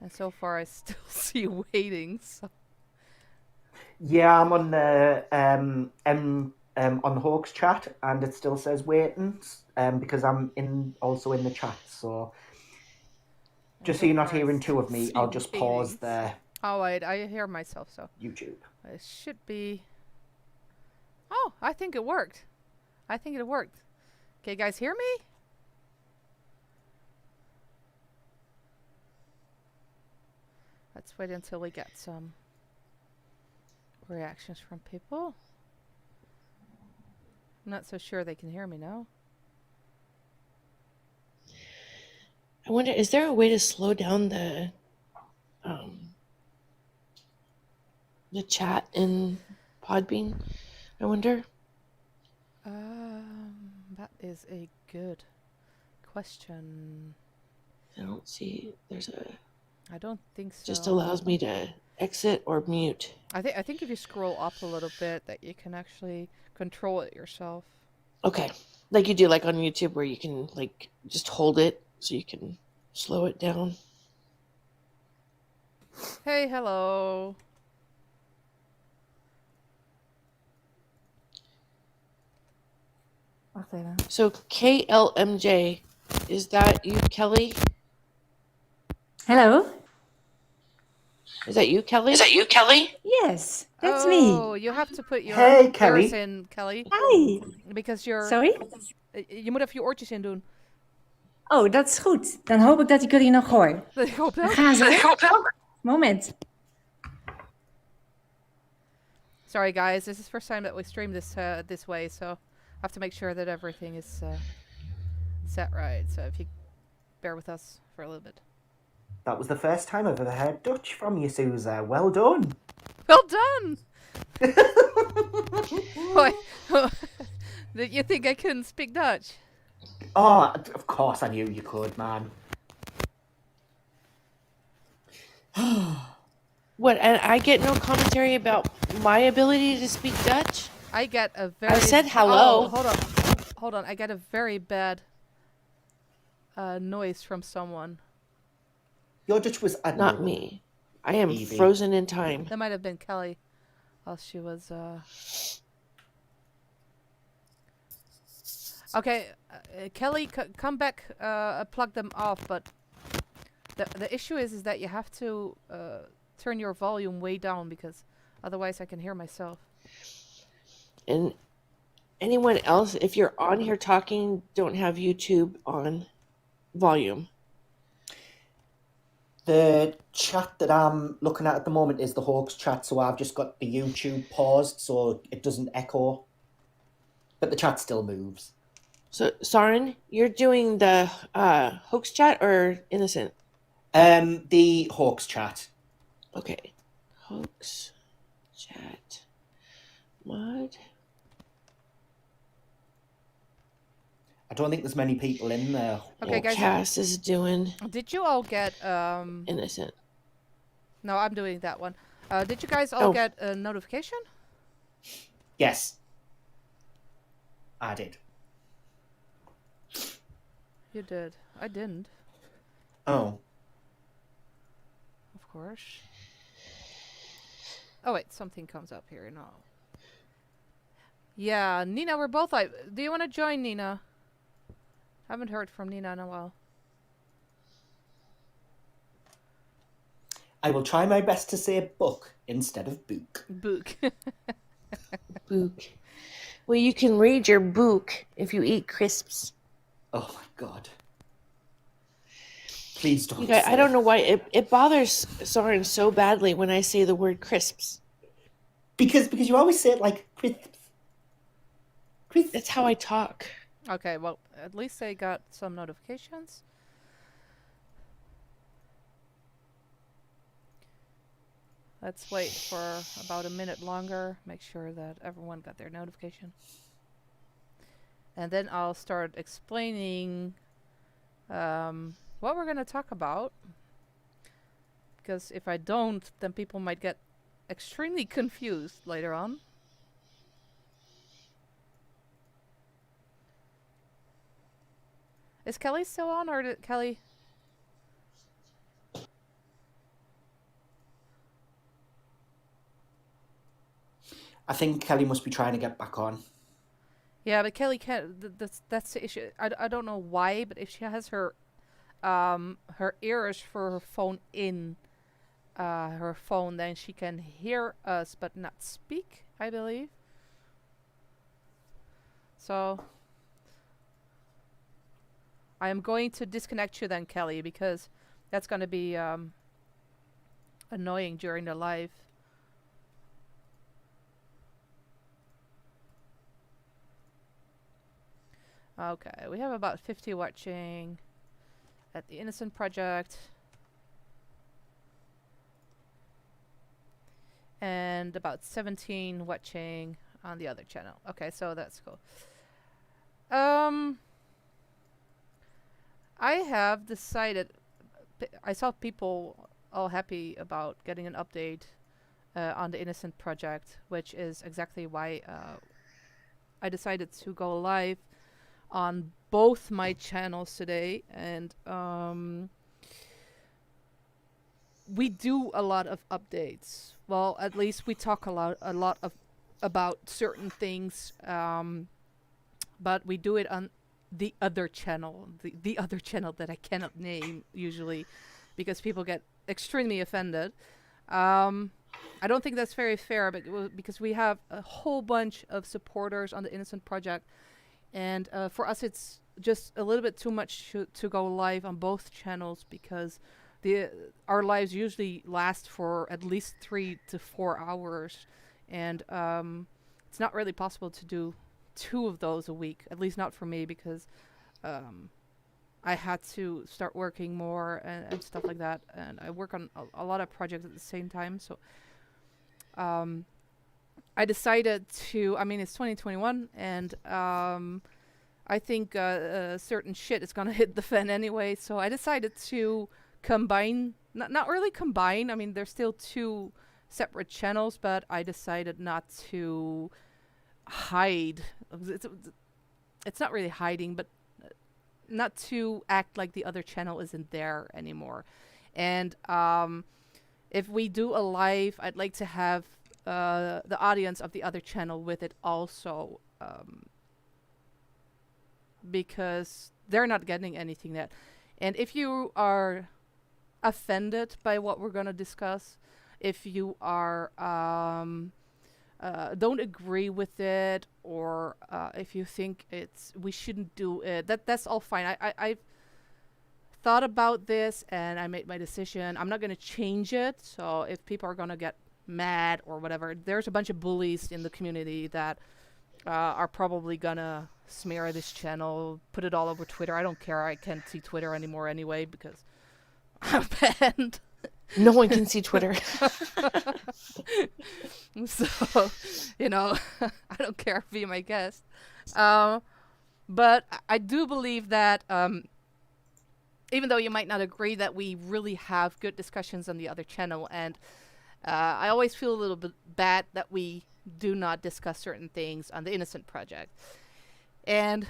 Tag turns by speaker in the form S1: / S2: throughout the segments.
S1: And so far, I still see waiting. So.
S2: Yeah, I'm on the on the Hoax chat, and it still says waiting because I'm in also in the chat. So
S1: And
S2: just so
S1: so
S2: you're not
S1: far, I
S2: hearing two
S1: still
S2: of me,
S1: see
S2: I'll just pause
S1: waiting.
S2: the
S1: Oh wait, I hear myself. So
S2: YouTube.
S1: it should be. Oh, I think it worked. I think it worked. Okay, guys, hear me? Let's wait until we get some reactions from people. I'm not so sure they can hear me now.
S3: I wonder, is there a way to slow down um, the chat in Podbean? I wonder.
S1: That is a good question.
S3: I don't see. There's a.
S1: I don't think
S3: Just
S1: so.
S3: allows me to exit or mute.
S1: I think if you scroll up a little bit, that you can actually control it yourself.
S3: Okay, like you do, like on YouTube, where you can like just hold it so you can slow it down.
S1: Hey, hello.
S4: Wacht even.
S3: So KLMJ, is that you, Kelly?
S4: Hello?
S3: Is that you, Kelly?
S4: Yes, that's
S1: Oh,
S4: me.
S1: you have to put your
S2: Hey,
S1: ears
S2: Kelly.
S1: in, Kelly.
S4: Hi.
S1: Because you're...
S4: Sorry?
S1: Je moet even je oortjes in doen.
S4: Oh, dat is goed. Dan hoop ik dat ik jullie nog hoor.
S1: Ik hoop
S4: Dan
S1: wel.
S4: gaan ze. Moment.
S1: Sorry, guys. This is the first time that we stream this way, so I have to make sure that everything is set right. So if you bear with us for a little bit.
S2: That was the first time I've ever heard Dutch from you, Susa. Well done.
S1: Well done! Why? Did you think I couldn't speak Dutch?
S2: Oh, of course I knew you could, man.
S3: What? And I get no commentary about my ability to speak Dutch?
S1: I get a very...
S3: I said hello.
S1: Oh, hold on. I get a very bad noise from someone.
S2: Your Dutch was
S3: Not
S2: admirable.
S3: me. I am
S2: Evie.
S3: frozen in time.
S1: That might have been Kelly, while she was. Okay, Kelly, come back. Plug them off. But the issue is that you have to turn your volume way down because otherwise I can hear myself.
S3: And anyone else, if you're on here talking, don't have YouTube on volume.
S2: The chat that I'm looking at the moment is the Hoax chat, so I've just got the YouTube paused so it doesn't echo. But the chat still moves.
S3: So, Soren, you're doing the hoax chat or innocent?
S2: The Hoax chat.
S3: Okay. Hoax chat. Mod.
S2: I don't think there's many people in there.
S1: Okay, guys.
S3: Cass is doing
S1: Did you all get
S3: innocent.
S1: No, I'm doing that one. Did you guys all get a notification?
S2: Yes. I did.
S1: You did. I didn't.
S2: Oh.
S1: Of course. Oh wait, something comes up here. No. Yeah, Nina, we're both like. Do you want to join, Nina? Haven't heard from Nina in a while.
S2: I will try my best to say book instead of book.
S1: Book.
S3: Book. Well, you can read your book if you eat crisps.
S2: Oh my god. Please don't.
S3: I don't know why it bothers Soren so badly when I say the word crisps.
S2: Because you always say it like crisps. Crisps.
S3: That's how I talk.
S1: Okay, well, at least I got some notifications. Let's wait for about a minute longer. Make sure that everyone got their notification. And then I'll start explaining what we're going to talk about. Because if I don't, then people might get extremely confused later on. Is Kelly still on, or did Kelly...
S2: I think Kelly must be trying to get back on.
S1: Yeah, but Kelly can't. That's the issue. I don't know why, but if she has her ears for her phone in her phone, then she can hear us but not speak, I believe. So I am going to disconnect you then, Kelly, because that's going to be annoying during the live. Okay, we have about 50 watching at the Innocent Project. And about 17 watching on the other channel. Okay, so that's cool. I have decided, I saw people all happy about getting an update on the Innocent Project, which is exactly why I decided to go live on both my channels today. And we do a lot of updates. Well, at least we talk a lot about certain things, but we do it on the other channel, the other channel that I cannot name usually, because people get extremely offended. I don't think that's very fair, but because we have a whole bunch of supporters on the Innocent Project, and for us it's just a little bit too much to go live on both channels, because our lives usually last for at least 3 to 4 hours, and it's not really possible to do 2 of those a week, at least not for me, because I had to start working more and stuff like that, and I work on a lot of projects at the same time. So I decided to, I mean, it's 2021, and I think certain shit is gonna hit the fan anyway, so I decided to combine, not really combine, I mean, there's still 2 separate channels, but I decided not to hide. It's not really hiding, but not to act like the other channel isn't there anymore. And if we do a live, I'd like to have the audience of the other channel with it also, because they're not getting anything yet. And if you are offended by what we're going to discuss, if you are don't agree with it, or if you think we shouldn't do it, that's all fine. I've thought about this and I made my decision. I'm not going to change it. So if people are going to get mad or whatever, there's a bunch of bullies in the community that are probably going to smear this channel, put it all over Twitter. I don't care. I can't see Twitter anymore anyway because I'm banned.
S3: No one can see Twitter.
S1: So, you know, I don't care. Be my guest. But I do believe that even though you might not agree, that we really have good discussions on the other channel. And I always feel a little bit bad that we do not discuss certain things on the Innocent Project. And,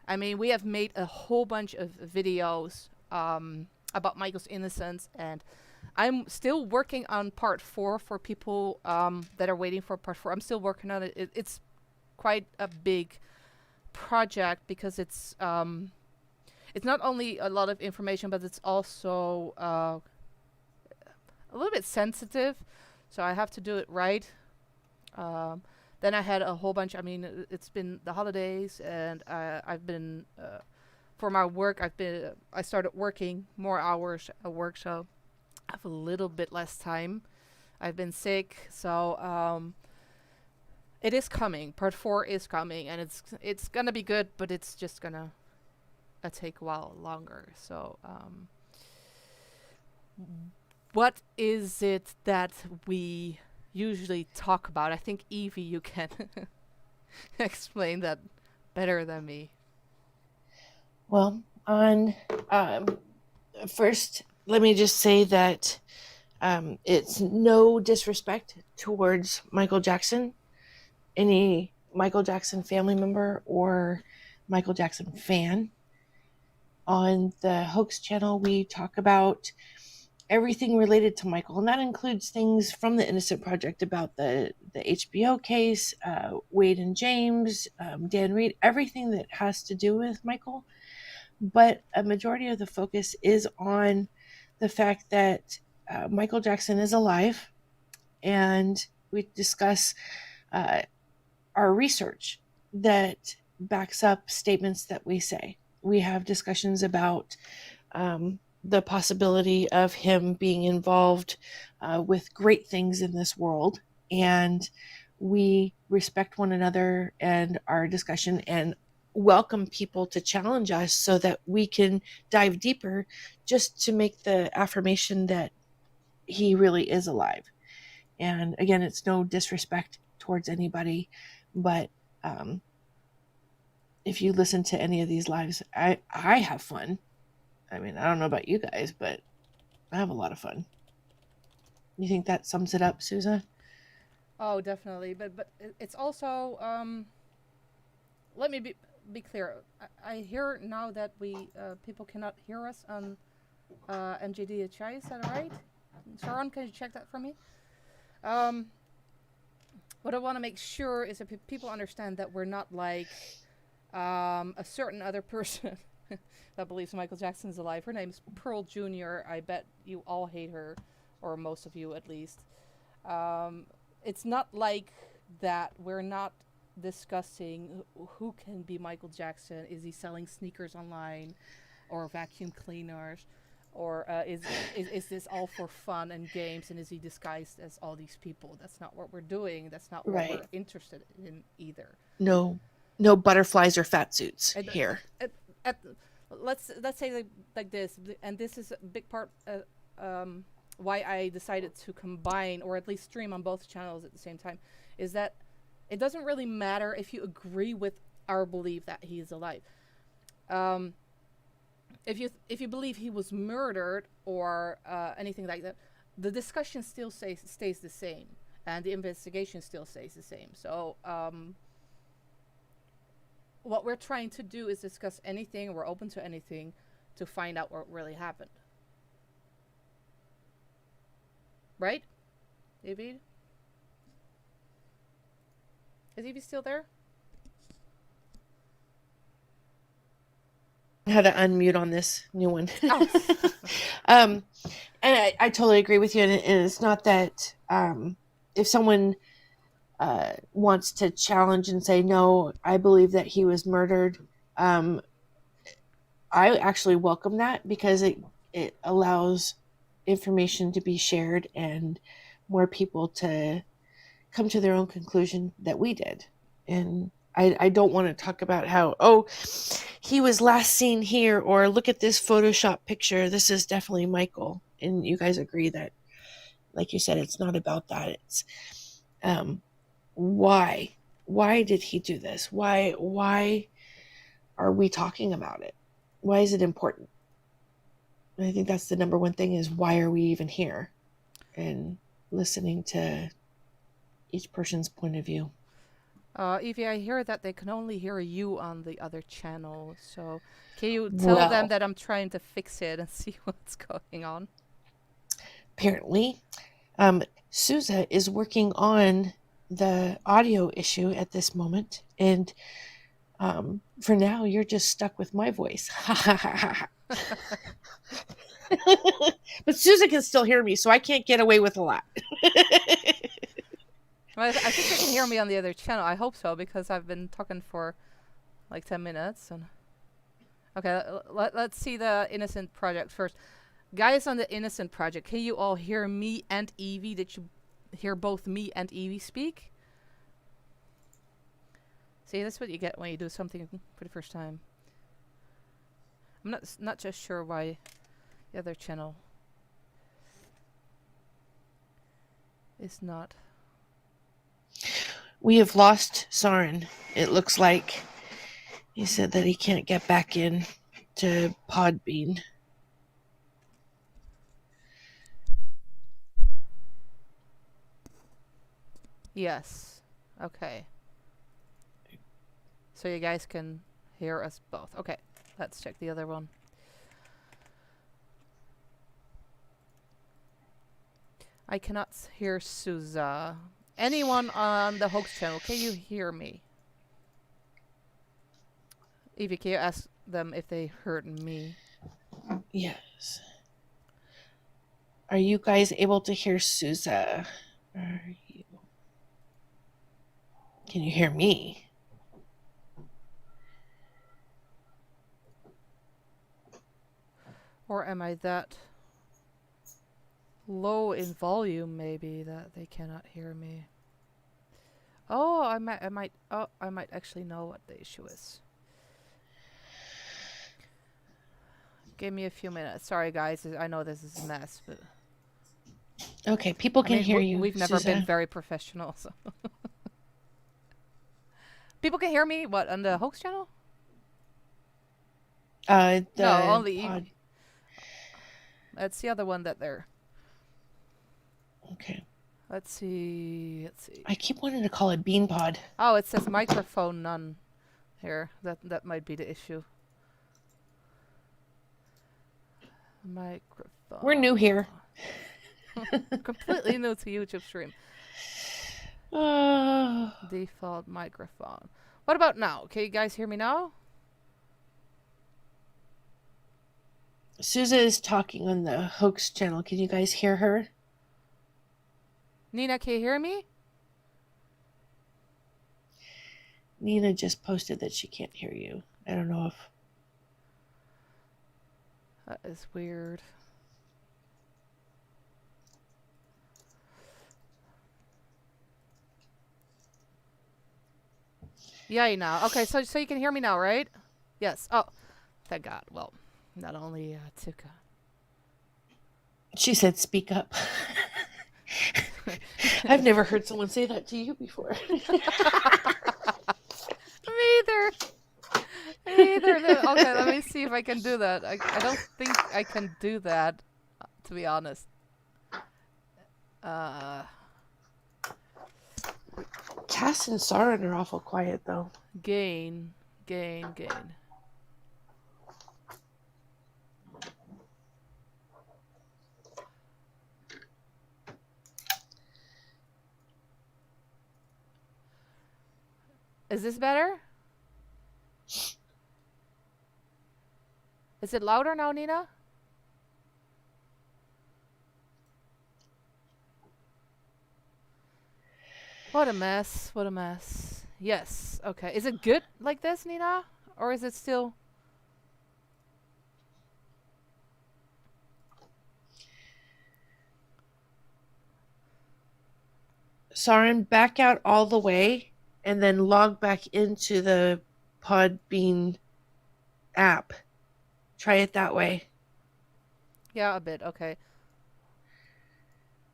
S1: I mean, we have made a whole bunch of videos about Michael's innocence, and I'm still working on part 4 for people that are waiting for part 4. I'm still working on it. It's quite a big project because it's not only a lot of information, but it's also a little bit sensitive. So I have to do it right. Then I had a whole bunch. I mean, it's been the holidays, and I've been for my work. I started working more hours at work, so I have a little bit less time. I've been sick, so it is coming. Part 4 is coming, and it's gonna be good, but it's just gonna take a while longer. So what is it that we usually talk about? I think Evie, you can explain that better than me.
S3: Well, on first, let me just say that it's no disrespect towards Michael Jackson, any Michael Jackson family member or Michael Jackson fan. On the Hoax channel, we talk about everything related to Michael, and that includes things from the Innocent Project about the HBO case, Wade and James, Dan Reed, everything that has to do with Michael. But a majority of the focus is on the fact that Michael Jackson is alive, and we discuss our research that backs up statements that we say. We have discussions about the possibility of him being involved with great things in this world, and we respect one another and our discussion and welcome people to challenge us so that we can dive deeper, just to make the affirmation that he really is alive. And again, it's no disrespect towards anybody, but if you listen to any of these lives, I have fun. I mean, I don't know about you guys, but I have a lot of fun. You think that sums it up, Susan?
S1: Oh, definitely. But it's also let me be clear. I hear now that we people cannot hear us on MJDHI. Is that right? Sharon, can you check that for me? What I want to make sure is that people understand that we're not like a certain other person that believes Michael Jackson's alive. Her name's Pearl Jr. I bet you all hate her, or most of you at least. It's not like that. We're not discussing who can be Michael Jackson. Is he selling sneakers online or vacuum cleaners? Or is this all for fun and games, and is he disguised as all these people? That's not what we're doing. That's not what we're interested in either.
S3: No butterflies or fat suits here.
S1: Let's say like this, and this is a big part why I decided to combine, or at least stream on both channels at the same time, is that it doesn't really matter if you agree with our belief that he is alive. If you believe he was murdered or anything like that, the discussion still stays the same, and the investigation still stays the same. So what we're trying to do is discuss anything. We're open to anything to find out what really happened. Right, Evie? Is Evie still there?
S3: I had to unmute on this new one.
S1: Oh.
S3: And I totally agree with you. And it's not that if someone wants to challenge and say, no, I believe that he was murdered, I actually welcome that, because it allows information to be shared and more people to come to their own conclusion that we did. And I don't want to talk about how, he was last seen here, or look at this Photoshop picture, this is definitely Michael. And you guys agree that, like you said, it's not about that. It's why did he do this? Why are we talking about it? Why is it important? And I think that's the number one thing, is why are we even here? And listening to each person's point of view.
S1: Evie, I hear that they can only hear you on the other channel. So can you tell them that I'm trying to fix it and see what's going on?
S3: Apparently, Sousa is working on the audio issue at this moment. And for now, you're just stuck with my voice. But Sousa can still hear me, so I can't get away with a lot.
S1: Well, I think they can hear me on the other channel. I hope so, because I've been talking for like 10 minutes. And okay, let's see the Innocent Project first. Guys on the Innocent Project, can you all hear me and Evie? Did you hear both me and Evie speak? See, that's what you get when you do something for the first time. I'm not just sure why the other channel is not.
S3: We have lost Soren. It looks like he said that he can't get back in to Podbean.
S1: Yes. Okay. So you guys can hear us both. Okay. Let's check the other one. I cannot hear Souza. Anyone on the Hoax channel, can you hear me? Evie, can you ask them if they heard me?
S3: Yes. Are you guys able to hear Souza? Can you hear me?
S1: Or am I that low in volume, maybe, that they cannot hear me? Oh, I might actually know what the issue is. Give me a few minutes. Sorry, guys. I know this is a mess, but
S3: Okay, people can hear you.
S1: We've never been
S3: Souza.
S1: very professional, so. People can hear me. What, on the Hoax channel?
S3: No,
S1: only
S3: pod.
S1: Evie. That's the other one that they're.
S3: Okay.
S1: Let's see.
S3: I keep wanting to call it Bean Pod.
S1: Oh, it says microphone none here. That might be the issue. Microphone.
S3: We're new here.
S1: Completely new to YouTube stream. Default microphone. What about now? Can you guys hear me now?
S3: Souza is talking on the Hoax channel. Can you guys hear her?
S1: Nina, can you hear me?
S3: Nina just posted that she can't hear you. I don't know if...
S1: That is weird. Yay now. Okay, so you can hear me now, right? Yes. Oh, thank God. Well, not only took
S3: She said, speak up. I've never heard someone say that to you before.
S1: Me either. Me either. Okay, let me see if I can do that. I don't think I can do that, to be honest.
S3: Cass and Saren are awful quiet, though.
S1: Gain. Is this better? Is it louder now, Nina? What a mess. What a mess. Yes. Okay. Is it good like this, Nina? Or is it still...
S3: Saren, back out all the way and then log back into the Podbean app. Try it that way.
S1: Yeah, a bit. Okay.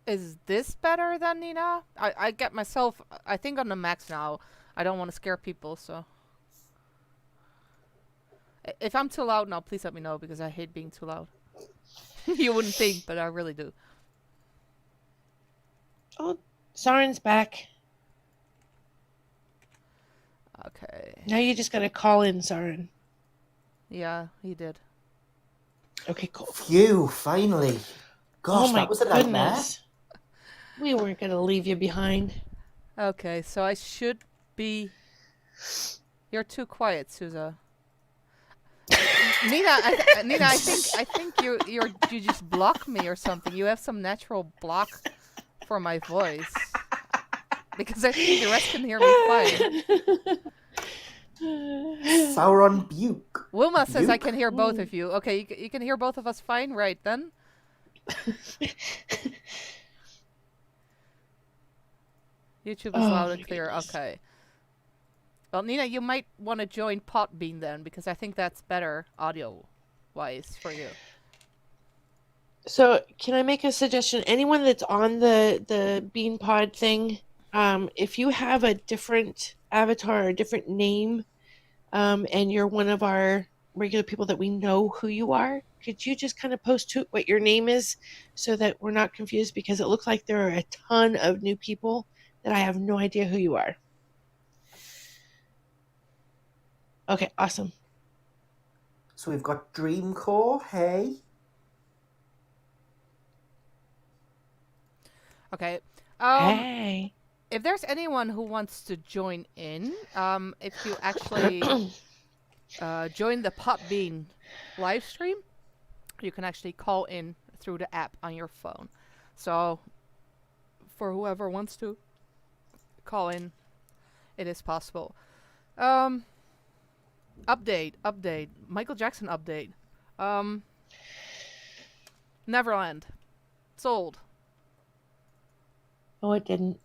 S1: Is this better than Nina? I get myself, I think, on the max now. I don't want to scare people, so... If I'm too loud now, please let me know, because I hate being too loud. You wouldn't think, but I really do.
S3: Oh, Saren's back.
S1: Okay.
S3: Now you just gotta call in, Saren.
S1: Yeah, he did.
S3: Okay, cool.
S2: Phew, finally. Gosh,
S3: Oh my
S2: that was a nightmare.
S3: goodness. We weren't gonna leave you behind.
S1: Okay, so I should be... You're too quiet, Souza. Nina, I think you just block me or something. You have some natural block for my voice, because I think the rest can hear me fine.
S2: Sauron Buke.
S1: Wilma says
S2: Buke?
S1: I can hear both of you. Okay, you can hear both of us fine, right then? YouTube is loud and clear.
S3: Goodness.
S1: Okay. Well, Nina, you might want to join Podbean then, because I think that's better audio-wise for you.
S3: So, can I make a suggestion? Anyone that's on the Bean Pod thing, if you have a different avatar or a different name, and you're one of our regular people that we know who you are, could you just kind of post what your name is so that we're not confused? Because it looks like there are a ton of new people that I have no idea who you are. Okay, awesome.
S2: So we've got Dreamcore, hey.
S1: Okay.
S3: Hey.
S1: If there's anyone who wants to join in, if you actually join the Podbean live stream, you can actually call in through the app on your phone. So for whoever wants to call in, it is possible. Update. Michael Jackson update. Neverland. Sold.
S3: Oh, it didn't.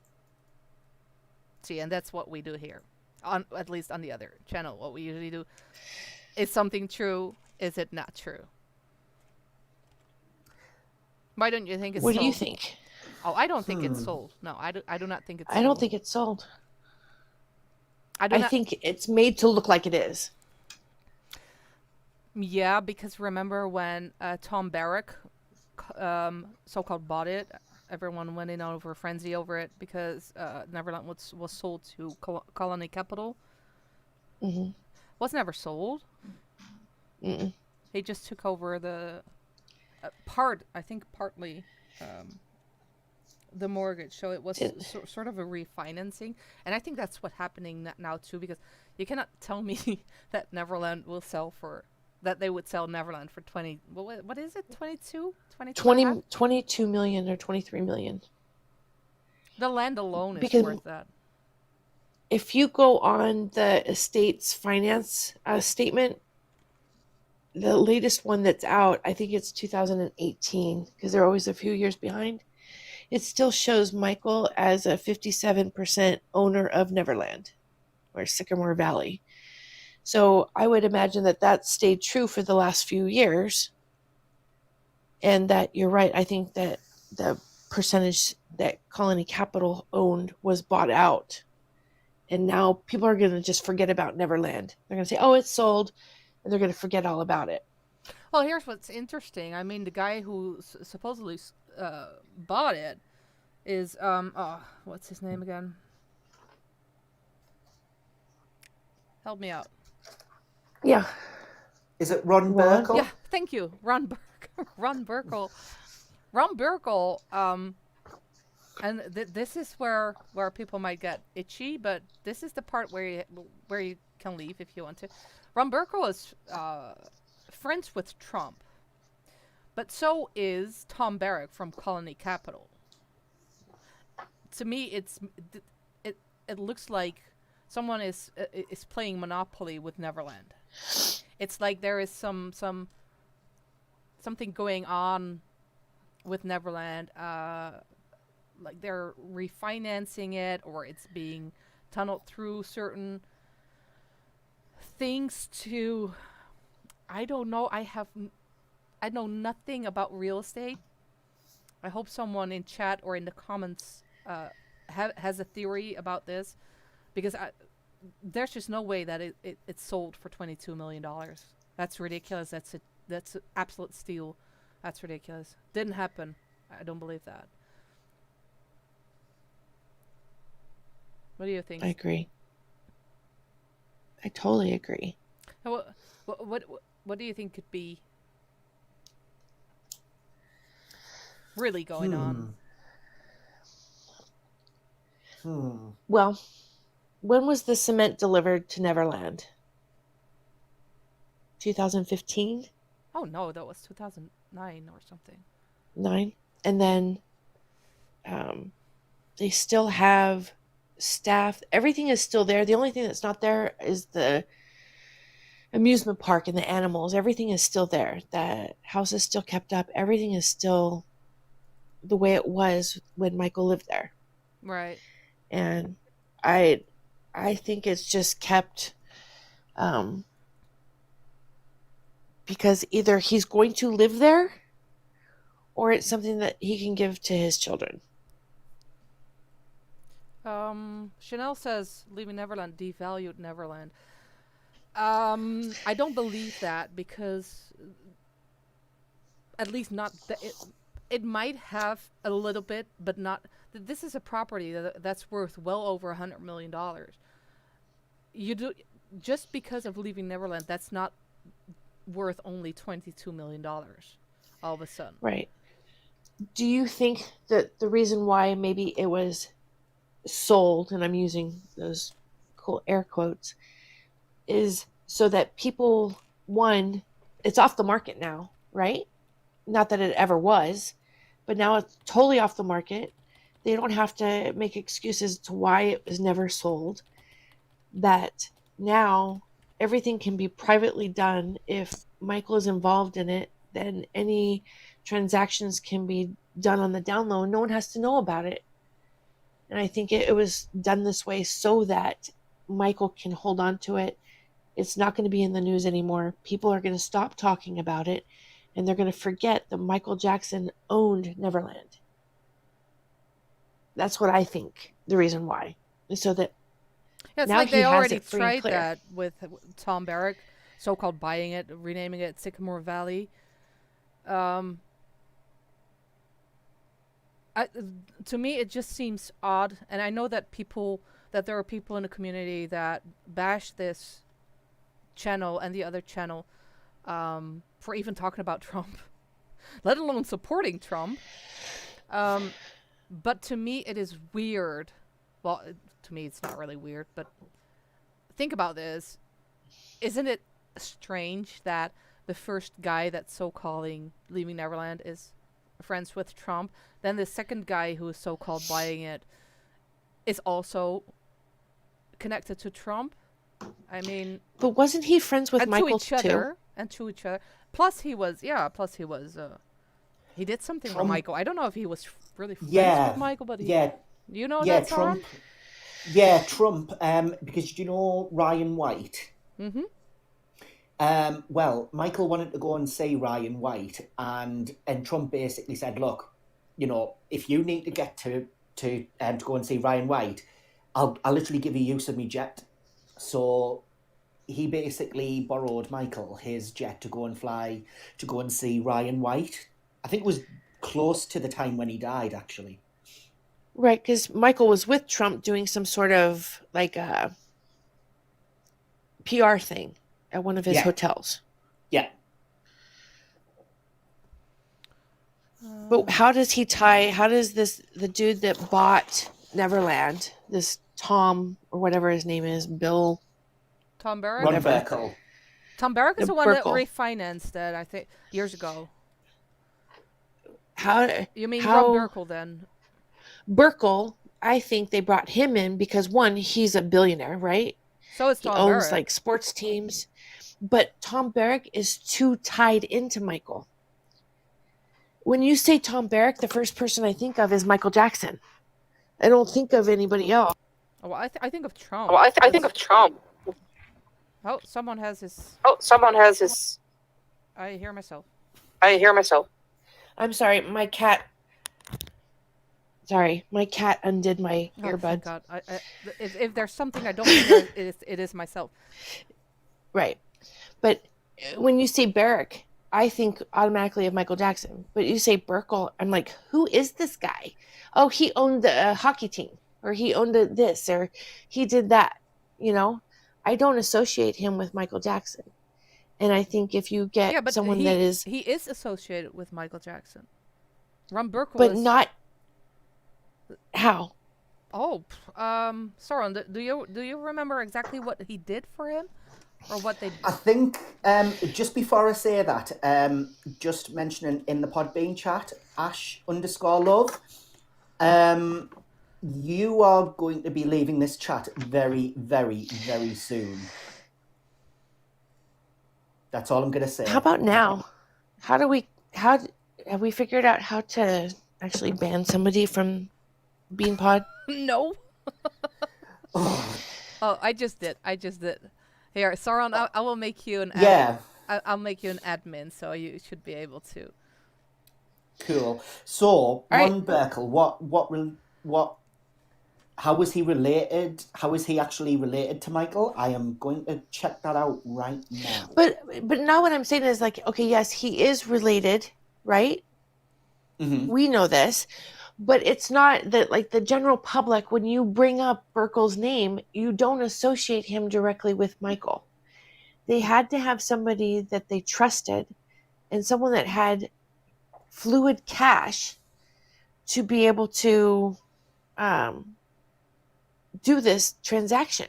S1: See, and that's what we do here. At least on the other channel, what we usually do. Is something true? Is it not true? Why don't you think it's
S3: What
S1: sold?
S3: do you think?
S1: Oh, I don't think it's sold. No, I do not think it's sold.
S3: I don't think it's sold.
S1: I
S3: think it's made to look like it is.
S1: Yeah, because remember when Tom Barrack so-called bought it, everyone went in over a frenzy over it because Neverland was sold to Colony Capital.
S3: Mm-hmm.
S1: Was never sold.
S3: Mm-mm.
S1: He just took over the partly the mortgage, so it was sort of a refinancing, and I think that's what's happening now too, because you cannot tell me that Neverland will sell for that they would sell Neverland for 20. What is it? 22?
S3: 22 million or 23 million.
S1: The land alone is
S3: Because
S1: worth that.
S3: if you go on the estate's finance statement, the latest one that's out, I think it's 2018, because they're always a few years behind. It still shows Michael as a 57% owner of Neverland or Sycamore Valley. So I would imagine that stayed true for the last few years. And that you're right. I think that the percentage that Colony Capital owned was bought out. And now people are going to just forget about Neverland. They're going to say, oh, it's sold. And they're going to forget all about it.
S1: Well, here's what's interesting. I mean, the guy who supposedly bought it is, what's his name again? Help me out.
S3: Yeah.
S2: Is it Ron Burkle?
S1: Yeah, thank you. Ron Burkle. Ron Burkle, and this is where people might get itchy, but this is the part where you can leave if you want to. Ron Burkle is friends with Trump, but so is Tom Barrack from Colony Capital. To me, it looks like someone is playing Monopoly with Neverland. It's like there is something going on with Neverland, like they're refinancing it, or it's being tunneled through certain things to, I don't know. I know nothing about real estate. I hope someone in chat or in the comments has a theory about this, because there's just no way that it's sold for $22 million. That's ridiculous. That's an absolute steal. That's ridiculous. Didn't happen. I don't believe that. What do you think?
S3: I agree. I totally agree.
S1: What do you think could be really going on?
S3: Well, when was the cement delivered to Neverland? 2015?
S1: Oh no, that was 2009 or something.
S3: 9. And then they still have staff. Everything is still there. The only thing that's not there is the amusement park and the animals. Everything is still there. The house is still kept up. Everything is still the way it was when Michael lived there.
S1: Right.
S3: And I think it's just kept because either he's going to live there or it's something that he can give to his children.
S1: Chanel says Leaving Neverland devalued Neverland. I don't believe that, because at least not it might have a little bit, but not. This is a property that's worth well over $100 million. You do just because of Leaving Neverland, that's not worth only $22 million all of a sudden.
S3: Right. Do you think that the reason why maybe it was sold, and I'm using those cool air quotes, is so that people, one, it's off the market now, right? Not that it ever was, but now it's totally off the market. They don't have to make excuses to why it was never sold. That now everything can be privately done. If Michael is involved in it, then any transactions can be done on the down low. No one has to know about it. And I think it was done this way so that Michael can hold on to it. It's not going to be in the news anymore. People are going to stop talking about it, and they're going to forget that Michael Jackson owned Neverland. That's what I think the reason why. So that
S1: Yeah, it's
S3: now
S1: like
S3: he
S1: they
S3: has
S1: already
S3: it free and
S1: tried
S3: clear.
S1: that with Tom Barrack, so-called buying it, renaming it Sycamore Valley. To me, it just seems odd, and I know that there are people in the community that bash this channel and the other channel for even talking about Trump, let alone supporting Trump. But to me, it is weird. Well, to me, it's not really weird, but think about this. Isn't it strange that the first guy that's so-calling Leaving Neverland is friends with Trump, then the second guy who is so-called buying it is also connected to Trump? I mean,
S3: But wasn't he friends with
S1: and
S3: Michael
S1: to each other, and to each other. Plus he was he did something with
S2: Trump.
S1: Michael. I don't know if he was really friends
S2: Yeah,
S1: with Michael, but
S2: yeah,
S1: you know
S2: yeah,
S1: that, Sauron?
S2: Trump. Yeah, Trump. Because do you know Ryan White?
S1: Mm-hmm.
S2: Well, Michael wanted to go and see Ryan White, and Trump basically said, "Look, you know, if you need to get to go and see Ryan White, I'll literally give you use of my jet." So he basically borrowed Michael his jet to go and fly to go and see Ryan White. I think it was close to the time when he died, actually.
S3: Right, because Michael was with Trump doing some sort of like a PR thing at one of his
S2: Yeah.
S3: hotels.
S2: Yeah.
S3: But how does the dude that bought Neverland, this Tom or whatever his name is, Bill,
S1: Tom Barrack?
S2: Ron
S3: Whatever.
S2: Burkle.
S1: Tom Barrack is
S3: The
S1: the one that
S3: Burkle.
S1: refinanced that, I think, years ago. You mean
S3: how
S1: Rob Burkle then?
S3: Burkle, I think they brought him in because one, he's a billionaire, right?
S1: So is
S3: He
S1: Tom
S3: owns
S1: Barrack.
S3: like sports teams. But Tom Barrack is too tied into Michael. When you say Tom Barrack, the first person I think of is Michael Jackson. I don't think of anybody else.
S1: Oh, well, I think of Trump.
S5: Well, I think of Trump.
S1: Oh, someone has his... I hear myself.
S3: I'm sorry, my cat undid my
S1: Oh, thank
S3: earbuds.
S1: God. If there's something I don't hear, it is myself.
S3: Right. But when you say Barrack, I think automatically of Michael Jackson. But you say Burkle, I'm like, who is this guy? Oh, he owned the hockey team, or he owned this, or he did that. You know, I don't associate him with Michael Jackson. And I think if you get someone that is...
S1: He is associated with Michael Jackson. Ron Burkle
S3: But
S1: is...
S3: not... How?
S1: Oh, Sauron, do you remember exactly what he did for him? Or what they...
S2: I think, just before I say that, just mentioning in the Podbean chat, Ash_love, you are going to be leaving this chat very, very, very soon. That's all I'm going to say.
S3: How about now? Have we figured out how to actually ban somebody from BeanPod?
S1: No. Oh, I just did. Here, Sauron, I will make you an admin.
S2: Yeah.
S1: I'll make you an admin, so you should be able to.
S2: Cool. So, Ron Burkle, how was he related? How is he actually related to Michael? I am going to check that out right now.
S3: But now what I'm saying is like, okay, yes, he is related, right?
S2: Mm-hmm.
S3: We know this, but it's not that like the general public, when you bring up Burkle's name, you don't associate him directly with Michael. They had to have somebody that they trusted and someone that had fluid cash to be able to do this transaction.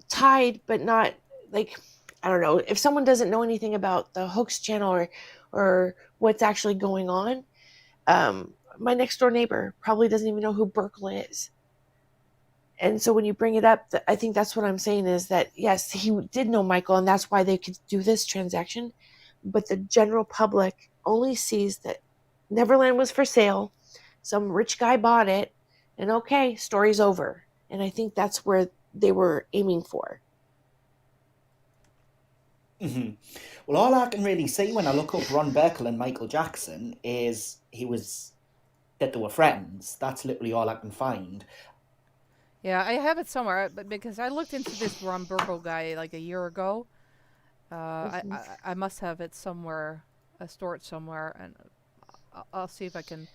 S3: Tied, but not like, I don't know, if someone doesn't know anything about the Hoax channel or what's actually going on, my next door neighbor probably doesn't even know who Burkle is. And so when you bring it up, I think that's what I'm saying is that, yes, he did know Michael, and that's why they could do this transaction. But the general public only sees that Neverland was for sale, some rich guy bought it, and okay, story's over. And I think that's where they were aiming for.
S2: Mm-hmm. Well, all I can really see when I look up Ron Burkle and Michael Jackson is that they were friends. That's literally all I can find.
S1: Yeah, I have it somewhere, but because I looked into this Ron Burkle guy like a year ago, I must have it somewhere, stored somewhere, and I'll see if I can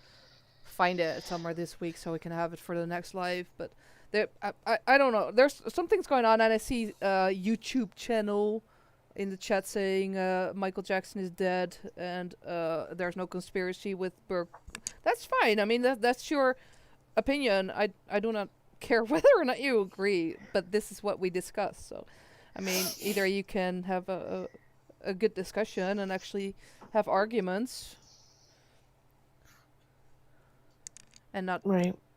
S1: find it somewhere this week so we can have it for the next live. But there, I don't know. There's something's going on, and I see YouTube channel in the chat saying Michael Jackson is dead, and there's no conspiracy with Burke. That's fine. I mean, that's your opinion. I do not care whether or not you agree, but this is what we discuss. So, I mean, either you can have a good discussion and actually have arguments, and not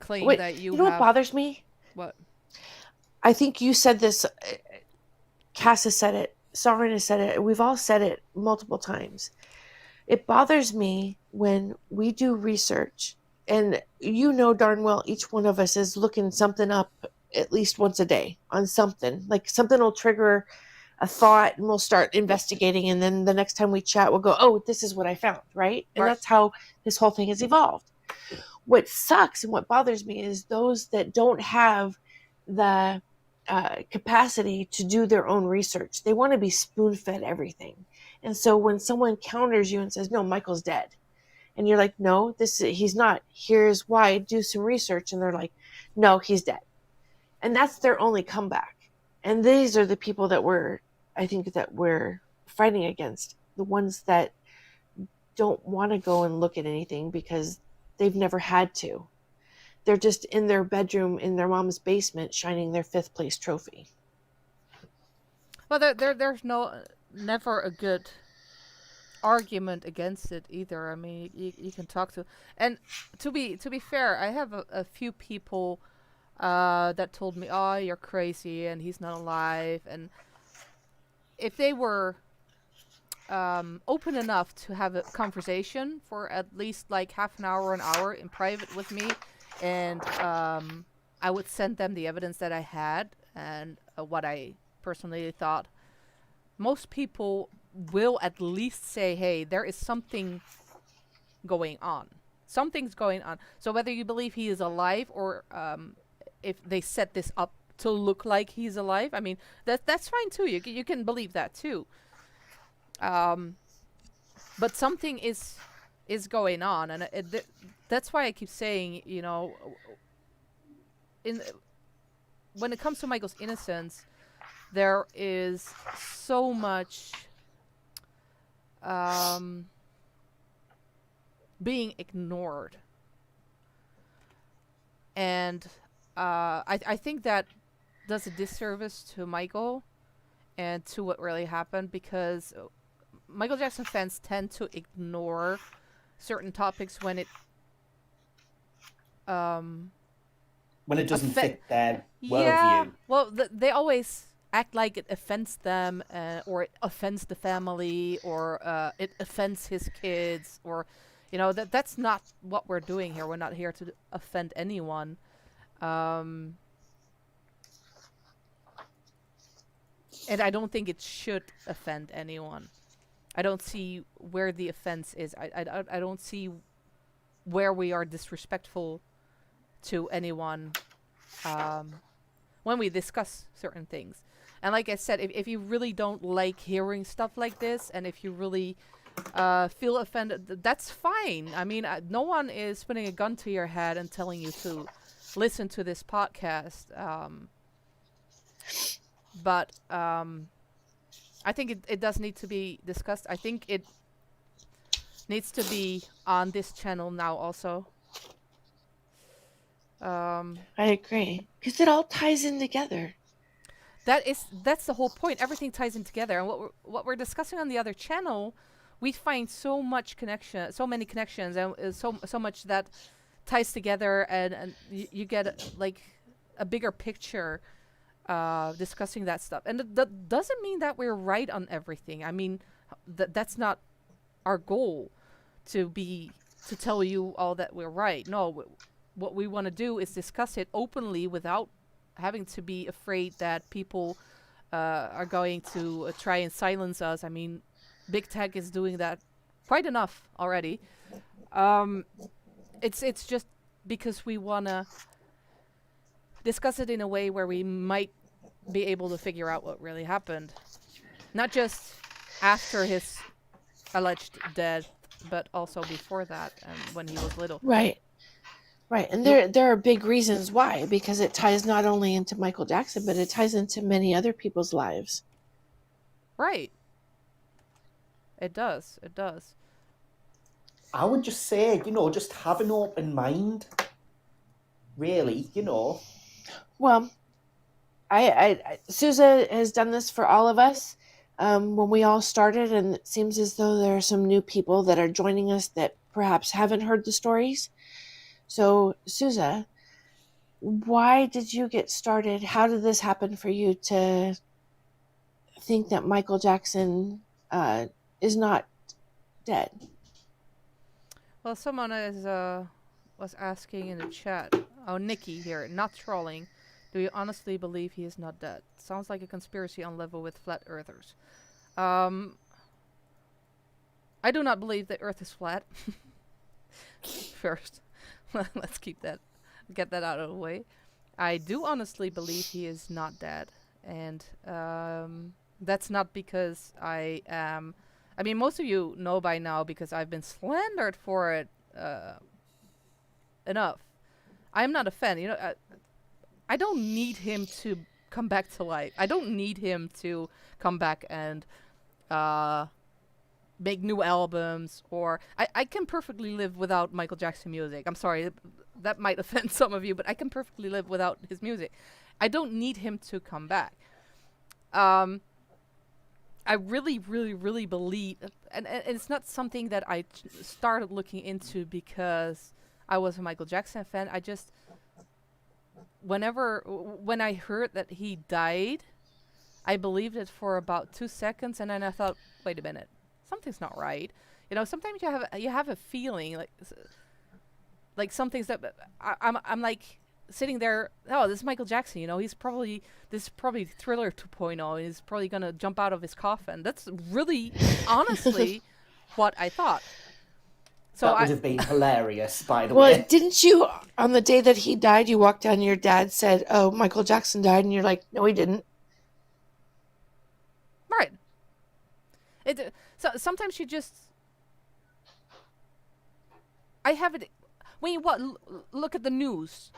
S1: claim that you
S3: know
S1: have.
S3: What bothers me?
S1: What?
S3: I think you said this. Cass has said it. Sovereign has said it. We've all said it multiple times. It bothers me when we do research, and you know darn well each one of us is looking something up at least once a day on something. Like something will trigger a thought and we'll start investigating, and then the next time we chat we'll go, oh, this is what I found, right? And that's how this whole thing has evolved. What sucks and what bothers me is those that don't have the capacity to do their own research. They want to be spoon-fed everything. And so when someone counters you and says, no, Michael's dead, and you're like, no, he's not, here's why, do some research, and they're like, no, he's dead. And that's their only comeback. And these are the people that I think that we're fighting against, the ones that don't want to go and look at anything because they've never had to. They're just in their bedroom in their mom's basement shining their 5th place trophy.
S1: Well, there's never a good argument against it either. I mean, you can talk to, and to be fair, I have a few people that told me, oh, you're crazy and he's not alive. And if they were open enough to have a conversation for at least like half an hour, an hour in private with me, and I would send them the evidence that I had and what I personally thought, most people will at least say, hey, there is something going on. Something's going on. So whether you believe he is alive or if they set this up to look like he's alive, I mean, that's fine too. You can believe that too. But something is going on, and that's why I keep saying, you know, when it comes to Michael's innocence, there is so much being ignored, and I think that does a disservice to Michael and to what really happened, because Michael Jackson fans tend to ignore certain topics when it
S2: doesn't fit their worldview.
S1: Yeah, well, they always act like it offends them, or it offends the family, or it offends his kids, or, you know, that's not what we're doing here. We're not here to offend anyone. And I don't think it should offend anyone. I don't see where the offense is. I don't see where we are disrespectful to anyone when we discuss certain things. And like I said, if you really don't like hearing stuff like this, and if you really feel offended, that's fine. I mean, no one is putting a gun to your head and telling you to listen to this podcast. But I think it does need to be discussed. I think needs to be on this channel now also.
S3: I agree, because it all ties in together.
S1: That's the whole point. Everything ties in together, and what we're discussing on the other channel, we find so many connections, and so much that ties together, and you get like a bigger picture discussing that stuff. And that doesn't mean that we're right on everything. I mean, that's not our goal to tell you all that we're right. No, what we want to do is discuss it openly without having to be afraid that people are going to try and silence us. I mean, big tech is doing that quite enough already. It's just because we want to discuss it in a way where we might be able to figure out what really happened. Not just after his alleged death, but also before that, and when he was little.
S3: Right. And there are big reasons why, because it ties not only into Michael Jackson, but it ties into many other people's lives.
S1: Right. It does.
S2: I would just say, just have an open mind. Really,
S3: Well, I Sousa has done this for all of us when we all started, and it seems as though there are some new people that are joining us that perhaps haven't heard the stories. So, Sousa, why did you get started? How did this happen for you to think that Michael Jackson is not dead?
S1: Well, someone was asking in the chat. Oh, Nikki here, not trolling. Do you honestly believe he is not dead? Sounds like a conspiracy on level with flat earthers. I do not believe the Earth is flat. First, let's get that out of the way. I do honestly believe he is not dead, and that's not because I am. I mean, most of you know by now because I've been slandered for it enough. I am not a fan. I don't need him to come back to life. I don't need him to come back and make new albums, or I can perfectly live without Michael Jackson music. I'm sorry, that might offend some of you, but I can perfectly live without his music. I don't need him to come back. I really, really, really believe, and it's not something that I started looking into because I was a Michael Jackson fan. I just, when I heard that he died, I believed it for about 2 seconds, and then I thought, wait a minute, something's not right. Sometimes you have a feeling like some things that I'm like sitting there. Oh, this is Michael Jackson. This is probably Thriller 2.0. He's probably gonna jump out of his coffin. That's really honestly what I thought. So
S2: that would have been hilarious, by the
S3: Well,
S2: way.
S3: didn't you, on the day that he died, you walked down and your dad said, "Oh, Michael Jackson died," and you're like, "No, he didn't."
S1: Right. So sometimes you just. I have it when you look at the news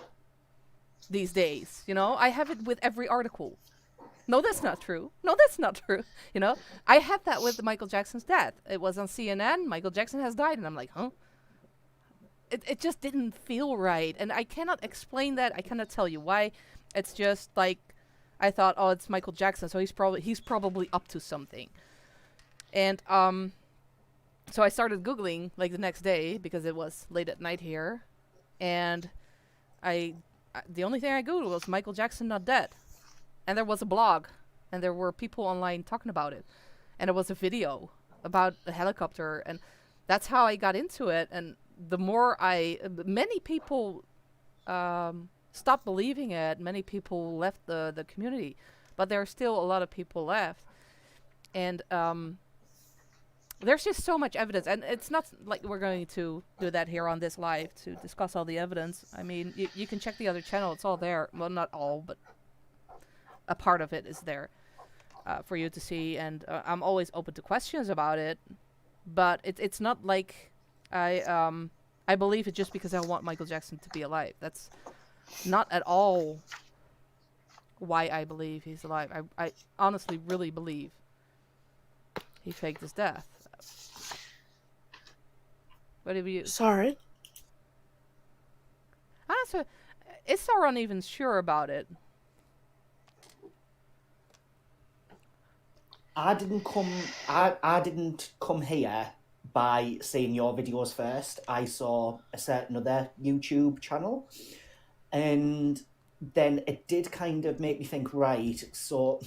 S1: these days. I have it with every article. No, that's not true. No, that's not true. I had that with Michael Jackson's death. It was on CNN. Michael Jackson has died, and I'm like, huh? It just didn't feel right, and I cannot explain that. I cannot tell you why. It's just like I thought, oh, it's Michael Jackson, so he's probably up to something. And so I started Googling like the next day because it was late at night here, and the only thing I Googled was Michael Jackson not dead. And there was a blog, and there were people online talking about it. And there was a video about a helicopter, and that's how I got into it. And the more many people stopped believing it, many people left the community. But there are still a lot of people left. And there's just so much evidence, and it's not like we're going to do that here on this live to discuss all the evidence. I mean, you can check the other channel. It's all there. Well, not all, but a part of it is there for you to see, and I'm always open to questions about it, but it's not like I believe it just because I want Michael Jackson to be alive. That's not at all why I believe he's alive. I honestly really believe he faked his death. What have you?
S3: Sorry.
S1: Honestly, is Sauron even sure about it?
S2: I didn't come here by seeing your videos first. I saw a certain other YouTube channel, and then it did kind of make me think, right, so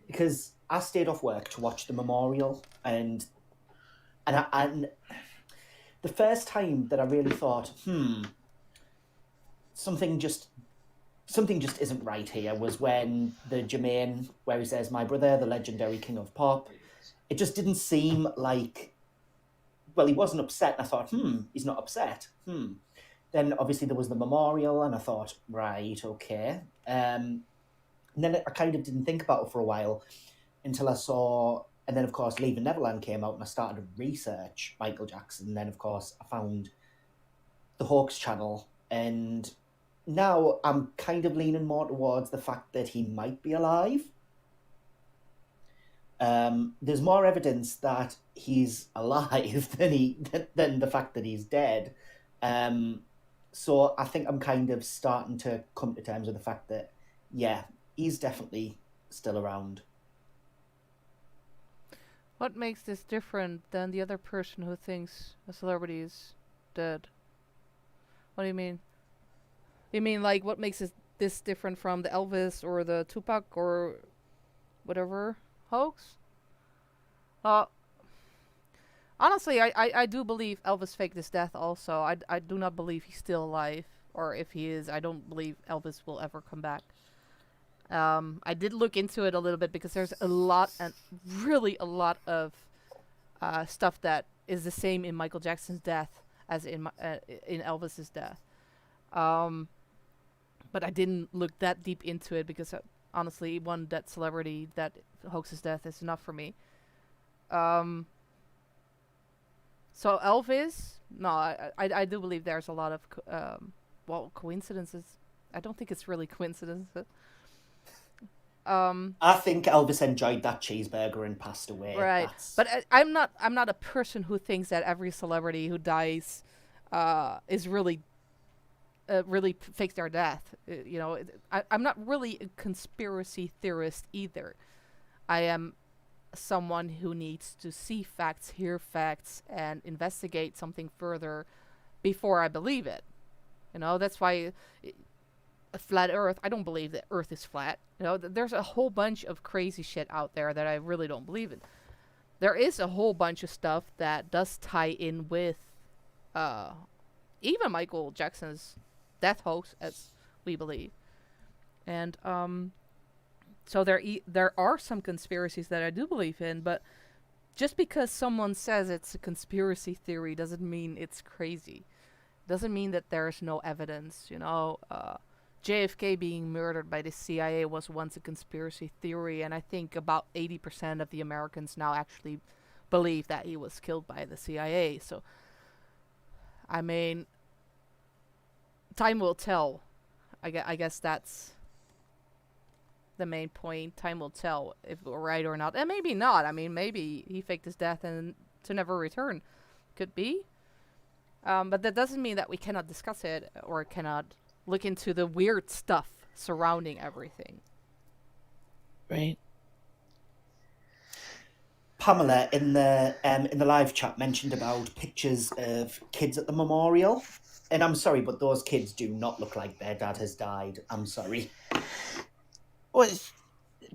S2: because I stayed off work to watch the memorial, and the first time that I really thought, something just isn't right here was when the Jermaine, where he says, "My brother, the legendary king of pop." It just didn't seem like, well, he wasn't upset. And I thought, he's not upset. Then obviously there was the memorial, and I thought, right, okay. And then I kind of didn't think about it for a while until I saw, and then of course Leaving Neverland came out, and I started to research Michael Jackson. And then of course I found the Hoax channel, and now I'm kind of leaning more towards the fact that he might be alive. There's more evidence that he's alive than the fact that he's dead. So I think I'm kind of starting to come to terms with the fact that, yeah, he's definitely still around.
S1: What makes this different than the other person who thinks a celebrity is dead? What do you mean? You mean like what makes this different from the Elvis or the Tupac or whatever hoax? Honestly, I do believe Elvis faked his death also. I do not believe he's still alive. Or if he is, I don't believe Elvis will ever come back. I did look into it a little bit because there's a lot, and really a lot of stuff that is the same in Michael Jackson's death as in Elvis's death. But I didn't look that deep into it because honestly, one dead celebrity that hoaxes death is enough for me. So Elvis, no, I do believe there's a lot of coincidences. I don't think it's really coincidences.
S2: I think Elvis enjoyed that cheeseburger and passed away.
S1: Right, but I'm not a person who thinks that every celebrity who dies is really fakes their death. I'm not really a conspiracy theorist either. I am someone who needs to see facts, hear facts, and investigate something further before I believe it. That's why a flat Earth, I don't believe that Earth is flat. There's a whole bunch of crazy shit out there that I really don't believe in. There is a whole bunch of stuff that does tie in with even Michael Jackson's death hoax, as we believe. And so there are some conspiracies that I do believe in, but just because someone says it's a conspiracy theory doesn't mean it's crazy. Doesn't mean that there's no evidence. JFK being murdered by the CIA was once a conspiracy theory, and I think about 80% of the Americans now actually believe that he was killed by the CIA. So, I mean, time will tell. I guess that's the main point. Time will tell if we're right or not. And maybe not. I mean, maybe he faked his death and to never return. Could be. But that doesn't mean that we cannot discuss it or cannot look into the weird stuff surrounding everything.
S3: Right.
S2: Pamela in the live chat mentioned about pictures of kids at the memorial, and I'm sorry, but those kids do not look like their dad has died. I'm sorry.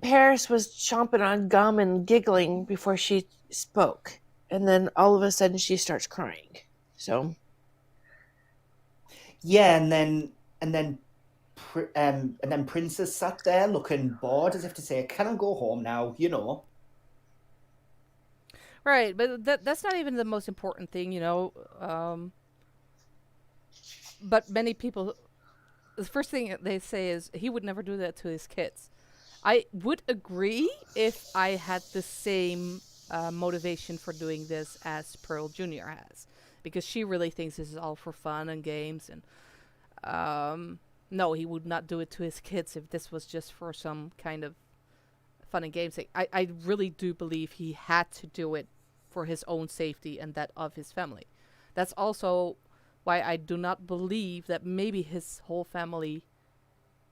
S3: Paris was chomping on gum and giggling before she spoke, and then all of a sudden she starts crying. So.
S2: Yeah, and then Princess sat there looking bored, as if to say, "Can I go home now?"
S1: Right, but that's not even the most important thing, but many people, the first thing they say is he would never do that to his kids. I would agree if I had the same motivation for doing this as Pearl Jr. has, because she really thinks this is all for fun and games, and no, he would not do it to his kids if this was just for some kind of fun and games. I really do believe he had to do it for his own safety and that of his family. that's also why I do not believe that maybe his whole family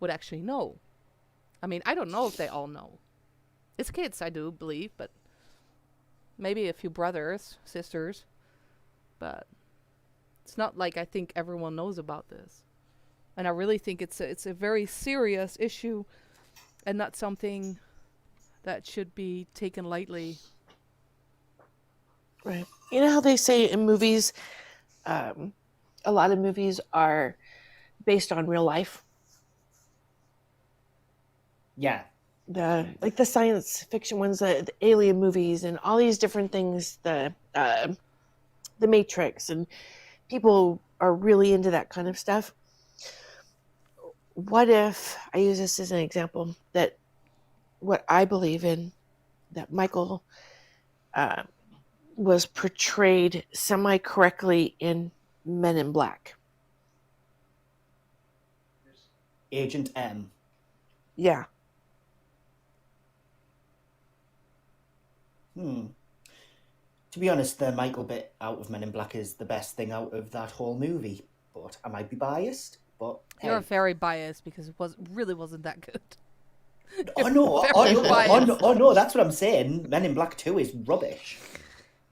S1: would actually know. I mean, I don't know if they all know. It's kids, I do believe, but maybe a few brothers, sisters, but it's not like I think everyone knows about this. And I really think it's a very serious issue and not something that should be taken lightly.
S3: Right. You know how they say in movies, a lot of movies are based on real life?
S2: Yeah.
S3: The science fiction ones, the alien movies, and all these different things, the Matrix, and people are really into that kind of stuff. What if I use this as an example, that what I believe in, that Michael was portrayed semi-correctly in Men in Black?
S2: Agent M.
S3: Yeah.
S2: To be honest, the Michael bit out of Men in Black is the best thing out of that whole movie. But I might be biased. But hey.
S1: You're very biased because it really wasn't that good.
S2: Oh no! Oh no! That's what I'm saying. Men in Black 2 is rubbish.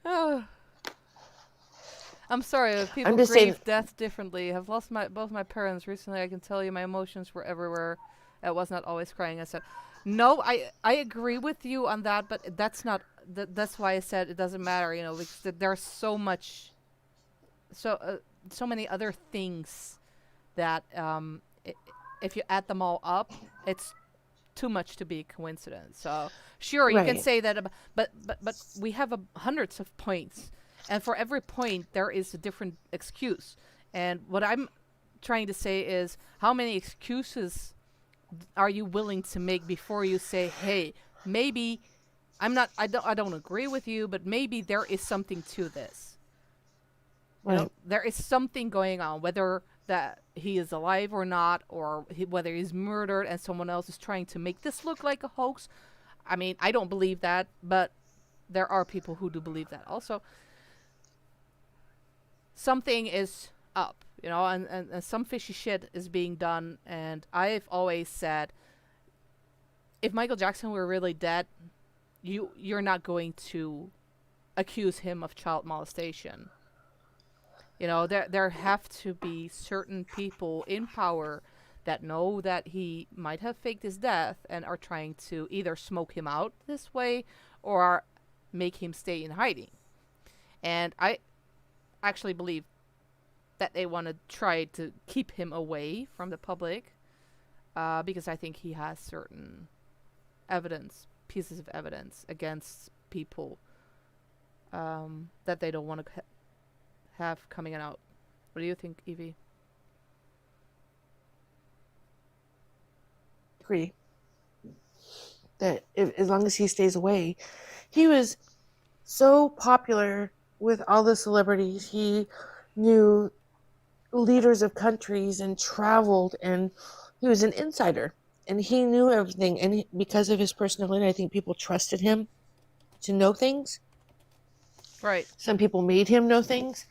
S1: Oh. I'm sorry, if people
S3: I'm just
S1: grieve
S3: saying-
S1: death differently. I've lost both my parents recently. I can tell you my emotions were everywhere. I was not always crying. I said, no, I agree with you on that, but that's not. That's why I said it doesn't matter. You know, because there's so much, so many other things that if you add them all up, it's too much to be a coincidence. So sure, you can
S3: Right.
S1: say that, but we have hundreds of points. And for every point, there is a different excuse. And what I'm trying to say is, how many excuses are you willing to make before you say, hey, maybe I don't agree with you, but maybe there is something to this. You know,
S3: Right.
S1: there is something going on, whether that he is alive or not, or whether he's murdered and someone else is trying to make this look like a hoax. I mean, I don't believe that, but there are people who do believe that also. Something is up, you know, and some fishy shit is being done. And I've always said, if Michael Jackson were really dead, you're not going to accuse him of child molestation. You know, there have to be certain people in power that know that he might have faked his death and are trying to either smoke him out this way or make him stay in hiding. And I actually believe that they want to try to keep him away from the public because I think he has certain pieces of evidence against people that they don't want to have coming out. What do you think, Evie?
S3: Agree that as long as he stays away, he was so popular with all the celebrities. He knew leaders of countries and traveled, and he was an insider, and he knew everything. And because of his personality, I think people trusted him to know things.
S1: Right.
S3: Some people made him know things,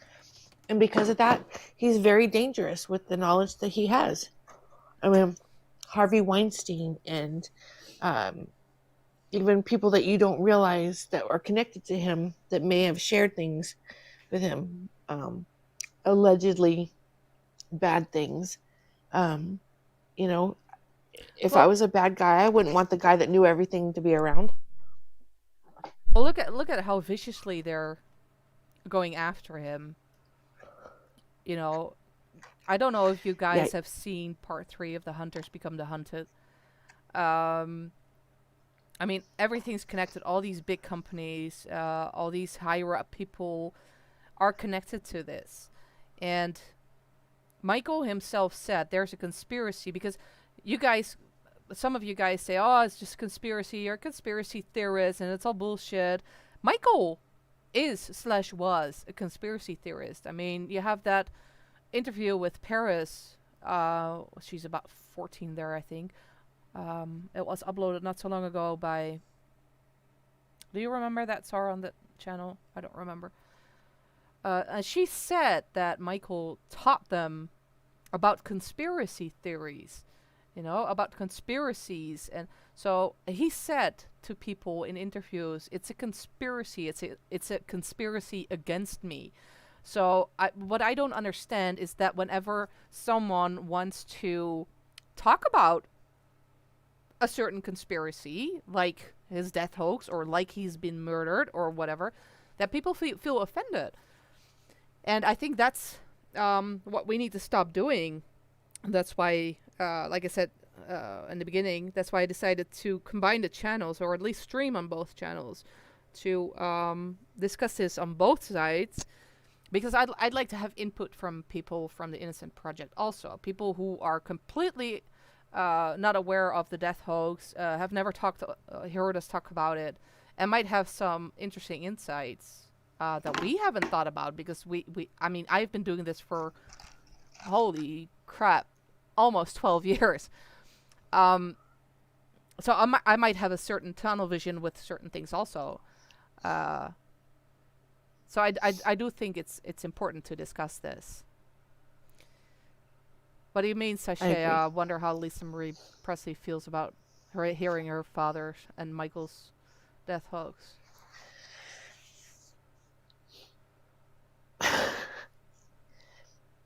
S3: and because of that, he's very dangerous with the knowledge that he has. I mean, Harvey Weinstein and even people that you don't realize that are connected to him that may have shared things with him, allegedly bad things. You know, if I was a bad guy, I wouldn't want the guy that knew everything to be around.
S1: Well, look at how viciously they're going after him. You know, I don't know if you guys have seen part 3 of The Hunters Become the Hunted. I mean, everything's connected. All these big companies, all these higher up people are connected to this. And Michael himself said there's a conspiracy because some of you guys say, oh, it's just conspiracy. You're a conspiracy theorist and it's all bullshit. Michael was a conspiracy theorist. I mean, you have that interview with Paris. She's about 14 there, I think. It was uploaded not so long ago by... Do you remember that Sarah on the channel? I don't remember. and she said that Michael taught them about conspiracy theories, about conspiracies. And so he said to people in interviews, it's a conspiracy. It's a conspiracy against me. So what I don't understand is that whenever someone wants to talk about a certain conspiracy, like his death hoax, or like he's been murdered, or whatever, that people feel offended. And I think that's what we need to stop doing. That's why, like I said in the beginning, that's why I decided to combine the channels, or at least stream on both channels, to discuss this on both sides. Because I'd like to have input from people from the Innocent Project also. People who are completely not aware of the death hoax, have never heard us talk about it, and might have some interesting insights that we haven't thought about. Because I've been doing this for, holy crap, almost 12 years. So I might have a certain tunnel vision with certain things also. So I do think it's important to discuss this. What do you mean, Sashay? I wonder how Lisa Marie Presley feels about hearing her father and Michael's death hoax.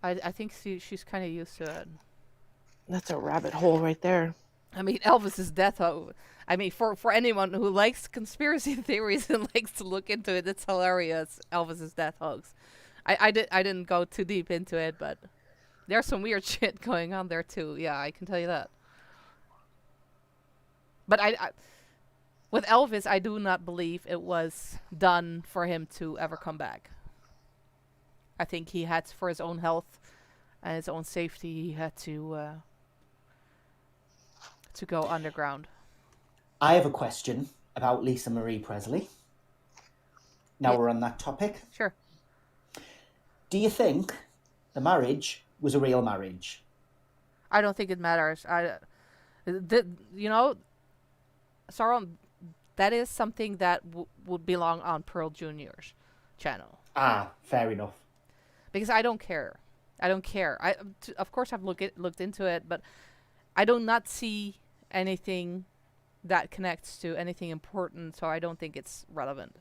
S1: I think she's kind of used to it.
S3: That's a rabbit hole right there.
S1: I mean, Elvis's death hoax. I mean, for anyone who likes conspiracy theories and likes to look into it, it's hilarious. Elvis's death hoax. I didn't go too deep into it, but there's some weird shit going on there too. Yeah, I can tell you that. But I with Elvis, I do not believe it was done for him to ever come back. I think he had, for his own health and his own safety, he had to go underground.
S2: I have a question about Lisa Marie Presley. Now we're on that topic.
S1: Sure.
S2: Do you think the marriage was a real marriage?
S1: I don't think it matters. Sauron, that is something that would belong on Pearl Jr.'s channel.
S2: Ah, fair enough.
S1: Because I don't care. Of course, I've looked into it, but I do not see anything that connects to anything important, so I don't think it's relevant.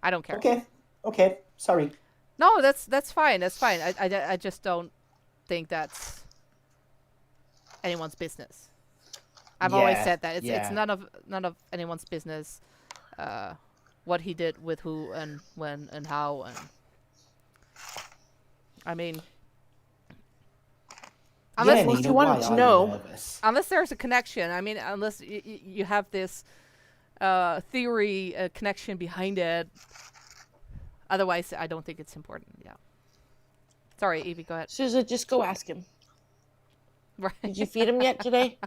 S1: I don't care.
S2: Okay. Sorry.
S1: No, that's fine. That's fine. I just don't think that's anyone's business. I've always said that it's none of anyone's business what he did with who and when and how. And I mean, unless
S3: if you wanted to know,
S1: unless there's a connection. I mean, unless you have this theory connection behind it. Otherwise, I don't think it's important. Yeah. Sorry, Evie, go ahead.
S3: Sousa, just go ask him.
S1: Right.
S3: Did you feed him yet today?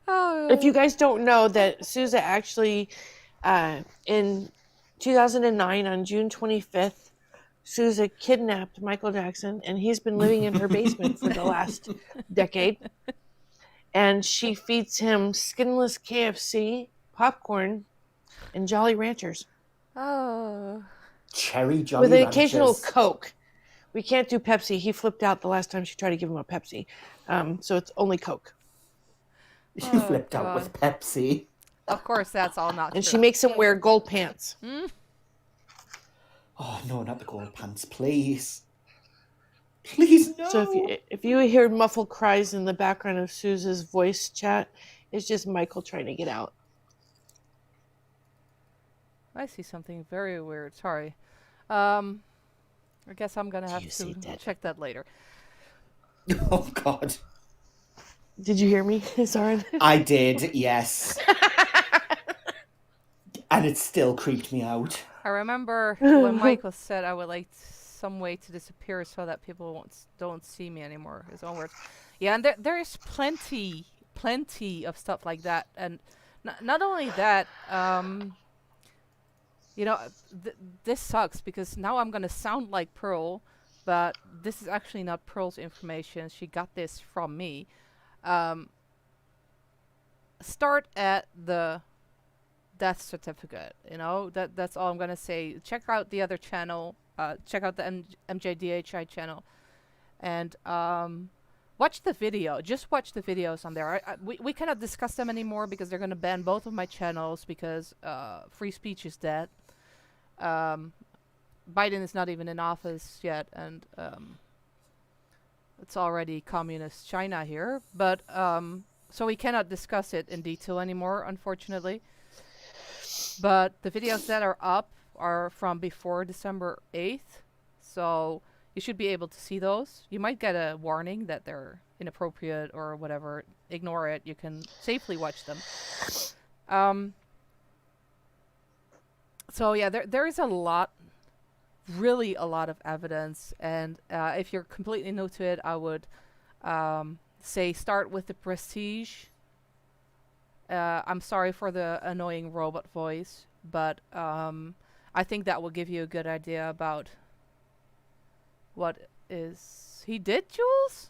S1: Oh.
S3: If you guys don't know that Sousa actually, in 2009 on June 25th, Sousa kidnapped Michael Jackson, and he's been living in her basement for the last decade. And she feeds him skinless KFC, popcorn, and Jolly Ranchers.
S1: Oh.
S2: Cherry Jolly
S3: With an
S2: Ranchers.
S3: occasional Coke. We can't do Pepsi. He flipped out the last time she tried to give him a Pepsi. So it's only Coke.
S2: She flipped out with Pepsi.
S1: Of course, that's all not
S3: And
S1: true.
S3: she makes him wear gold pants.
S2: Oh, no, not the gold pants, please. Please, no.
S3: So if you hear muffled cries in the background of Sousa's voice chat, it's just Michael trying to get out.
S1: I see something very weird. Sorry. I guess I'm going to have to check that later.
S2: Oh, God.
S3: Did you hear me, Zoran?
S2: I did, yes. And it still creeped me out.
S1: I remember when Michael said I would like some way to disappear so that people don't see me anymore. His own words. Yeah, and there is plenty of stuff like that. And not only that, this sucks because now I'm going to sound like Pearl, but this is actually not Pearl's information. She got this from me. Start at the death certificate. You know, that's all I'm gonna say. Check out the other channel. Check out the MJDHI channel, and watch the video. Just watch the videos on there. We cannot discuss them anymore because they're gonna ban both of my channels because free speech is dead. Biden is not even in office yet, and it's already communist China here. But so we cannot discuss it in detail anymore, unfortunately. But the videos that are up are from before December 8th, so you should be able to see those. You might get a warning that they're inappropriate or whatever. Ignore it. You can safely watch them. So yeah, there is a lot, really a lot of evidence, and if you're completely new to it, I would say start with the Prestige. I'm sorry for the annoying robot voice, but I think that will give you a good idea about what is... He did, Jules?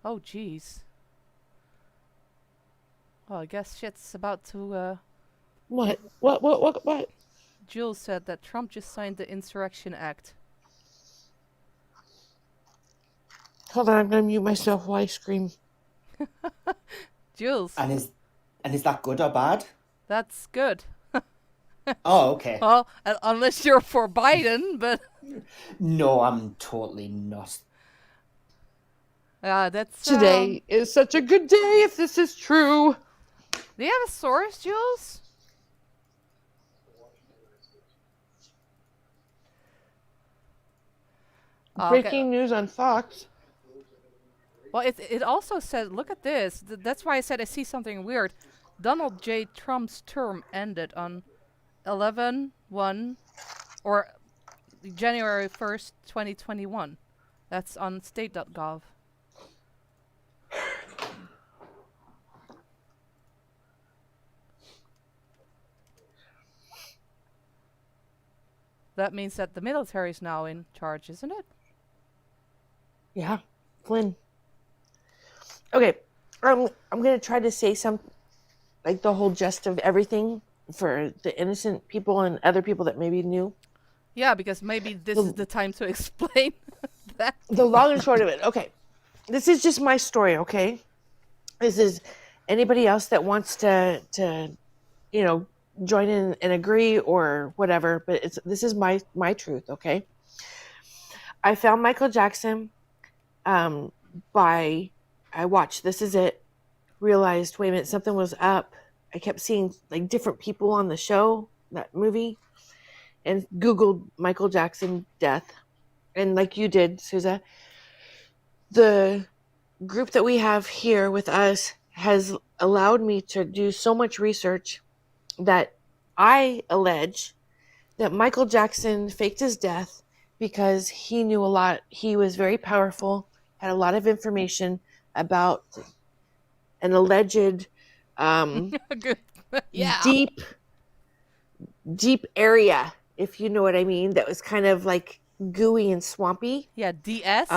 S1: Oh, jeez. Well, I guess shit's about to...
S3: What?
S1: Jules said that Trump just signed the Insurrection Act.
S3: Hold on, I'm gonna mute myself while I scream.
S1: Jules.
S2: And is that good or bad?
S1: That's good.
S2: Oh, okay.
S1: Well, unless you're for Biden, but...
S2: No, I'm totally not.
S1: That's...
S3: Today is such a good day if this is true.
S1: Do you have a source, Jules?
S3: Breaking news on Fox.
S1: Well, it also said, look at this. That's why I said I see something weird. Donald J. Trump's term ended on 11/1 or January 1st, 2021. That's on state.gov. That means that the military is now in charge, isn't it?
S3: Yeah, Flynn. Okay, I'm gonna try to say some, like the whole gist of everything for the innocent people and other people that maybe knew.
S1: Yeah, because maybe this is the time to explain that.
S3: The long and short of it. Okay, this is just my story. Okay, this is anybody else that wants to join in and agree or whatever. But this is my truth. Okay, I found Michael Jackson. I watched This Is It, realized, wait a minute, something was up. I kept seeing like different people on the show, that movie, and Googled Michael Jackson death. And like you did, Sousa, the group that we have here with us has allowed me to do so much research that I allege that Michael Jackson faked his death because he knew a lot. He was very powerful, had a lot of information about an alleged
S1: Yeah.
S3: deep area, if you know what I mean, that was kind of like gooey and swampy.
S1: Yeah, DS.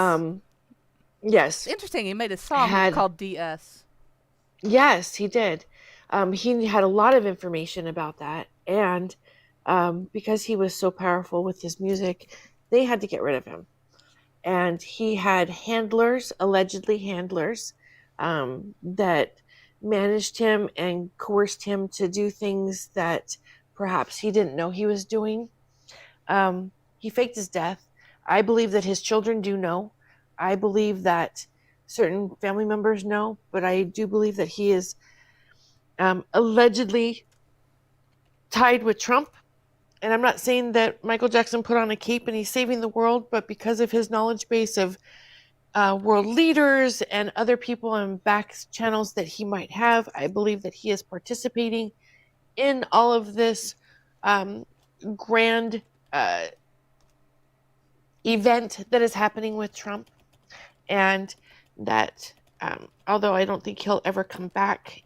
S3: Yes.
S1: Interesting. He made a song called DS.
S3: Yes, he did. He had a lot of information about that, and because he was so powerful with his music, they had to get rid of him. And he had handlers, allegedly handlers, that managed him and coerced him to do things that perhaps he didn't know he was doing. He faked his death. I believe that his children do know. I believe that certain family members know, but I do believe that he is allegedly tied with Trump. And I'm not saying that Michael Jackson put on a cape and he's saving the world, but because of his knowledge base of world leaders and other people and back channels that he might have, I believe that he is participating in all of this grand event that is happening with Trump. And that although I don't think he'll ever come back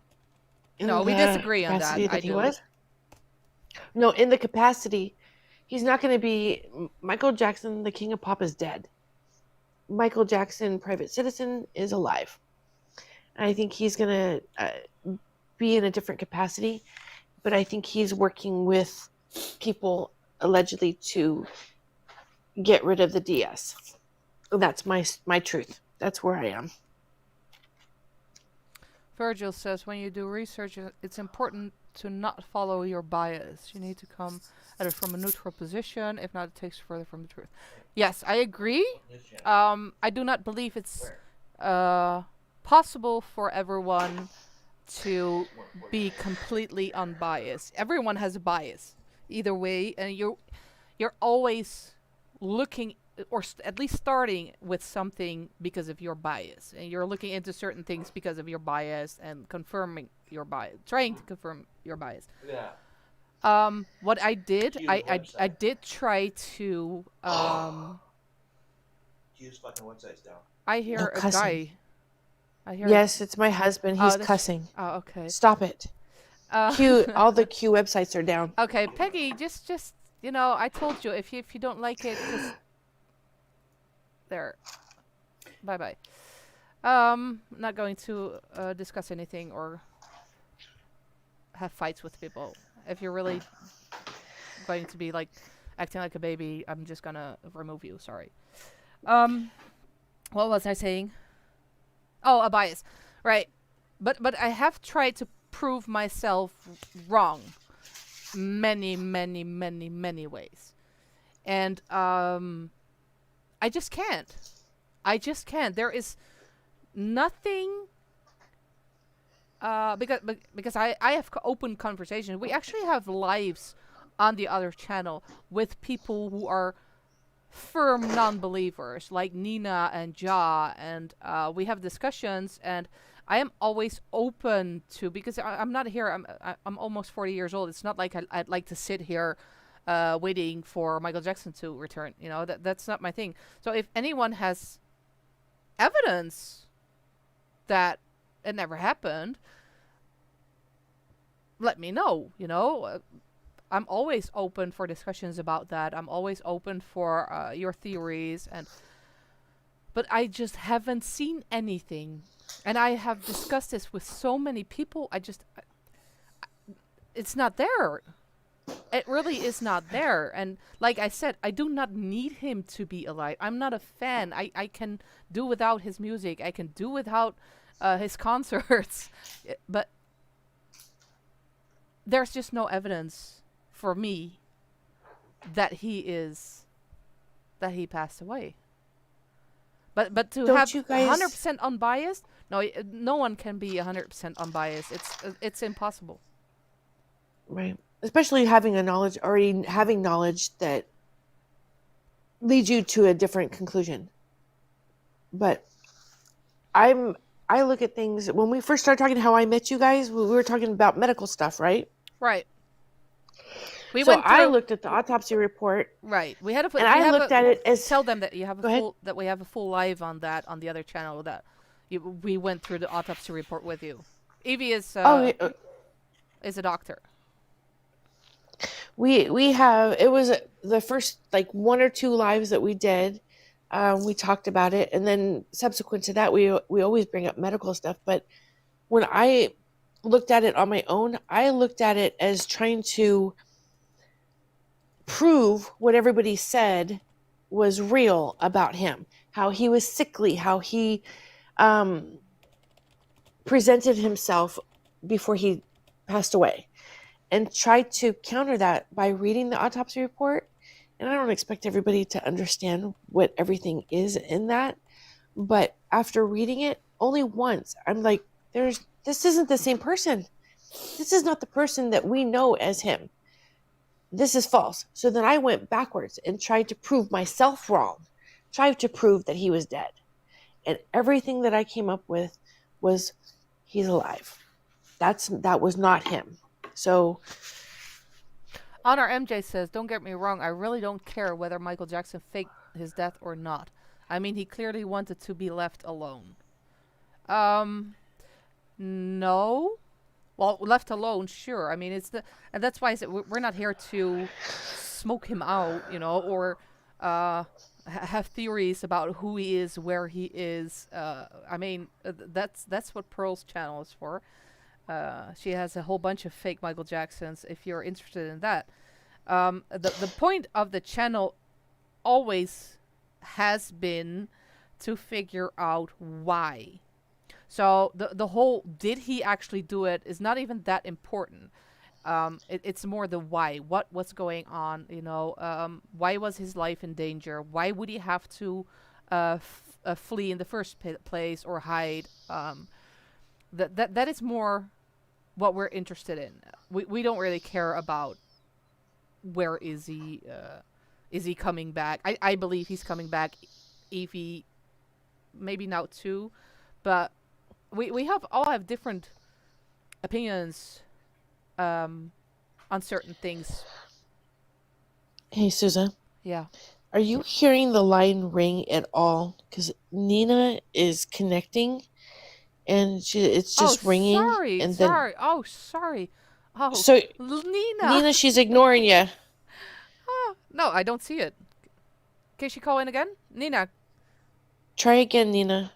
S1: No, we disagree on that. I do.
S3: No, in the capacity, he's not going to be Michael Jackson, the king of pop, is dead. Michael Jackson, private citizen, is alive. And I think he's going to be in a different capacity. but I think he's working with people allegedly to get rid of the DS. That's my truth. That's where I am.
S1: Virgil says, when you do research, it's important to not follow your bias. You need to come at it from a neutral position. If not, it takes further from the truth. Yes, I agree. I do not believe it's possible for everyone to be completely unbiased. Everyone has a bias, either way, and you're always looking, or at least starting with something because of your bias, and you're looking into certain things because of your bias and confirming your bias, trying to confirm your bias.
S5: Yeah.
S1: What I did,
S5: Use
S1: I
S5: website.
S1: did try to
S5: Use fucking websites down.
S1: I hear
S3: No
S1: a
S3: cussing.
S1: guy. I hear.
S3: Yes, it's my husband. He's
S1: that's-
S3: cussing.
S1: Oh, okay.
S3: Stop it. All the Q websites are down.
S1: Okay, Peggy, just I told you, if you don't like it, just there. Bye. Not going to discuss anything or have fights with people. If you're really going to be like acting like a baby, I'm just gonna remove you. Sorry. What was I saying? Oh, a bias, right? But I have tried to prove myself wrong many ways, and I just can't. There is nothing. Because I have open conversations. We actually have lives on the other channel with people who are firm non-believers, like Nina and Ja, and we have discussions, and I am always open to, because I'm not here. I'm almost 40 years old. It's not like I'd like to sit here waiting for Michael Jackson to return. You know, that's not my thing. So if anyone has evidence that it never happened, let me know. You know, I'm always open for discussions about that. I'm always open for your theories, but I just haven't seen anything, and I have discussed this with so many people. It's not there. It really is not there. And like I said, I do not need him to be alive. I'm not a fan. I can do without his music. I can do without his concerts. But there's just no evidence for me that he passed away. But to
S3: Don't
S1: have
S3: you guys-
S1: 100% unbiased, no one can be 100% unbiased. It's impossible.
S3: Right. Especially having knowledge that leads you to a different conclusion. But I look at things, when we first started talking How I Met You guys, we were talking about medical stuff, right?
S1: Right.
S3: I looked at the autopsy report.
S1: Right. We had a
S3: and I looked at it as,
S1: tell them that you have
S3: Go
S1: that we have a full live on that on the other channel, that we went through the autopsy report with you. Evie is a doctor.
S3: We have, it was the first like one or two lives that we did. We talked about it, and then subsequent to that, we always bring up medical stuff. But when I looked at it on my own, I looked at it as trying to prove what everybody said was real about him, how he was sickly, how he presented himself before he passed away, and tried to counter that by reading the autopsy report. And I don't expect everybody to understand what everything is in that, but after reading it only once, I'm like, this isn't the same person. This is not the person that we know as him. This is false. So then I went backwards and tried to prove myself wrong, tried to prove that he was dead. And everything that I came up with was, he's alive. That was not him. So
S1: Honor MJ says, don't get me wrong, I really don't care whether Michael Jackson faked his death or not. I mean, he clearly wanted to be left alone. No. Well, left alone, sure. I mean, and that's why I said we're not here to smoke him out, you know, or have theories about who he is, where he is. I mean, that's what Pearl's channel is for. She has a whole bunch of fake Michael Jacksons. If you're interested in that, the point of the channel always has been to figure out why. So the whole did he actually do it is not even that important. It's more the why. What was going on? Why was his life in danger? Why would he have to flee in the first place or hide? That is more what we're interested in. We don't really care about where is he. Is he coming back? I believe he's coming back. Evie, maybe now too, but we all have different opinions on certain things.
S3: Hey, Susan.
S1: Yeah.
S3: Are you hearing the line ring at all? Because Nina is connecting, and it's just ringing.
S1: Sorry.
S3: And
S1: sorry. Oh, sorry. Oh,
S3: so
S1: Nina.
S3: Nina, she's ignoring you.
S1: No, I don't see it. Can she call in again? Nina.
S3: Try again, Nina.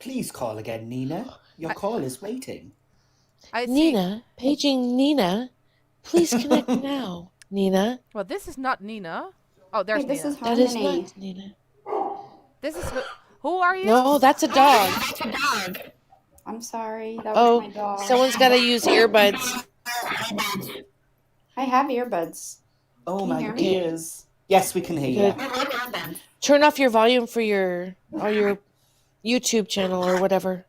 S2: Please call again, Nina. Your call is waiting.
S3: Nina, paging Nina. Please connect now, Nina.
S1: Well, this is not Nina. Oh, there's Nina.
S6: This is Harmony.
S3: That is not Nina.
S1: This is who are you?
S3: No, that's a dog.
S6: I'm sorry. That was my dog.
S3: Someone's got to use earbuds.
S6: I have earbuds.
S2: Oh,
S6: Can you
S2: my
S6: hear me?
S2: ears. Yes, we can hear you.
S3: Turn off your volume for your YouTube channel or whatever.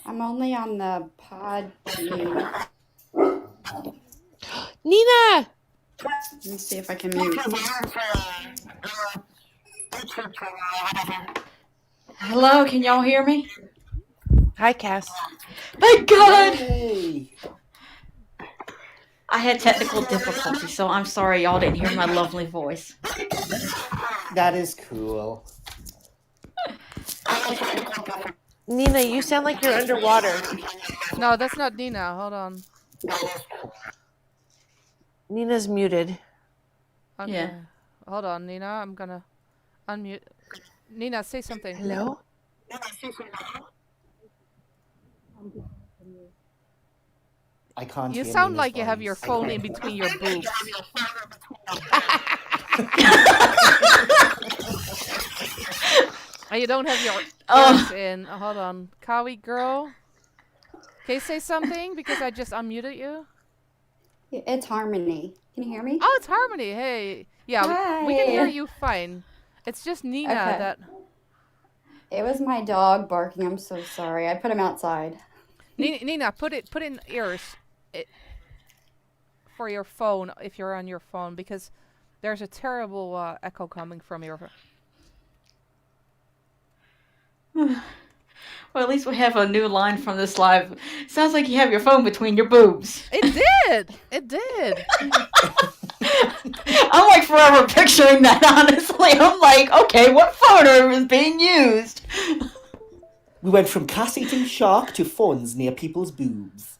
S6: I'm only on the pod view.
S3: Nina!
S6: Let me see if I can mute.
S4: Hello, can y'all hear me?
S3: Hi, Cass.
S4: Thank God!
S2: Hey.
S4: I had technical difficulties, so I'm sorry y'all didn't hear my lovely voice.
S2: That is cool.
S3: Nina, you sound like you're underwater.
S1: No, that's not Nina. Hold on.
S3: Nina's muted.
S1: Okay.
S4: Yeah.
S1: Hold on, Nina. I'm gonna unmute. Nina, say something.
S3: Hello?
S2: I can't
S1: You
S2: hear
S1: sound
S2: Nina's
S1: like you have
S2: voice.
S1: your phone in between your boobs. And you don't have your ears in. Hold on. Kawi girl. Can you say something? Because I just unmuted you.
S6: It's Harmony. Can you hear me?
S1: Oh, it's Harmony. Hey. Yeah, we can hear you fine. It's just Nina
S6: Okay.
S1: that...
S6: It was my dog barking. I'm so sorry. I put him outside.
S1: Nina, put in ears for your phone if you're on your phone, because there's a terrible echo coming from your...
S4: Well, at least we have a new line from this live. Sounds like you have your phone between your boobs.
S1: It did! It did!
S4: I'm like forever picturing that, honestly. I'm like, okay, what photo is being used?
S2: We went from Cass eating shark to phones near people's boobs.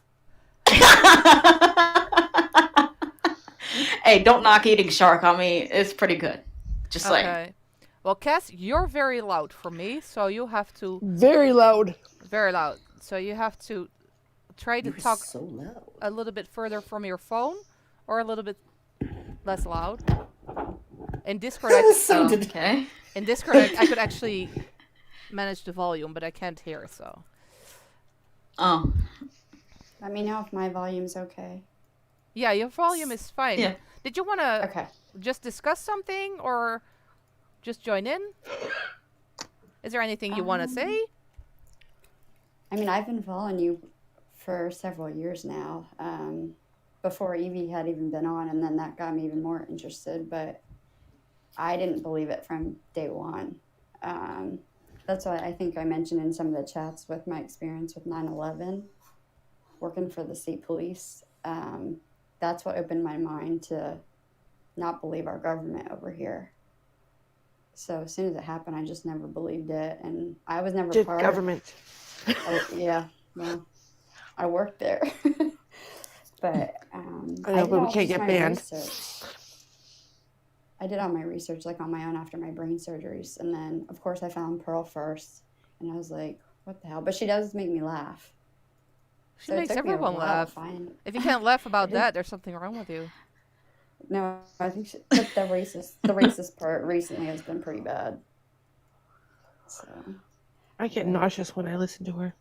S4: Hey, don't knock eating shark on me. It's pretty good. Just saying.
S1: Okay. Well, Cass, you're very loud for me, so you have to...
S3: Very loud.
S1: Very loud. So you have to try to
S2: You're
S1: talk
S2: so loud.
S1: a little bit further from your phone, or a little bit less loud. In Discord,
S4: Okay.
S1: in Discord, I could actually manage the volume, but I can't hear, so...
S4: Oh.
S6: Let me know if my volume's okay.
S1: Yeah, your volume is fine.
S4: Yeah.
S1: Did you want to
S6: Okay.
S1: just discuss something, or just join in? Is there anything you want to say?
S6: I mean, I've been following you for several years now. Before Evie had even been on, and then that got me even more interested, but I didn't believe it from day one. That's why I think I mentioned in some of the chats with my experience with 9/11, working for the state police. That's what opened my mind to not believe our government over here. So as soon as it happened, I just never believed it, and I was never part
S3: Government.
S6: yeah, well, I worked there. But
S3: I know,
S6: did
S3: but we
S6: all
S3: can't
S6: just
S3: get
S6: my
S3: banned.
S6: research. I did all my research like on my own after my brain surgeries, and then of course I found Pearl first, and I was like, "What the hell?" But she does make me laugh.
S1: She
S6: So it
S1: makes
S6: took me a
S1: everyone
S6: while to
S1: laugh.
S6: find.
S1: If you can't laugh about
S6: It is-
S1: that, there's something wrong with you.
S6: No, I think but the racist part recently has been pretty bad. So
S3: I get nauseous when I listen to her.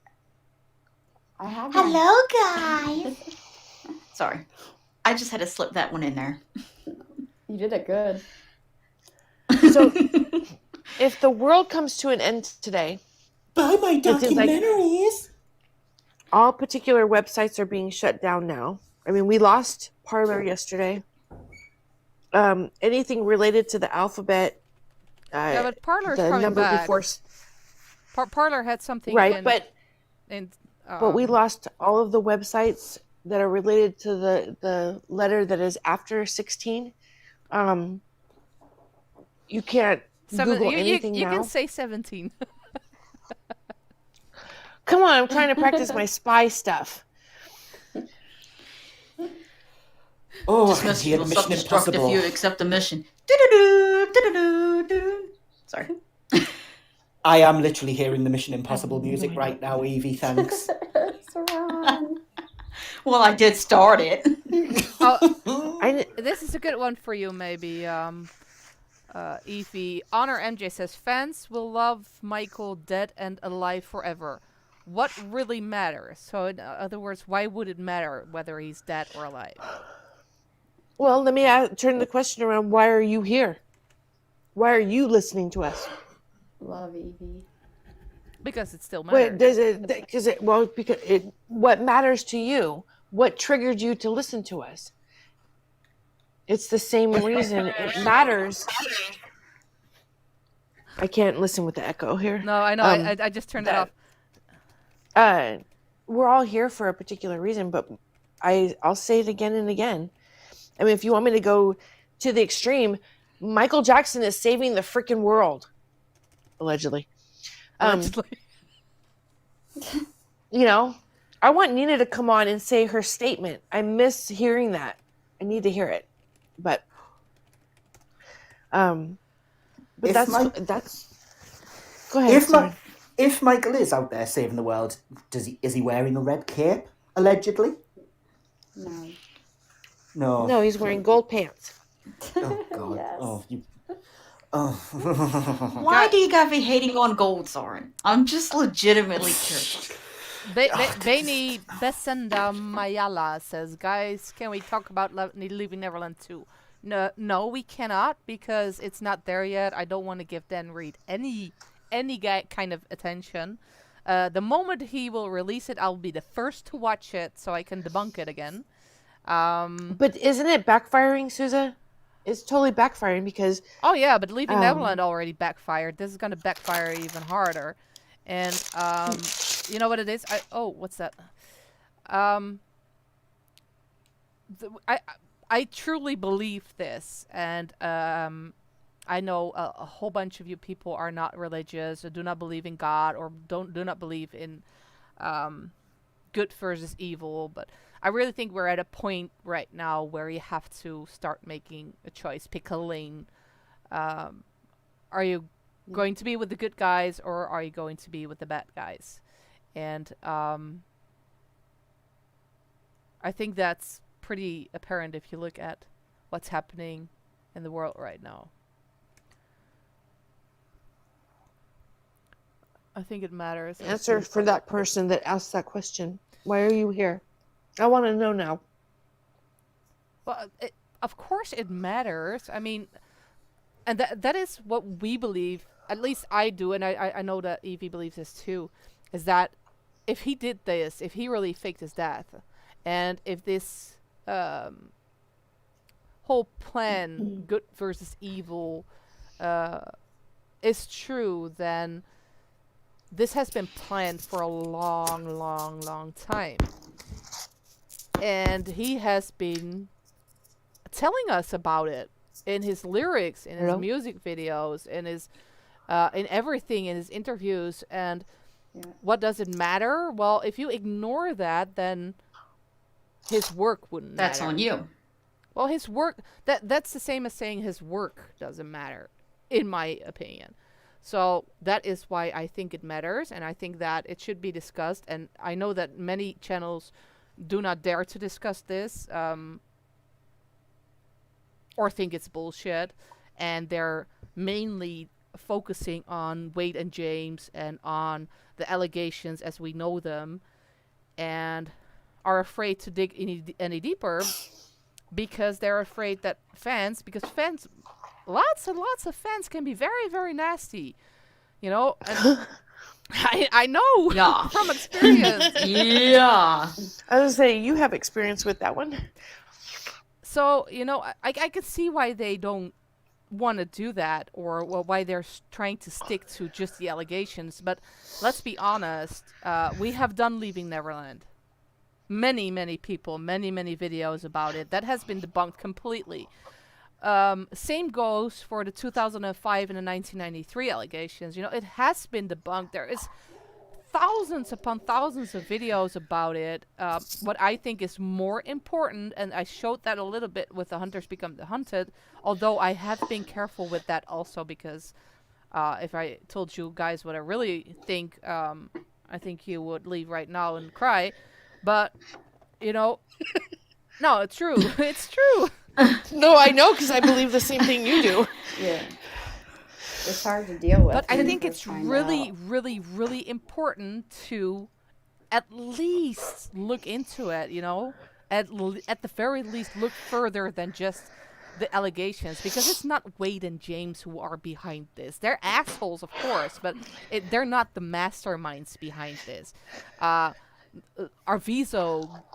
S6: I have.
S4: Hello, guys. Sorry. I just had to slip that one in there.
S6: You did it good.
S3: So, if the world comes to an end today,
S2: Buy my
S3: It seems like-
S2: documentaries.
S3: all particular websites are being shut down now. I mean, we lost Parler yesterday. Anything related to the alphabet,
S1: Yeah, but Parler's
S3: the
S1: coming
S3: number
S1: back.
S3: before,
S1: Parler had something
S3: right?
S1: in,
S3: But we lost all of the websites that are related to the letter that is after 16. You can't Google anything
S1: you
S3: now.
S1: can say 17.
S3: Come on, I'm trying to practice my spy stuff.
S2: Oh,
S4: Just
S2: I can
S4: message
S2: hear
S4: will
S2: the Mission
S4: self-destruct if
S2: Impossible.
S4: you accept the mission. Do-do-do, do-do-do, do-do. Sorry.
S2: I am literally hearing the Mission Impossible music right now, Evie. Thanks.
S6: Saran.
S4: Well, I did start it.
S1: This is a good one for you, maybe. Evie. Honor MJ says, fans will love Michael dead and alive forever. What really matters? So, in other words, why would it matter whether he's dead or alive?
S3: Well, let me turn the question around. Why are you here? Why are you listening to us?
S6: Love Evie.
S1: Because it still matters.
S3: Wait, because what matters to you? What triggered you to listen to us? It's the same reason it matters. I can't listen with the echo here.
S1: No, I know. I just turned it off.
S3: We're all here for a particular reason, but I'll say it again and again. I mean, if you want me to go to the extreme, Michael Jackson is saving the freaking world, allegedly.
S1: Allegedly.
S3: You know, I want Nina to come on and say her statement. I miss hearing that. I need to hear it, but that's. Go ahead.
S2: If Michael is out there saving the world, is he wearing a red cape? Allegedly.
S6: No.
S3: No, he's wearing gold pants.
S2: Oh God.
S6: Yes.
S2: Oh, you. Oh.
S4: Why do you guys be hating on gold, Soren? I'm just legitimately curious.
S1: Beni Besenda Mayala says, guys, can we talk about Leaving Neverland 2? No, we cannot, because it's not there yet. I don't want to give Dan Reed any kind of attention. The moment he will release it, I'll be the first to watch it so I can debunk it again.
S3: But isn't it backfiring, Souza? It's totally backfiring because...
S1: Oh, yeah, but Leaving Neverland already backfired. This is going to backfire even harder. And, you know what it is? What's that? I truly believe this. And I know a whole bunch of you people are not religious or do not believe in God or do not believe in good versus evil. But I really think we're at a point right now where you have to start making a choice, pick a lane. Are you going to be with the good guys or are you going to be with the bad guys? And I think that's pretty apparent if you look at what's happening in the world right now. I think it matters.
S3: Answer for that person that asked that question. Why are you here? I want to know now.
S1: Well, of course it matters. I mean, and that is what we believe, at least I do, and I know that Evie believes this too, is that if he did this, if he really faked his death, and if this whole plan, good versus evil, is true, then this has been planned for a long time. And he has been telling us about it in his lyrics, in his music videos, in his in everything, in his interviews. And what does it matter? Well, if you ignore that, then his work wouldn't matter.
S4: That's on you.
S1: Well, his work, that's the same as saying his work doesn't matter, in my opinion. So that is why I think it matters, and I think that it should be discussed. And I know that many channels do not dare to discuss this, or think it's bullshit, and they're mainly focusing on Wade and James and on the allegations as we know them, and are afraid to dig any deeper because they're afraid that fans, lots and lots of fans can be very, very nasty, you know. And I know
S4: Yeah.
S1: from experience.
S4: Yeah.
S3: I was gonna say you have experience with that one.
S1: So, you know, I could see why they don't want to do that, or why they're trying to stick to just the allegations. But let's be honest, we have done Leaving Neverland. Many people, many videos about it. That has been debunked completely. Same goes for the 2005 and the 1993 allegations. You know, it has been debunked. There is thousands upon thousands of videos about it. What I think is more important, and I showed that a little bit with The Hunters Become the Hunted, although I have been careful with that also, because if I told you guys what I really think, I think you would leave right now and cry. But, you know, no, it's true. It's true.
S3: No, I know, because I believe the same thing you do.
S6: Yeah. It's hard to deal with.
S1: But I
S6: when you
S1: think
S6: first
S1: it's
S6: find
S1: really,
S6: out.
S1: really important to at least look into it, you know? At the very least, look further than just the allegations, because it's not Wade and James who are behind this. They're assholes, of course, but they're not the masterminds behind this.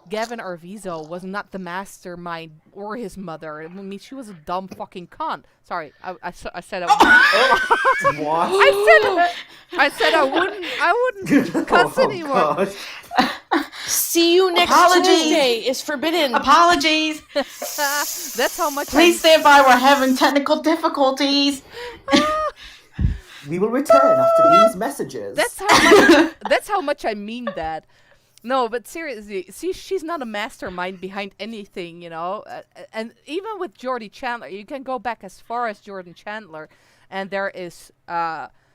S1: Gavin Arvizo was not the mastermind, or his mother. I mean, she was a dumb fucking cunt. Sorry, I said I
S2: What?
S1: I said I wouldn't cuss anymore.
S2: gosh.
S3: See you next
S4: Apologies.
S3: Tuesday is forbidden.
S4: Apologies.
S1: That's how much.
S4: Please stand by. We're having technical difficulties.
S2: We will return after these messages.
S1: That's how much I mean that. No, but seriously, see, she's not a mastermind behind anything, you know. And even with Jordy Chandler, you can go back as far as Jordan Chandler, and there is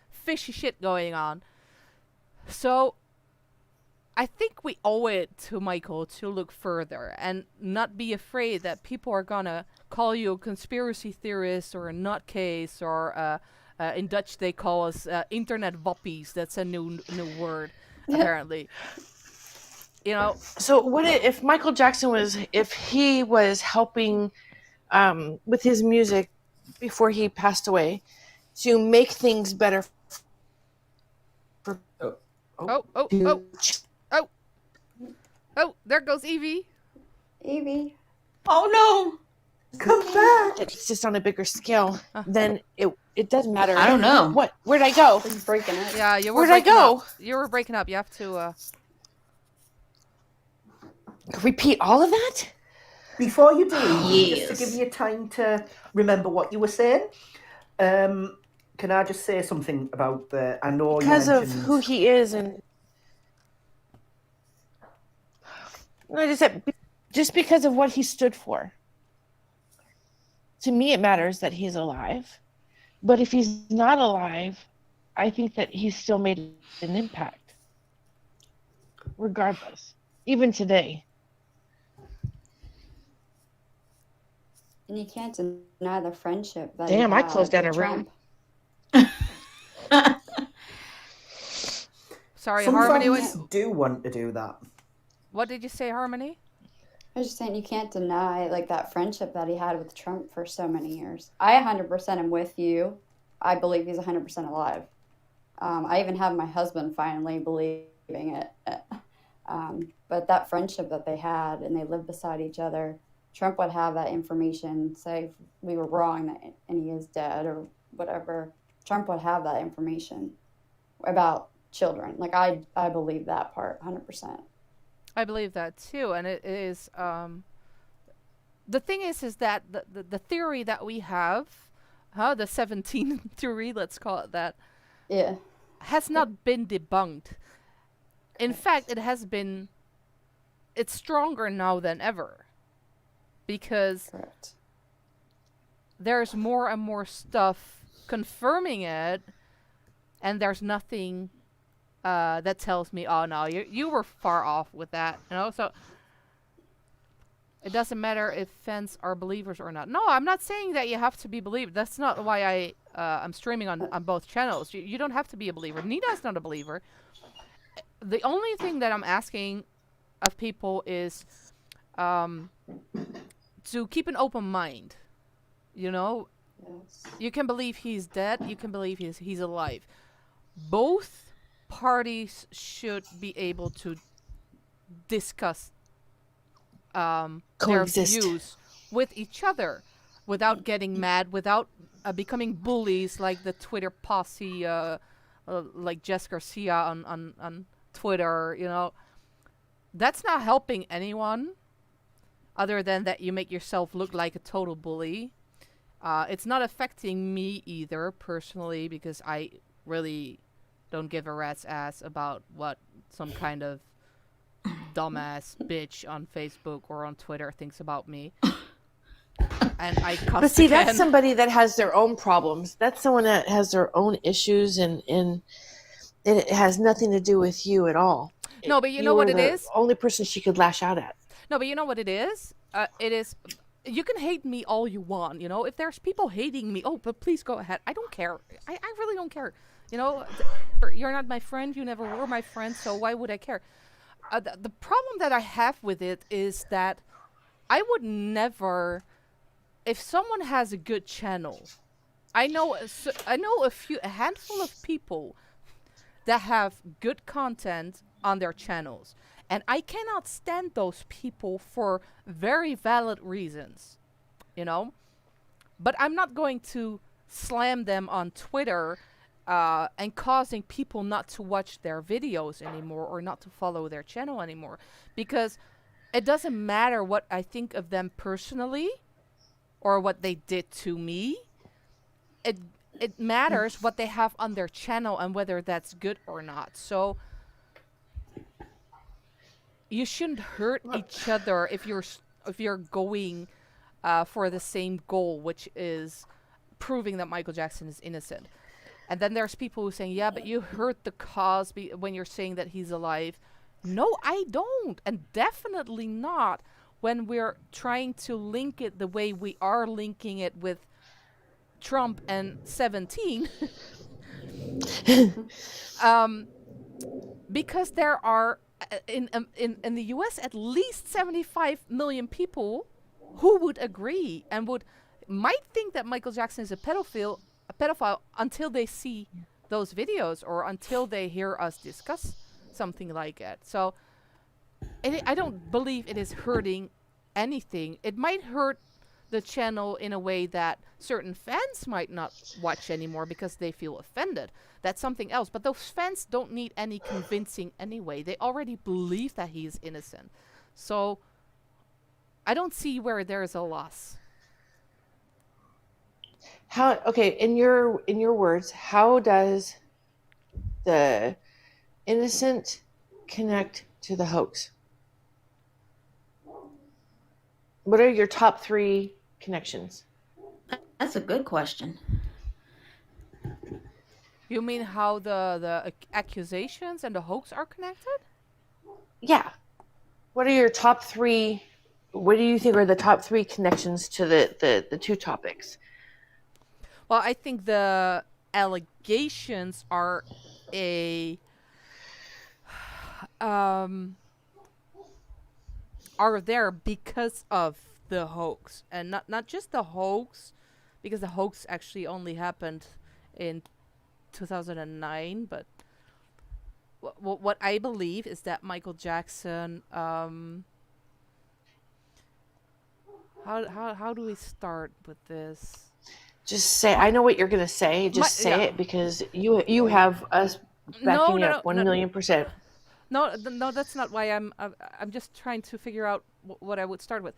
S1: fishy shit going on. So I think we owe it to Michael to look further and not be afraid that people are gonna call you a conspiracy theorist or a nutcase, or in Dutch they call us internet wappies. That's a new word, apparently. You know.
S3: So what if Michael Jackson if he was helping with his music before he passed away to make things better for
S1: Oh, there goes Evie.
S6: Evie.
S4: Oh
S2: Come back.
S3: it's just on a bigger scale, then it doesn't matter.
S4: no. I don't know.
S3: What? Where'd I go?
S6: He's breaking it.
S1: Yeah, you were
S3: Where'd I
S1: breaking
S3: go?
S1: up. You were breaking up. You have to
S3: Repeat all of that?
S2: Before you do,
S4: Yes.
S2: just to give you time to remember what you were saying, can I just say something about I know
S3: Because
S2: you
S3: of
S2: mentioned...
S3: who he is, and I just said just because of what he stood for. To me, it matters that he's alive. But if he's not alive, I think that he's still made an impact. Regardless. Even today.
S6: And you can't deny the friendship that
S3: Damn,
S6: he
S3: I
S6: had
S3: closed down
S6: with
S3: a room.
S6: Trump.
S1: Sorry,
S2: Some
S1: Harmony.
S2: fans do want to do that.
S1: What did you say, Harmony?
S6: I was just saying you can't deny like that friendship that he had with Trump for so many years. I 100% am with you. I believe he's 100% alive. I even have my husband finally believing it. But that friendship that they had, and they lived beside each other, Trump would have that information, say if we were wrong and he is dead or whatever, Trump would have that information about children. Like I believe that part 100%.
S1: I believe that too, and it is the thing is that the theory that we have, the 17 theory, let's call it that,
S6: Yeah.
S1: has not been debunked. In fact, it's stronger now than ever, because
S6: Correct.
S1: there's more and more stuff confirming it, and there's nothing that tells me, oh no, you were far off with that, you know. So it doesn't matter if fans are believers or not. No, I'm not saying that you have to be believed. That's not why I'm streaming on both channels. You don't have to be a believer. Nina's not a believer. The only thing that I'm asking of people is to keep an open mind. You know,
S6: Yes.
S1: you can believe he's dead. You can believe he's alive. Both parties should be able to discuss their
S3: Coexist.
S1: views with each other without getting mad, without becoming bullies like the Twitter posse, like Jess Garcia on Twitter. You know, that's not helping anyone. Other than that, you make yourself look like a total bully. It's not affecting me either personally, because I really don't give a rat's ass about what some kind of dumbass bitch on Facebook or on Twitter thinks about me. And I cuss
S3: But see,
S1: again.
S3: that's somebody that has their own problems. That's someone that has their own issues, and it has nothing to do with you at all.
S1: No, but you know what
S3: were
S1: it
S3: the
S1: is?
S3: only person she could lash out at.
S1: No, but you know what it is? It is. You can hate me all you want, you know. If there's people hating me, oh, but please go ahead. I don't care. I really don't care. You know, you're not my friend. You never were my friend, so why would I care? The problem that I have with it is that I would never, if someone has a good channel, I know a handful of people that have good content on their channels, and I cannot stand those people for very valid reasons, you know. But I'm not going to slam them on Twitter and causing people not to watch their videos anymore or not to follow their channel anymore, because it doesn't matter what I think of them personally or what they did to me. It matters what they have on their channel and whether that's good or not. So you shouldn't hurt each other if you're going for the same goal, which is proving that Michael Jackson is innocent. And then there's people who saying, yeah, but you hurt the cause when you're saying that he's alive. No, I don't. And definitely not when we're trying to link it the way we are linking it with Trump and 17. Because there are, in the US, at least 75 million people who would agree and might think that Michael Jackson is a pedophile until they see those videos or until they hear us discuss something like it. So I don't believe it is hurting anything. It might hurt the channel in a way that certain fans might not watch anymore because they feel offended. That's something else. But those fans don't need any convincing anyway. They already believe that he is innocent. So I don't see where there is a loss.
S3: In your words, how does the innocent connect to the hoax? What are your top 3 connections?
S4: That's a good question.
S1: You mean how the accusations and the hoax are connected?
S3: Yeah. What are your top 3? What do you think are the top 3 connections to the 2 topics?
S1: Well, I think the allegations are are there because of the hoax, and not just the hoax, because the hoax actually only happened in 2009. But what I believe is that Michael Jackson. How do we start with this?
S3: Just say, I know what you're going to say. Just say it, because you have us backing up 1,000,000%.
S1: No, that's not why I'm just trying to figure out what I would start with.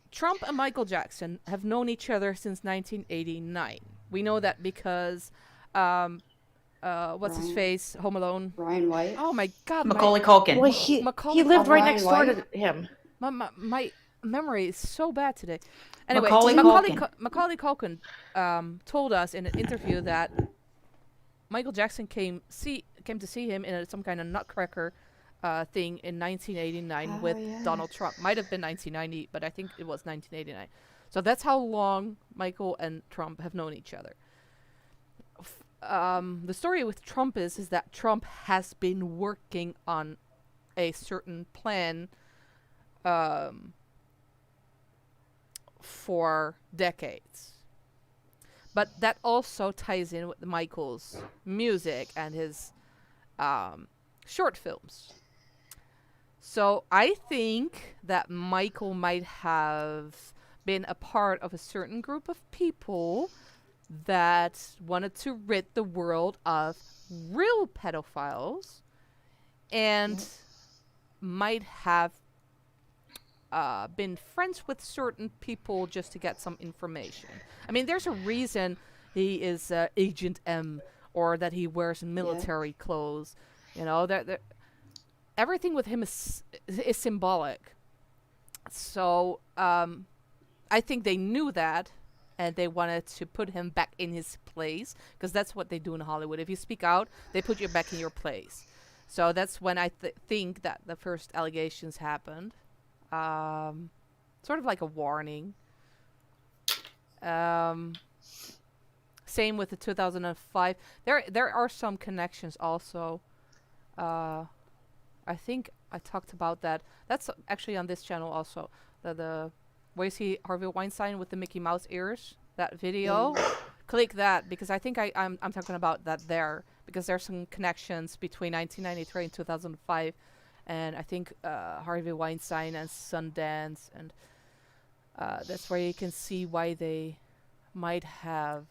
S1: Trump and Michael Jackson have known each other since 1989. We know that because, what's his face? Home Alone.
S6: Ryan White.
S1: Oh my God.
S4: Macaulay Culkin.
S3: Well, he
S1: Macaulay
S3: lived right
S6: Ryan
S3: next door
S6: White.
S3: to him.
S1: My memory is so bad today. Anyway,
S4: Macaulay
S1: Macaulay Culkin told us in an interview that Michael Jackson came to see him in some kind of nutcracker thing in 1989 with
S6: yeah.
S1: Donald Trump. Might have been 1990, but I think it was 1989. So that's how long Michael and Trump have known each other. The story with Trump is that Trump has been working on a certain plan for decades. But that also ties in with Michael's music and his short films. So I think that Michael might have been a part of a certain group of people that wanted to rid the world of real pedophiles and might have been friends with certain people just to get some information. I mean, there's a reason he is Agent M, or that he wears military clothes. You know, that everything with him is symbolic. So I think they knew that, and they wanted to put him back in his place, because that's what they do in Hollywood. If you speak out, they put you back in your place. So that's when I think that the first allegations happened. Sort of like a warning. Same with the 2005. There are some connections also. I think I talked about that. That's actually on this channel also. The where you see Harvey Weinstein with the Mickey Mouse ears. That video. Click that, because I think I'm talking about that there, because there's some connections between 1993 and 2005. And I think Harvey Weinstein and Sundance, and that's where you can see why they might have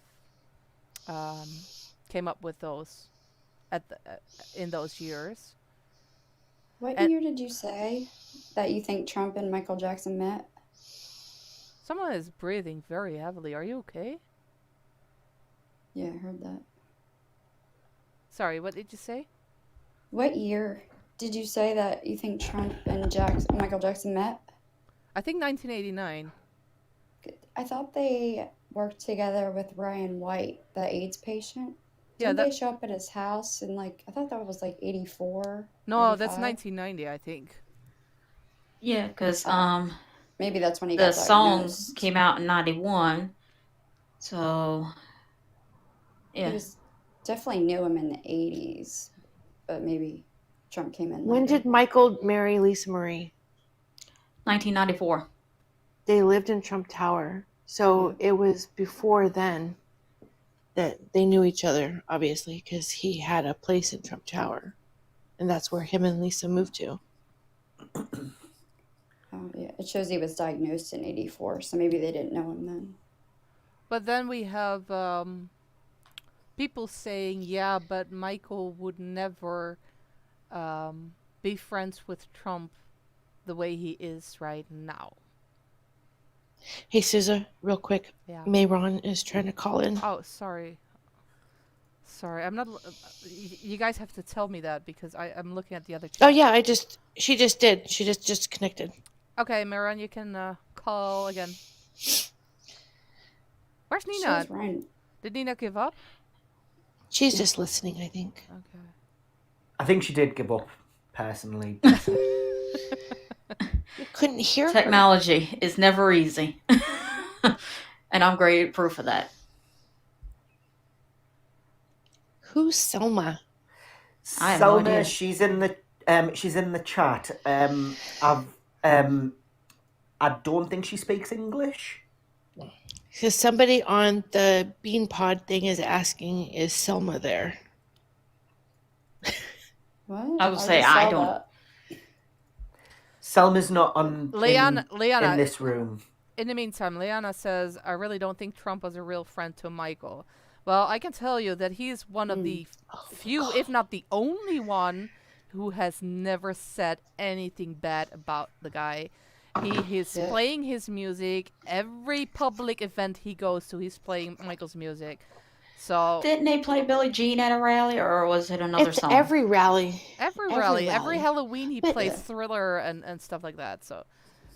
S1: came up with those in those years.
S6: What
S1: And
S6: year did you say that you think Trump and Michael Jackson met?
S1: someone is breathing very heavily. Are you okay?
S6: Yeah, I heard that.
S1: Sorry, what did you say?
S6: What year did you say that you think Trump and Michael Jackson met?
S1: I think 1989.
S6: I thought they worked together with Ryan White, the AIDS patient.
S1: Yeah,
S6: Didn't they show up at his house in I thought that was 84?
S1: No, that's
S6: 85?
S1: 1990, I think.
S4: Yeah, because
S6: Maybe that's when he
S4: the
S6: got
S4: song
S6: diagnosed.
S4: came out in 91. So,
S6: He
S4: yeah.
S6: was definitely knew him in the 80s, but maybe Trump came in
S3: When
S6: later.
S3: did Michael marry Lisa Marie?
S4: 1994.
S3: They lived in Trump Tower. So it was before then that they knew each other, obviously, because he had a place in Trump Tower. And that's where him and Lisa moved to.
S6: Oh, yeah. It shows he was diagnosed in 84, so maybe they didn't know him then.
S1: But then we have people saying, yeah, but Michael would never be friends with Trump the way he is right now.
S3: Hey, Suza, real quick.
S1: Yeah.
S3: Mayron is trying to call in.
S1: Oh, sorry. Sorry, I'm not. You guys have to tell me that, because I'm looking at the other.
S3: Oh, yeah, she just did. She just connected.
S1: Okay, Maron, you can call again. Where's Nina?
S6: Shows Ryan.
S1: Did Nina give up?
S3: She's just listening, I think.
S1: Okay.
S2: I think she did give up, personally.
S3: You couldn't hear her.
S4: Technology is never easy. And I'm great proof of that.
S3: Who's Selma?
S4: I have no
S2: Selma,
S4: idea.
S2: she's in the chat. I don't think she speaks English.
S3: Because somebody on the Bean Pod thing is asking, is Selma there?
S6: What?
S4: I would say
S6: just
S4: I
S6: saw
S4: don't-
S6: that.
S2: Selma's not on
S1: Leanna,
S2: in this room.
S1: in the meantime, Leanna says, I really don't think Trump was a real friend to Michael. Well, I can tell you that he's one of the few, if not the only one, who has never said anything bad about the guy. He's playing his music. Every public event he goes to, he's playing Michael's music. So
S4: Didn't they play Billie Jean at a rally, or was it another
S3: It's
S4: song?
S3: every rally.
S1: every
S3: Every
S1: rally,
S3: rally.
S1: every Halloween, he
S3: But-
S1: plays Thriller and stuff like that. So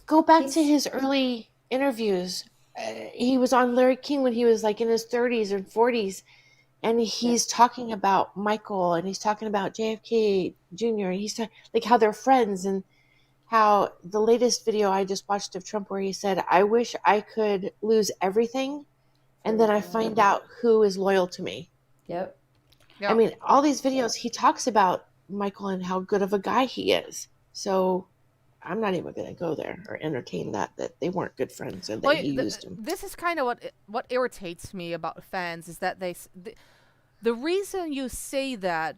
S3: Go back to his early interviews. He was on Larry King when he was in his 30s or 40s, and he's talking about Michael, and he's talking about JFK Jr., and he's like how they're friends, and how the latest video I just watched of Trump where he said, I wish I could lose everything and then I find out who is loyal to me.
S6: Yep.
S1: Yeah.
S3: I mean, all these videos, he talks about Michael and how good of a guy he is. So I'm not even going to go there or entertain that they weren't good friends and that he used him.
S1: This is kind of what irritates me about fans is that the reason you say that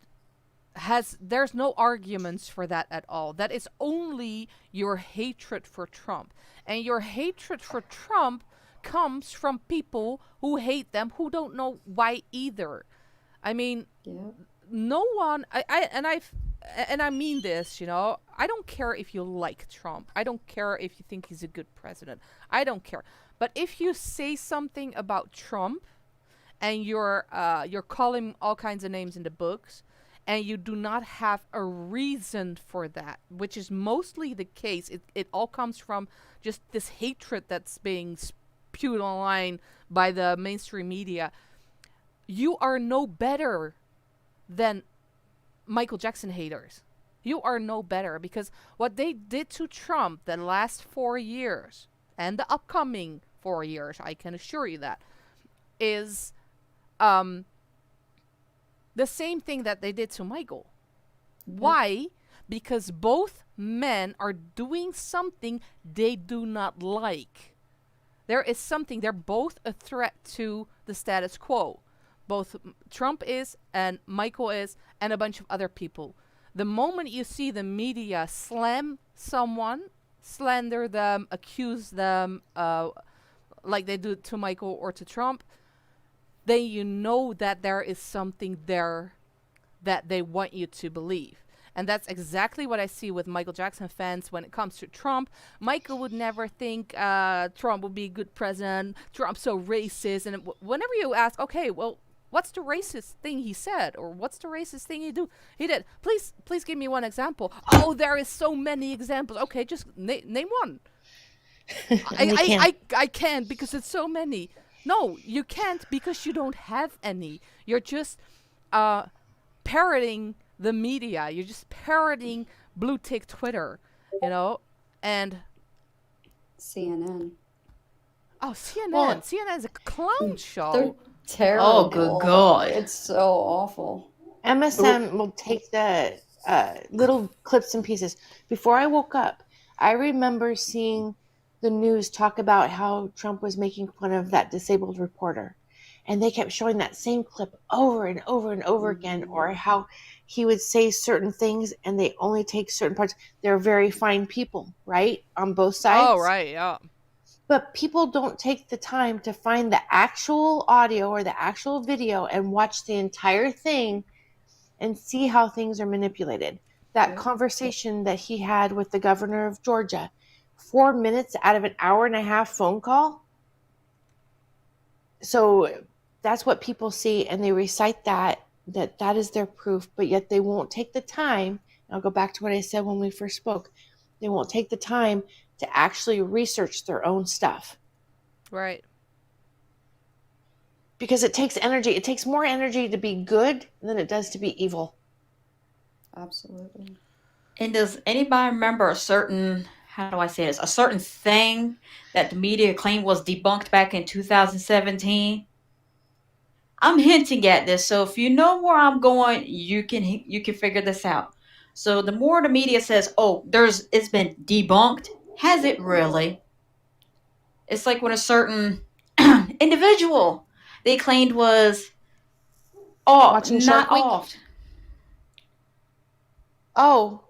S1: there's no arguments for that at all. That is only your hatred for Trump. And your hatred for Trump comes from people who hate them who don't know why either. I mean, no one I mean this, you know, I don't care if you like Trump. I don't care if you think he's a good president. I don't care. But if you say something about Trump and you're calling him all kinds of names in the books, and you do not have a reason for that, which is mostly the case. It all comes from just this hatred that's being spewed online by the mainstream media. You are no better than Michael Jackson haters. You are no better, because what they did to Trump the last 4 years, and the upcoming 4 years, I can assure you that, is the same thing that they did to Michael. Why? Because both men are doing something they do not like. There is something, they're both a threat to the status quo. Both Trump is, and Michael is, and a bunch of other people. The moment you see the media slam someone, slander them, accuse them, like they do to Michael or to Trump, then you know that there is something there that they want you to believe. And that's exactly what I see with Michael Jackson fans when it comes to Trump. Michael would never think Trump would be a good president. Trump's so racist. And whenever you ask, okay, well, what's the racist thing he said? Or what's the racist thing he did? Please give me one example. Oh, there is so many examples. Okay, just name one. I can't because it's so many. No, you can't because you don't have any. You're just parroting the media. You're just parroting blue tick Twitter, you know, and
S6: CNN.
S1: Oh, CNN.
S3: Well,
S1: CNN is a clown show.
S6: They're terrible.
S4: Oh, good God.
S6: It's so awful.
S3: MSM will take the little clips and pieces. Before I woke up, I remember seeing the news talk about how Trump was making fun of that disabled reporter. And they kept showing that same clip over and over and over again, or how he would say certain things and they only take certain parts. They're very fine people, right? On both sides.
S1: Oh, right, yeah.
S3: But people don't take the time to find the actual audio or the actual video and watch the entire thing and see how things are manipulated. That conversation that he had with the governor of Georgia, 4 minutes out of an hour and a half phone call. So that's what people see, and they recite that is their proof, but yet they won't take the time. I'll go back to what I said when we first spoke. They won't take the time to actually research their own stuff.
S1: Right.
S3: Because it takes energy. It takes more energy to be good than it does to be evil.
S6: Absolutely.
S4: And does anybody remember a certain, how do I say this, a certain thing that the media claimed was debunked back in 2017? I'm hinting at this, so if you know where I'm going, you can figure this out. So the more the media says, "Oh, it's been debunked," has it really? It's like when a certain individual they claimed was
S3: Watching
S4: not
S3: Shark Week?
S4: off.
S3: Oh,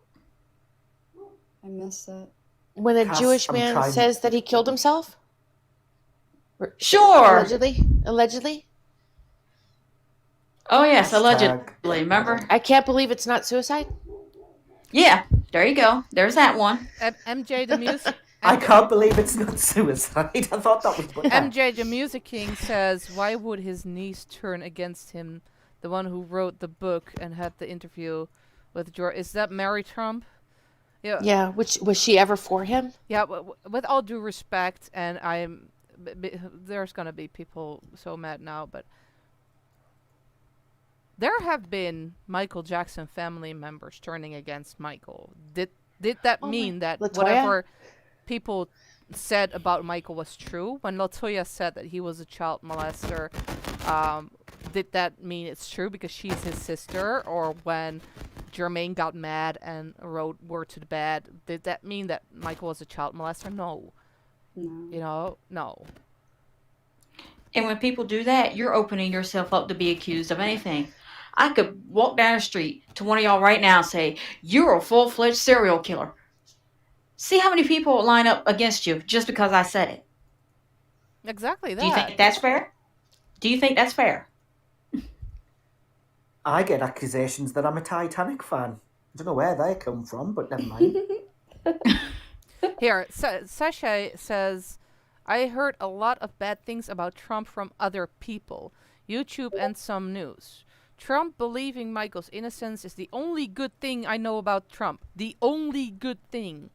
S6: I missed that.
S3: when a
S2: Cass,
S3: Jewish
S2: I'm
S3: man
S2: trying-
S3: says that he killed himself?
S4: Sure.
S3: Allegedly?
S4: Oh yes,
S2: Hashtag-
S4: allegedly. Remember?
S3: I can't believe it's not suicide.
S4: Yeah. There you go. There's that one.
S1: MJ the music.
S2: I can't believe it's not suicide. I thought that was...
S1: MJ the Music King says, why would his niece turn against him? The one who wrote the book and had the interview with George. Is that Mary Trump?
S3: Yeah, which was she ever for him?
S1: Yeah, with all due respect, and there's gonna be people so mad now, but there have been Michael Jackson family members turning against Michael. Did that mean that
S3: Latoya?
S1: whatever people said about Michael was true? When Latoya said that he was a child molester, did that mean it's true because she's his sister? Or when Jermaine got mad and wrote "Word to the Bed," did that mean that Michael was a child molester? No.
S6: No.
S1: No.
S4: And when people do that, you're opening yourself up to be accused of anything. I could walk down the street to one of y'all right now and say, "You're a full-fledged serial killer." See how many people line up against you just because I said it.
S1: Exactly that.
S4: Do you think that's fair? Do you think that's fair?
S2: I get accusations that I'm a Titanic fan. I don't know where they come from, but never mind.
S1: Here, Sasha says, I heard a lot of bad things about Trump from other people, YouTube and some news. Trump believing Michael's innocence is the only good thing I know about Trump. The only good thing.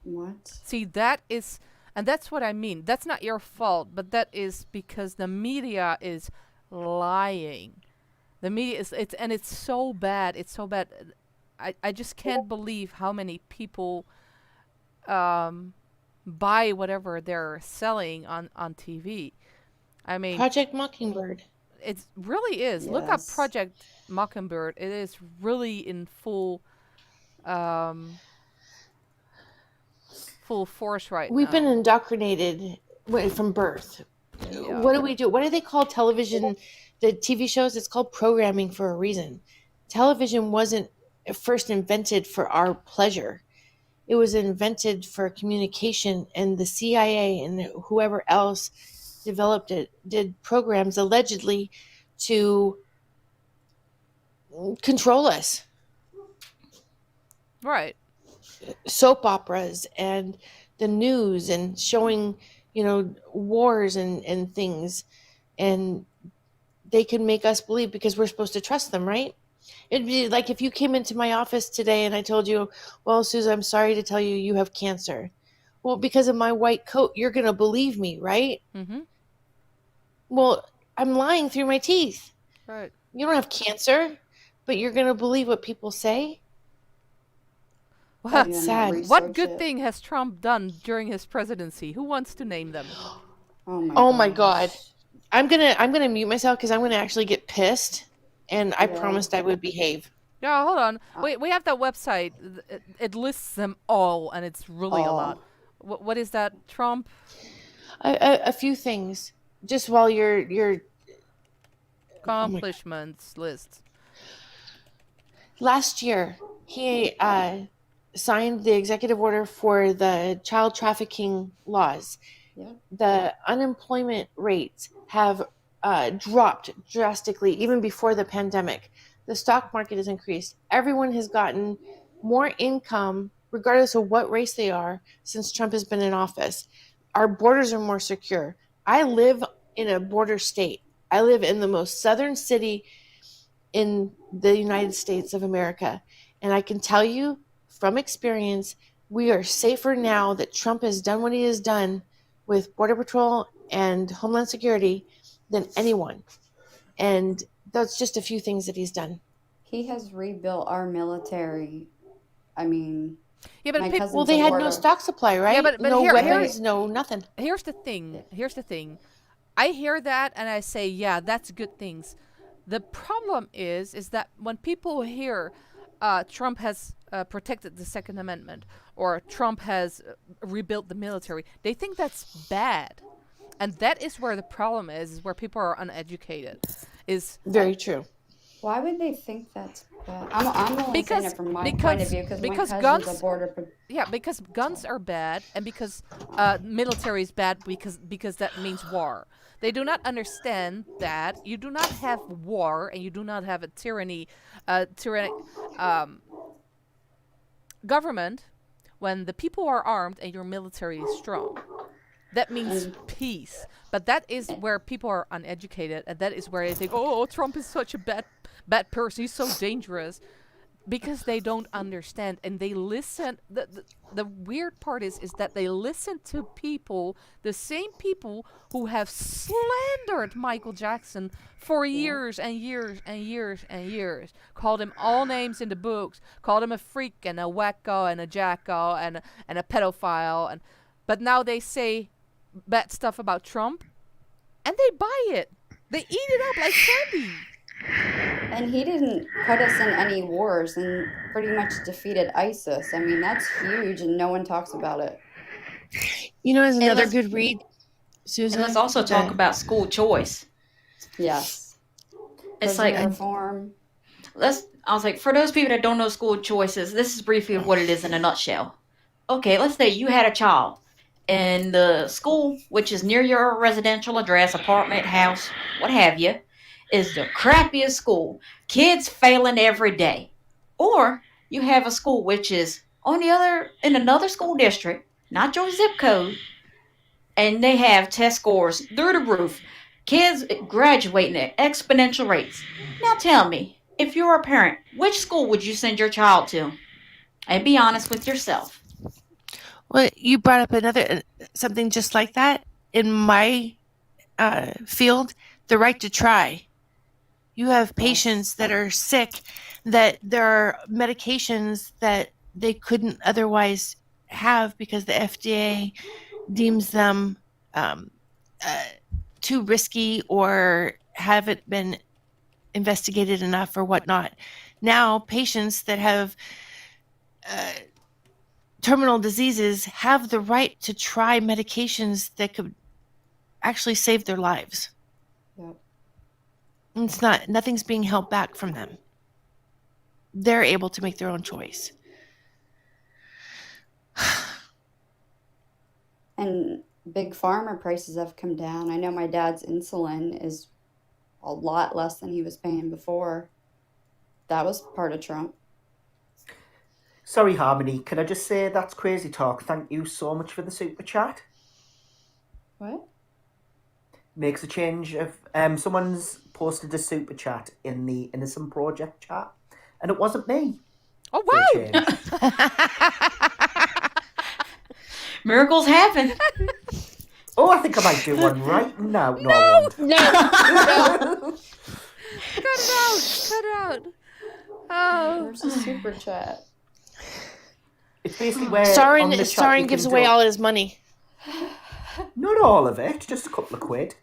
S6: What?
S1: See, that is, and that's what I mean. That's not your fault, but that is because the media is lying. The media is, it's so bad. It's so bad. I just can't believe how many people buy whatever they're selling on TV. I mean,
S3: Project Mockingbird.
S1: it really is. Look up
S6: Yes.
S1: Project Mockingbird. It is really in full force right
S3: We've
S1: now.
S3: been indoctrinated from birth.
S1: Yeah.
S3: What do we do? What do they call television, the TV shows? It's called programming for a reason. Television wasn't first invented for our pleasure. It was invented for communication, and the CIA and whoever else developed it did programs allegedly to control us.
S1: Right.
S3: Soap operas and the news and showing, wars and things, and they can make us believe because we're supposed to trust them, right? It'd be like if you came into my office today and I told you, well, Susan, I'm sorry to tell you you have cancer. Well, because of my white coat, you're going to believe me, right?
S1: Mm-hmm.
S3: Well, I'm lying through my teeth.
S1: Right.
S3: You don't have cancer, but you're going to believe what people say?
S1: Well,
S3: That's
S6: Yeah,
S3: sad.
S6: research
S1: what good
S6: it.
S1: thing has Trump done during his presidency? Who wants to name them?
S3: Oh my God.
S6: gosh.
S3: I'm gonna mute myself because I'm gonna actually get pissed, and I
S6: Yeah.
S3: promised I would behave.
S1: No, hold on. We have that website. It lists them all, and it's really a lot. What is that? Trump?
S3: A few things, just while you're
S1: Accomplishments list.
S3: last year he signed the executive order for the child trafficking laws.
S6: Yeah.
S3: The unemployment rates have dropped drastically even before the pandemic. The stock market has increased. Everyone has gotten more income, regardless of what race they are, since Trump has been in office. Our borders are more secure. I live in a border state. I live in the most southern city in the United States of America. And I can tell you from experience, we are safer now that Trump has done what he has done with Border Patrol and Homeland Security than anyone. And that's just a few things that he's done.
S6: He has rebuilt our military. I mean,
S1: Yeah, but
S6: my
S1: peop-
S6: cousin's
S3: Well, they
S6: a
S3: had no
S6: border-
S3: stock supply, right?
S1: Yeah, but
S3: no
S1: here-
S3: weapons, no nothing.
S1: here's the thing. I hear that and I say, yeah, that's good things. The problem is that when people hear Trump has protected the Second Amendment or Trump has rebuilt the military, they think that's bad. And that is where the problem is where people are uneducated. Is
S3: Very true.
S6: Why would they think that's bad? I'm only saying it from my point
S1: because-
S6: of view because my
S1: because
S6: cousin's
S1: guns-
S6: a border.
S1: Yeah, because guns are bad, and because military is bad because that means war. They do not understand that you do not have war and you do not have a tyrannic government when the people are armed and your military is strong. That means peace. But that is where people are uneducated, and that is where they think, oh, Trump is such a bad person. He's so dangerous. because they don't understand, and they listen. The weird part is that they listen to people, the same people who have slandered Michael Jackson for years and years and years and years, called him all names in the books, called him a freak and a wacko and a jacko and a pedophile, but now they say bad stuff about Trump, and they buy it. They eat it up like candy.
S6: And he didn't put us in any wars and pretty much defeated ISIS. I mean, that's huge, and no one talks about it.
S3: You know, as another
S4: let's-
S3: good read, Susan.
S4: And let's also talk about school choice.
S6: Yes.
S4: It's
S6: Prison
S4: like
S6: reform.
S4: I was like, for those people that don't know school choices, this is briefly what it is in a nutshell. Okay, let's say you had a child in the school, which is near your residential address, apartment, house, what have you, is the crappiest school. Kids failing every day. Or you have a school which is in another school district, not your zip code, and they have test scores through the roof. Kids graduating at exponential rates. Now tell me, if you're a parent, which school would you send your child to? And be honest with yourself.
S3: Well, you brought up another something just like that in my field, the right to try. You have patients that are sick, that there are medications that they couldn't otherwise have because the FDA deems them too risky or haven't been investigated enough or whatnot. Now, patients that have terminal diseases have the right to try medications that could actually save their lives.
S6: Yep.
S3: It's nothing's being held back from them. They're able to make their own choice.
S6: And big pharma prices have come down. I know my dad's insulin is a lot less than he was paying before. That was part of Trump.
S2: Sorry, Harmony, can I just say that's crazy talk? Thank you so much for the super chat.
S6: What?
S2: Makes a change of someone's posted a super chat in the Innocent Project chat, and it wasn't me.
S1: Oh,
S2: For a
S1: wow!
S2: change.
S4: Miracles happen.
S2: Oh, I think I might do one right now. No, I won't.
S3: No.
S1: Cut it out! Cut it out! Oh.
S6: Where's the super chat?
S2: It's basically where on the chat you
S3: Starin
S2: can
S3: gives
S2: do-
S3: away all his money.
S2: Not all of it, just a couple of quid.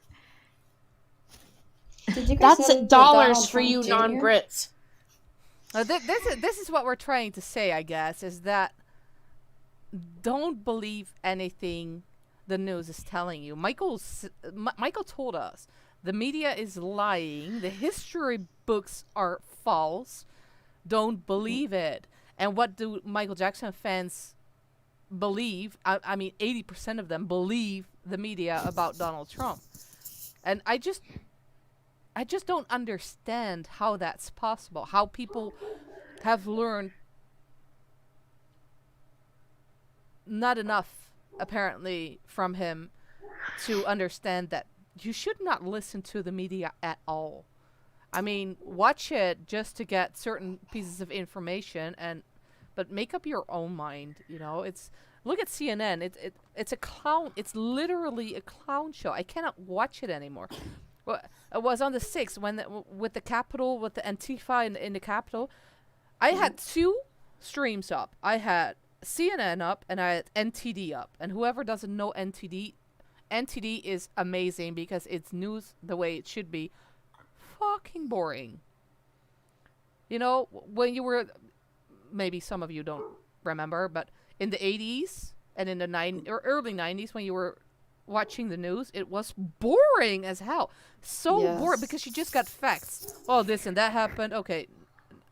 S6: Did you guys
S3: That's
S6: know that
S3: dollars
S6: Donald
S3: for you
S6: Trump Jr.?
S3: non-Brits.
S1: This is what we're trying to say, I guess, is that don't believe anything the news is telling you. Michael told us the media is lying. The history books are false. Don't believe it. And what do Michael Jackson fans believe? I mean, 80% of them believe the media about Donald Trump. And I just don't understand how that's possible. How people have learned not enough, apparently, from him to understand that you should not listen to the media at all. I mean, watch it just to get certain pieces of information, but make up your own mind. You know, look at CNN. It's a clown. It's literally a clown show. I cannot watch it anymore. Well, it was on the 6th with the Capitol, with the Antifa in the Capitol. I had 2 streams up. I had CNN up and I had NTD up. And whoever doesn't know NTD is amazing because it's news the way it should be. Fucking boring. You know, when you were, maybe some of you don't remember, but in the 80s and in the early 90s when you were watching the news, it was boring as hell. So
S6: Yes.
S1: boring because you just got facts. Oh, this and that happened. Okay,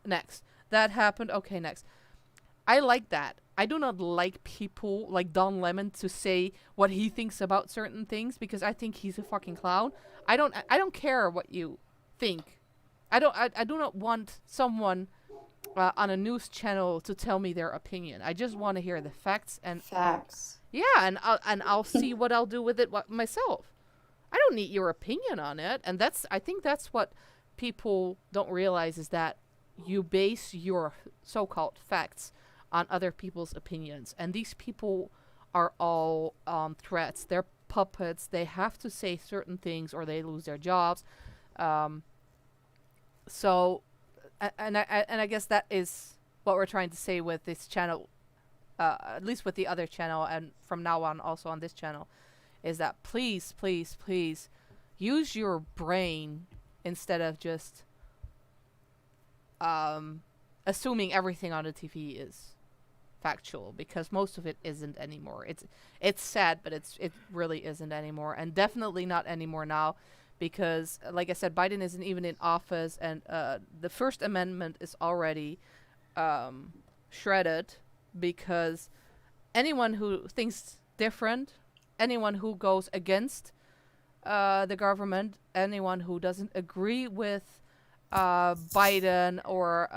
S1: next. That happened. Okay, next. I like that. I do not like people like Don Lemon to say what he thinks about certain things because I think he's a fucking clown. I don't care what you think. I do not want someone on a news channel to tell me their opinion. I just want to hear the facts and
S6: Facts.
S1: yeah, and I'll see what I'll do with it myself. I don't need your opinion on it, and I think that's what people don't realize is that you base your so-called facts on other people's opinions. And these people are all threats. They're puppets. They have to say certain things or they lose their jobs. So, and I guess that is what we're trying to say with this channel, at least with the other channel, and from now on also on this channel, is that please, please, please use your brain instead of just assuming everything on the TV is factual, because most of it isn't anymore. It's sad, but it really isn't anymore, and definitely not anymore now, because like I said, Biden isn't even in office, and the First Amendment is already shredded, because anyone who thinks different, anyone who goes against the government, anyone who doesn't agree with Biden or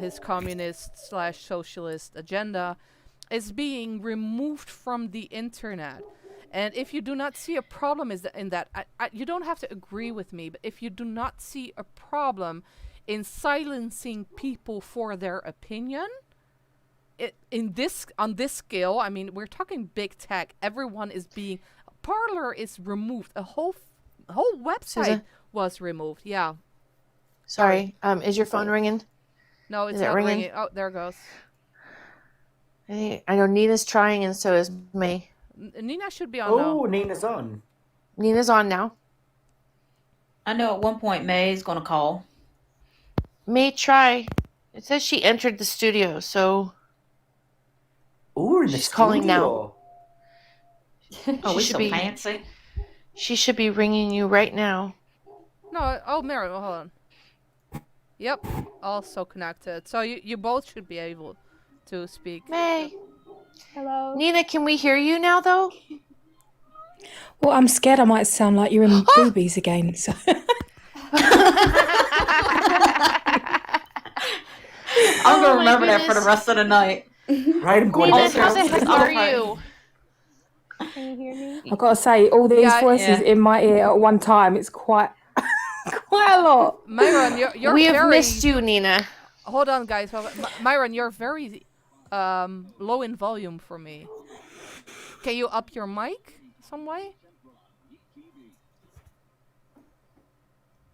S1: his communist/socialist agenda is being removed from the internet. And if you do not see a problem in that, you don't have to agree with me, but if you do not see a problem in silencing people for their opinion, on this scale, I mean, we're talking big tech. Everyone is being, Parler is removed. A whole website
S3: Susan?
S1: was removed. Yeah.
S3: Sorry. Is your phone ringing?
S1: No, it's
S3: Is it
S1: not
S3: ringing?
S1: ringing. Oh, there it goes.
S3: I know Nina's trying, and so is May.
S1: Nina should be on now.
S2: Oh, Nina's on.
S3: Nina's on now.
S4: I know at one point May's going to call.
S3: May, try. It says she entered the studio, so
S2: Oh, in the
S3: She's calling now.
S2: studio.
S4: Oh,
S3: She
S4: we
S3: should
S4: so
S3: be-
S4: fancy.
S3: she should be ringing you right now.
S1: No, oh, Mary, hold on. Yep, also connected. So you both should be able to speak.
S3: May.
S7: Hello.
S3: Nina, can we hear you now, though?
S7: Well, I'm scared I might sound like you're in boobies again. So.
S4: I'm
S3: Oh,
S4: going to
S3: my
S4: remember that for the
S3: goodness.
S4: rest of the night.
S2: Right, I'm going
S3: Nina,
S2: to
S3: how the
S2: bed.
S3: heck are you?
S7: Can you hear me? I've got to say, all these
S1: Yeah,
S7: voices
S4: yeah.
S7: in my ear at one time, it's quite a lot.
S1: Myron, you're
S3: We have
S1: very...
S3: missed you, Nina.
S1: Hold on, guys. Myron, you're very low in volume for me. Can you up your mic some way?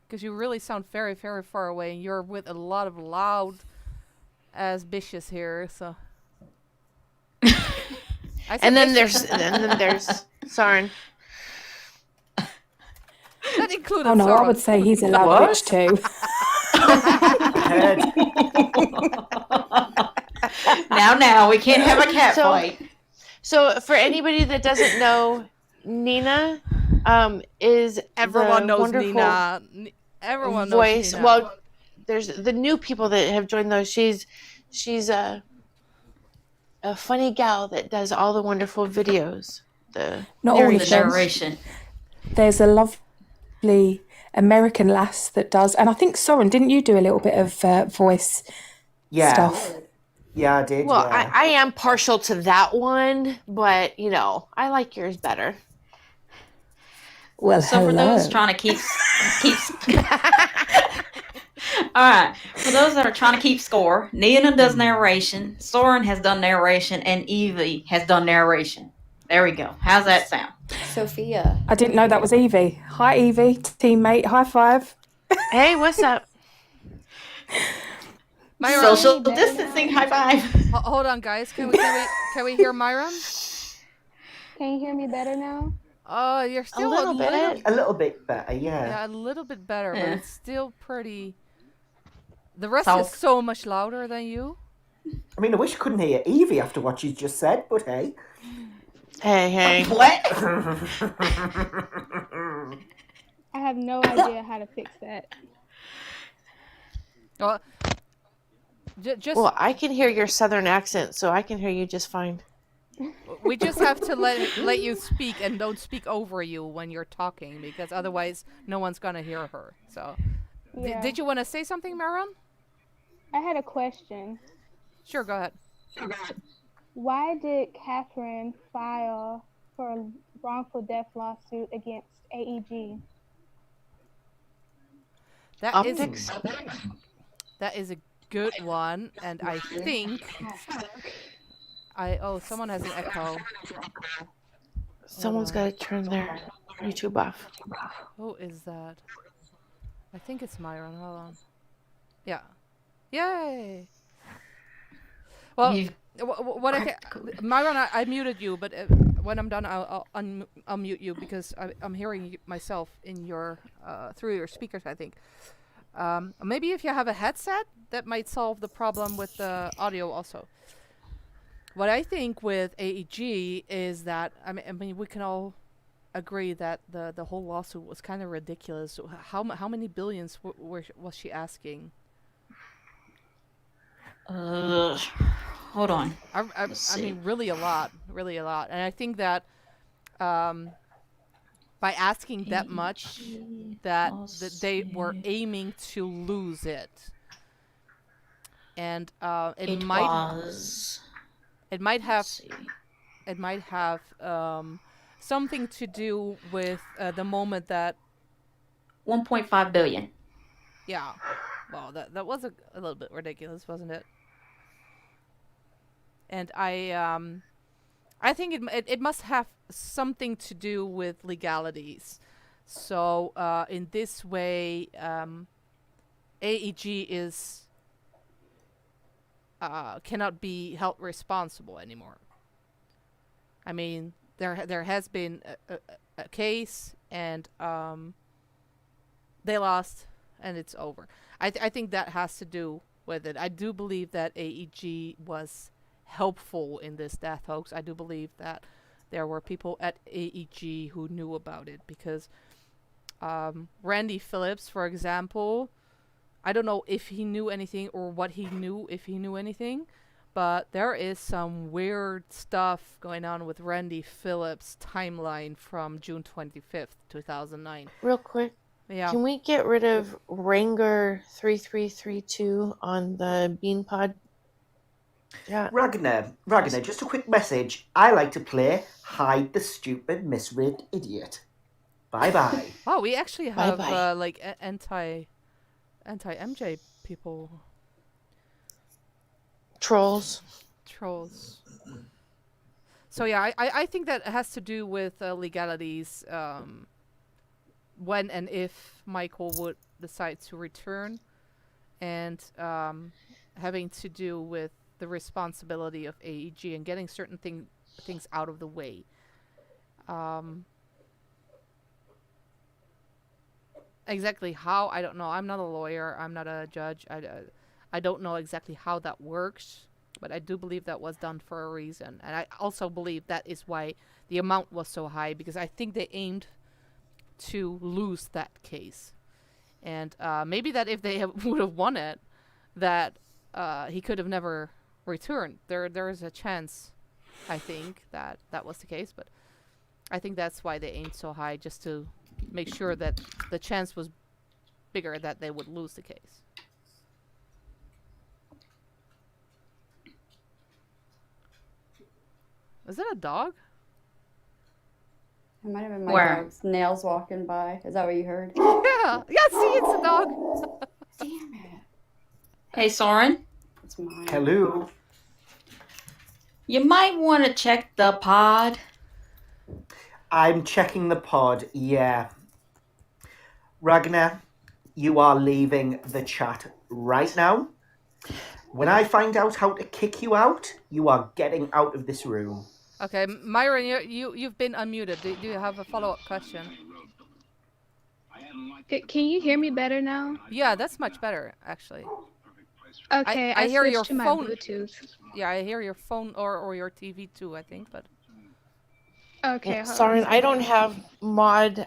S1: Because you really sound very, very far away, and you're with a lot of loud as bitches here, so... I said
S3: And then
S1: bitches.
S3: there's Soren.
S1: That included
S7: Oh no, I
S1: Soren.
S7: would say he's a loud
S2: What?
S7: bitch too.
S2: Heard.
S4: Now, we can't have a cat
S3: So-
S4: fight.
S3: So, for anybody that doesn't know, Nina is
S1: Everyone
S3: the
S1: knows
S3: wonderful
S1: Nina. Everyone
S3: voice.
S1: knows Nina.
S3: Well, there's the new people that have joined those. She's a funny gal that does all the wonderful videos. The
S7: Not all of
S4: The
S3: narration.
S7: them.
S4: narration.
S7: There's a lovely American lass that does, and I think Soren, didn't you do a little bit of voice
S2: Yeah.
S7: stuff?
S2: Yeah, I did.
S3: Well,
S2: yeah.
S3: I am partial to that one, but I like yours better.
S7: Well,
S4: So for
S7: hello.
S4: those trying to keep all right, for those that are trying to keep score, Nina does narration, Soren has done narration, and Evie has done narration. There we go. How's that sound?
S6: Sophia.
S7: I didn't know that was Evie. Hi, Evie, teammate. High five.
S3: Hey, what's up?
S1: Myron,
S4: Social distancing high five.
S1: hold on, guys. Can we hear Myron?
S8: Can you hear me better now?
S1: Oh, you're still
S3: little bit.
S2: A little bit better, yeah.
S1: Yeah, a little bit better, but
S4: Yeah.
S1: it's still pretty. The rest
S4: So-
S1: is so much louder than you.
S2: I mean, I wish I couldn't hear Evie after what she's just said, but hey.
S3: Hey.
S4: What?
S8: I have no idea how to fix that.
S1: Well, just
S3: Well, I can hear your southern accent, so I can hear you just fine.
S1: we just have to let you speak and don't speak over you when you're talking, because otherwise no one's gonna hear her. So,
S8: Yeah.
S1: did you want to say something, Myron?
S8: I had a question.
S1: Sure, go ahead.
S8: Why did Catherine file for a wrongful death lawsuit against AEG?
S1: That is
S3: Optics?
S1: that is a good one, and I think someone has an echo.
S3: Someone's got to turn their YouTube off.
S1: Who is that? I think it's Myron. Hold on. Yeah. Yay! Well,
S4: You've
S1: what I Myron, I muted you, but when I'm done, I'll unmute you because I'm hearing myself in your through your speakers. I think. Maybe if you have a headset, that might solve the problem with the audio also. What I think with AEG is that I mean we can all agree that the whole lawsuit was kind of ridiculous. How many billions was she asking?
S4: Hold on.
S1: I mean, really a lot, and I think that by asking that much, that they were aiming to lose it, and it might have something to do with the moment that
S4: 1.5 billion.
S1: Yeah, well, that was a little bit ridiculous, wasn't it? And I think it must have something to do with legalities. So in this way, AEG is cannot be held responsible anymore. I mean, there has been a case, and they lost, and it's over. I think that has to do with it. I do believe that AEG was helpful in this death hoax. I do believe that there were people at AEG who knew about it, because Randy Phillips, for example, I don't know if he knew anything or what he knew, if he knew anything, but there is some weird stuff going on with Randy Phillips' timeline from June 25th, 2009.
S3: Real quick,
S1: Yeah.
S3: can we get rid of Ranger 3332 on the Bean Pod? Yeah.
S2: Ragnar, just a quick message. I like to play Hide the Stupid Misread Idiot. Bye-bye.
S1: Oh, we actually have
S3: Bye-bye.
S1: like anti-MJ people.
S3: Trolls.
S1: So yeah, I think that has to do with legalities, when and if Michael would decide to return, and having to do with the responsibility of AEG and getting certain things out of the way. Exactly how, I don't know. I'm not a lawyer. I'm not a judge. I don't know exactly how that works, but I do believe that was done for a reason. And I also believe that is why the amount was so high, because I think they aimed to lose that case. And maybe that if they would have won it, that he could have never returned. There is a chance, I think, that was the case, but I think that's why they aimed so high, just to make sure that the chance was bigger that they would lose the case. Is that a dog?
S6: It might have been my
S4: Where?
S6: dog's nails walking by. Is that what you heard?
S1: Yeah, see, it's a dog.
S6: Damn it.
S4: Hey, Soren,
S6: It's mine.
S2: Hello.
S4: you might want to check the pod.
S2: I'm checking the pod, yeah. Ragnar, you are leaving the chat right now. When I find out how to kick you out, you are getting out of this room.
S1: Okay, Myron, you've been unmuted. Do you have a follow-up question?
S8: Can you hear me better now?
S1: Yeah, that's much better, actually.
S8: Okay,
S1: I hear
S8: switched
S1: your
S8: to my
S1: phone.
S8: Bluetooth.
S1: Yeah, I hear your phone or your TV too, I think, but...
S8: Okay,
S3: Yeah,
S8: hold
S3: sorry,
S8: on.
S3: I don't have mod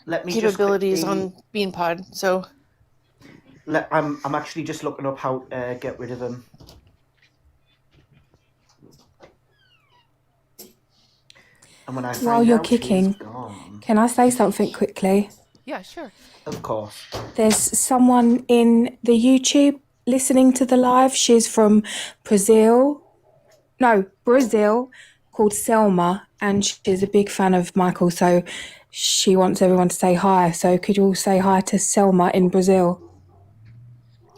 S2: Let me
S3: capabilities
S2: just quickly,
S3: on Bean Pod, so
S2: I'm actually just looking up how to get rid of him. And when I find
S7: While you're
S2: out, he's
S7: kicking,
S2: gone.
S7: can I say something quickly?
S1: Yeah, sure.
S2: Of course.
S7: There's someone in the YouTube listening to the live. She's from Brazil, called Selma, and she's a big fan of Michael, so she wants everyone to say hi. So could you all say hi to Selma in Brazil?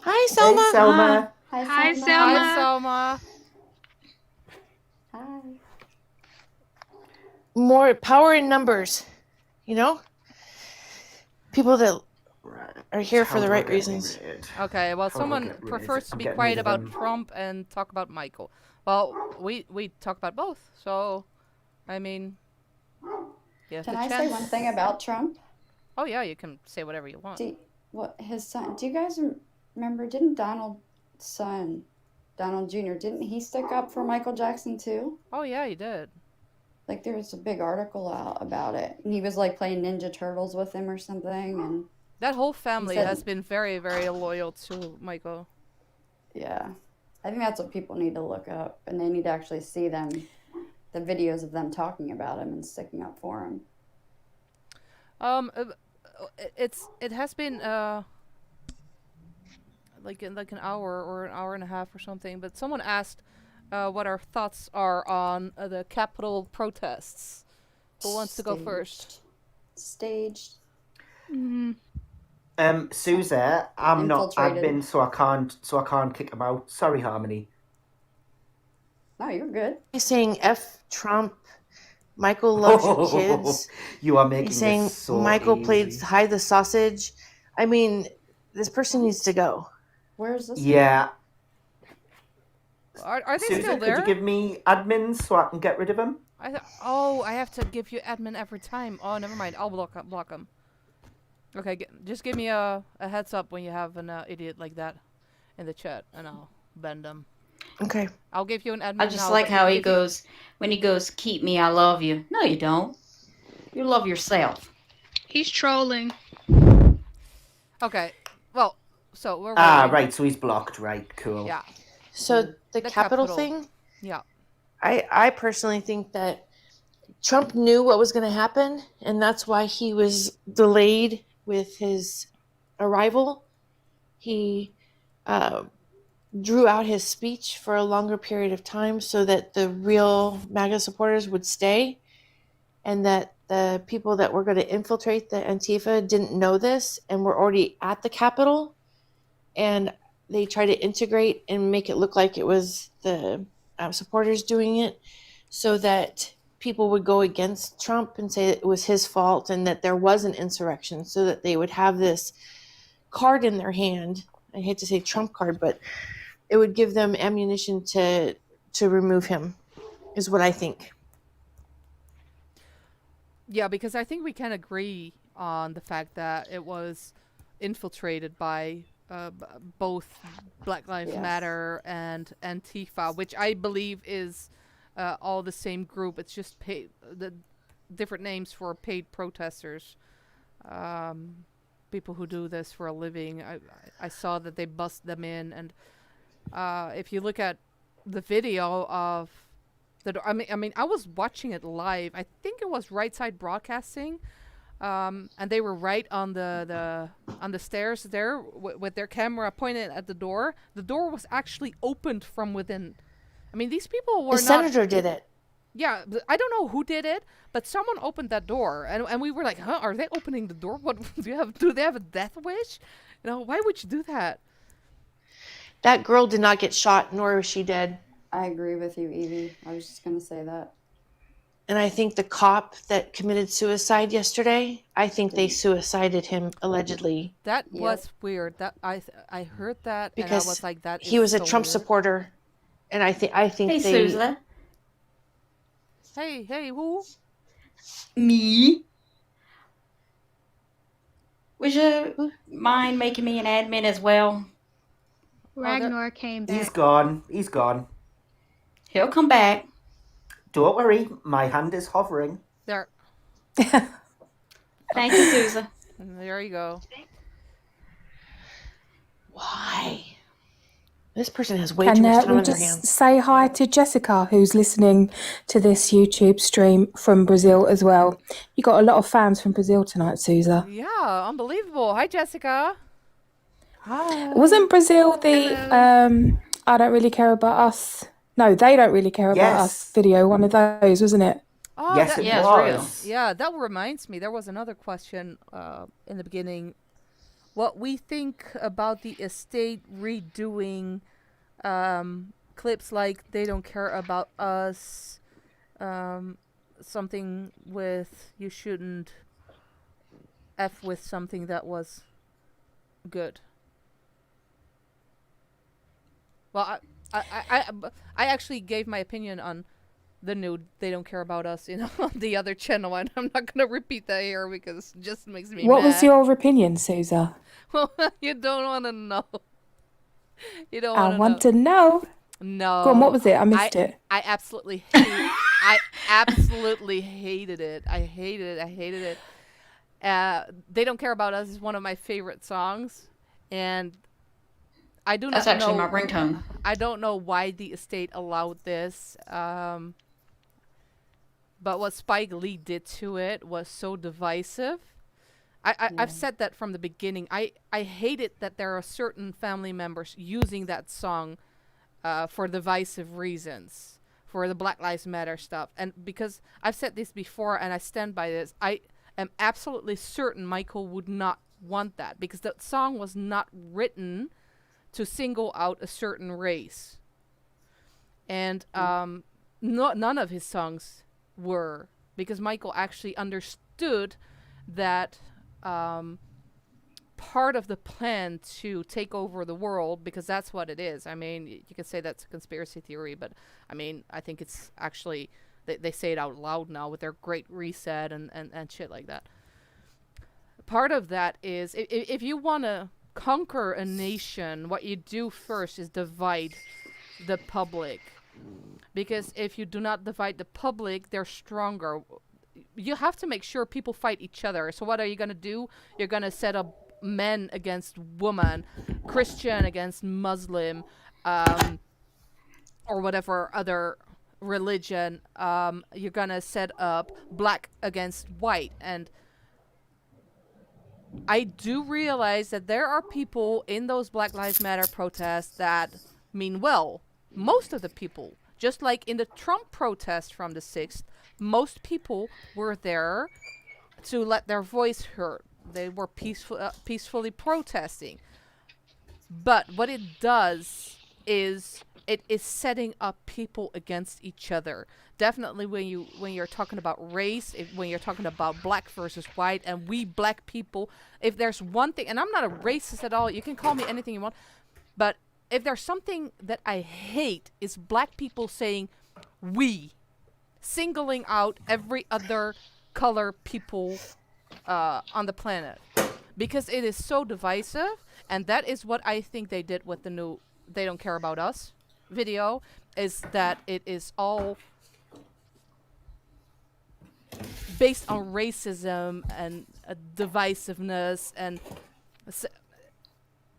S3: Hi, Selma.
S2: Hey, Selma.
S6: Hi,
S8: Hi,
S6: Selma.
S8: Selma.
S1: Hi, Selma.
S6: Hi.
S3: More power in numbers, you know? People that are here for the right reasons.
S1: Okay, well,
S2: How do I
S1: someone
S2: get rid?
S1: prefers to
S2: I'm
S1: be
S2: getting
S1: quiet
S2: rid of
S1: about
S2: them.
S1: Trump and talk about Michael. Well, we talk about both, so I mean, you have
S6: Can
S1: the
S6: I
S1: chance.
S6: say one thing about Trump?
S1: Oh yeah, you can say whatever you want.
S6: His son? Do you guys remember? Didn't Donald's son, Donald Jr., didn't he stick up for Michael Jackson too?
S1: Oh yeah, he did.
S6: Like there was a big article out about it, and he was like playing Ninja Turtles with him or something, and
S1: That whole family
S6: said-
S1: has been very, very loyal to Michael.
S6: yeah, I think that's what people need to look up, and they need to actually see the videos of them talking about him and sticking up for him.
S1: It has been like an hour or an hour and a half or something. But someone asked what our thoughts are on the Capitol protests. Who wants to go first?
S6: Staged.
S2: Susie, I'm not
S6: Infiltrated.
S2: admin, so I can't kick him out. Sorry, Harmony.
S6: No, you're good.
S3: He's saying F Trump. Michael loves your kids.
S2: You are making
S3: He's saying
S2: this so
S3: Michael
S2: easy.
S3: played hide the sausage. I mean, this person needs to go.
S6: Where's this?
S2: Yeah.
S1: Are they
S2: Susie,
S1: still
S2: could
S1: there?
S2: you give me admins so I can get rid of him?
S1: I have to give you admin every time. Oh, never mind. I'll block them. Okay, just give me a heads up when you have an idiot like that in the chat, and I'll bend them.
S3: Okay.
S1: I'll give you an admin.
S4: I just
S1: now,
S4: like
S1: but
S4: how he
S1: if you-
S4: goes, when he goes, keep me, I love you. No, you don't. You love yourself.
S8: He's trolling.
S1: Okay, well, so we're
S2: Right, so he's blocked, right, cool.
S1: Yeah.
S3: So the Capitol
S1: Capitol.
S3: thing,
S1: Yeah.
S3: I personally think that Trump knew what was going to happen, and that's why he was delayed with his arrival. He drew out his speech for a longer period of time so that the real MAGA supporters would stay, and that the people that were going to infiltrate the Antifa didn't know this and were already at the Capitol, and they tried to integrate and make it look like it was the supporters doing it, so that people would go against Trump and say it was his fault and that there was an insurrection, so that they would have this card in their hand. I hate to say Trump card, but it would give them ammunition to remove him, is what I think.
S1: Yeah, because I think we can agree on the fact that it was infiltrated by both Black Lives Matter and Antifa, which I believe is all the same group. It's just the different names for paid protesters. People who do this for a living. I saw that they bust them in, and if you look at the video of I mean, I was watching it live. I think it was Right Side Broadcasting, and they were right on the stairs there with their camera pointed at the door. The door was actually opened from within. I mean, these people were
S3: The senator did it.
S1: Yeah, I don't know who did it, but someone opened that door, and we were like, "Huh? Are they opening the door? What do they have a death wish? You know, why would you do that?"
S3: That girl did not get shot, nor was she dead.
S6: I agree with you, Evie. I was just going to say that.
S3: And I think the cop that committed suicide yesterday, I think they suicided him allegedly.
S1: That was weird. That I heard that
S3: because
S1: and I was like, that
S3: he
S1: is
S3: was a
S1: so
S3: Trump
S1: weird.
S3: supporter, and I think
S4: Hey,
S3: they.
S4: Susan.
S1: Hey, who?
S4: Me. Would you mind making me an admin as well?
S8: Ragnar came back.
S2: He's gone. He's gone.
S4: He'll come back.
S2: Don't worry, my hand is hovering.
S1: There.
S4: Thank you, Susan.
S1: There you go.
S3: Why? This person has way
S7: And
S3: too much time
S7: we'll
S3: on their
S7: just
S3: hands.
S7: say hi to Jessica, who's listening to this YouTube stream from Brazil as well. You got a lot of fans from Brazil tonight, Susa.
S1: Yeah, unbelievable. Hi, Jessica.
S3: Hi.
S7: Wasn't Brazil the I don't really care about us? No, they don't really care about us video. One of those, wasn't it?
S1: Oh,
S2: Yes,
S1: that,
S2: it
S4: Yeah, it's
S2: was.
S1: Yeah, that reminds me. There was another question in the beginning what we think about the estate redoing clips like "They Don't Care About Us," something with "You shouldn't F with something that was good." Well, I actually gave my opinion on the new "They Don't Care About Us," on the other channel, and I'm not gonna repeat that here because it just makes me
S7: What
S1: mad.
S7: was your opinion, Sousa?
S1: Well, you don't want to know. You don't
S7: I
S1: want
S7: want to know.
S1: No.
S7: Go on, what was it? I missed it.
S1: I absolutely I absolutely hated it. I hated it. "They Don't Care About Us" is one of my favorite songs, and I do
S4: That's
S1: not
S4: actually
S1: know.
S4: my ringtone.
S1: I don't know why the estate allowed this. But what Spike Lee did to it was so divisive. I've said that from the beginning. I hate it that there are certain family members using that song for divisive reasons, for the Black Lives Matter stuff. And because I've said this before and I stand by this, I am absolutely certain Michael would not want that, because that song was not written to single out a certain race. And none of his songs were, because Michael actually understood that part of the plan to take over the world, because that's what it is. I mean, you could say that's a conspiracy theory, but I mean, I think it's actually, they say it out loud now with their Great Reset and shit like that. Part of that is, if you want to conquer a nation, what you do first is divide the public. Because if you do not divide the public, they're stronger. You have to make sure people fight each other. So what are you going to do? You're going to set up men against woman, Christian against Muslim, or whatever other religion. You're going to set up black against white. And I do realize that there are people in those Black Lives Matter protests that mean well. Most of the people, just like in the Trump protest from the 6th, most people were there to let their voice heard. They were peacefully protesting. But what it does is it is setting up people against each other. Definitely when you're talking about race, when you're talking about black versus white, and we black people, if there's one thing, and I'm not a racist at all, you can call me anything you want, but if there's something that I hate, is black people saying we, singling out every other color people on the planet, because it is so divisive. And that is what I think they did with the new "They Don't Care About Us" video, is that it is all based on racism and divisiveness, and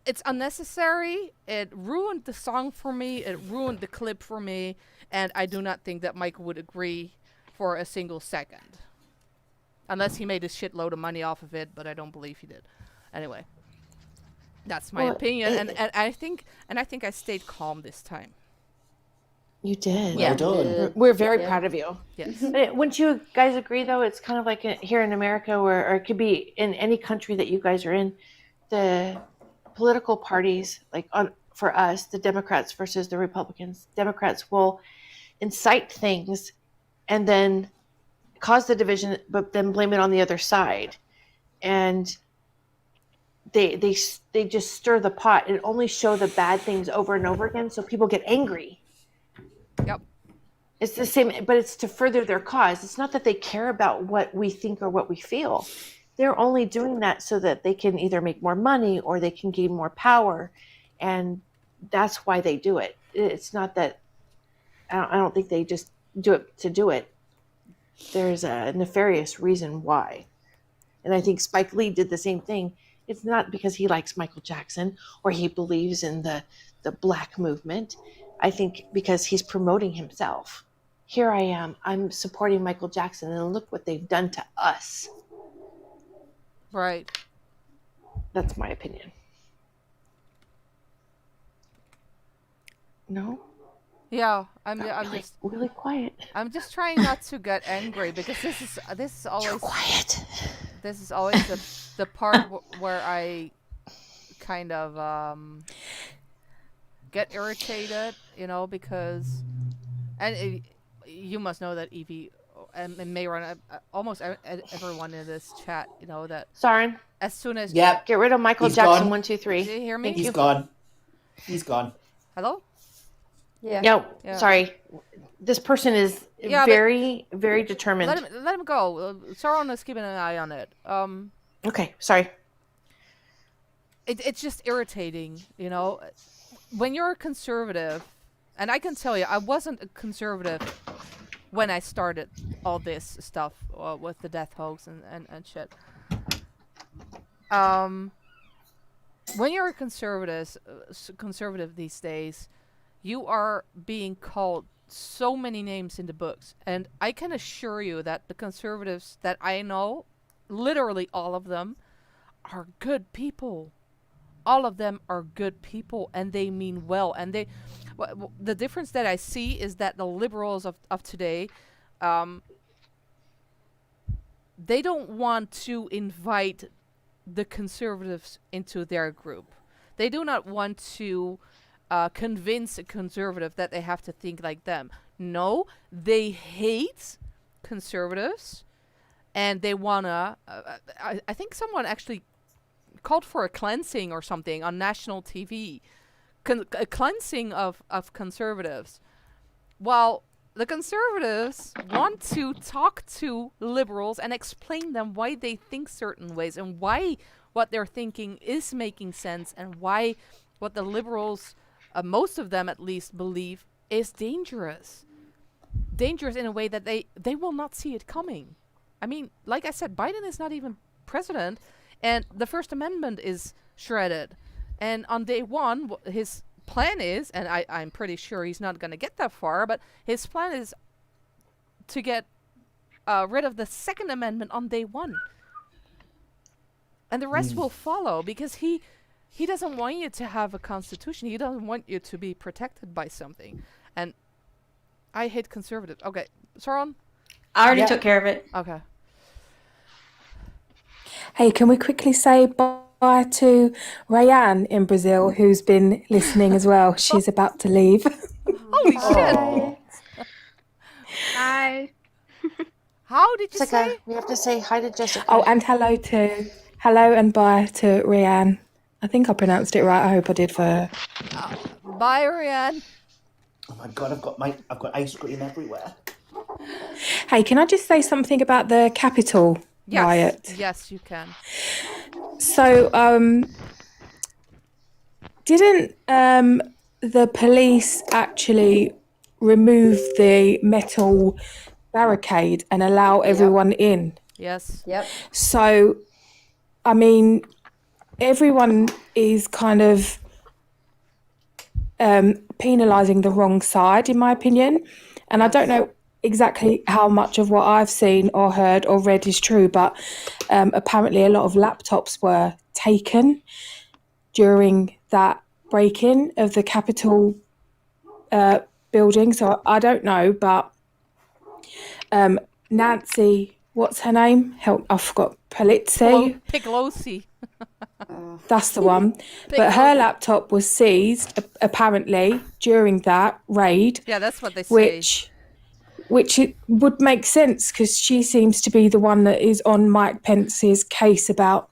S1: it's unnecessary. It ruined the song for me. It ruined the clip for me. And I do not think that Michael would agree for a single second. Unless he made a shitload of money off of it, but I don't believe he did. Anyway, that's my opinion. And I think I stayed calm this time.
S3: You did.
S2: Well done.
S3: We're very proud of you.
S1: Yes.
S3: Wouldn't you guys agree, though? It's kind of like here in America, or it could be in any country that you guys are in, the political parties, like for us, the Democrats versus the Republicans. Democrats will incite things and then cause the division, but then blame it on the other side. And they just stir the pot and only show the bad things over and over again, so people get angry.
S1: Yep.
S3: It's the same, but it's to further their cause. It's not that they care about what we think or what we feel. They're only doing that so that they can either make more money or they can gain more power. And that's why they do it. It's not that, I don't think they just do it to do it. There's a nefarious reason why. And I think Spike Lee did the same thing. It's not because he likes Michael Jackson or he believes in the black movement. I think because he's promoting himself. Here I am. I'm supporting Michael Jackson, and look what they've done to us.
S1: Right.
S3: That's my opinion. No?
S1: Yeah, I'm
S3: really,
S1: just
S3: really quiet.
S1: I'm just trying not to get angry, because this is always
S3: You're quiet.
S1: This is always the part where I kind of get irritated, because, and you must know that Evie and Mayron, almost everyone in this chat, that
S3: Sorry.
S1: as soon as
S2: Yep.
S3: Get rid of Michael
S2: He's
S3: Jackson
S2: gone.
S3: 1, 2, 3.
S1: Do you hear me?
S3: Thank
S2: He's
S3: you.
S2: gone. He's gone.
S1: Hello?
S6: Yeah.
S3: No,
S1: Yeah.
S3: sorry. This person is
S1: Yeah, but-
S3: very, very determined.
S1: Let him go. Sauron is keeping an eye on it.
S3: Okay, sorry.
S1: It's just irritating, when you're a conservative, and I can tell you, I wasn't a conservative when I started all this stuff with the death hoax and shit. When you're a conservative these days, you are being called so many names in the books, and I can assure you that the conservatives that I know, literally all of them, are good people. All of them are good people, and they mean well. And the difference that I see is that the liberals of today, they don't want to invite the conservatives into their group. They do not want to convince a conservative that they have to think like them. No, they hate conservatives, and they wanna. I think someone actually called for a cleansing or something on national TV, a cleansing of conservatives. While the conservatives want to talk to liberals and explain them why they think certain ways and why what they're thinking is making sense and why what the liberals, most of them at least, believe is dangerous. Dangerous in a way that they will not see it coming. I mean, like I said, Biden is not even president, and the First Amendment is shredded. And on day one, his plan is, and I'm pretty sure he's not going to get that far, but his plan is to get rid of the Second Amendment on day one. And the rest will follow, because he doesn't want you to have a constitution. He doesn't want you to be protected by something. And I hate conservatives. Okay, Sauron?
S4: I already took care of it.
S1: Okay.
S7: Hey, can we quickly say bye to Rayanne in Brazil, who's been listening as well? She's about to leave.
S1: Holy shit!
S2: Oh.
S8: Hi.
S1: How did you
S3: Jessica,
S1: say?
S3: we have to say hi to Jessica.
S7: Oh, and hello and bye to Rayanne. I think I pronounced it right. I hope I did for her.
S1: Bye, Rianne.
S2: Oh my god, I've got ice cream everywhere.
S7: Hey, can I just say something about the Capitol riot?
S1: Yes, you can.
S7: So, didn't the police actually remove the metal barricade and allow everyone in?
S1: Yes.
S6: Yep.
S7: So, I mean, everyone is kind of penalising the wrong side, in my opinion. And I don't know exactly how much of what I've seen or heard or read is true, but apparently a lot of laptops were taken during that break-in of the Capitol building. So I don't know, but Nancy, what's her name? I forgot.
S1: Pelosi.
S7: That's the one. But her laptop was seized, apparently, during that raid.
S1: Yeah, that's what they say.
S7: Which it would make sense, because she seems to be the one that is on Mike Pence's case about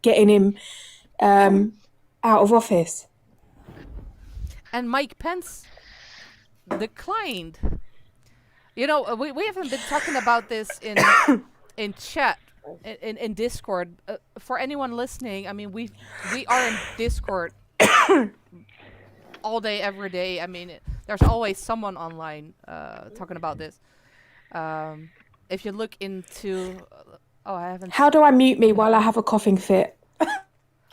S7: getting him out of office.
S1: And Mike Pence declined. You know, we haven't been talking about this in chat, in Discord. For anyone listening, I mean, we are in Discord all day, every day. I mean, there's always someone online talking about this. If you look into... I haven't...
S7: How do I mute me while I have a coughing fit?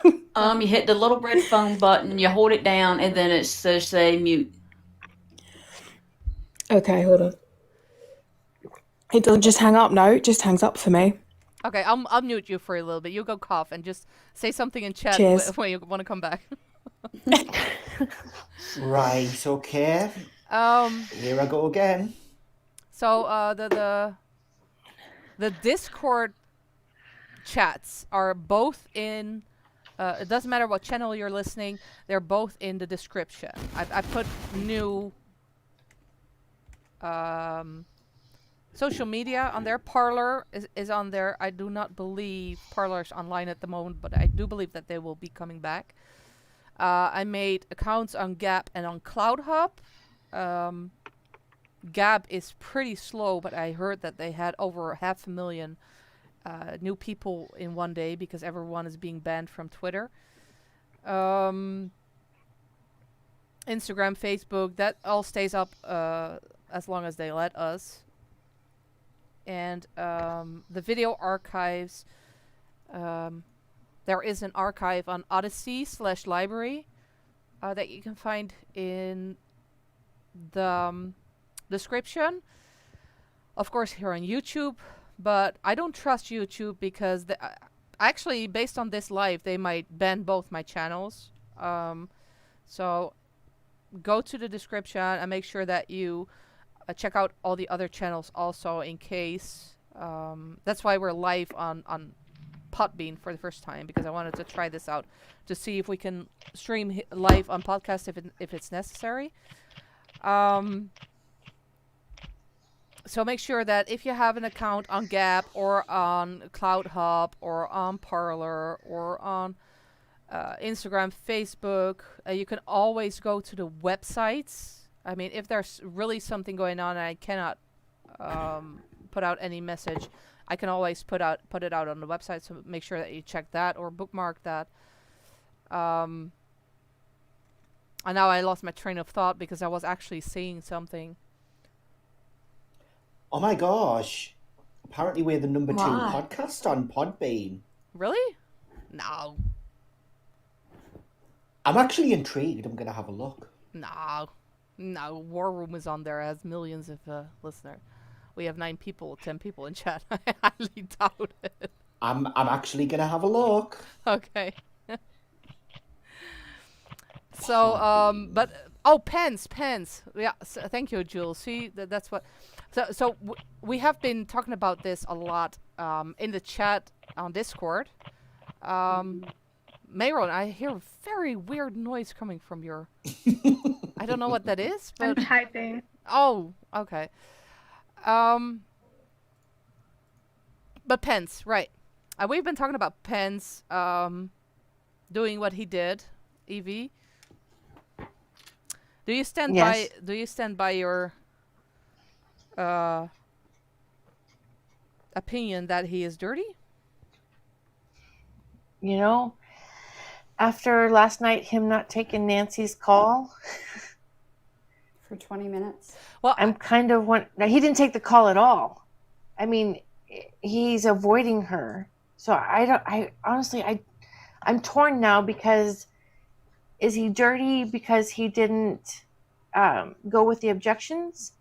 S4: You hit the little red phone button, you hold it down, and then it says say mute.
S7: Okay, hold on. It doesn't just hang up, no, it just hangs up for me.
S1: Okay, I'll mute you for a little bit. You go cough and just say something in chat when you want to come back.
S2: Right, okay. Here I go again.
S1: So the Discord chats are both in It doesn't matter what channel you're listening. They're both in the description. I put new social media on there. Parler is on there. I do not believe Parler's online at the moment, but I do believe that they will be coming back. I made accounts on Gap and on CloudHub. Gab is pretty slow, but I heard that they had over 500,000 new people in one day because everyone is being banned from Twitter. Instagram, Facebook, that all stays up as long as they let us. And the video archives, there is an archive on Odyssey/library that you can find in the description. Of course, here on YouTube, but I don't trust YouTube because actually, based on this live, they might ban both my channels. So go to the description and make sure that you check out all the other channels also in case. That's why we're live on Podbean for the first time, because I wanted to try this out to see if we can stream live on podcast if it's necessary. So make sure that if you have an account on Gap or on CloudHub or on Parler or on Instagram, Facebook, you can always go to the websites. I mean, if there's really something going on and I cannot put out any message, I can always put it out on the website. So make sure that you check that or bookmark that. And now I lost my train of thought because I was actually saying something.
S2: Oh my gosh. Apparently we're the number 2
S4: Why?
S2: podcast on Podbean.
S1: Really? No.
S2: I'm actually intrigued. I'm going to have a look.
S1: No. War Room is on there. It has millions of listeners. We have 9 people, 10 people in chat. I highly doubt it.
S2: I'm actually going to have a look.
S1: Okay. So, but pens. Yeah, so, thank you, Jules. See, that's what. So we have been talking about this a lot in the chat on Discord. Mayron, I hear a very weird noise coming from your. I don't know what that is, but
S8: I'm typing.
S1: Oh, okay. But Pence, right? We've been talking about Pence doing what he did. Evie, do you stand
S3: Yes.
S1: by your opinion that he is dirty?
S3: You know, after last night, him not taking Nancy's call,
S6: For 20 minutes.
S1: Well,
S3: I'm kind of he didn't take the call at all. I mean, he's avoiding her. So I'm torn now because is he dirty because he didn't go with the objections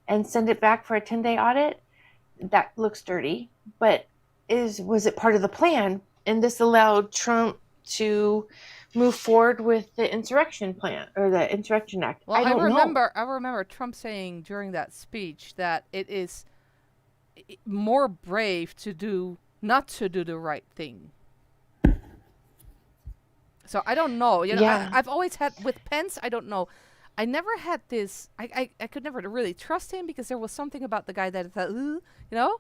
S3: and send it back for a 10-day audit? That looks dirty. But was it part of the plan? And this allowed Trump to move forward with the insurrection plan or the Insurrection Act.
S1: well,
S3: I don't know.
S1: I remember Trump saying during that speech that it is more brave not to do the right thing. So I don't know. You know,
S3: Yeah.
S1: I've always had with Pence. I don't know. I never had this. I could never really trust him because there was something about the guy that I thought, you know.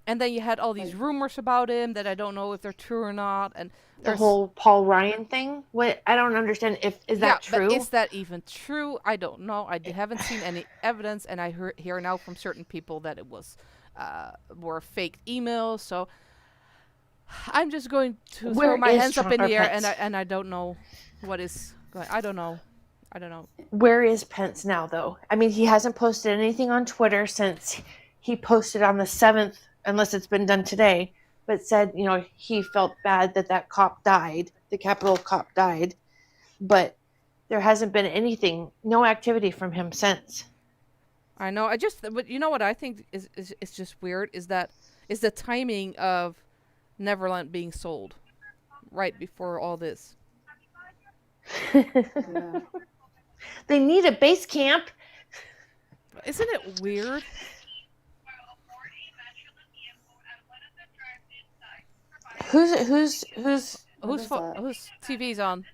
S1: And then you had all these rumors about him that I don't know if they're true or not. And
S3: The whole Paul Ryan thing. What I don't understand is that true?
S1: But is that even true? I don't know. I haven't seen any evidence, and I hear now from certain people that it were fake emails. So I'm just going to throw my hands up in the air, and I don't know what is going. I don't know.
S3: Where is Pence now, though? I mean, he hasn't posted anything on Twitter since he posted on the 7th, unless it's been done today, but said, he felt bad that cop died, the Capitol cop died, but there hasn't been anything, no activity from him since.
S1: I know. But you know what I think is just weird is the timing of Neverland being sold right before all this.
S6: Yeah.
S3: They need a base camp.
S1: Isn't it weird?
S3: Who's
S1: Whose
S6: is that?
S1: whose TV's on?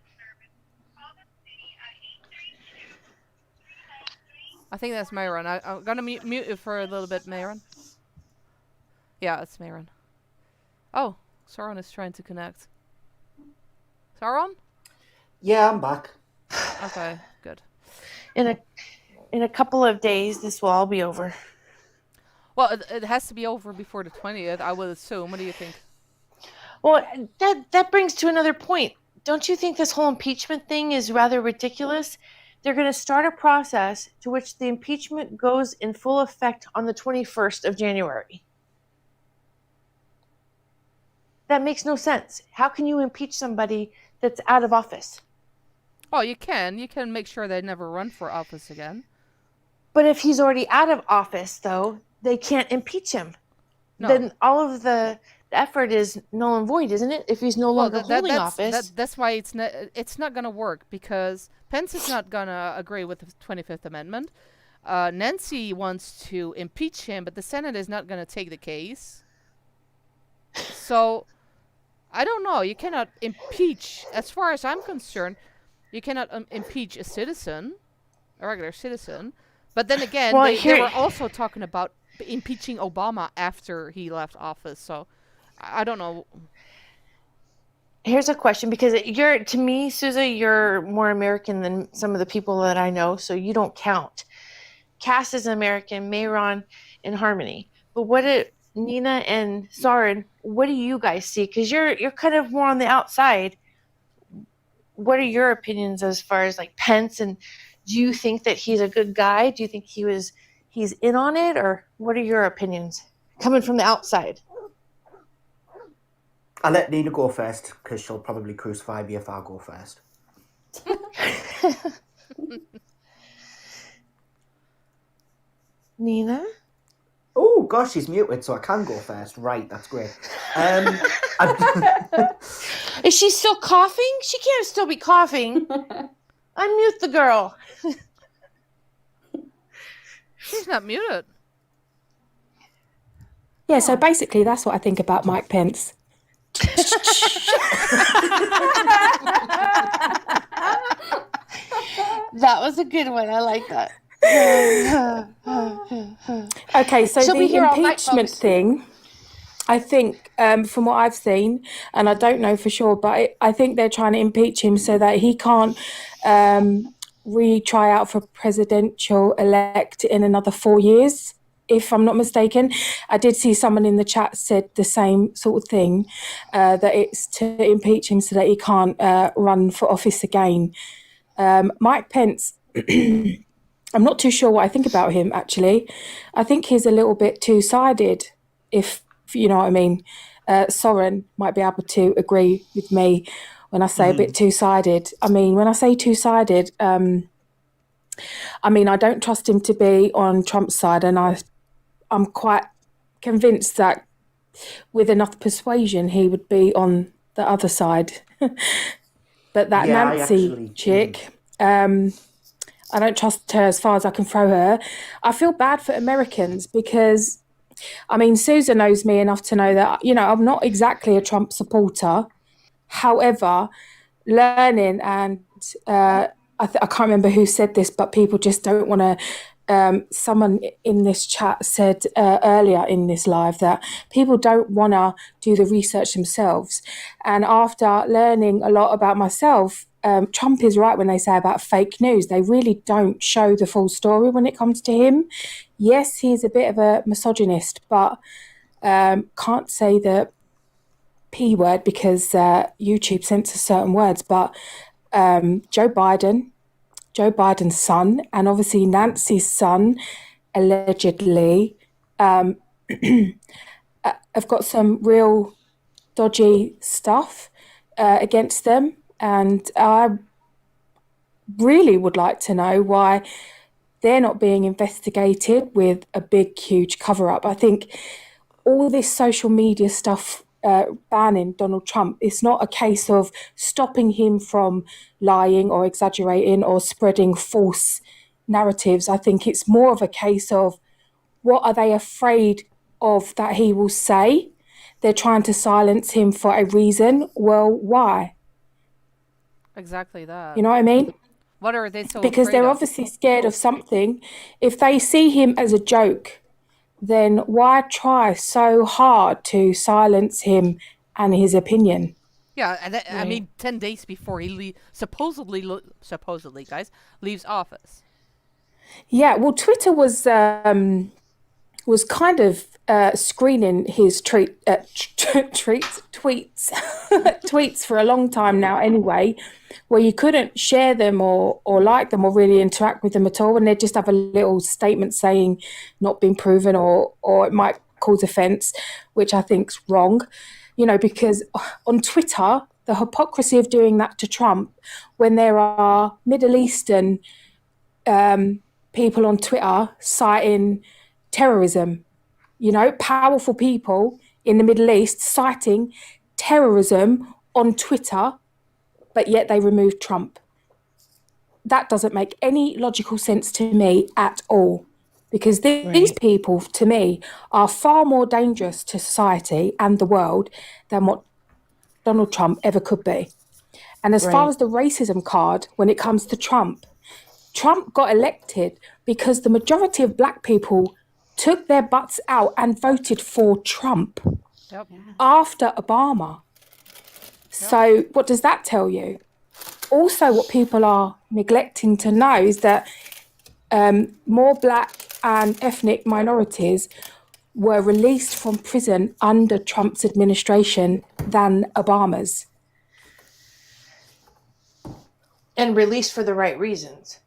S1: I think that's Mayron. I'm gonna mute you for a little bit, Mayron. Yeah, it's Mayron. Oh, Sauron is trying to connect. Sauron?
S2: Yeah, I'm back.
S1: Okay, good.
S3: In a couple of days, this will all be over.
S1: Well, it has to be over before the 20th, I would assume. What do you think?
S3: Well, that brings to another point. Don't you think this whole impeachment thing is rather ridiculous? They're going to start a process to which the impeachment goes in full effect on the 21st of January. That makes no sense. How can you impeach somebody that's out of office?
S1: Oh, you can. You can make sure they never run for office again.
S3: But if he's already out of office, though, they can't impeach him.
S1: No.
S3: Then all of the effort is null and void, isn't it? If he's no longer holding office.
S1: That's why it's not going to work, because Pence is not going to agree with the 25th Amendment. Nancy wants to impeach him, but the Senate is not going to take the case. So, I don't know. You cannot impeach, as far as I'm concerned, you cannot impeach a citizen, a regular citizen. But then again, they were also talking about impeaching Obama after he left office. So, I don't know.
S3: Here's a question, because to me, Susan, you're more American than some of the people that I know, so you don't count. Cass is American, Mayron and Harmony. But Nina and Sauron, what do you guys see? Because you're kind of more on the outside. What are your opinions as far as like Pence, and do you think that he's a good guy? Do you think he's in on it, or what are your opinions coming from the outside?
S2: I'll let Nina go first, because she'll probably crucify me if I go first.
S3: Nina?
S2: Oh, gosh, she's muted, so I can go first. Right, that's great.
S3: Is she still coughing? She can't still be coughing. Unmute the girl.
S1: She's not muted.
S7: Yeah, so basically that's what I think about Mike Pence.
S3: That was a good one. I like that.
S7: Okay, so the impeachment thing, I think from what I've seen, and I don't know for sure, but I think they're trying to impeach him so that he can't retry out for presidential elect in another 4 years, if I'm not mistaken. I did see someone in the chat said the same sort of thing, that it's to impeach him so that he can't run for office again. Mike Pence, I'm not too sure what I think about him, actually. I think he's a little bit two-sided, if you know what I mean. Soren might be able to agree with me when I say a bit two-sided. I mean, when I say two-sided, I mean, I don't trust him to be on Trump's side, and I'm quite convinced that with enough persuasion, he would be on the other side. But that Nancy chick, I don't trust her as far as I can throw her. I feel bad for Americans because, I mean, Susan knows me enough to know that, you know, I'm not exactly a Trump supporter. However, learning and I can't remember who said this, but people just don't want to. Someone in this chat said earlier in this live that people don't want to do the research themselves. And after learning a lot about myself, Trump is right when they say about fake news. They really don't show the full story when it comes to him. Yes, he's a bit of a misogynist, but can't say the P word because YouTube censors certain words. But Joe Biden's son, and obviously Nancy's son, allegedly, have got some real dodgy stuff against them. And I really would like to know why they're not being investigated with a big, huge cover-up. I think all this social media stuff banning Donald Trump, it's not a case of stopping him from lying or exaggerating or spreading false narratives. I think it's more of a case of what are they afraid of that he will say they're trying to silence him for a reason. Well, why?
S1: Exactly that.
S7: You know what I mean?
S1: What are they so
S7: Because
S1: afraid
S7: they're
S1: of?
S7: obviously scared of something. If they see him as a joke, then why try so hard to silence him and his opinion?
S1: Yeah, and I
S3: Right.
S1: mean, 10 days before he supposedly, guys, leaves office.
S7: Yeah, well, Twitter was kind of screening his tweets tweets for a long time now anyway, where you couldn't share them or like them or really interact with them at all, and they'd just have a little statement saying not been proven or it might cause offence, which I think's wrong, because on Twitter, the hypocrisy of doing that to Trump when there are Middle Eastern people on Twitter citing terrorism, powerful people in the Middle East citing terrorism on Twitter, but yet they removed Trump. That doesn't make any logical sense to me at all, because these people, to me, are far more dangerous to society and the world than what Donald Trump ever could be. And as far as the racism card, when it comes to Trump got elected because the majority of black people took their butts out and voted for Trump after Obama. So what does that tell you? Also, what people are neglecting to know is that more black and ethnic minorities were released from prison under Trump's administration than Obama's.
S3: And released for the right reasons.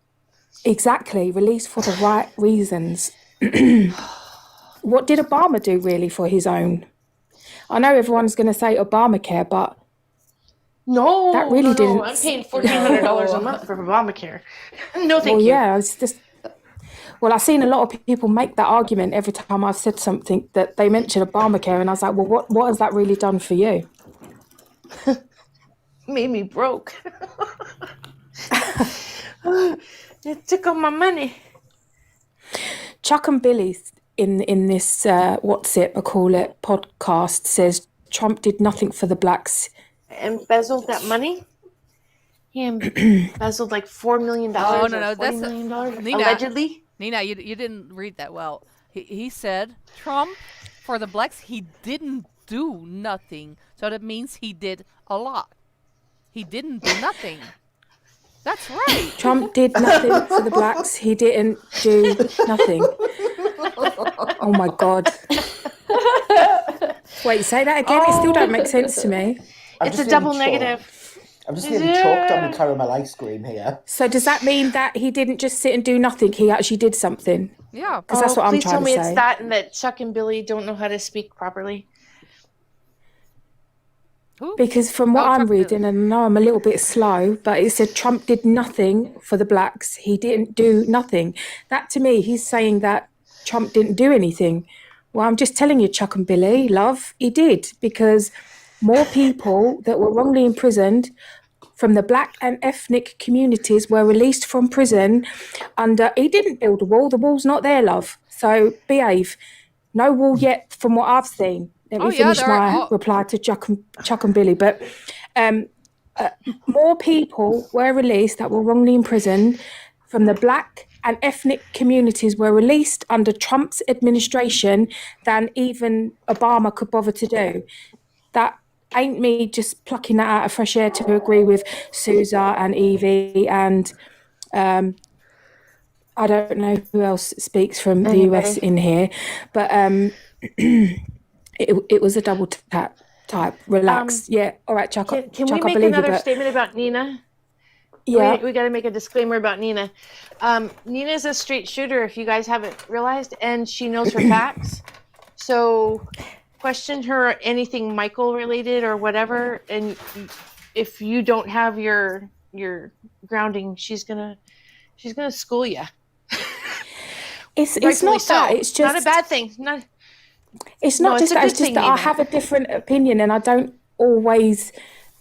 S7: Exactly, released for the right reasons. What did Obama do really for his own? I know everyone's going to say Obamacare, but
S3: No,
S7: that really didn't.
S3: No. I'm paying $1,400 a month for Obamacare. No, thank you.
S7: Yeah, it's just. Well, I've seen a lot of people make that argument every time I've said something that they mention Obamacare, and I was like, well, what has that really done for you?
S3: Made me broke. It took all my money.
S7: Chuck and Billy in this What's It, I call it, podcast says Trump did nothing for the blacks.
S3: Embezzled that money? He embezzled like $4 million
S1: Oh,
S3: or
S1: no,
S3: $40 million
S1: Nina,
S3: allegedly.
S1: Nina, you didn't read that well. He said Trump, for the blacks, he didn't do nothing. So that means he did a lot. He didn't do nothing. That's right.
S7: Trump did nothing for the blacks. He didn't do nothing. Oh my God. Wait, say that again. It still don't make sense to me.
S3: It's a double negative.
S2: I'm just getting choked on the caramel ice cream here.
S7: So does that mean that he didn't just sit and do nothing? He actually did something?
S1: Yeah.
S7: Because that's what I'm trying to say.
S3: Please tell me it's that and that Chuck and Billy don't know how to speak properly.
S1: Who?
S7: Because from what I'm reading, and I know I'm a little bit slow, but it said Trump did nothing for the blacks. He didn't do nothing. That to me, he's saying that Trump didn't do anything. Well, I'm just telling you, Chuck and Billy, love, he did, because more people that were wrongly imprisoned from the black and ethnic communities were released from prison under, he didn't build a wall. The wall's not there, love. So behave. No wall yet from what I've seen. Let me finish my reply to Chuck and Billy. But more people were released that were wrongly imprisoned from the black and ethnic communities were released under Trump's administration than even Obama could bother to do. That ain't me just plucking that out of fresh air to agree with Susa and Evie and I don't know who else speaks from the US in here, but it was a double tap type. Relax. Yeah. All right, Chuck.
S3: Can
S7: Chuck,
S3: we make another statement about Nina?
S7: Yeah.
S3: We got to make a disclaimer about Nina. Nina's a straight shooter, if you guys haven't realized, and she knows her facts. So question her anything Michael related or whatever, and if you don't have your grounding, she's gonna school you.
S7: It's not
S3: so.
S7: that. It's just
S3: not a bad thing.
S7: It's not just that. It's just that I have a different opinion, and I don't always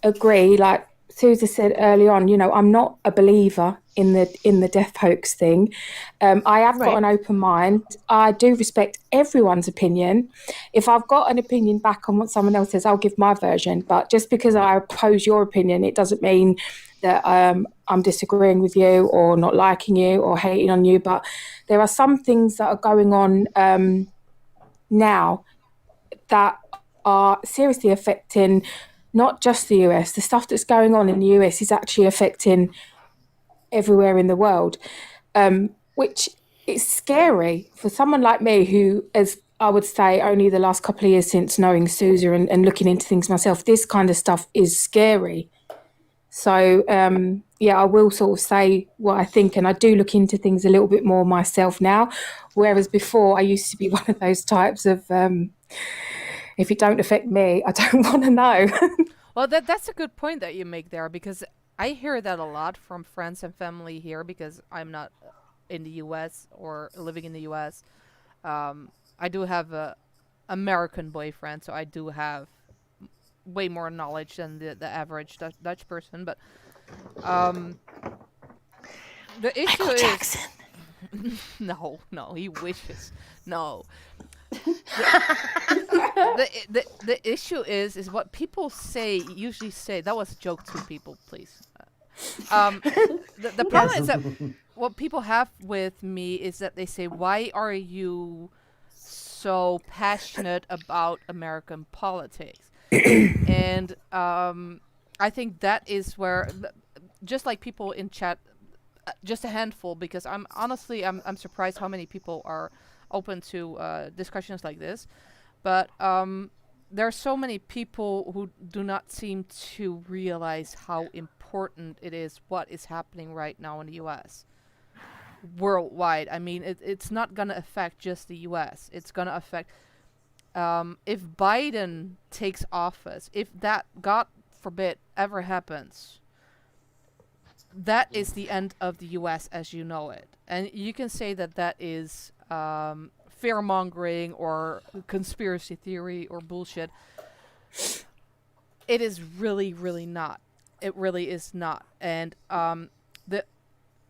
S7: agree. Like Susan said early on, I'm not a believer in the death hoax thing. I have got an open mind. I do respect everyone's opinion. If I've got an opinion back on what someone else says, I'll give my version. But just because I oppose your opinion, it doesn't mean that I'm disagreeing with you or not liking you or hating on you. But there are some things that are going on now that are seriously affecting not just the US. The stuff that's going on in the US is actually affecting everywhere in the world, which is scary for someone like me who, as I would say, only the last couple of years since knowing Susan and looking into things myself, this kind of stuff is scary. So, I will sort of say what I think, and I do look into things a little bit more myself now, whereas before I used to be one of those types of, if it don't affect me, I don't want to know.
S1: Well, that's a good point that you make there, because I hear that a lot from friends and family here, because I'm not in the U.S. or living in the U.S. I do have a American boyfriend, so I do have way more knowledge than the average Dutch person. But the issue
S3: Michael
S1: is
S3: Jackson.
S1: no, he wishes. No. The issue is what people usually say. That was a joke to people, please. The problem is that what people have with me is that they say, why are you so passionate about American politics? And I think that is where, just like people in chat, just a handful, because I'm surprised how many people are open to discussions like this, but there are so many people who do not seem to realize how important it is what is happening right now in the U.S. worldwide. I mean, it's not gonna affect just the U.S. It's gonna affect if Biden takes office, if that, God forbid, ever happens, that is the end of the U.S. as you know it. And you can say that is fear-mongering or conspiracy theory or bullshit. It is really, really not. It really is not. And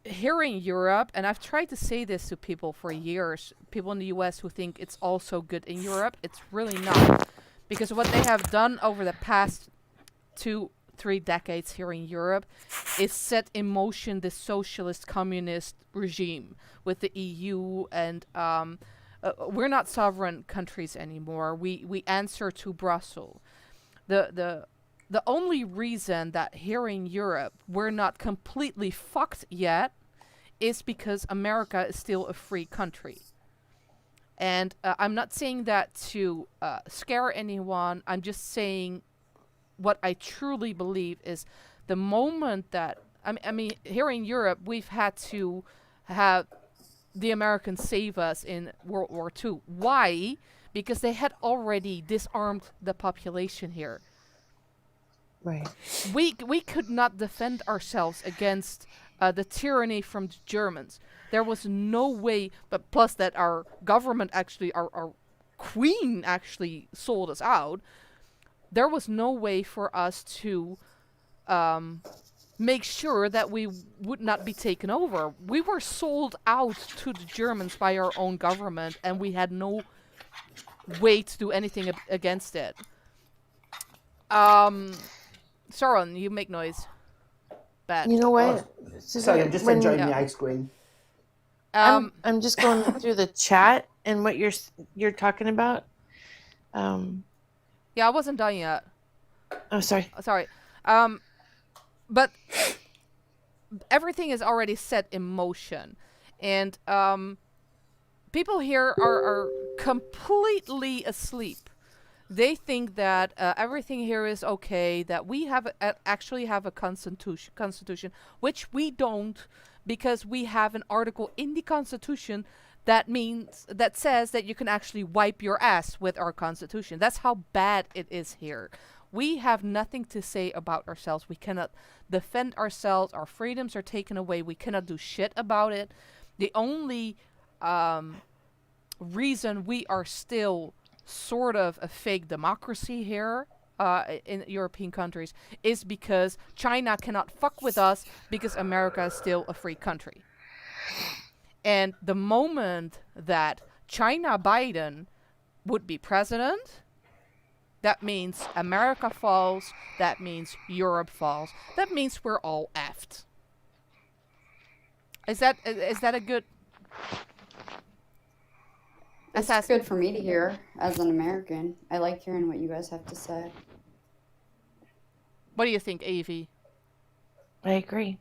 S1: here in Europe, and I've tried to say this to people for years, people in the US who think it's all so good in Europe, it's really not. Because what they have done over the past 2-3 decades here in Europe is set in motion the socialist communist regime with the EU, and we're not sovereign countries anymore. We answer to Brussels. The only reason that here in Europe we're not completely fucked yet is because America is still a free country. And I'm not saying that to scare anyone. I'm just saying what I truly believe is the moment that, I mean, here in Europe, we've had to have the Americans save us in World War II. Why? Because they had already disarmed the population here.
S3: Right.
S1: We could not defend ourselves against the tyranny from the Germans. There was no way, but plus that our government actually, our queen actually sold us out. There was no way for us to make sure that we would not be taken over. We were sold out to the Germans by our own government, and we had no way to do anything against it. Sauron, you make noise. Bad.
S3: You know what?
S2: Sorry, I'm just enjoying the ice cream.
S3: I'm just going through the chat and what you're talking about.
S1: Yeah, I wasn't done yet.
S3: Oh, sorry.
S1: Sorry. But everything is already set in motion. And people here are completely asleep. They think that everything here is okay, that we actually have a constitution, which we don't, because we have an article in the Constitution that says that you can actually wipe your ass with our Constitution. That's how bad it is here. We have nothing to say about ourselves. We cannot defend ourselves. Our freedoms are taken away. We cannot do shit about it. The only reason we are still sort of a fake democracy here, in European countries is because China cannot fuck with us because America is still a free country. And the moment that China Biden would be president, that means America falls, that means Europe falls, that means we're all effed. Is that a good
S6: It's
S1: assessment?
S6: good for me to hear as an American. I like hearing what you guys have to say.
S1: What do you think, Evie?
S3: I agree.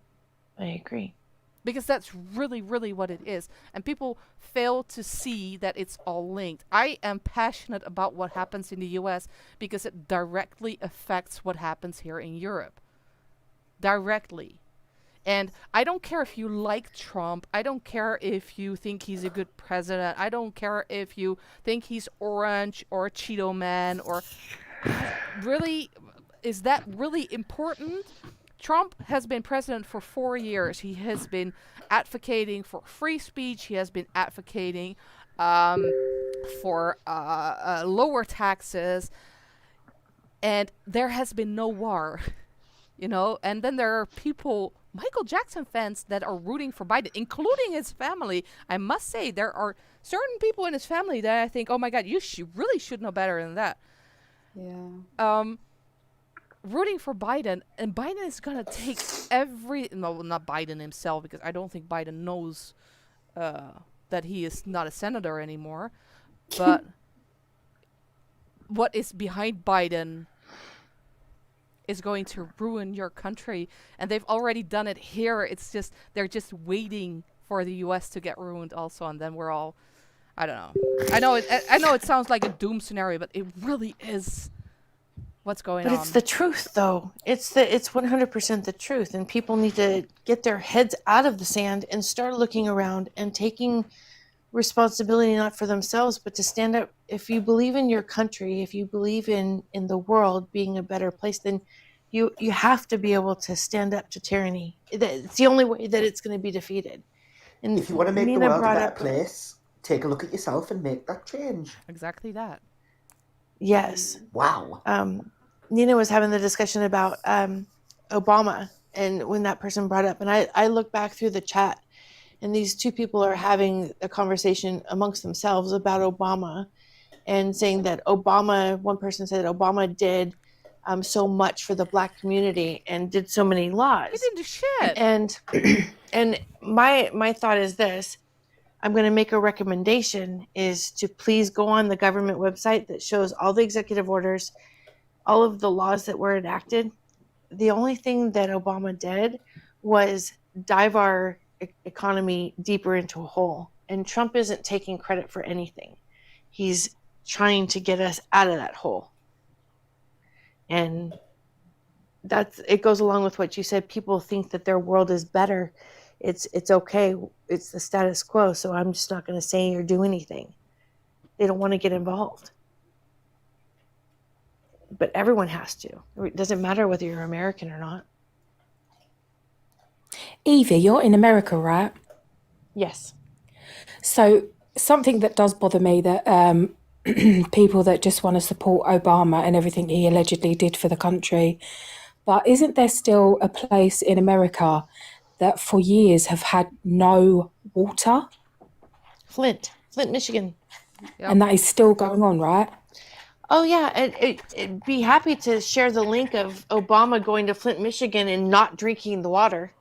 S1: Because that's really, really what it is. And people fail to see that it's all linked. I am passionate about what happens in the US because it directly affects what happens here in Europe. Directly. And I don't care if you like Trump. I don't care if you think he's a good president. I don't care if you think he's orange or Cheeto Man or... Really, is that really important? Trump has been president for 4 years. He has been advocating for free speech. He has been advocating for lower taxes. And there has been no war, you know? And then there are people, Michael Jackson fans, that are rooting for Biden, including his family. I must say, there are certain people in his family that I think, oh my God, you really should know better than that.
S6: Yeah.
S1: Rooting for Biden, and Biden is gonna take no, not Biden himself, because I don't think Biden knows that he is not a senator anymore, but what is behind Biden is going to ruin your country, and they've already done it here. It's just, they're just waiting for the US to get ruined also, and then we're all, I don't know. I know it sounds like a doom scenario, but it really is what's going on.
S3: But it's the truth, though. It's 100% the truth, and people need to get their heads out of the sand and start looking around and taking responsibility, not for themselves, but to stand up. If you believe in your country, if you believe in the world being a better place, then you have to be able to stand up to tyranny. It's the only way that it's going to be defeated. And
S2: if you want to make
S3: Nina
S2: the world a
S3: brought
S2: better
S3: up,
S2: place, take a look at yourself and make that change.
S1: Exactly that.
S3: yes,
S2: Wow.
S3: Nina was having the discussion about Obama, and when that person brought up, and I look back through the chat, and these two people are having a conversation amongst themselves about Obama, and saying that one person said Obama did so much for the Black community and did so many laws.
S1: He didn't do shit.
S3: And my thought is this: I'm going to make a recommendation is to please go on the government website that shows all the executive orders, all of the laws that were enacted. The only thing that Obama did was dive our economy deeper into a hole. And Trump isn't taking credit for anything. He's trying to get us out of that hole. And it goes along with what you said. People think that their world is better. It's okay. It's the status quo. So I'm just not going to say or do anything. They don't want to get involved. But everyone has to. It doesn't matter whether you're American or not.
S7: Evie, you're in America, right?
S3: Yes.
S7: So something that does bother me, that people that just want to support Obama and everything he allegedly did for the country, but isn't there still a place in America that for years have had no water?
S3: Flint, Michigan.
S1: Yep.
S7: And that is still going on, right?
S3: Oh, yeah. It'd be happy to share the link of Obama going to Flint, Michigan and not drinking the water.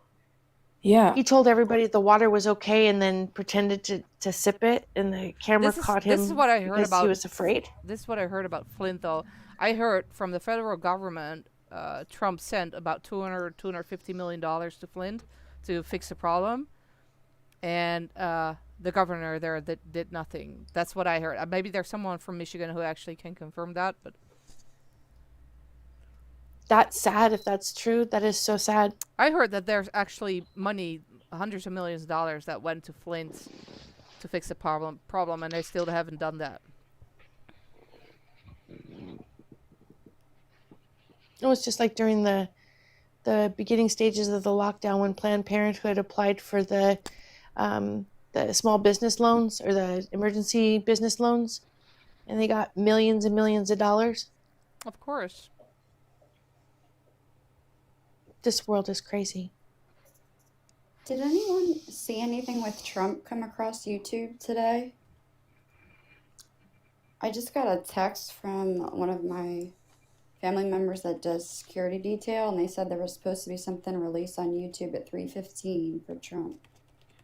S7: Yeah.
S3: He told everybody the water was okay and then pretended to sip it, and the camera caught him.
S1: This is what I heard
S3: because
S1: about.
S3: He was afraid.
S1: This is what I heard about Flint, though. I heard from the federal government, Trump sent about $250 million to Flint to fix the problem. And the governor there did nothing. That's what I heard. Maybe there's someone from Michigan who actually can confirm that, but
S3: That's sad if that's true. That is so sad.
S1: I heard that there's actually money, hundreds of millions of dollars, that went to Flint to fix the problem, and they still haven't done that.
S3: It was just like during the beginning stages of the lockdown when Planned Parenthood applied for the small business loans or the emergency business loans, and they got millions and millions of dollars.
S1: Of course.
S3: this world is crazy.
S6: Did anyone see anything with Trump come across YouTube today? I just got a text from one of my family members that does security detail, and they said there was supposed to be something released on YouTube at 3:15 for Trump.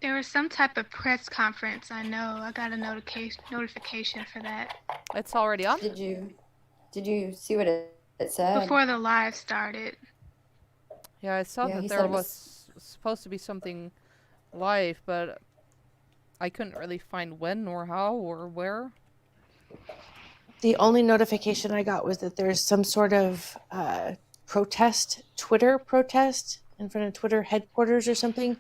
S8: There was some type of press conference. I know. I got a notification for that
S1: It's already on?
S6: Did you see what it said?
S8: before the live started.
S1: Yeah, I saw
S6: Yeah,
S1: that
S6: he
S1: there
S6: said it
S1: was supposed to be something live, but I couldn't really find when or how or where.
S3: The only notification I got was that there's some sort of Twitter protest in front of Twitter headquarters or something,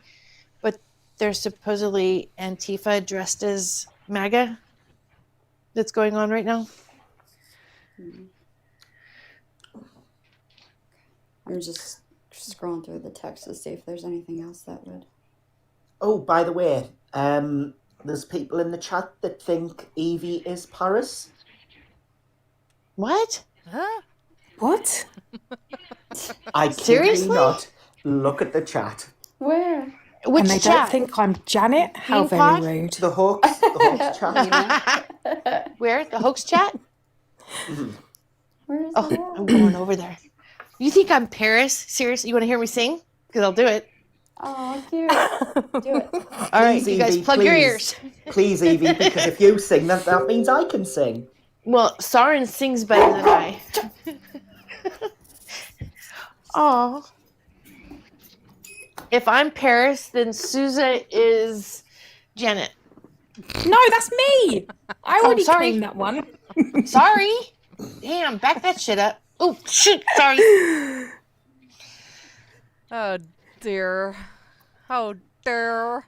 S3: but there's supposedly Antifa dressed as MAGA that's going on right now.
S6: I'm just scrolling through the text to see if there's anything else that would.
S2: Oh, by the way, there's people in the chat that think Evie is Paris.
S3: What?
S1: Huh?
S7: What?
S2: I kid you
S3: Seriously?
S2: not. Look at the chat.
S6: Where?
S3: Which
S7: And they
S3: chat?
S7: don't think I'm Janet? How
S3: Bean
S7: very
S3: pod?
S7: rude.
S2: The Hoax chat.
S3: Where? The Hoax chat?
S6: Where is
S3: Oh,
S6: it
S3: I'm
S6: at?
S3: going over there. You think I'm Paris? Seriously? You want to hear me sing? Because I'll do it.
S6: Oh, cute. Do it.
S3: All right,
S2: Please,
S3: you guys
S2: Evie,
S3: plug your
S2: please.
S3: ears.
S2: Please, Evie, because if you sing, that means I can sing.
S3: Well, Soren sings better than I. Aw. If I'm Paris, then Sousa is Janet.
S7: No, that's me. I already
S3: sorry.
S7: claimed that one.
S3: Sorry. Damn, back that shit up. Oh, shoot. Sorry.
S1: Oh dear. How dare.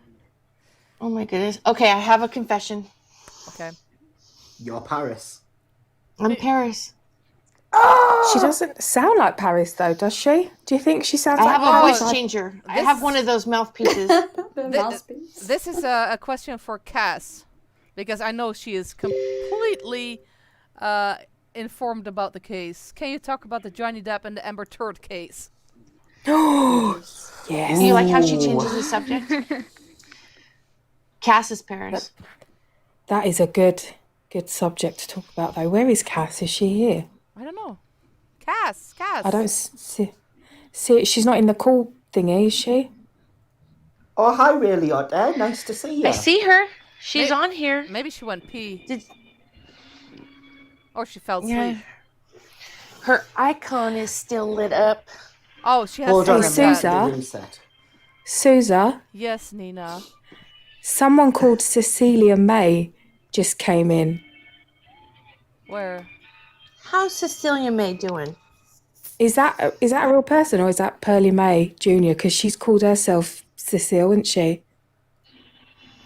S3: Oh my goodness. Okay, I have a confession.
S1: Okay.
S2: You're Paris.
S3: I'm Paris.
S7: She doesn't sound like Paris, though, does she? Do you think she sounds
S3: I
S7: like
S3: have a
S7: Paris?
S3: voice changer. I
S1: This-
S3: have one of those mouthpieces.
S6: The mouthpiece.
S1: This is a question for Cass, because I know she is completely informed about the case. Can you talk about the Johnny Depp and the Amber Heard case?
S7: Yes.
S3: Do you like how she changes the subject? Cass is Paris.
S7: That is a good subject to talk about, though. Where is Cass? Is she here?
S1: I don't know. Cass.
S7: I don't see. She's not in the call thingy, is she?
S2: Oh, hi, Ray Liotta. Nice to see you.
S3: I see her. She's
S1: May-
S3: on here.
S1: Maybe she went pee.
S3: Did-
S1: Or she fell
S3: Yeah.
S1: asleep.
S3: Her icon is still lit up.
S1: Oh, she has
S2: Hold on a
S1: to
S7: Hey,
S2: minute.
S7: Susa.
S2: The reset.
S7: Sousa,
S1: Yes, Nina.
S7: someone called Cecilia May just came in.
S1: Where?
S3: How's Cecilia May doing?
S7: Is that a real person, or is that Pearlie May Jr.? Because she's called herself Cecile, isn't she?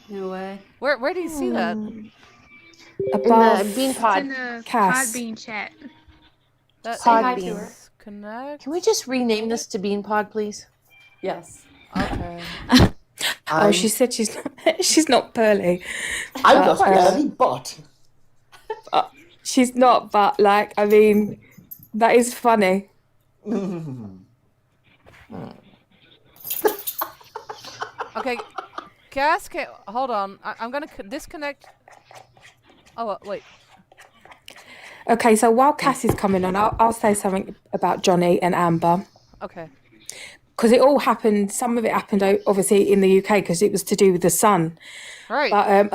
S6: No way.
S1: Where do you see that?
S7: Above.
S3: In the bean
S8: It's
S3: pod.
S8: in the
S7: Cass.
S8: Podbean chat.
S1: That
S6: Say hi to
S3: Podbean.
S6: her.
S1: is Connect.
S3: Can we just rename this to Bean Pod, please?
S6: Yes.
S1: Okay.
S7: Oh, she said she's not, she's not Pearlie.
S2: I'm not
S7: Uh,
S2: Pearlie, but
S7: She's not, but like, I mean, that is funny.
S1: Okay. Cass, hold on. I'm gonna disconnect. Oh, wait.
S7: Okay, so while Cass is coming on, I'll say something about Johnny and Amber.
S1: Okay.
S7: Because it all happened, some of it happened obviously in the UK because it was to do with the sun.
S1: Right.
S7: But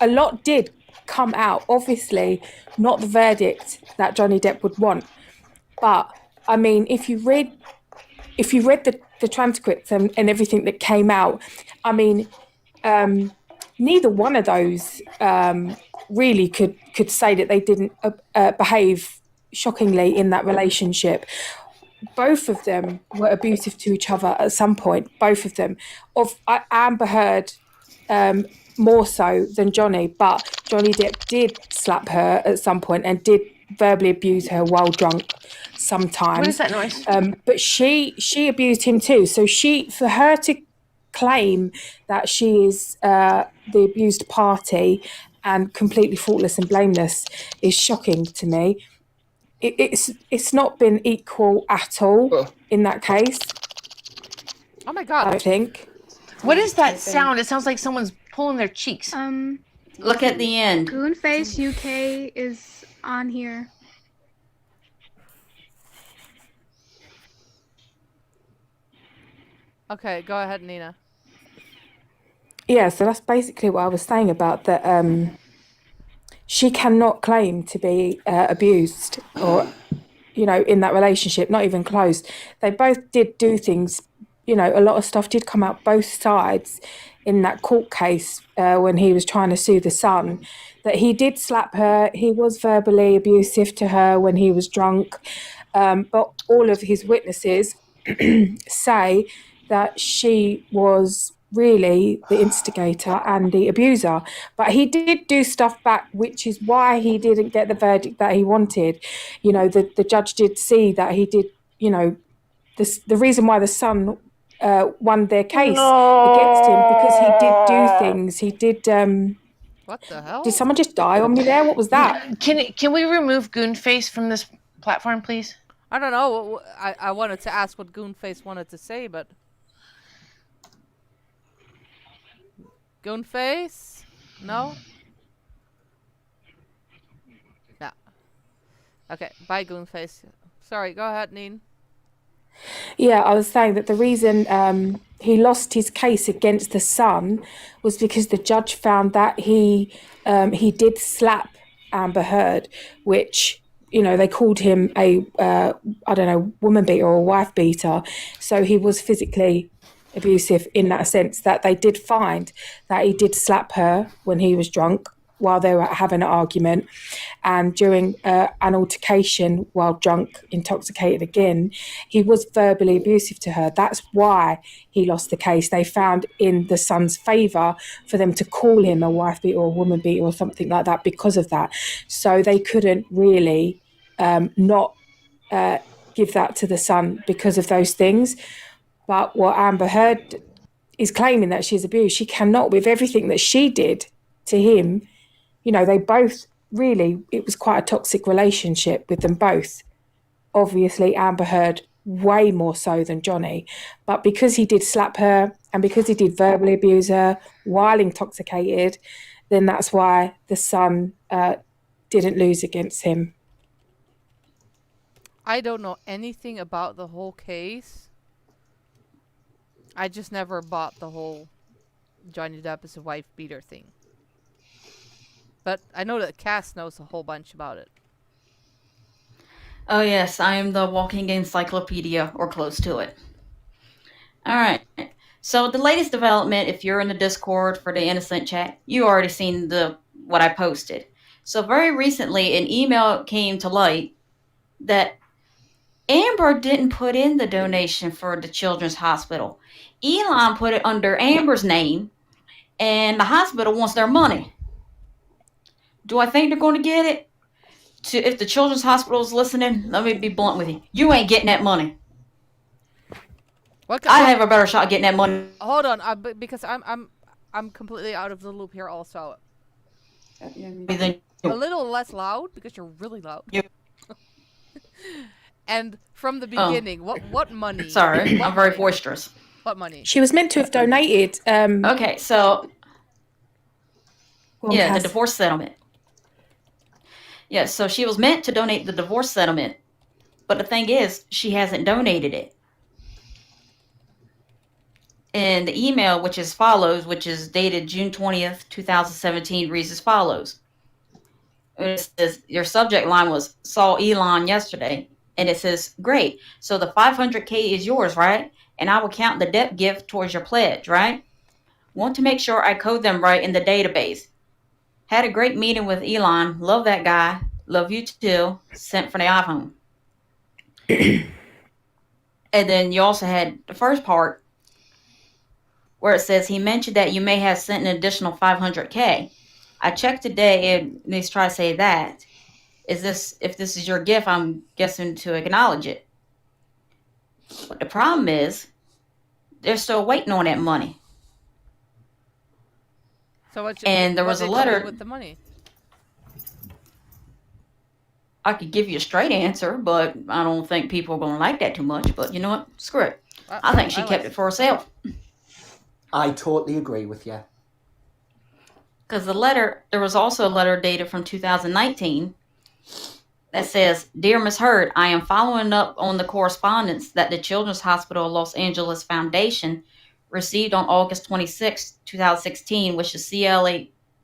S7: a lot did come out. Obviously, not the verdict that Johnny Depp would want. But I mean, if you read the transcripts and everything that came out, I mean, neither one of those really could say that they didn't behave shockingly in that relationship. Both of them were abusive to each other at some point. Both of them. Amber Heard more so than Johnny, but Johnny Depp did slap her at some point and did verbally abuse her while drunk sometimes.
S3: What is that noise?
S7: But she abused him too. So for her to claim that she is the abused party and completely faultless and blameless is shocking to me. It's not been equal at all in that case.
S1: Oh my
S7: I
S1: god.
S7: think.
S3: What is that
S6: Typing.
S3: sound? It sounds like someone's pulling their cheeks.
S4: Look at the end.
S8: Goonface UK is on here.
S1: Okay, go ahead, Nina.
S7: Yeah, so that's basically what I was saying about that. She cannot claim to be abused or, in that relationship, not even close. They both did do things, a lot of stuff did come out both sides in that court case when he was trying to sue the son, that he did slap her. He was verbally abusive to her when he was drunk. But all of his witnesses say that she was really the instigator and the abuser. But he did do stuff back, which is why he didn't get the verdict that he wanted. The judge did see that he did, the reason why the son won their case against him, because he did do things. He did.
S1: What the hell?
S7: Did someone just die on me there? What was that?
S3: Can we remove Goonface from this platform, please?
S1: I don't know. I wanted to ask what Goonface wanted to say, but... Goonface? No? Yeah. Okay, bye, Goonface. Sorry, go ahead, Neen.
S7: Yeah, I was saying that the reason he lost his case against the son was because the judge found that he did slap Amber Heard, which, they called him a woman beater or a wife beater. So he was physically abusive in that sense, that they did find that he did slap her when he was drunk while they were having an argument, and during an altercation while drunk, intoxicated again, he was verbally abusive to her. That's why he lost the case. They found in the son's favour for them to call him a wife beater or a woman beater or something like that because of that. So they couldn't really not give that to the son because of those things. But what Amber Heard is claiming that she's abused, she cannot, with everything that she did to him. They both really, it was quite a toxic relationship with them both. Obviously, Amber Heard way more so than Johnny. But because he did slap her and because he did verbally abuse her while intoxicated, then that's why the son didn't lose against him.
S1: I don't know anything about the whole case. I just never bought the whole Johnny Depp is a wife beater thing. But I know that Cass knows a whole bunch about it.
S4: Oh yes, I am the walking encyclopedia, or close to it. Alright, so the latest development, if you're in the Discord for the Innocent chat, you already seen what I posted. So very recently, an email came to light that Amber didn't put in the donation for the Children's Hospital. Elon put it under Amber's name, and the hospital wants their money. Do I think they're going to get it? If the Children's Hospital is listening, let me be blunt with you. You ain't getting that money. I have a better shot at getting that money.
S1: Hold on, because I'm completely out of the loop here also. A little less loud, because you're really loud.
S4: Yep.
S1: And from the beginning, what money?
S4: Sorry, I'm very boisterous.
S1: What money?
S7: She was meant to have donated.
S4: Okay, so...
S7: Well,
S4: the divorce settlement. Yeah, so she was meant to donate the divorce settlement. But the thing is, she hasn't donated it. And the email, which is dated June 20th, 2017, reads as follows. It says, your subject line was, saw Elon yesterday. And it says, great. So the $500K is yours, right? And I will count the debt gift towards your pledge, right? Want to make sure I code them right in the database. Had a great meeting with Elon. Love that guy. Love you too. Sent from the iPhone. And then you also had the first part where it says he mentioned that you may have sent an additional $500K. I checked today and they try to say that. If this is your gift, I'm guessing to acknowledge it. But the problem is, they're still waiting on that money.
S1: So
S4: there was a letter
S1: with the money.
S4: I could give you a straight answer, but I don't think people are going to like that too much. But you know what? Screw it. I think she
S1: like
S4: kept it for herself.
S2: I totally agree with you.
S4: Because there was also a letter dated from 2019 that says, "Dear Ms. Heard, I am following up on the correspondence that the Children's Hospital of Los Angeles Foundation received on August 26, 2016, which the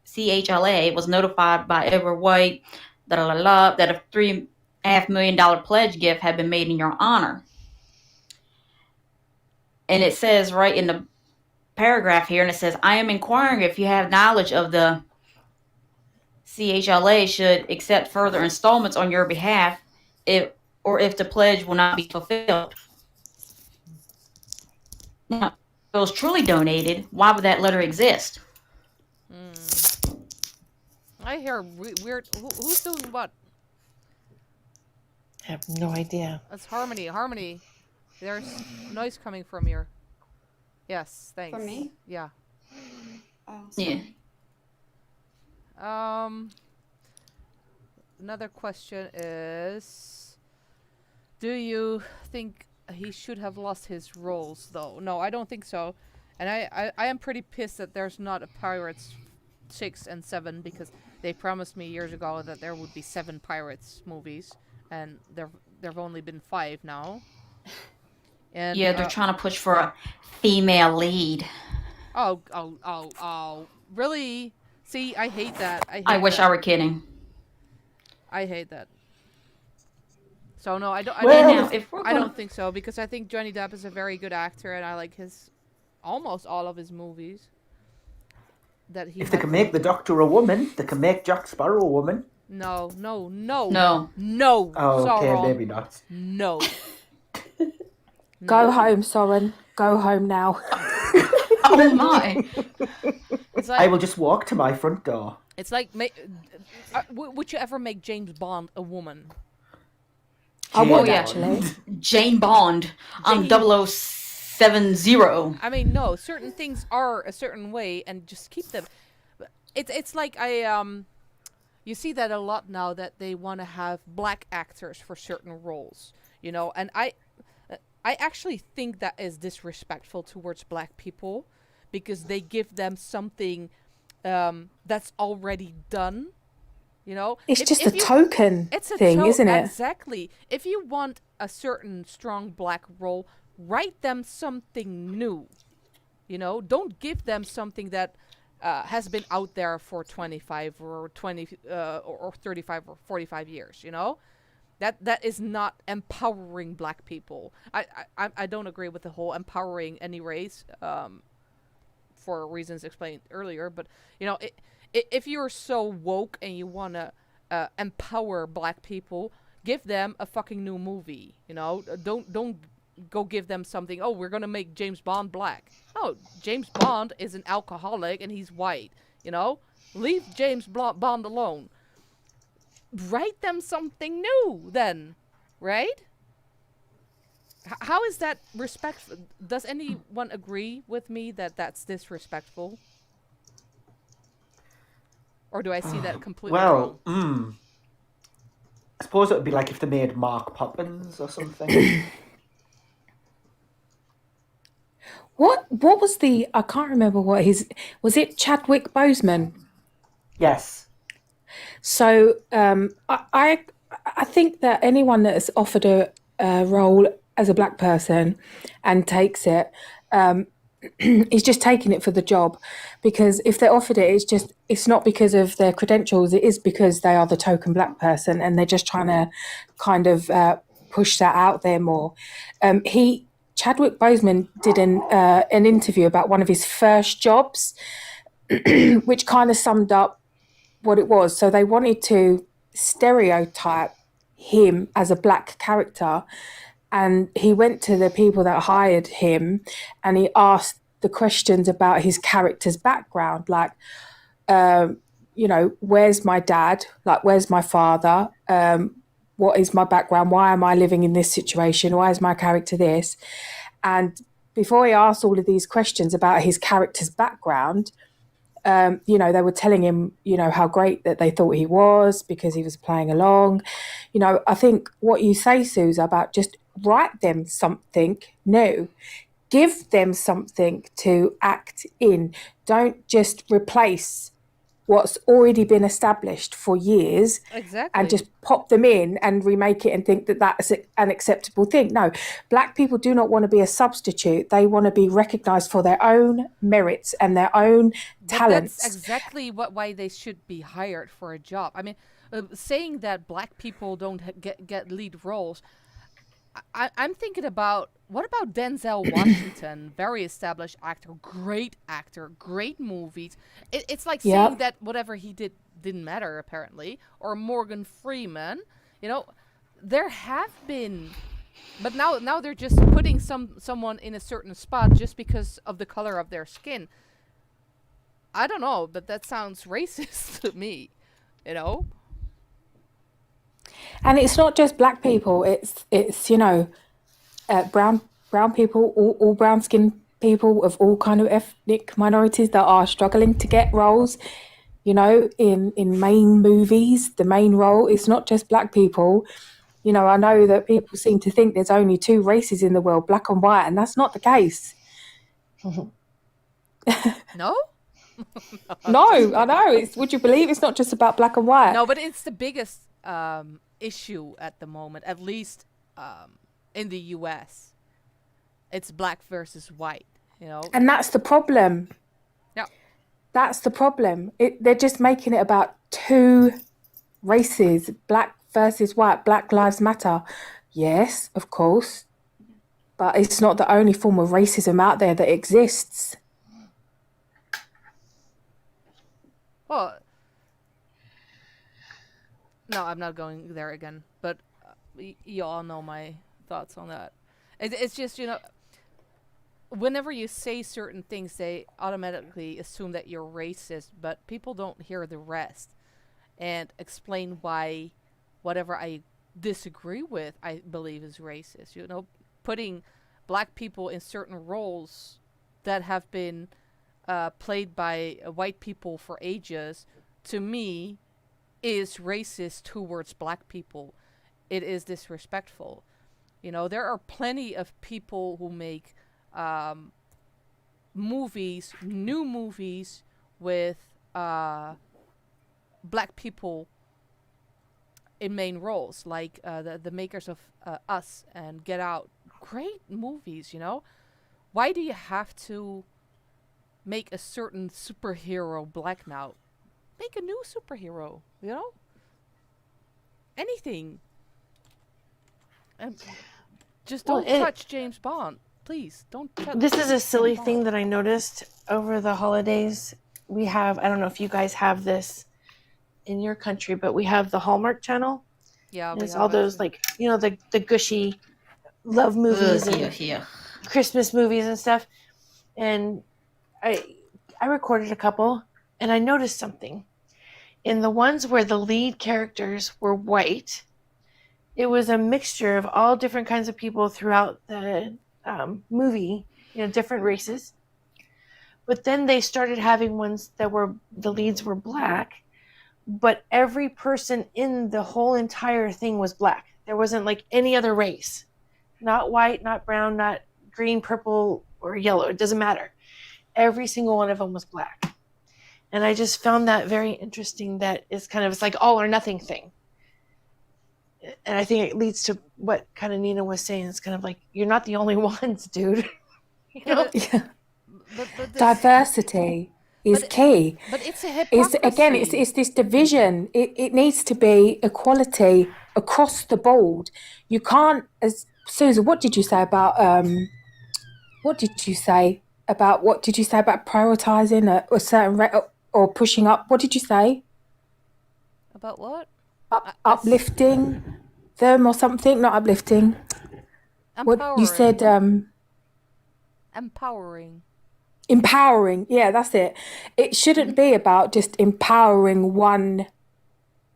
S4: CHLA was notified by Edward White that a $3.5 million pledge gift had been made in your honor." And it says right in the paragraph here, and it says, "I am inquiring if you have knowledge of the CHLA should accept further installments on your behalf if the pledge will not be fulfilled." Now, if it was truly donated, why would that letter exist?
S1: I hear weird. Who's doing what?
S3: I have no idea.
S1: That's Harmony. Harmony, there's noise coming from your. Yes, thanks.
S6: From me?
S1: Yeah.
S6: Oh,
S4: Yeah.
S1: Another question is, do you think he should have lost his roles though? No, I don't think so. And I am pretty pissed that there's not a Pirates 6 and 7, because they promised me years ago that there would be 7 Pirates movies, and there've only been 5 now. And
S4: Yeah, they're trying to push for a female lead.
S1: Oh, really? See, I hate that.
S4: I wish I were kidding.
S1: I hate that. So no, I don't. I don't think so, because I think Johnny Depp is a very good actor, and I like almost all of his movies.
S2: If they can make the Doctor a woman, they can make Jack Sparrow a woman.
S1: No.
S2: Oh, okay,
S1: Sauron.
S2: maybe not.
S1: No.
S7: Go home, Soren. Go home now.
S4: Oh my!
S1: It's like,
S2: I will just walk to my front door.
S1: It's like, would you ever make James Bond a woman?
S7: I would,
S4: yeah.
S7: actually.
S4: Jane Bond on 0070.
S1: I mean, no. Certain things are a certain way, and just keep them. It's like you see that a lot now, that they want to have black actors for certain roles, and I actually think that is disrespectful towards black people, because they give them something that's already done.
S7: It's just a token thing, isn't it?
S1: Exactly. If you want a certain strong black role, write them something new. Don't give them something that has been out there for 25 or 20 or 35 or 45 years. That is not empowering black people. I don't agree with the whole empowering any race, for reasons explained earlier. But if you're so woke and you want to empower black people, give them a fucking new movie. Don't go give them something. Oh, we're gonna make James Bond black. Oh, James Bond is an alcoholic and he's white. Leave James Bond alone. Write them something new then, right? How is that respectful? Does anyone agree with me that that's disrespectful? Or do I see that completely wrong?
S2: I suppose it would be like if they made Mark Poppins or something.
S7: What was I can't remember was it Chadwick Boseman?
S2: Yes.
S7: So I think that anyone that is offered a role as a black person and takes it is just taking it for the job, because if they're offered it, it's not because of their credentials, it is because they are the token black person, and they're just trying to kind of push that out there more. Chadwick Boseman did an interview about one of his first jobs, which kind of summed up what it was. So they wanted to stereotype him as a black character, and he went to the people that hired him and he asked the questions about his character's background, like, where's my dad? Like, where's my father? What is my background? Why am I living in this situation? Why is my character this? And before he asked all of these questions about his character's background, they were telling him, how great that they thought he was because he was playing along. I think what you say, Suze, about just write them something new. Give them something to act in. Don't just replace what's already been established for years
S1: Exactly.
S7: and just pop them in and remake it and think that that's an acceptable thing. No, Black people do not want to be a substitute. They want to be recognised for their own merits and their own talents.
S1: That's exactly why they should be hired for a job. I mean, saying that Black people don't get lead roles, I'm thinking about, what about Denzel Washington? Very established actor, great movies. It's like saying that whatever he did didn't matter, apparently. Or Morgan Freeman. There have been, but now they're just putting someone in a certain spot just because of the color of their skin. I don't know, but that sounds racist to me.
S7: And it's not just Black people. It's brown people, all brown skinned people of all kind of ethnic minorities that are struggling to get roles. In main movies, the main role is not just Black people. I know that people seem to think there's only two races in the world, black and white, and that's not the case.
S1: No?
S7: No, I know. Would you believe it's not just about black and white?
S1: No, but it's the biggest issue at the moment, at least in the US. It's black versus white,
S7: And that's the problem.
S1: Yeah.
S7: That's the problem. They're just making it about two races, black versus white. Black Lives Matter. Yes, of course. But it's not the only form of racism out there that exists.
S1: Well, no, I'm not going there again. But you all know my thoughts on that. It's just, whenever you say certain things, they automatically assume that you're racist, but people don't hear the rest and explain why whatever I disagree with, I believe is racist. Putting Black people in certain roles that have been played by white people for ages, to me, is racist towards Black people. It is disrespectful. There are plenty of people who make new movies with Black people in main roles, like the makers of Us and Get Out. Great movies, Why do you have to make a certain superhero Black now? Make a new superhero, Anything. And just don't touch James Bond. Please, don't touch
S3: This is a silly
S1: James
S3: thing
S1: Bond.
S3: that I noticed over the holidays. We have, I don't know if you guys have this in your country, but we have the Hallmark Channel.
S1: Yeah,
S3: And
S1: we
S3: it's
S1: have
S3: all
S1: it.
S3: those, like, the gushy love movies and Christmas movies and stuff. And I recorded a couple, and I noticed something. In the ones where the lead characters were white, it was a mixture of all different kinds of people throughout the movie, different races. But then they started having ones that the leads were Black, but every person in the whole entire thing was Black. There wasn't like any other race. Not white, not brown, not green, purple, or yellow. It doesn't matter. Every single one of them was Black. And I just found that very interesting. That it's like all or nothing thing. And I think it leads to what kind of Nina was saying. It's kind of like, you're not the only ones, dude.
S1: But
S7: Diversity is key.
S1: But it's a hypocrisy.
S7: It's this division. It needs to be equality across the board. You can't, as Susan, what did you say about prioritizing a certain rate or pushing up? What did you say?
S1: About what?
S7: Uplifting them or something? Not uplifting.
S1: Empowering.
S7: What you said? Empowering. Yeah, that's it. It shouldn't be about just empowering one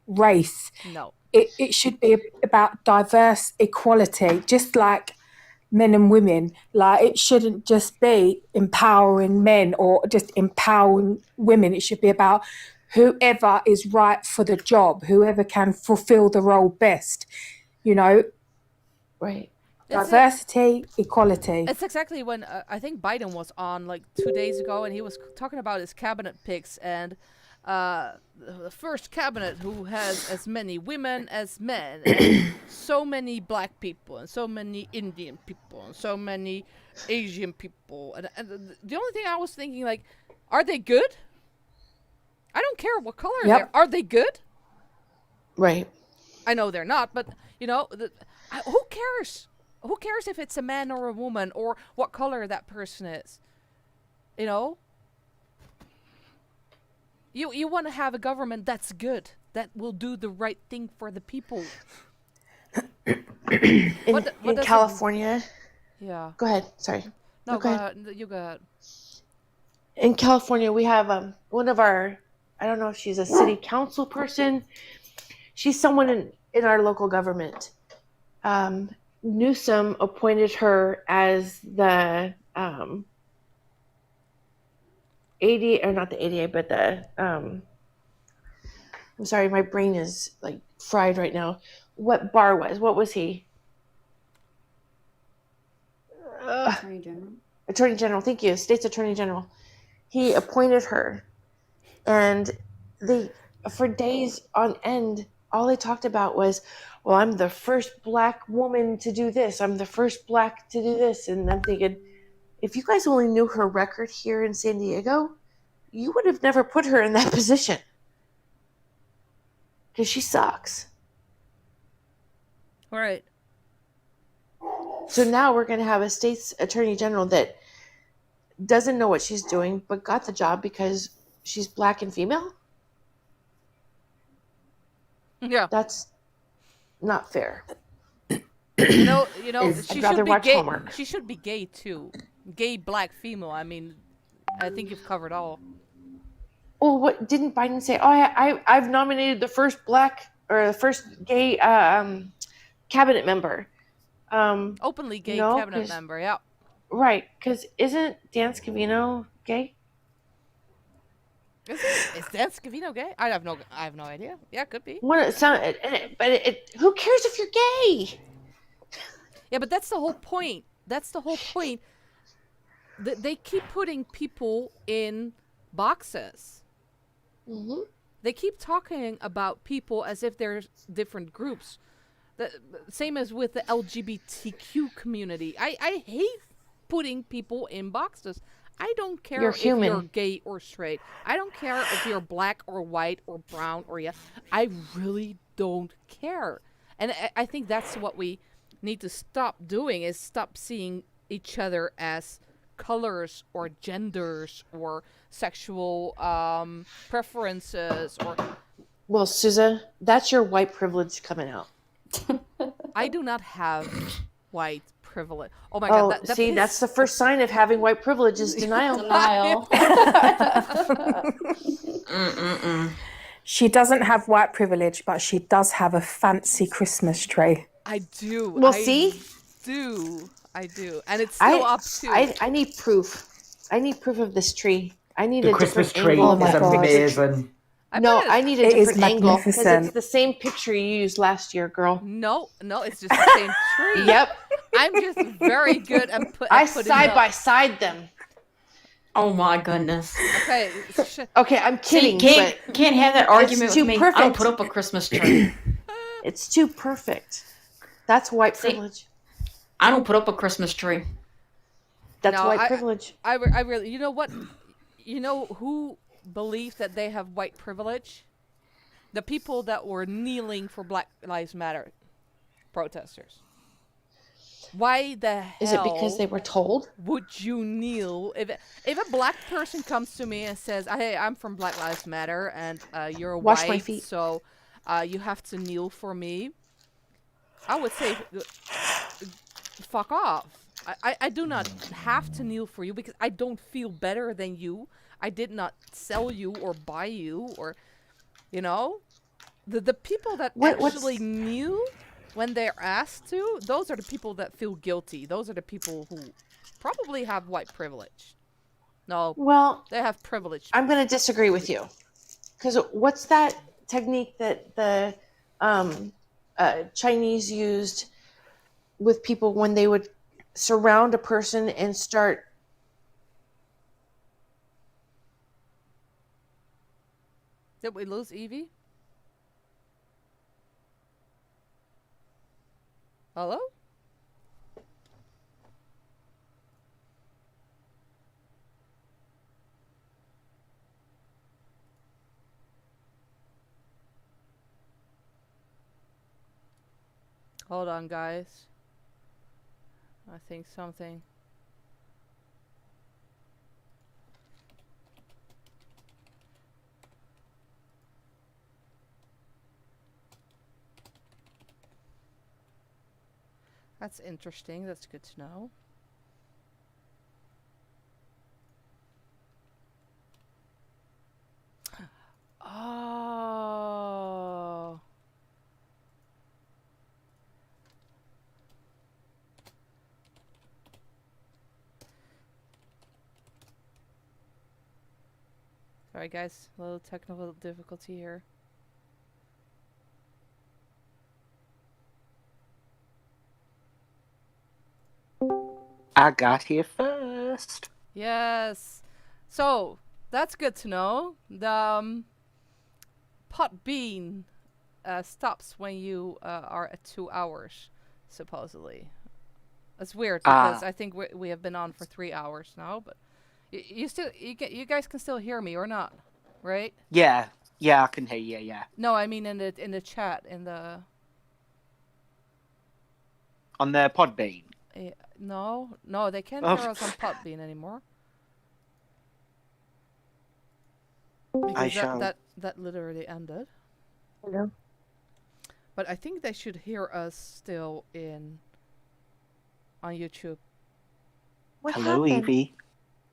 S7: race.
S1: No.
S7: It should be about diverse equality, just like men and women. Like, it shouldn't just be empowering men or just empowering women. It should be about whoever is right for the job, whoever can fulfill the role best,
S3: Right.
S7: Diversity, equality.
S1: It's exactly when I think Biden was on like 2 days ago, and he was talking about his cabinet picks, and the first cabinet who has as many women as men, and so many black people, and so many Indian people, and so many Asian people, and the only thing I was thinking, like, are they good? I don't care what color they're. Are they good?
S3: Right.
S1: I know they're not, but who cares? Who cares if it's a man or a woman or what color that person is? You know? You want to have a government that's good, that will do the right thing for the people.
S3: In California.
S1: Yeah.
S3: Go ahead. Sorry.
S1: No, go ahead. You go ahead.
S3: In California, we have one of our, I don't know if she's a city council person. She's someone in our local government. Newsom appointed her as the ADA, or not the ADA, but the I'm sorry, my brain is like fried right now. What was he?
S6: Attorney General.
S3: Attorney General, thank you. State's Attorney General. He appointed her, and for days on end, all they talked about was, well, I'm the first black woman to do this. I'm the first black to do this. And I'm thinking, if you guys only knew her record here in San Diego, you would have never put her in that position. Because she sucks.
S1: All right.
S3: So now we're going to have a state's attorney general that doesn't know what she's doing, but got the job because she's black and female?
S1: Yeah.
S3: That's not fair.
S1: You know,
S3: I'd rather watch
S1: gay.
S3: Hallmark.
S1: She should be gay too. Gay, black, female. I mean, I think you've covered all.
S3: Well, what didn't Biden say? Oh, I've nominated the first black or the first gay cabinet member.
S1: Openly gay cabinet member, yeah.
S3: Right, because isn't Dan Scavino gay?
S1: Is Dan Scavino gay? I have no idea. Yeah, could be.
S3: Who cares if you're gay?
S1: Yeah, but that's the whole point. They keep putting people in boxes.
S3: Mm-hmm.
S1: They keep talking about people as if they're different groups. The same as with the LGBTQ community. I hate putting people in boxes. I don't care if you're gay or straight. I don't care if you're black or white or brown or I really don't care. And I think that's what we need to stop doing, is stop seeing each other as colors or genders or sexual preferences or...
S3: Well, Sousa, that's your white privilege coming out.
S1: I do not have white privilege. Oh my God.
S3: That's the first sign of having white privilege is denial.
S7: She doesn't have white privilege, but she does have a fancy Christmas tree.
S1: I do.
S3: Well,
S1: I do. And it's still up to...
S3: I need proof. I need proof of this tree. I need
S2: the
S3: a
S2: Christmas
S3: different
S2: tree
S3: angle.
S2: is amazing.
S3: I need a different angle because it's the same picture you used last year, girl.
S1: No, it's just the same tree.
S3: Yep.
S1: I'm just very good at
S3: I side by side them.
S4: Oh my goodness.
S1: Okay,
S3: I'm kidding.
S4: Can't have that argument with me.
S3: Perfect.
S4: I don't put up a Christmas tree.
S3: It's too perfect. That's white privilege.
S4: I don't put up a Christmas tree.
S3: That's white privilege.
S1: I really, you know what? You know who believe that they have white privilege? The people that were kneeling for Black Lives Matter protesters. Why the hell
S3: is it because they were told?
S1: Would you kneel if a black person comes to me and says, "Hey, I'm from Black Lives Matter and you're
S3: Wash
S1: white,
S3: my feet.
S1: so you have to kneel for me"? I would say, fuck off. I do not have to kneel for you because I don't feel better than you. I did not sell you or buy you or, the people that actually kneel when they're asked to, those are the people that feel guilty. Those are the people who probably have white privilege. No,
S3: well,
S1: they have privilege.
S3: I'm going to disagree with you. Because what's that technique that the Chinese used with people when they would surround a person and start.
S1: Did we lose Evie? Hello? Hold on, guys. I think something. That's interesting. That's good to know. Oh. Sorry guys, a little technical difficulty here.
S2: I got here first.
S1: Yes. So, that's good to know. The pot bean stops when you are at 2 hours, supposedly. That's weird because I think we have been on for 3 hours now, but you guys can still hear me or not, right?
S2: Yeah, I can hear you. Yeah.
S1: No, I mean in the chat
S2: on the Podbean.
S1: No, they can't hear us on Podbean anymore. Because that literally ended.
S3: Hello.
S1: But I think they should hear us still on YouTube.
S2: Hello, Evie.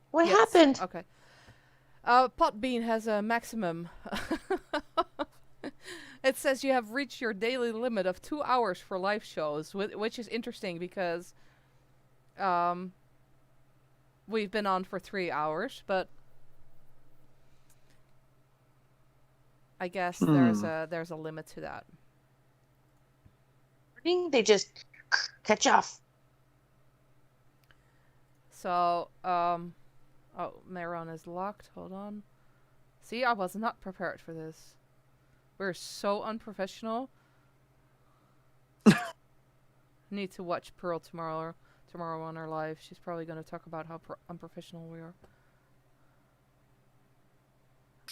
S3: What happened?
S1: Okay. Podbean has a maximum. It says you have reached your daily limit of 2 hours for live shows, which is interesting because we've been on for 3 hours, but I guess there's a limit to that.
S3: They just catch off.
S1: So, oh, Meron is locked. Hold on. See, I was not prepared for this. We're so unprofessional. Need to watch Pearl tomorrow on our live. She's probably going to talk about how unprofessional we are.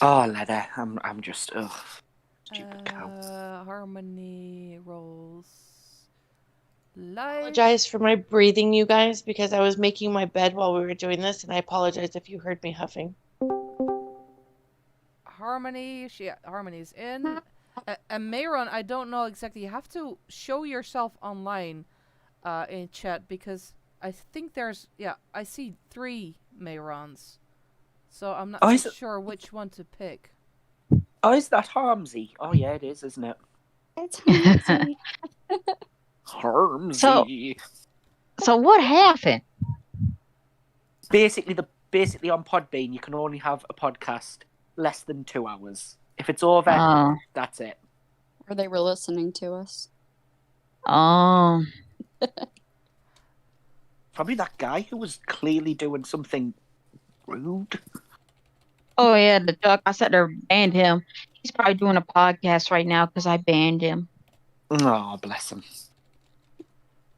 S2: Oh, Leda, I'm just stupid cow.
S1: Harmony rolls.
S3: I
S1: Live.
S3: apologize for my breathing, you guys, because I was making my bed while we were doing this, and I apologize if you heard me huffing.
S1: Harmony's in. And Mayron, I don't know exactly. You have to show yourself online in chat because I think I see 3 Mayrons. So I'm not sure which one to pick.
S2: Oh, is that Harmsy? Oh, yeah, it is, isn't it?
S6: It's Harmsy.
S2: Harmsy.
S4: So what happened?
S2: Basically on Podbean, you can only have a podcast less than 2 hours. If it's over, that's it.
S6: Or they were listening to us.
S4: Oh.
S2: Probably that guy who was clearly doing something rude.
S4: Oh, yeah, the duck. I said they banned him. He's probably doing a podcast right now because I banned him.
S2: Oh, bless him.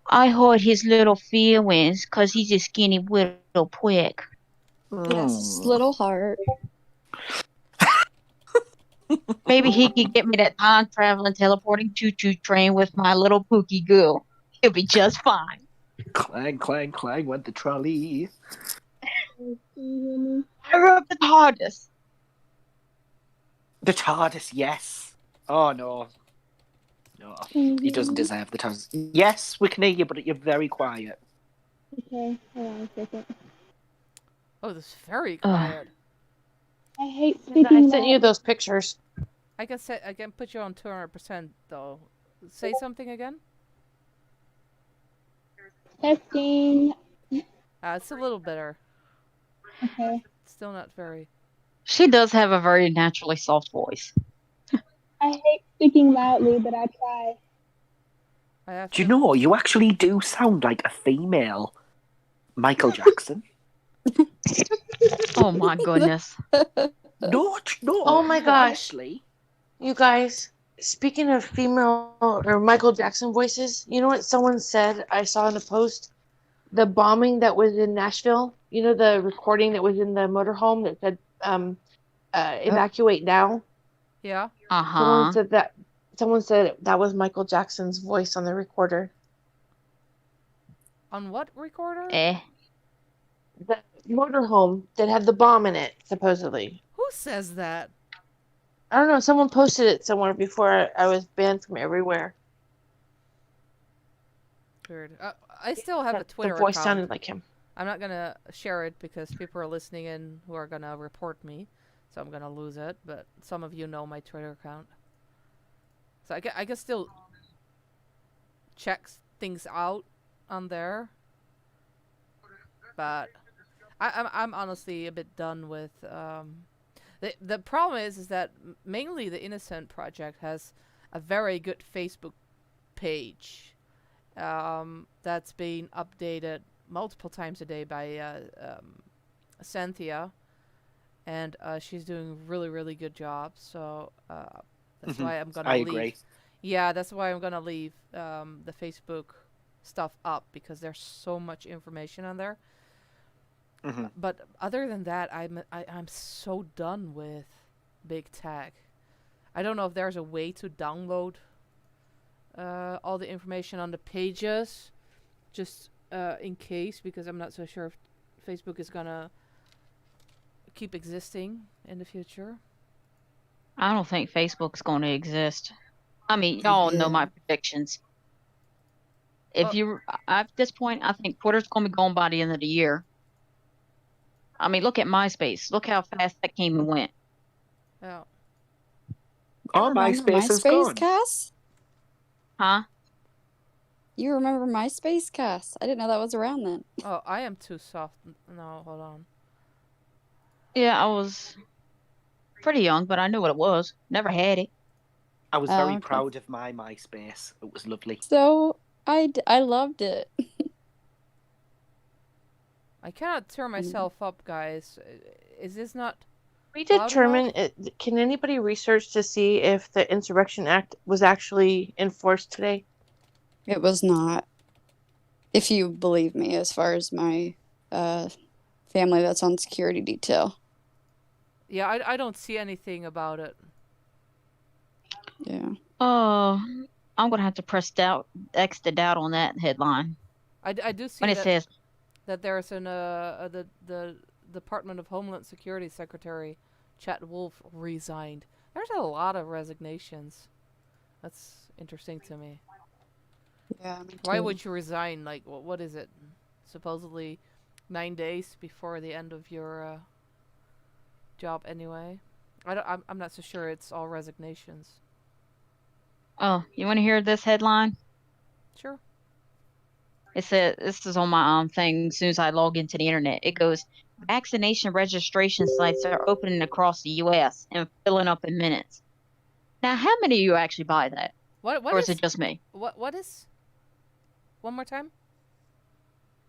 S4: I hurt his little feelings because he's a skinny little prick.
S6: Yes, his little heart.
S4: Maybe he could get me that time-traveling, teleporting choo-choo train with my little pookie girl. He'll be just fine.
S2: Clang, clang, clang went the trolley.
S4: I wrote the TARDIS.
S2: The TARDIS, yes. Oh, no. No, he doesn't deserve the TARDIS. Yes, we can hear you, but you're very quiet.
S8: Okay, hold on a second.
S1: Oh, this is very quiet.
S8: I hate speaking.
S3: I sent you those pictures.
S1: I can put you on 200% though. Say something again.
S8: Testing.
S1: It's a little better.
S8: Okay.
S1: Still not very.
S4: She does have a very naturally soft voice.
S8: I hate speaking loudly, but I try.
S1: I have
S2: Do you
S1: to.
S2: know, you actually do sound like a female Michael Jackson.
S4: Oh my goodness.
S2: No,
S3: Oh my
S2: no,
S3: gosh.
S2: honestly.
S3: You guys, speaking of female or Michael Jackson voices, you know what someone said I saw in a post? The bombing that was in Nashville, you know, the recording that was in the motorhome that said, evacuate now.
S1: Yeah.
S4: Uh-huh.
S3: Someone said that was Michael Jackson's voice on the recorder.
S1: On what recorder?
S3: The motorhome that had the bomb in it, supposedly.
S1: Who says that?
S3: I don't know. Someone posted it somewhere before I was banned from everywhere.
S1: Weird. I still have a Twitter
S3: The voice
S1: account.
S3: sounded like him.
S1: I'm not gonna share it because people are listening in who are gonna report me, so I'm gonna lose it. But some of you know my Twitter account, so I can still check things out on there. But I'm honestly a bit done with. The problem is that mainly the Innocent Project has a very good Facebook page that's being updated multiple times a day by Cynthia, and she's doing really good job. So that's why I'm gonna leave.
S2: Agree.
S1: Yeah, that's why I'm gonna leave the Facebook stuff up because there's so much information on there. But other than that, I'm so done with big tech. I don't know if there's a way to download all the information on the pages, just in case, because I'm not so sure if Facebook is gonna keep existing in the future.
S4: I don't think Facebook's going to exist. I mean, y'all know my predictions. At this point, I think Twitter's going to be gone by the end of the year. I mean, look at MySpace. Look how fast that came and went.
S1: Yeah.
S2: Oh, MySpace is gone.
S6: Cass?
S4: Huh?
S6: You remember MySpace, Cass? I didn't know that was around then.
S1: Oh, I am too soft. No, hold on.
S4: Yeah, I was pretty young, but I knew what it was. Never had it.
S2: I was very proud of my MySpace. It was lovely.
S6: So I loved it.
S1: I cannot turn myself up, guys. Is this not?
S3: We determine can anybody research to see if the Insurrection Act was actually enforced today?
S6: It was not. If you believe me, as far as my family that's on security detail.
S1: Yeah, I don't see anything about it.
S6: Yeah.
S4: Oh, I'm gonna have to press X the doubt on that headline.
S1: I do see
S4: when it says
S1: that there's an the Department of Homeland Security Secretary Chad Wolf resigned. There's a lot of resignations. That's interesting to me.
S6: Yeah.
S1: Why would you resign? Like, what is it? Supposedly 9 days before the end of your job anyway. I'm not so sure it's all resignations.
S4: Oh, you want to hear this headline?
S1: Sure.
S4: It says, this is on my thing as soon as I log into the internet. It goes, vaccination registration sites are opening across the U.S. and filling up in minutes. Now, how many of you actually buy that?
S1: Or
S4: is it just me?
S1: What is? One more time?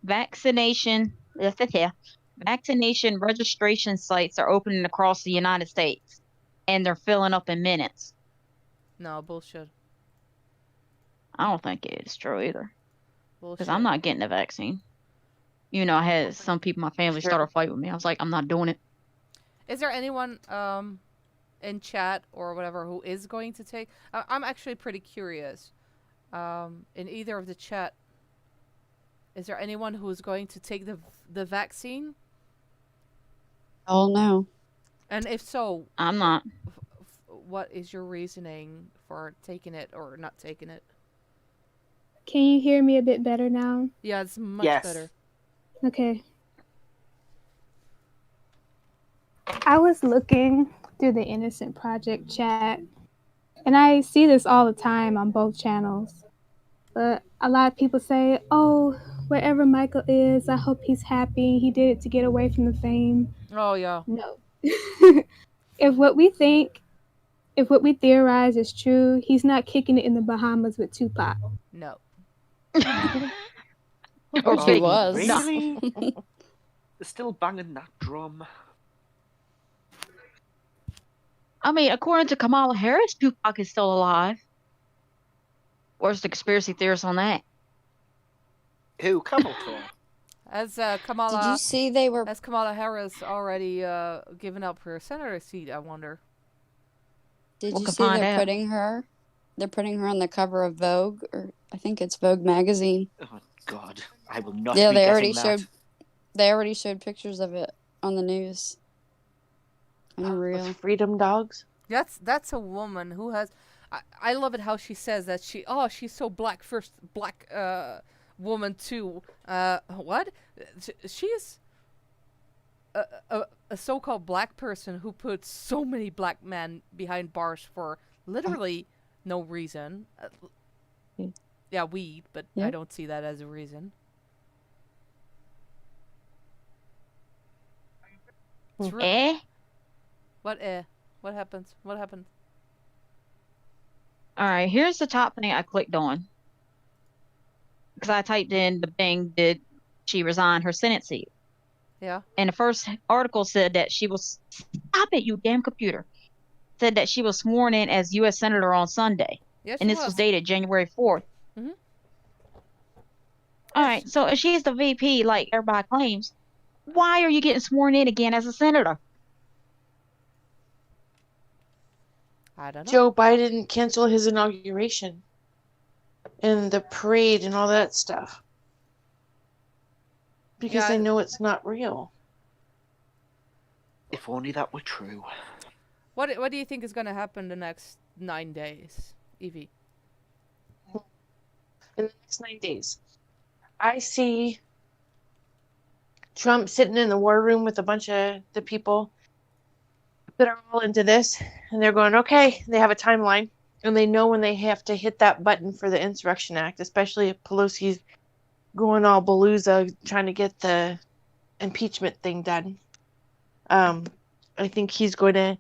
S4: Vaccination registration sites are opening across the United States, and they're filling up in minutes.
S1: No, bullshit.
S4: I don't think it's true either. Because I'm not getting the vaccine. You know, I had some people in my family start a fight with me. I was like, I'm not doing it.
S1: Is there anyone in chat or whatever who is going to take? I'm actually pretty curious. In either of the chat, is there anyone who is going to take the vaccine?
S6: Oh no.
S1: And if so,
S4: I'm not.
S1: What is your reasoning for taking it or not taking it?
S8: Can you hear me a bit better now?
S1: Yeah, it's much better.
S8: Okay. I was looking through the Innocent Project chat, and I see this all the time on both channels. But a lot of people say, oh, wherever Michael is, I hope he's happy. He did it to get away from the fame.
S1: Oh, yeah.
S8: No. If what we think if what we theorize is true, he's not kicking it in the Bahamas with Tupac.
S1: No.
S4: Or
S9: Oh,
S4: Biggie.
S6: was.
S4: No.
S9: really? They're still banging that drum.
S4: I mean, according to Kamala Harris, Tupac is still alive. Where's the conspiracy theorists on that?
S9: Who? Camel Toe?
S1: As
S6: Did
S1: Kamala
S6: you see they were?
S1: Has Kamala Harris already given up her senator seat, I wonder?
S6: Did
S4: We
S6: you
S4: can
S6: see
S4: find
S6: they're
S4: out.
S6: putting her? They're putting her on the cover of Vogue, or I think it's Vogue magazine.
S9: Oh God, I will not
S6: Yeah,
S9: be
S6: they
S9: getting
S6: already
S9: that.
S6: showed. They already showed pictures of it on the news. Unreal.
S3: With freedom dogs.
S1: That's a woman who has. I love it how she says that she's so black, first black woman too. What? She's a so-called black person who puts so many black men behind bars for literally no reason. Yeah, weed, but I
S6: Yeah.
S1: don't see that as a reason. It's
S4: Eh?
S1: What What happens? What happened?
S4: All right, here's the top thing I clicked on. Because I typed in the thing, did she resign her Senate seat?
S1: Yeah.
S4: And the first article said that she was, stop it, you damn computer, said that she was sworn in as U.S. Senator on Sunday.
S1: Yeah,
S4: And
S1: she
S4: this was dated January 4th.
S1: Mhm.
S4: All right, so if she's the VP, like everybody claims, why are you getting sworn in again as a senator?
S1: I don't know.
S3: Joe Biden canceled his inauguration and the parade and all that stuff because
S1: Yeah,
S3: they know it's not real.
S9: If only that were true.
S1: What do you think is going to happen the next 9 days, Evie?
S3: In the next 9 days, I see Trump sitting in the war room with a bunch of the people that are all into this, and they're going, okay, they have a timeline, and they know when they have to hit that button for the Insurrection Act, especially if Pelosi's going all Palooza trying to get the impeachment thing done. I think he's going to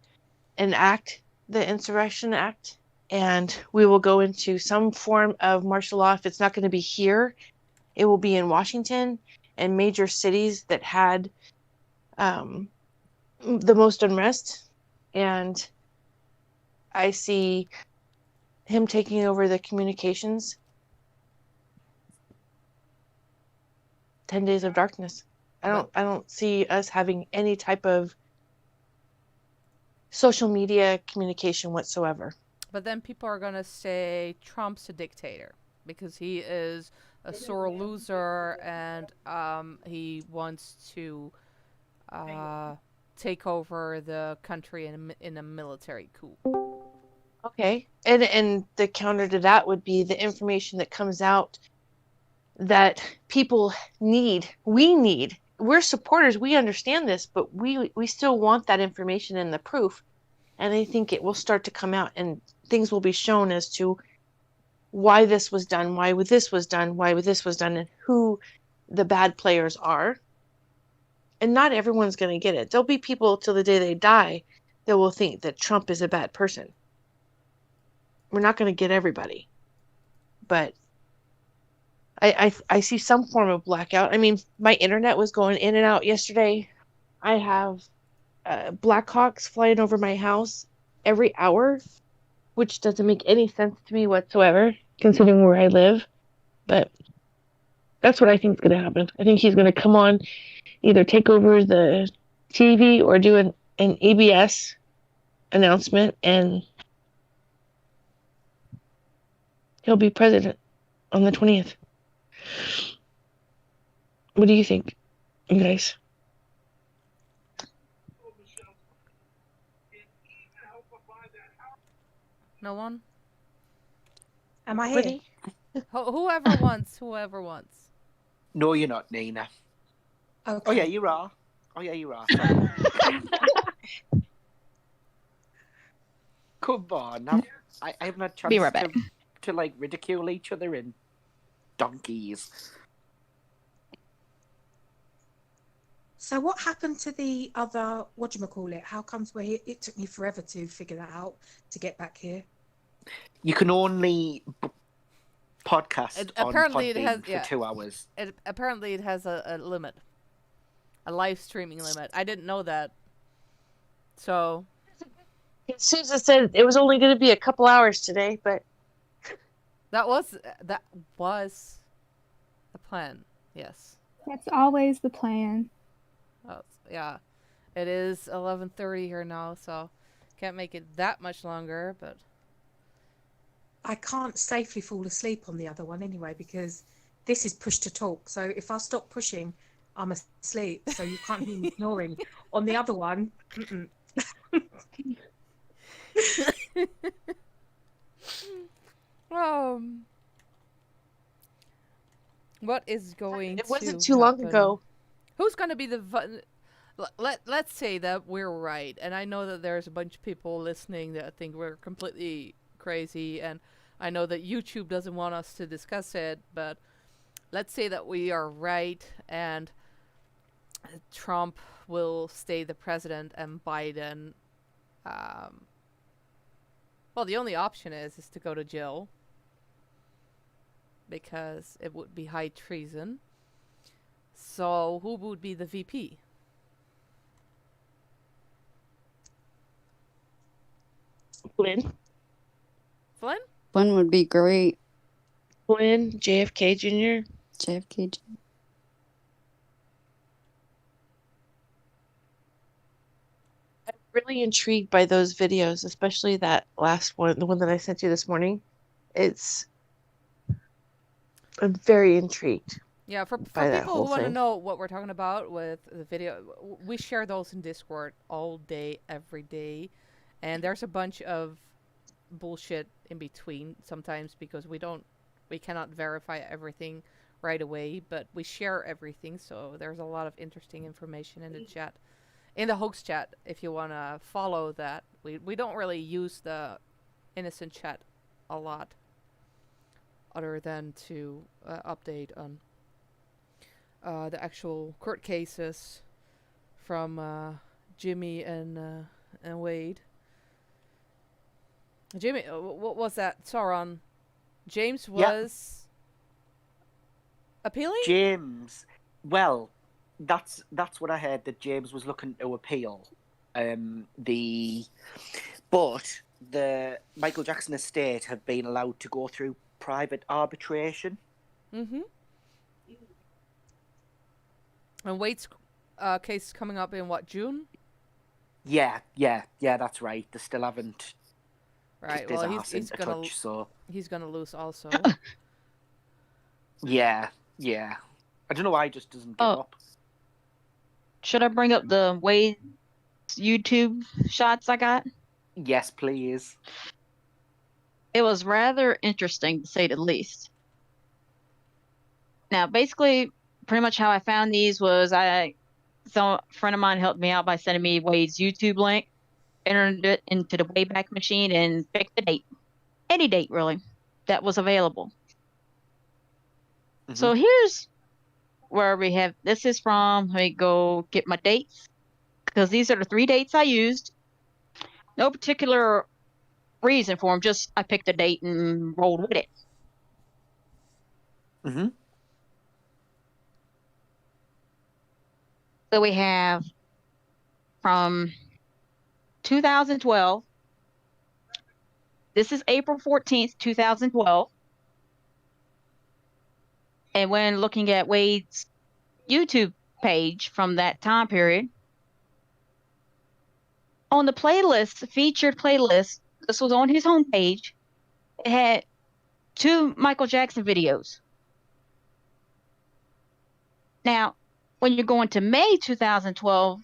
S3: enact the Insurrection Act, and we will go into some form of martial law. If it's not going to be here, it will be in Washington and major cities that had the most unrest. And I see him taking over the communications. 10 days of darkness. I don't see us having any type of social media communication whatsoever.
S1: But then people are going to say Trump's a dictator because he is a sore loser and he wants to take over the country in a military coup.
S3: Okay. And the counter to that would be the information that comes out that people need. We need. We're supporters. We understand this, but we still want that information and the proof. And I think it will start to come out and things will be shown as to why this was done, why this was done, why this was done, and who the bad players are. And not everyone's going to get it. There'll be people till the day they die that will think that Trump is a bad person. We're not going to get everybody. But I see some form of blackout. I mean, my internet was going in and out yesterday. I have Blackhawks flying over my house every hour, which doesn't make any sense to me whatsoever, considering where I live. But that's what I think is going to happen. I think he's going to come on, either take over the TV or do an ABS announcement, and he'll be president on the 20th. What do you think, you guys?
S1: No one?
S10: Am I
S3: What-
S10: here?
S1: Whoever wants.
S9: No, you're not, Nina.
S10: Okay.
S9: Oh yeah, you are. Sorry. Come on, now I haven't had a chance
S4: Be right back.
S9: to like ridicule each other in donkeys.
S10: So what happened to the other, whatchamacallit? How comes it took me forever to figure that out to get back here?
S9: You can only podcast on
S1: apparently it
S9: Podbean
S1: has
S9: for 2 hours.
S1: Apparently it has a limit, a live streaming limit. I didn't know that. So
S3: Susan said it was only going to be a couple hours today, but
S1: that was the plan. Yes.
S8: That's always the plan.
S1: Oh, yeah. It is 11:30 here now, so can't make it that much longer, but
S10: I can't safely fall asleep on the other one anyway, because this is push to talk. So if I stop pushing, I'm asleep. So you can't hear me snoring. On the other one,
S1: what is going to
S3: it wasn't too long
S1: happen?
S3: ago.
S1: Who's going to be the let's say that we're right, and I know that there's a bunch of people listening that think we're completely crazy, and I know that YouTube doesn't want us to discuss it, but let's say that we are right and Trump will stay the president and Biden, well, the only option is to go to jail, because it would be high treason. So who would be the VP?
S3: Flynn.
S1: Flynn?
S6: Flynn would be great.
S3: Flynn, JFK Jr.
S6: JFK Jr.
S3: I'm really intrigued by those videos, especially that last one, the one that I sent you this morning. I'm very intrigued.
S1: Yeah, for
S3: by that
S1: people
S3: whole
S1: who want to
S3: thing.
S1: know what we're talking about with the video, we share those in Discord all day, every day. And there's a bunch of bullshit in between sometimes, because we cannot verify everything right away, but we share everything, so there's a lot of interesting information in the chat. In the Hoax chat, if you want to follow that. We don't really use the innocent chat a lot, other than to update on the actual court cases from Jimmy and Wade. Jimmy, what was that? Sauron. James was appealing?
S9: James, well, that's what I heard, that James was looking to appeal. But the Michael Jackson estate have been allowed to go through private arbitration.
S1: Mm-hmm. And Wade's case is coming up in what, June?
S9: Yeah, that's right. They still haven't.
S1: Right.
S9: Well,
S1: he's gonna lose also.
S9: Yeah. I don't know why he just doesn't give up.
S4: Should I bring up the Wade YouTube shots I got?
S9: Yes, please.
S4: It was rather interesting, to say the least. Now, basically, pretty much how I found these was a friend of mine helped me out by sending me Wade's YouTube link, entered it into the Wayback Machine, and picked a date. Any date, really, that was available. Mm-hmm. So here's where we have, this is from, let me go get my dates, because these are the 3 dates I used. No particular reason for them, just I picked a date and rolled with it.
S9: Mm-hmm.
S4: So we have from 2012. This is April 14th, 2012. And when looking at Wade's YouTube page from that time period, on the playlist, featured playlist, this was on his homepage, it had 2 Michael Jackson videos. Now, when you're going to May 2012,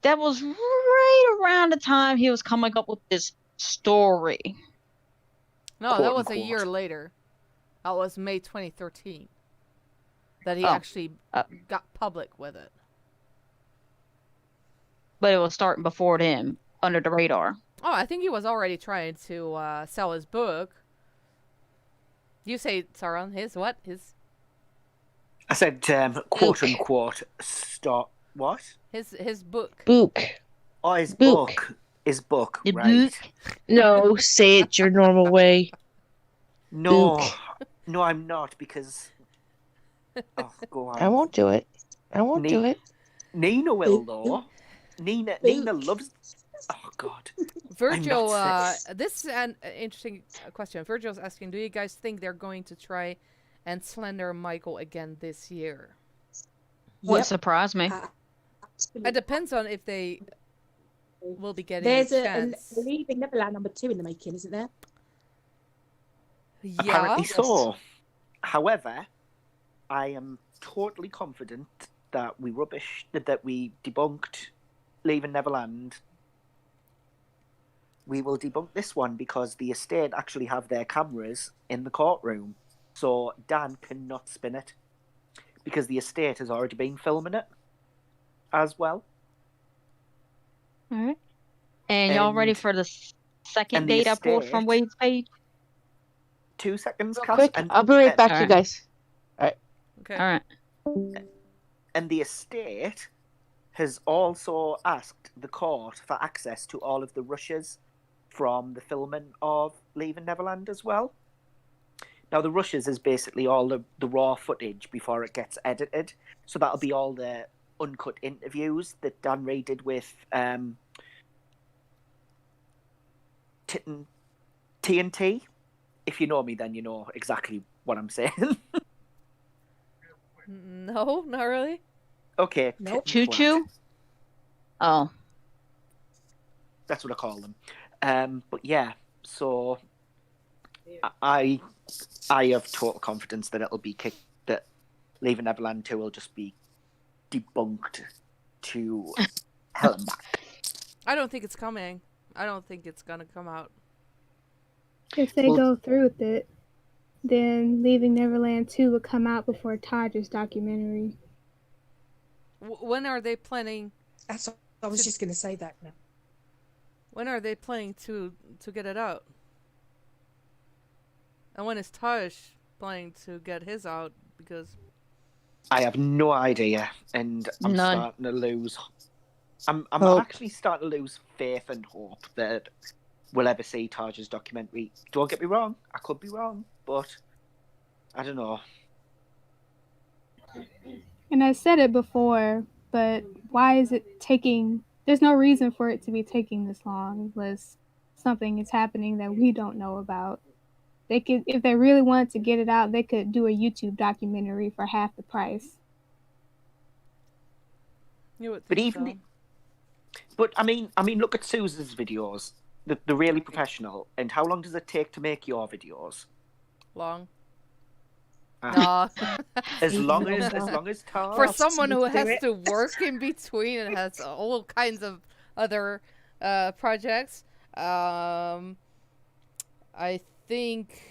S4: that was right around the time he was coming up with this story.
S1: No, that was a year later. That was May 2013. That he actually got public with it.
S4: But it was starting before then, under the radar.
S1: Oh, I think he was already trying to sell his book. You say, Sauron, his what? His...
S9: I said, quote-unquote, What?
S1: His book.
S3: Book.
S9: Oh, his
S3: Book.
S9: book. His book,
S4: The
S9: right.
S4: book.
S3: No, say it your normal way.
S9: No.
S3: Book.
S9: No, I'm not, because... Oh, go on.
S3: I won't do it. I won't do it.
S9: Nina will, though. Nina loves... Oh, God.
S1: Virgil,
S9: I'm not
S1: this is an interesting question. Virgil's asking, do you guys think they're going to try and slender Michael again this year?
S4: What surprised me?
S1: It depends on if they will be getting
S10: There's
S1: a
S10: a
S1: chance.
S10: Leaving Neverland #2 in the making, isn't there?
S1: Yeah.
S9: Apparently so. However, I am totally confident that we debunked Leaving Neverland. We will debunk this one because the estate actually have their cameras in the courtroom. So Dan cannot spin it because the estate has already been filming it as well.
S4: All right. And y'all ready for the second date I pulled from Wade's page?
S9: 2 seconds,
S3: Real
S9: Cass.
S3: quick, I'll be right back, you guys. All right.
S1: Okay.
S4: All right.
S9: And the estate has also asked the court for access to all of the rushes from the filming of Leaving Neverland as well. Now, the rushes is basically all the raw footage before it gets edited. So that'll be all the uncut interviews that Dan Reid did with TNT. If you know me, then you know exactly what I'm saying.
S1: No, not really.
S9: Okay.
S10: Nope.
S4: Choo choo? Oh.
S9: That's what I call them. But yeah, so I have total confidence that it'll be kicked, that Leaving Neverland 2 will just be debunked to hell and back.
S1: I don't think it's coming. I don't think it's gonna come out.
S8: If they go through with it, then Leaving Neverland 2 would come out before Todger's documentary.
S1: When are they planning?
S10: That's what I was just going to say that now.
S1: When are they planning to get it out? And when is Taj planning to get his out? Because
S9: I have no idea, and I'm
S4: None.
S9: starting to lose. I'm
S3: Hope.
S9: actually starting to lose faith and hope that we'll ever see Taj's documentary. Don't get me wrong, I could be wrong, but I don't know.
S8: And I said it before, but why is it taking... There's no reason for it to be taking this long unless something is happening that we don't know about. They could, if they really wanted to get it out, they could do a YouTube documentary for half the price.
S1: you would
S9: But
S1: think
S9: even,
S1: so.
S9: but I mean, look at Susan's videos. They're really professional. And how long does it take to make your videos?
S1: Long.
S9: Ah.
S1: No.
S9: As long as Taj.
S1: For someone who has to work in between and has all kinds of other projects, I think.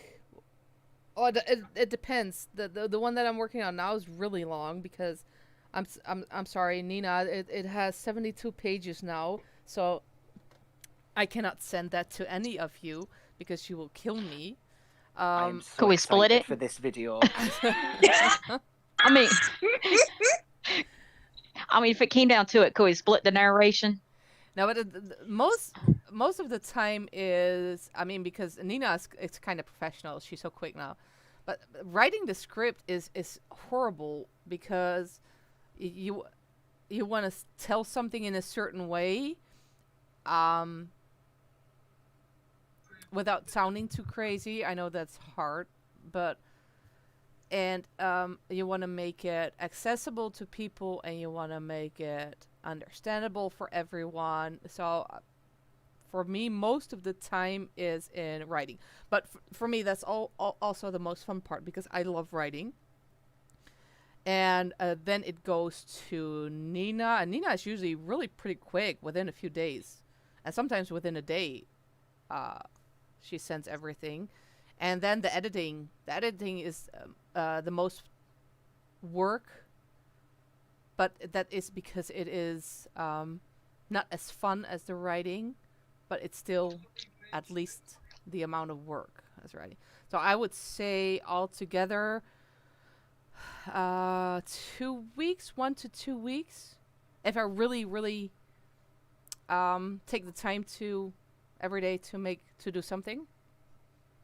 S1: Oh, it depends. The one that I'm working on now is really long because I'm sorry, Nina. It has 72 pages now, so I cannot send that to any of you because she will kill me.
S9: I'm so
S4: Can we split
S9: excited
S4: it?
S9: for this video?
S4: I mean, if it came down to it, could we split the narration?
S1: No, but most of the time is, I mean, because Nina is kind of professional. She's so quick now. But writing the script is horrible because you want to tell something in a certain way, without sounding too crazy. I know that's hard, but you want to make it accessible to people, and you want to make it understandable for everyone. So for me, most of the time is in writing. But for me, that's also the most fun part because I love writing. And then it goes to Nina, and Nina is usually really pretty quick, within a few days, and sometimes within a day. She sends everything, and then the editing. The editing is the most work, but that is because it is not as fun as the writing, but it's still at least the amount of work as writing. So I would say altogether 2 weeks, 1 to 2 weeks. if I really, really take the time to every day to do something,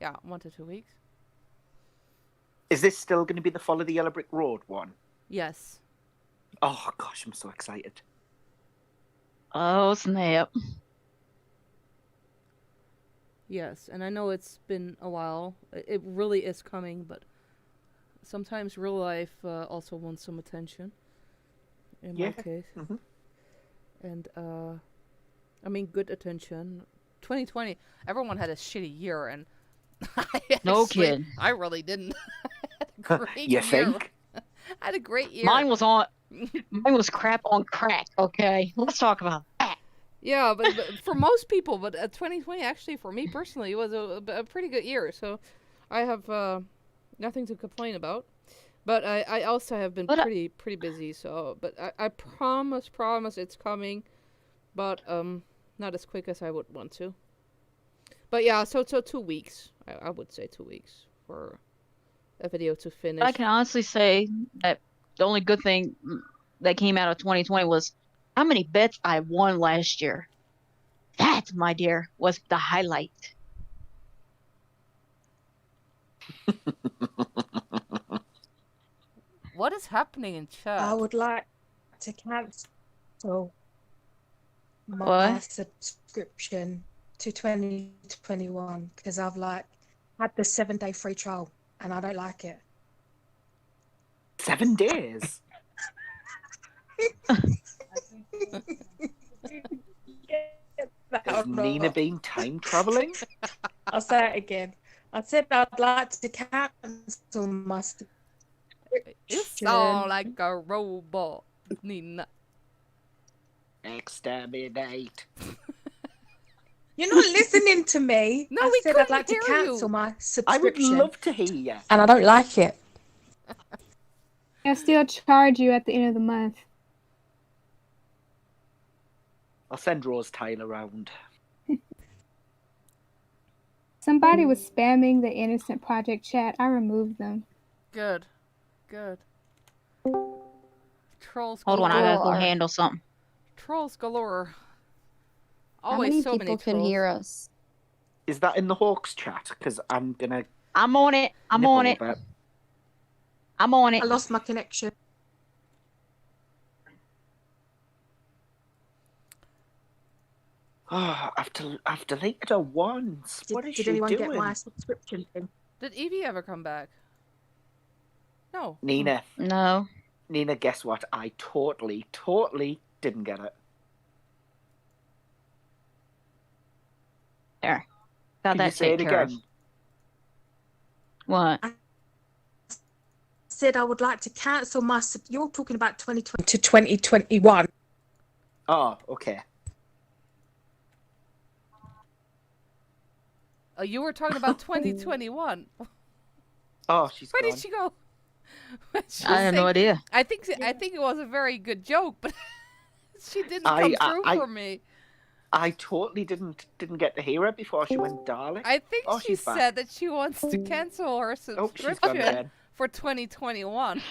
S1: yeah, 1 to 2 weeks.
S9: Is this still going to be the Follow the Yellow Brick Road one?
S1: Yes.
S9: Oh gosh, I'm so excited.
S4: Oh, snap.
S1: Yes, and I know it's been a while. It really is coming, but sometimes real life also wants some attention. In my case.
S9: Mm-hmm.
S1: And, I mean, good attention. 2020, everyone had a shitty year, and
S4: No kidding.
S1: I really didn't. I had a great
S9: You
S1: year.
S9: think?
S1: I had a great year.
S4: Mine was crap on crack, okay? Let's talk about that.
S1: Yeah, but for most people, but 2020 actually for me personally was a pretty good year. So I have nothing to complain about. But I also have been pretty busy. So, but I promise it's coming, but not as quick as I would want to. But yeah, so 2 weeks. I would say 2 weeks for a video to finish.
S4: I can honestly say that the only good thing that came out of 2020 was how many bets I won last year. That, my dear, was the highlight.
S1: What is happening in chat?
S10: I would like to cancel my subscription to 2021 because I've had the 7-day free trial and I don't like it.
S9: 7 days. Has Nina been time traveling?
S10: I'll say it again. I said I'd like to cancel my subscription.
S1: You sound like a robot, Nina.
S9: Exterminate.
S10: You're not listening to me.
S1: No,
S10: I
S1: we
S10: said
S1: couldn't
S10: I'd like to
S1: hear
S10: cancel
S1: you.
S10: my
S9: I
S10: subscription.
S9: would love to hear you.
S10: And I don't like it.
S8: They'll still charge you at the end of the month.
S9: I'll send Rose Tyler around.
S8: Somebody was spamming the Innocent Project chat. I removed them.
S1: Good. Trolls
S4: Hold
S1: galore.
S4: on, I gotta go handle something.
S1: Trolls galore.
S6: How
S1: Always
S6: many
S1: so
S6: people
S1: many
S6: can
S1: trolls.
S6: hear us?
S9: Is that in the Hoax chat? Because I'm gonna.
S4: I'm on it. I'm on it. I'm on it.
S10: I lost my connection.
S9: Oh, I've deleted her once. What is
S10: Did
S9: she
S10: anyone
S9: doing?
S10: get my subscription thing?
S1: Did Evie ever come back? No.
S9: Nina.
S4: No.
S9: Nina, guess what? I totally didn't get it.
S4: There. Got
S9: Can
S4: that
S9: you say it
S4: taken care of.
S9: again?
S4: What?
S10: I said I would like to cancel my. You're talking about 2020 to 2021.
S9: Oh, okay.
S1: You were talking about 2021.
S9: Oh, she's
S1: Where
S9: gone.
S1: did she go?
S4: I have no idea.
S1: I think it was a very good joke, but she didn't come through for me.
S9: I totally didn't get to hear her before she went darling.
S1: I think she
S9: she's back.
S1: said that she wants to cancel her
S9: Oh, she's gone
S1: subscription
S9: again.
S1: for 2021.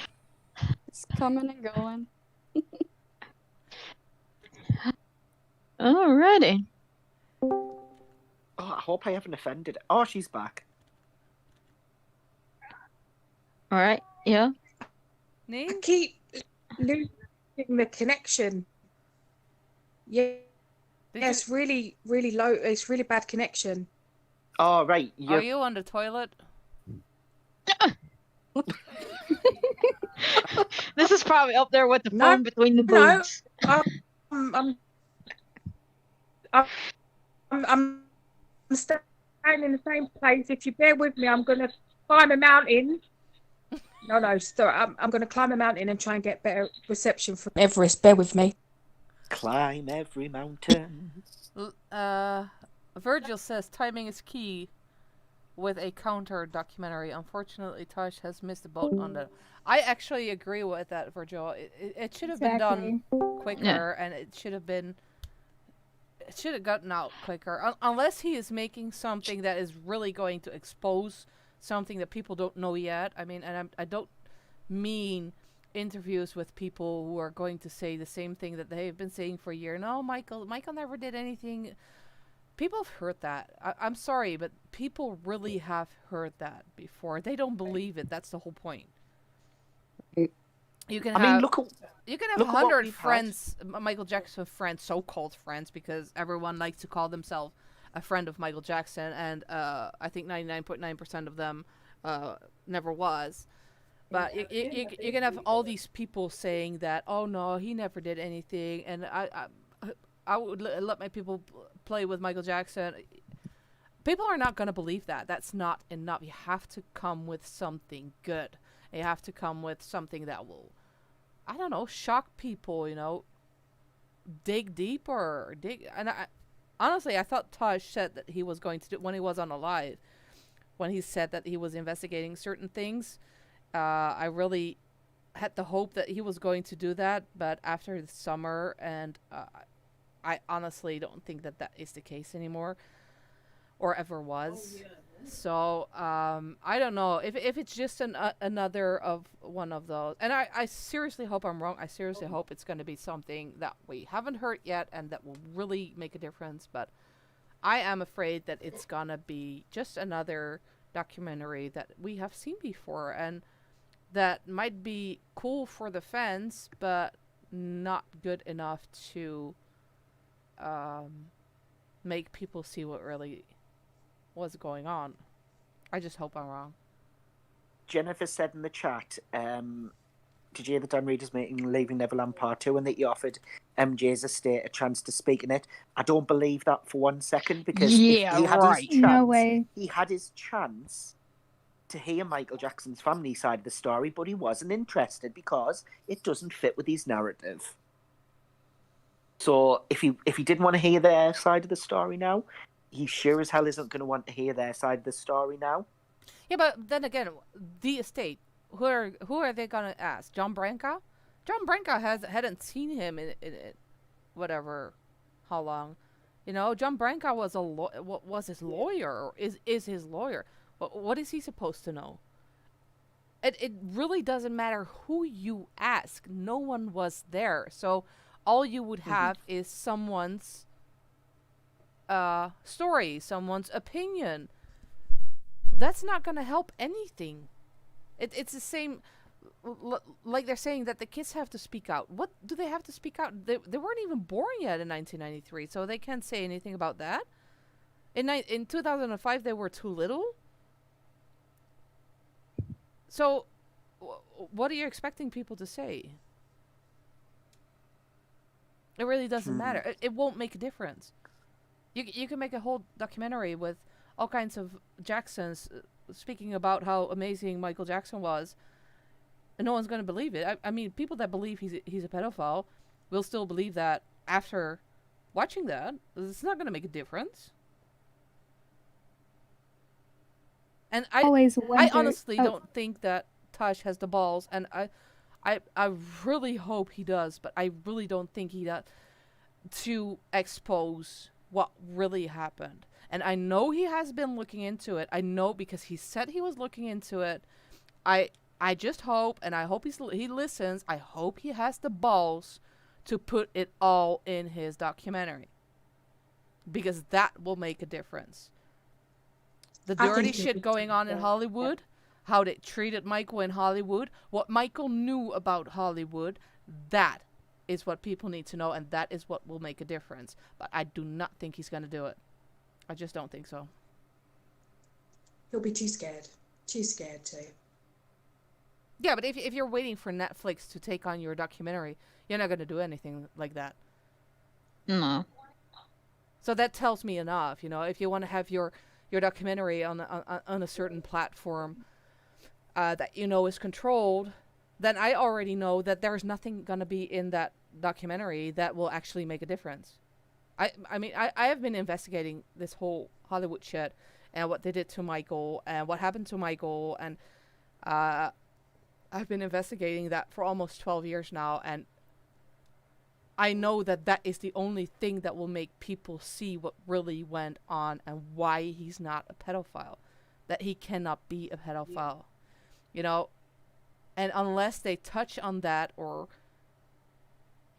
S6: It's coming and going.
S4: Alrighty.
S9: Oh, I hope I haven't offended her. Oh, she's back.
S4: Alright, yeah.
S1: Name?
S10: I keep losing the connection. Yeah, it's really, really low. It's really bad connection.
S9: Oh, right.
S1: Are you on the toilet?
S4: This is probably up there with the phone between the boobs.
S10: I'm staying in the same place. If you bear with me, I'm going to climb a mountain. No, sorry. I'm going to climb a mountain and try and get better reception from Everest. Bear with me.
S9: Climb every mountain.
S1: Virgil says timing is key with a counter documentary. Unfortunately, Tosh has missed the boat on the... I actually agree with that, Virgil. It should have been done quicker, and it should have been... It should have gotten out quicker. Unless he is making something that is really going to expose something that people don't know yet. I mean, and I don't mean interviews with people who are going to say the same thing that they've been saying for a year. No, Michael never did anything. People have heard that. I'm sorry, but people really have heard that before. They don't believe it. That's the whole point. You can have
S9: look
S1: you can have
S9: look at what
S1: 100
S9: we've had.
S1: friends, Michael Jackson friends, so-called friends, because everyone likes to call themselves a friend of Michael Jackson, and I think 99.9% of them never was. But you can have all these people saying that, oh no, he never did anything, and I would let my people play with Michael Jackson. People are not going to believe that. That's not enough. You have to come with something good. You have to come with something that will, I don't know, shock people, you know, dig deeper. And honestly, I thought Taj said that he was going to do, when he was on a live, when he said that he was investigating certain things, I really had the hope that he was going to do that, but after the summer, and I honestly don't think that that is the case anymore, or ever was. Oh, yeah. So I don't know if it's just another of one of those, and I seriously hope I'm wrong. I seriously hope it's going to be something that we haven't heard yet and that will really make a difference, but I am afraid that it's gonna be just another documentary that we have seen before, and that might be cool for the fans, but not good enough to make people see what really was going on. I just hope I'm wrong.
S9: Jennifer said in the chat, did you hear that Dan Reed is making Leaving Neverland Part 2 and that he offered MJ's estate a chance to speak in it? I don't believe that for 1 second, because he had his chance,
S8: No way.
S9: he had his chance to hear Michael Jackson's family side of the story, but he wasn't interested because it doesn't fit with his narrative. So if he didn't want to hear their side of the story now, he sure as hell isn't going to want to hear their side of the story now.
S1: Yeah, but then again, the estate, who are they going to ask? John Branca? John Branca hadn't seen him in whatever, how long. You know, John Branca was was his lawyer, or is his lawyer. What is he supposed to know? It really doesn't matter who you ask. No one was there. So all you would have is someone's story, someone's opinion. That's not going to help anything. It's the same, like they're saying that the kids have to speak out. What do they have to speak out? They weren't even born yet in 1993, so they can't say anything about that. In 2005, they were too little. So, what are you expecting people to say? It really doesn't matter. It won't make a difference. You can make a whole documentary with all kinds of Jacksons speaking about how amazing Michael Jackson was, and no one's going to believe it. I mean, people that believe he's a pedophile will still believe that after watching that. It's not going to make a difference. And I honestly don't think that Taj has the balls, and I really hope he does, but I really don't think he does, to expose what really happened. And I know he has been looking into it. I know, because he said he was looking into it. I just hope, and I hope he listens. I hope he has the balls to put it all in his documentary, because that will make a difference. The dirty shit going on in Hollywood, how they treated Michael in Hollywood, what Michael knew about Hollywood, that is what people need to know, and that is what will make a difference. But I do not think he's going to do it. I just don't think so.
S10: He'll be too scared. Too scared to.
S1: Yeah, but if you're waiting for Netflix to take on your documentary, you're not going to do anything like that.
S4: No.
S1: So that tells me enough, you know. If you want to have your documentary on a certain platform that you know is controlled, then I already know that there's nothing going to be in that documentary that will actually make a difference. I mean, I have been investigating this whole Hollywood shit and what they did to Michael and what happened to Michael, and I've been investigating that for almost 12 years now, and I know that that is the only thing that will make people see what really went on and why he's not a pedophile, that he cannot be a pedophile, you know. And unless they touch on that or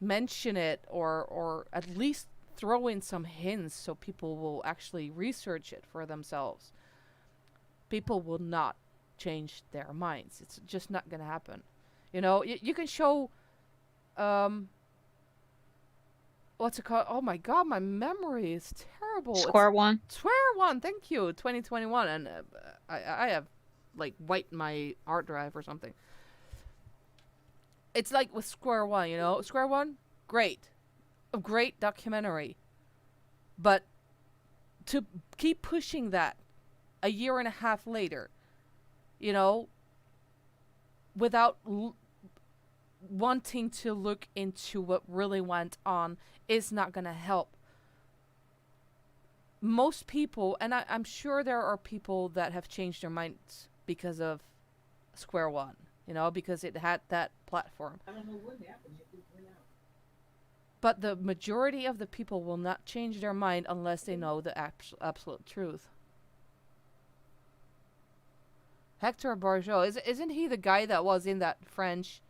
S1: mention it or at least throw in some hints so people will actually research it for themselves, people will not change their minds. It's just not going to happen. You know, you can show, what's it called? Oh my god, my memory is terrible.
S4: Square one.
S1: Square one, thank you. 2021, and I have like wiped my hard drive or something. It's like with Square One, you know? Square One, great. A great documentary. But to keep pushing that a year and a half later, you know, without wanting to look into what really went on is not going to help. Most people, and I'm sure there are people that have changed their minds because of Square One, you know, because it had that platform.
S3: I don't know what happened. It went out.
S1: But the majority of the people will not change their mind unless they know the absolute truth. Hector Bourgeot, isn't he the guy that was in that French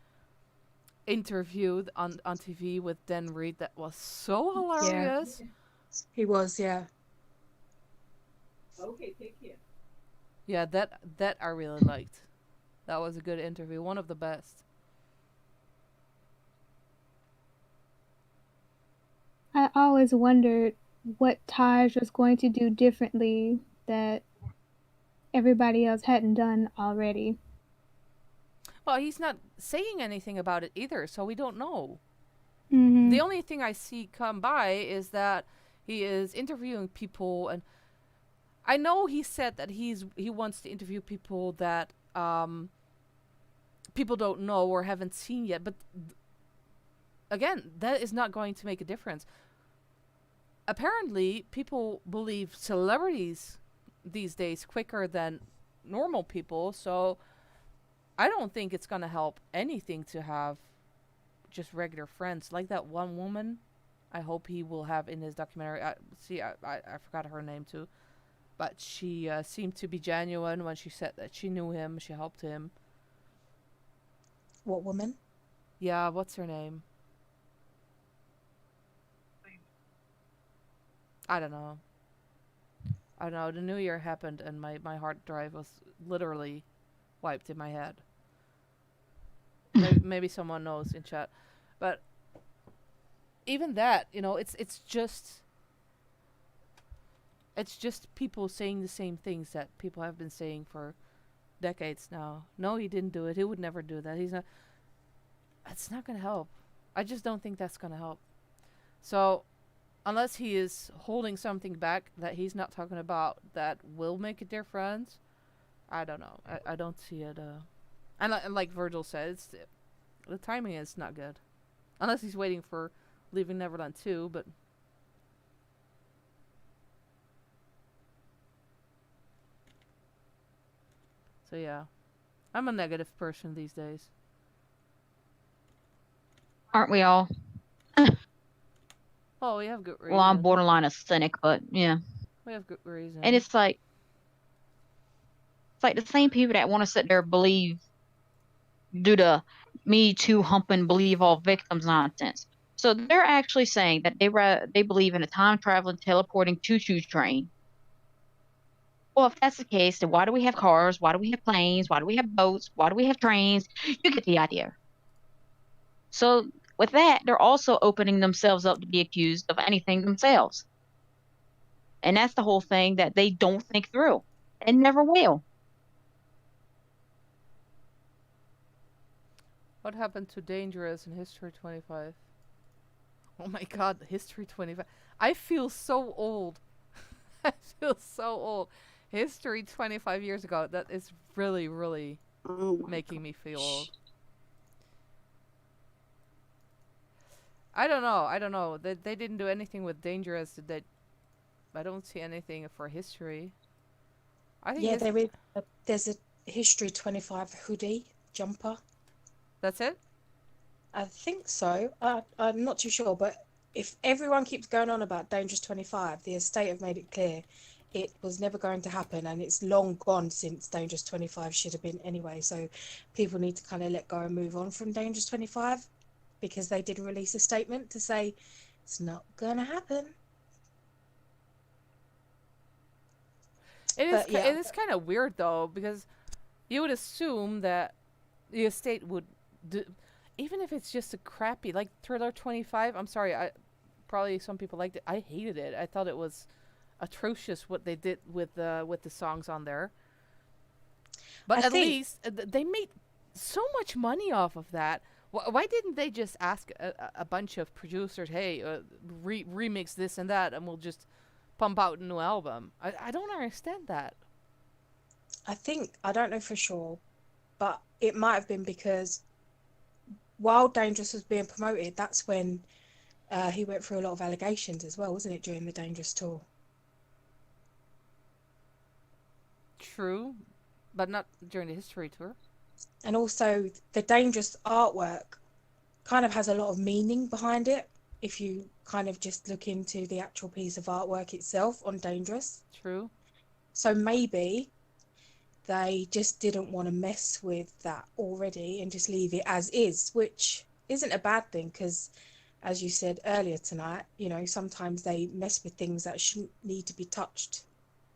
S1: interview on TV with Dan Reed that was so hilarious?
S10: Yeah. He was, yeah.
S3: Okay, take care.
S1: Yeah, that I really liked. That was a good interview, one of the best.
S8: I always wondered what Taj was going to do differently that everybody else hadn't done already.
S1: Well, he's not saying anything about it either, so we don't know.
S8: Mm-hmm.
S1: The only thing I see come by is that he is interviewing people, and I know he said that he wants to interview people that people don't know or haven't seen yet, but again, that is not going to make a difference. Apparently, people believe celebrities these days quicker than normal people, so I don't think it's going to help anything to have just regular friends. Like that one woman, I hope he will have in his documentary. I forgot her name too. But she seemed to be genuine when she said that she knew him, she helped him.
S10: What woman?
S1: Yeah, what's her name? I don't know. The new year happened and my hard drive was literally wiped in my head. Maybe someone knows in chat. But even that, you know, it's just people saying the same things that people have been saying for decades now. No, he didn't do it. He would never do that. It's not going to help. I just don't think that's going to help. So, unless he is holding something back that he's not talking about that will make a difference, I don't know. I don't see it. And like Virgil said, the timing is not good. Unless he's waiting for Leaving Neverland 2, but... So yeah, I'm a negative person these days.
S4: Aren't we all?
S1: Oh, we have good reason.
S4: Well, I'm borderline a cynic, but yeah.
S1: We have good reason.
S4: And it's like the same people that want to sit there believe, do the Me Too humping, believe all victims nonsense. So they're actually saying that they believe in a time traveling, teleporting choo-choo train. Well, if that's the case, then why do we have cars? Why do we have planes? Why do we have boats? Why do we have trains? You get the idea. So with that, they're also opening themselves up to be accused of anything themselves. And that's the whole thing, that they don't think through and never will.
S1: What happened to Dangerous in History 25? Oh my god, History 25. I feel so old. I feel so old. History 25 years ago. That is really, really making me feel old. I don't know. They didn't do anything with Dangerous. I don't see anything for History. I think
S10: there's a History 25 hoodie jumper.
S1: That's it?
S10: I think so. I'm not too sure, but if everyone keeps going on about Dangerous 25, the estate have made it clear it was never going to happen, and it's long gone since Dangerous 25 should have been anyway. So people need to kind of let go and move on from Dangerous 25, because they did release a statement to say it's not gonna happen.
S1: It is.
S10: But, yeah.
S1: It is kind of weird though, because you would assume that the estate would, even if it's just a crappy like Thriller 25. I'm sorry, probably some people liked it. I hated it. I thought it was atrocious what they did with the songs on there. But at least they made so much money off of that. Why didn't they just ask a bunch of producers, hey, remix this and that, and we'll just pump out a new album? I don't understand that.
S10: I don't know for sure, but it might have been because while Dangerous was being promoted, that's when he went through a lot of allegations as well, wasn't it, during the Dangerous tour?
S1: True, but not during the history tour.
S10: And also, the Dangerous artwork kind of has a lot of meaning behind it if you kind of just look into the actual piece of artwork itself on Dangerous.
S1: True.
S10: So maybe they just didn't want to mess with that already and just leave it as is, which isn't a bad thing, because as you said earlier tonight, you know, sometimes they mess with things that shouldn't need to be touched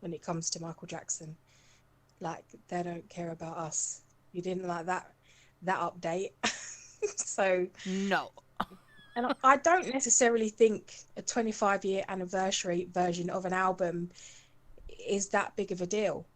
S10: when it comes to Michael Jackson. Like, they don't care about us. You didn't like that update. So
S1: no.
S10: And I don't necessarily think a 25-year anniversary version of an album is that big of a deal.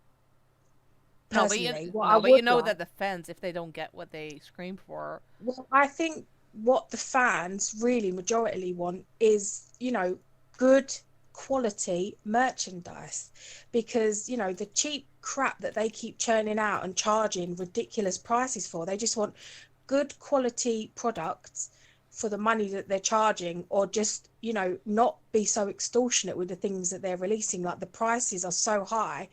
S10: Personally,
S1: but you know that the fans, if they don't get what they scream for.
S10: Well, I think what the fans really majority want is, you know, good quality merchandise, because, you know, the cheap crap that they keep churning out and charging ridiculous prices for, they just want good quality products for the money that they're charging, or just, you know, not be so extortionate with the things that they're releasing. Like, the prices are so high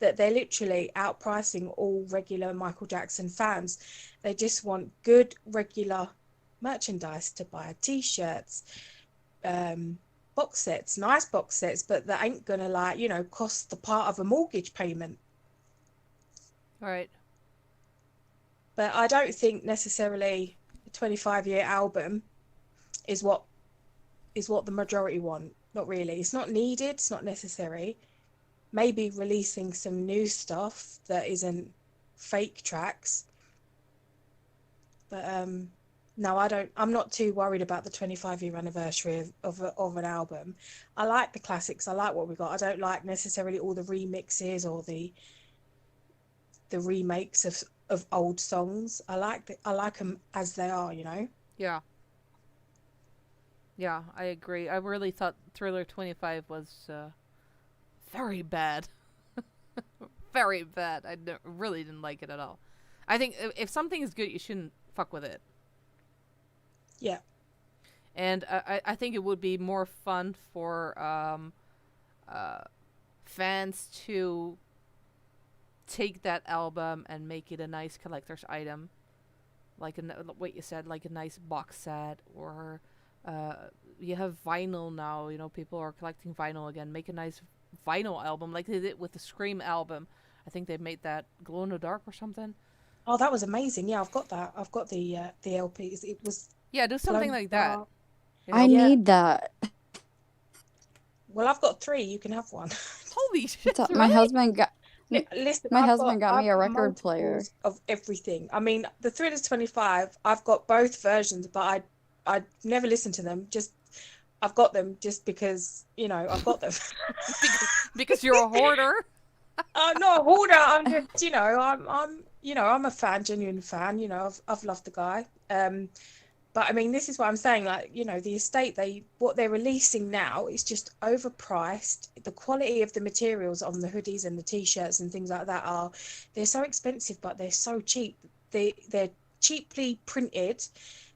S10: that they're literally outpricing all regular Michael Jackson fans. They just want good regular merchandise to buy, t-shirts, box sets, nice box sets, but that ain't gonna, like, you know, cost the part of a mortgage payment.
S1: Right.
S10: But I don't think necessarily a 25-year album is what the majority want. Not really. It's not needed. It's not necessary. Maybe releasing some new stuff that isn't fake tracks. But no, I'm not too worried about the 25-year anniversary of an album. I like the classics. I like what we got. I don't like necessarily all the remixes or the remakes of old songs. I like them as they are, you know.
S1: Yeah, I agree. I really thought Thriller 25 was very bad. Very bad. I really didn't like it at all. I think if something is good, you shouldn't fuck with it.
S10: Yeah.
S1: And I think it would be more fun for fans to take that album and make it a nice collector's item, like what you said, like a nice box set, or you have vinyl now. You know, people are collecting vinyl again. Make a nice vinyl album, like they did with the Scream album. I think they made that glow in the dark or something.
S10: Oh, that was amazing! Yeah, I've got that. I've got the LPs. It was
S1: do something like that.
S6: You know? I need that.
S10: Well, I've got 3. You can have one.
S1: Holy shit!
S6: Really? My husband got.
S10: Listen,
S6: my husband got me a record player
S10: of everything. I mean, the Thrillers 25. I've got both versions, but I never listened to them. Just I've got them just because, you know, I've got them.
S1: because you're a hoarder.
S10: I'm not a hoarder. I'm just, you know, I'm a fan, genuine fan. You know, I've loved the guy. But I mean, this is what I'm saying. Like, you know, the estate, what they're releasing now is just overpriced. The quality of the materials on the hoodies and the t-shirts and things like that they're so expensive, but they're so cheap. They're cheaply printed.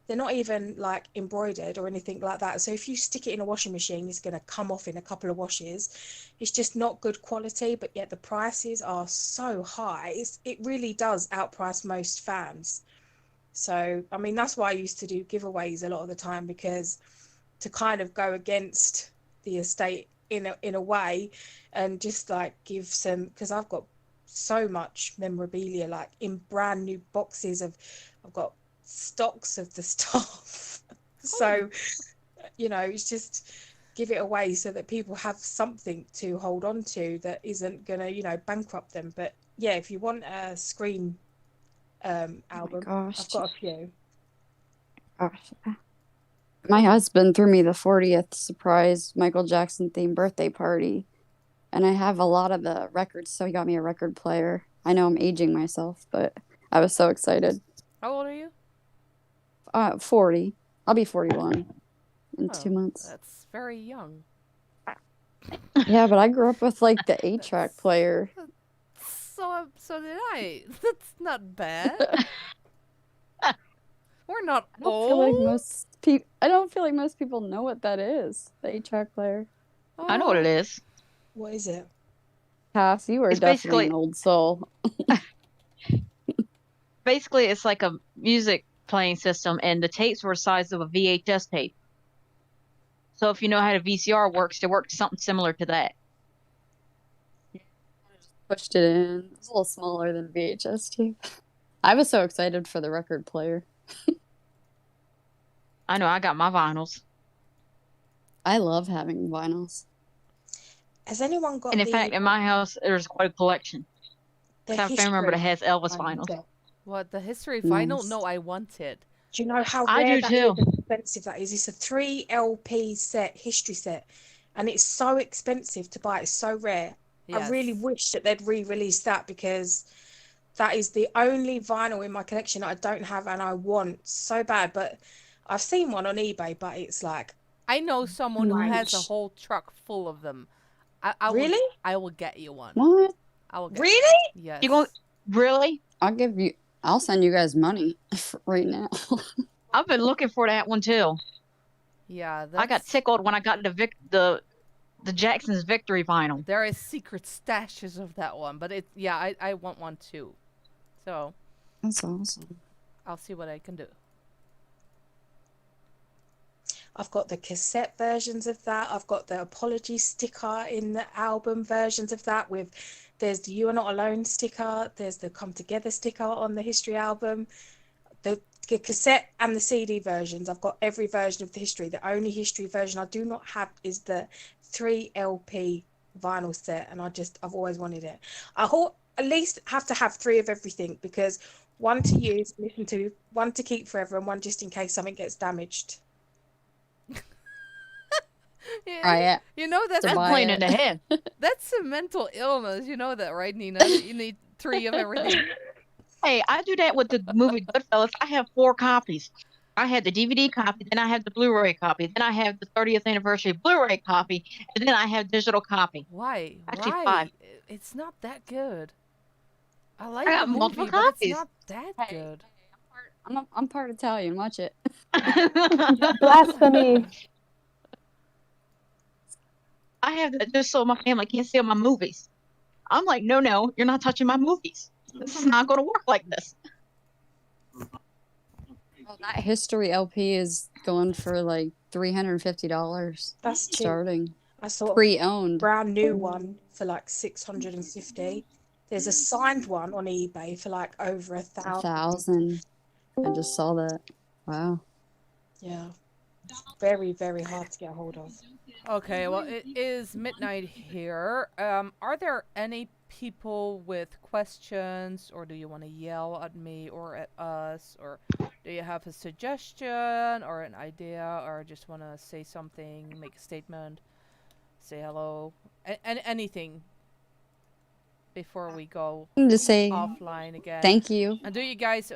S10: They're not even like embroidered or anything like that. So if you stick it in a washing machine, it's going to come off in a couple of washes. It's just not good quality, but yet the prices are so high. It really does outprice most fans. So, I mean, that's why I used to do giveaways a lot of the time, because to kind of go against the estate in a way, and just like give some, because I've got so much memorabilia, like in brand new boxes I've got stocks of the stuff. So, it's just give it away so that people have something to hold on to that isn't gonna, bankrupt them. But yeah, if you want a Scream album,
S6: gosh.
S10: I've got a few.
S6: Gosh. My husband threw me the 40th surprise Michael Jackson themed birthday party, and I have a lot of the records, so he got me a record player. I know I'm aging myself, but I was so excited.
S1: How old are you?
S6: 40. I'll be 41 in 2 months.
S1: That's very young.
S6: Yeah, but I grew up with like the 8-track player.
S1: So did I. That's not bad. We're not old.
S6: I don't feel like most people know what that is. The 8-track player.
S4: I know what it is.
S10: What is it?
S6: Cass, you are definitely an old soul.
S4: Basically, it's like a music playing system, and the tapes were the size of a VHS tape. So if you know how the VCR works, it works something similar to that.
S6: Pushed it in. It's a little smaller than VHS tape. I was so excited for the record player.
S4: I know, I got my vinyls.
S6: I love having vinyls.
S10: Has anyone got?
S4: And in fact, in my house, there's quite a collection. I have a family member that has Elvis vinyls.
S1: What, the history vinyl? No, I want it.
S10: Do you know how
S4: I
S10: rare
S4: do too.
S10: and expensive that is? It's a 3 LP set, history set, and it's so expensive to buy. It's so rare.
S1: Yes.
S10: I really wish that they'd re-release that, because that is the only vinyl in my collection that I don't have and I want so bad. But I've seen one on eBay, but it's like,
S1: I know someone who has a whole truck full of them.
S10: Really?
S1: I will get you one.
S6: What?
S1: I will get
S10: really?
S1: You. Yes.
S4: You going really?
S6: I'll send you guys money right now.
S4: I've been looking for that one too.
S1: Yeah,
S4: I got tickled when I got the Jackson's Victory vinyl.
S1: There is secret stashes of that one, but I want one too. So
S6: that's awesome.
S1: I'll see what I can do.
S10: I've got the cassette versions of that. I've got the apology sticker in the album versions of that. There's the You Are Not Alone sticker. There's the Come Together sticker on the history album. The cassette and the CD versions. I've got every version of the history. The only history version I do not have is the 3 LP vinyl set, and I've always wanted it. At least have to have 3 of everything, because one to use, listen to, one to keep forever, and one just in case something gets damaged.
S1: Yeah, you know that's
S4: a plane in the head.
S1: That's a mental illness. You know that, right, Nina? You need 3 of everything.
S4: Hey, I do that with the movie Goodfellas. I have 4 copies. I had the DVD copy, then I have the Blu-ray copy, then I have the 30th anniversary Blu-ray copy, and then I have digital copy.
S1: Why?
S4: Actually,
S1: Why?
S4: 5.
S1: It's not that good. I like
S4: I got
S1: the
S4: multiple
S1: movie, but
S4: copies.
S1: it's not that good.
S6: I'm part Italian. Watch it.
S8: Blasphemy.
S4: I have that just so my family can't see my movies. I'm like, no, you're not touching my movies. This is not going to work like this.
S6: Well, that history LP is going for like $350.
S10: That's cheap.
S6: Starting.
S10: I saw
S6: pre-owned.
S10: Brand new one for like $650. There's a signed one on eBay for like over $1,000.
S6: I just saw that. Wow.
S10: Yeah. Very, very hard to get a hold of.
S1: Okay, well, it is midnight here. Are there any people with questions, or do you want to yell at me or at us, or do you have a suggestion or an idea, or just want to say something, make a statement, say hello, anything before we go
S6: to say
S1: offline again?
S6: Thank you.
S1: And do you guys,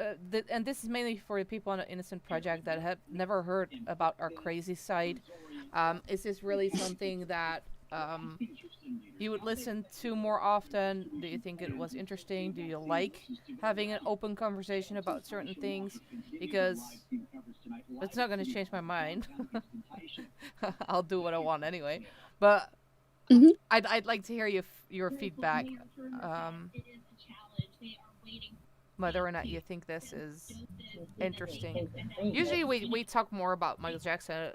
S1: and this is mainly for the people on the Innocent Project that have never heard about our crazy side. Is this really something that you would listen to more often? Do you think it was interesting? Do you like having an open conversation about certain things? Because it's not going to change my mind. I'll do what I want anyway. But I'd like to hear your feedback. Whether or not you think this is interesting. Usually we talk more about Michael Jackson.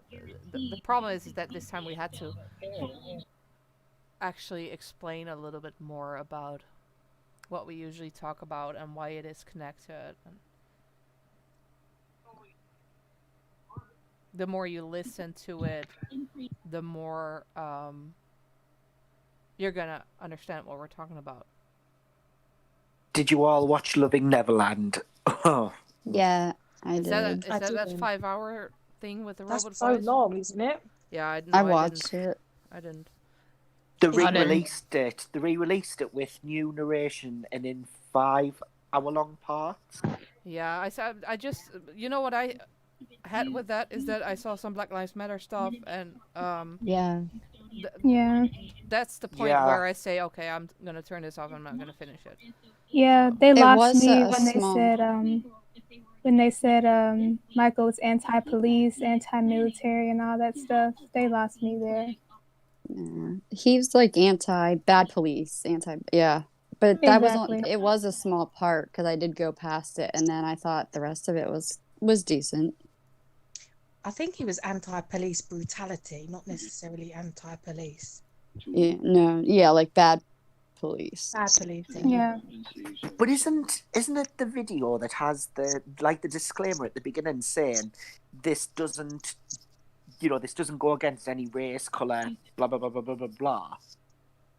S1: The problem is that this time we had to. actually explain a little bit more about what we usually talk about and why it is connected. And the more you listen to it, the more you're gonna understand what we're talking about.
S9: Did you all watch Leaving Neverland? Oh,
S6: Yeah, I
S1: Is that
S6: did.
S10: I
S1: that
S10: didn't.
S1: 5-hour thing with the
S10: That's
S1: robot
S10: so
S1: voice?
S10: long, isn't it?
S1: Yeah,
S6: I watched it.
S1: I didn't.
S9: they
S10: Is it-
S9: re-released it. They re-released it with new narration and in 5-hour-long parts.
S1: Yeah, I just, you know what I had with that is that I saw some Black Lives Matter stuff, and
S6: Yeah.
S8: Yeah.
S1: that's the point
S9: Yeah.
S1: where I say, okay, I'm gonna turn this off. I'm not gonna finish it.
S8: Yeah,
S1: So-
S8: they
S6: It
S8: lost
S6: was
S8: me
S6: a
S8: when they said Michael was anti-police, anti-military, and all that stuff. They lost me there.
S6: Yeah. He was like anti-bad police, yeah. But that
S8: Exactly.
S6: it was a small part because I did go past it, and then I thought the rest of it was decent.
S10: I think he was anti-police brutality, not necessarily anti-police.
S6: Yeah, no, yeah, like bad police.
S10: Bad policing.
S8: Yeah.
S9: But isn't it the video that has the disclaimer at the beginning saying this doesn't go against any race, colour, blah blah blah blah blah blah blah.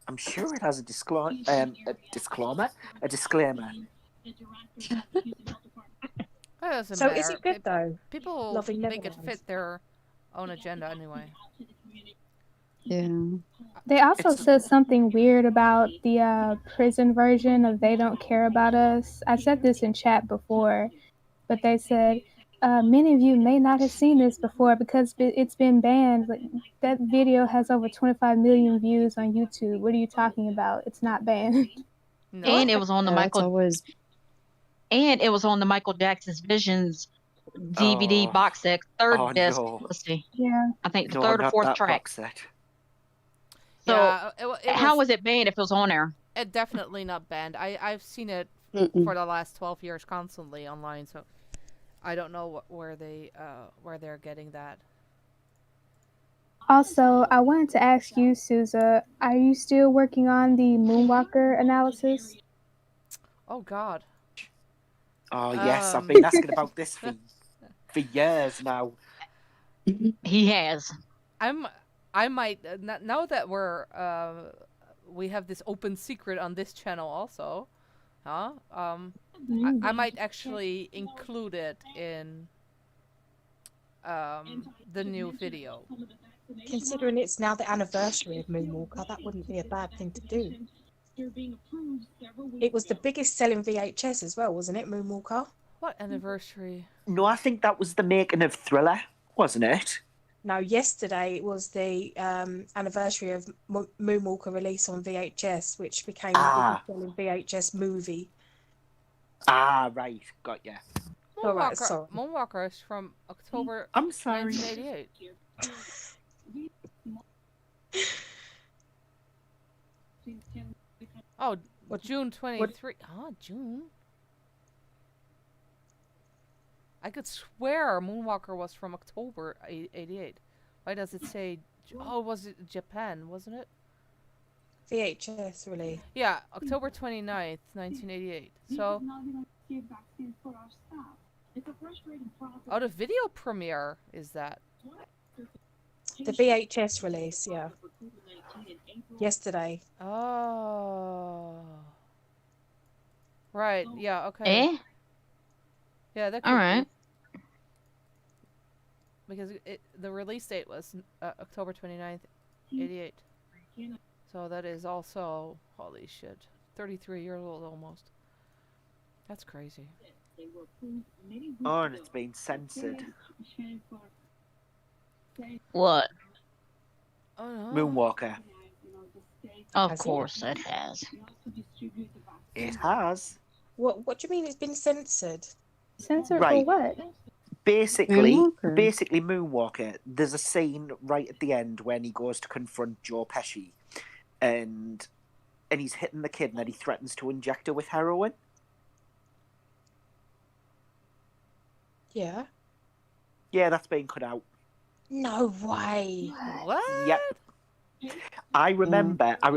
S9: I'm sure it has a disclaimer.
S1: That doesn't
S10: So
S1: matter.
S10: is it good though?
S1: People
S10: Loving
S1: make it
S10: Neverland.
S1: fit their own agenda anyway.
S6: Yeah.
S8: They also
S9: It's-
S8: said something weird about the prison version of They Don't Care About Us. I said this in chat before, but they said, many of you may not have seen this before because it's been banned. Like, that video has over 25 million views on YouTube. What are you talking about? It's not banned.
S1: No.
S4: And it was on the
S6: Yeah, that's
S4: Michael
S6: always
S4: and it was on the Michael Jackson's Visions DVD
S9: Oh.
S4: box set, third
S9: Oh,
S4: disc.
S9: no.
S4: Let's see.
S8: Yeah.
S4: I think the
S9: No,
S4: third or
S9: not
S4: fourth
S9: that
S4: track.
S9: box set.
S4: So
S1: Yeah,
S4: how was it banned if it was on there?
S1: it definitely not banned. I've seen it
S6: Mm-mm.
S1: for the last 12 years constantly online, so I don't know where they're getting that.
S8: Also, I wanted to ask you, Souza, are you still working on the Moonwalker analysis?
S1: Oh God.
S9: Oh yes, I've
S1: Um,
S9: been asking about this for years now.
S4: He has.
S1: I might now that we have this open secret on this channel also, huh? I might actually include it in the new video.
S10: Considering it's now the anniversary of Moonwalker, that wouldn't be a bad thing to do. It was the biggest selling VHS as well, wasn't it, Moonwalker?
S1: What anniversary?
S9: No, I think that was the making of Thriller, wasn't it?
S10: No, yesterday it was the anniversary of Moonwalker release on VHS, which became the biggest selling VHS movie.
S9: Ah, right, got ya.
S10: Alright, sorry.
S1: Moonwalker is from October
S9: I'm sorry.
S1: 1988. Oh, June 23. Huh, June? I could swear Moonwalker was from October 88. Why does it say... Oh, was it Japan, wasn't it?
S10: VHS release.
S1: Yeah, October 29th, 1988. So... Oh, the video premiere is that.
S10: The VHS release, yeah. Yesterday.
S1: Oh. Right, yeah, okay.
S4: Eh?
S1: Yeah, that could
S4: All right.
S1: be. Because the release date was October 29th, 88. So that is also, holy shit, 33 years old almost. That's crazy.
S9: Oh, and it's been censored.
S4: What?
S1: Oh no.
S9: Moonwalker.
S4: Of
S10: Has it?
S4: course it has.
S9: It has.
S10: What do you mean it's been censored?
S8: Censored
S9: Right.
S8: for what?
S9: Basically,
S6: Moonwalker.
S9: Moonwalker, there's a scene right at the end when he goes to confront Joe Pesci and he's hitting the kid and then he threatens to inject her with heroin.
S10: Yeah.
S9: Yeah, that's been cut out.
S10: No way.
S1: What?
S9: Yep. I remember I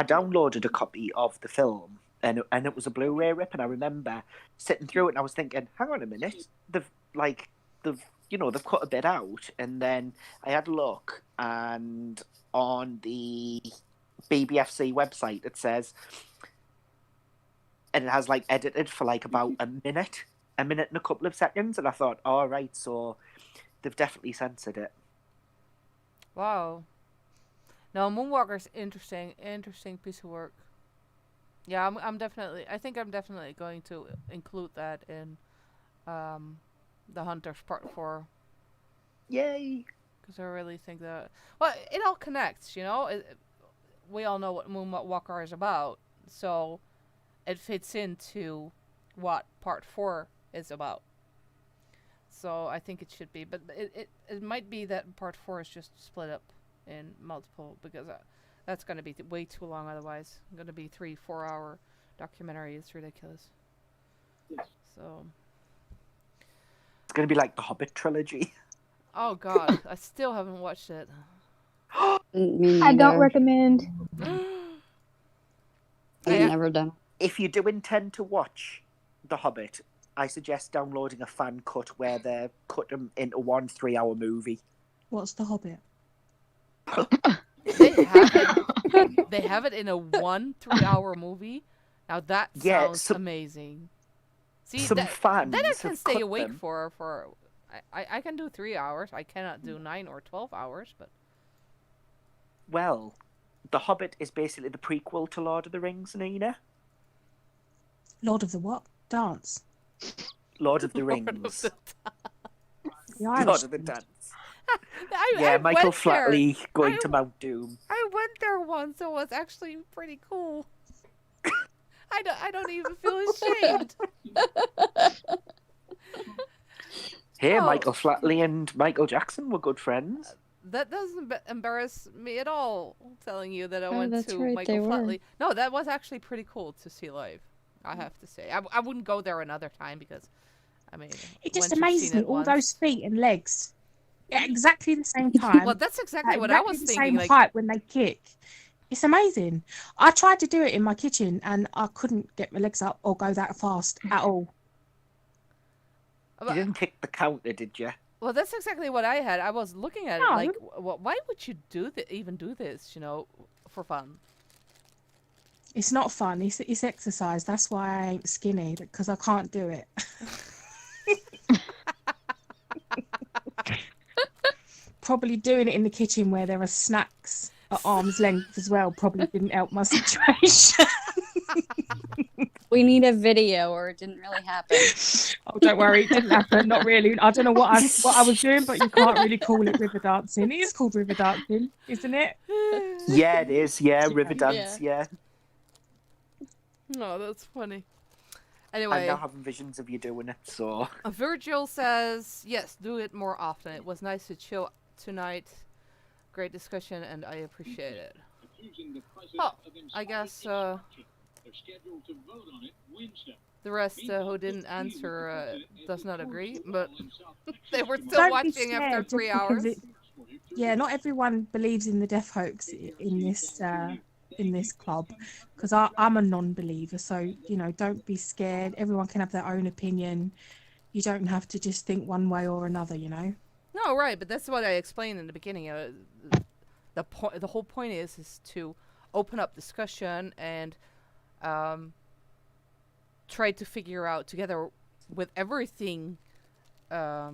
S9: downloaded a copy of the film, and it was a Blu-ray rip, and I remember sitting through it, and I was thinking, hang on a minute, they've cut a bit out, and then I had a look, and on the BBFC website it says, and it has like edited for like about a minute and a couple of seconds, and I thought, all right, so they've definitely censored it.
S1: Wow. No, Moonwalker's interesting piece of work. Yeah, I think I'm definitely going to include that in the Hunters Part 4.
S9: Yay!
S1: Because I really think that, well, it all connects, you know? We all know what Moonwalker is about, so it fits into what Part 4 is about. So I think it should be, but it might be that Part 4 is just split up in multiple, because that's going to be way too long otherwise. It's going to be 3-4 hour documentary. It's ridiculous. So
S9: it's going to be like the Hobbit trilogy.
S1: Oh god, I still haven't watched it.
S8: I don't recommend.
S6: I've never done.
S9: If you do intend to watch The Hobbit, I suggest downloading a fan cut where they cut them into 1 3-hour movie.
S10: What's The Hobbit?
S1: They have it in a 1 3-hour movie. Now that sounds amazing. See,
S9: some fans
S1: then I can stay
S9: cut
S1: awake
S9: them.
S1: for I can do 3 hours. I cannot do 9 or 12 hours, but
S9: Well, The Hobbit is basically the prequel to Lord of the Rings, Nina.
S10: Lord of the what? Dance.
S9: Lord of the Rings.
S10: Lord
S9: of the Dance.
S1: I
S9: Michael
S1: went there.
S9: Flatley going to Mount Doom.
S1: I went there once. It was actually pretty cool. I don't even feel ashamed.
S9: Hey, Michael Flatley and Michael Jackson were good friends.
S1: That doesn't embarrass me at all, telling you that I
S6: Oh,
S1: went
S6: that's
S1: to
S6: right,
S1: Michael
S6: they were.
S1: Flatley. No, that was actually pretty cool to see live, I have to say. I wouldn't go there another time because, I mean...
S10: It just
S1: once you've
S10: amazes
S1: seen
S10: me,
S1: it
S10: all
S1: once-
S10: those feet and legs. At exactly the same time.
S1: Well, that's exactly
S10: at
S1: what I
S10: exactly
S1: was
S10: the
S1: thinking.
S10: Same
S1: Like,
S10: height when they kick. It's amazing. I tried to do it in my kitchen and I couldn't get my legs up or go that fast at all.
S9: You didn't kick the counter, did you?
S1: well, that's exactly what I had. I was looking at it
S10: No.
S1: like, why would you even do this, you know, for fun?
S10: It's not fun. It's exercise. That's why I ain't skinny, because I can't do it. Probably doing it in the kitchen where there are snacks at arm's length as well probably didn't help my situation.
S6: We need a video, or it didn't really happen.
S10: Oh, don't worry, it didn't happen. Not really. I don't know what I was doing, but you can't really call it river dancing. It is called river dancing, isn't it?
S9: Yeah, it is. Yeah, river dance. Yeah.
S1: No, that's funny.
S9: I'm
S1: Anyway,
S9: now having visions of you doing it. So.
S1: Virgil says, yes, do it more often. It was nice to chill tonight. Great discussion, and I appreciate it. Well, I guess the rest who didn't answer does not agree, but they were still
S10: Don't be
S1: watching
S10: scared
S1: after
S10: just
S1: 3
S10: because
S1: hours.
S10: Yeah, not everyone believes in the death hoax in this club, because I'm a non-believer. So don't be scared. Everyone can have their own opinion. You don't have to just think one way or another.
S1: No, right, but that's what I explained in the beginning. The whole point is to open up discussion and try to figure out together with everything out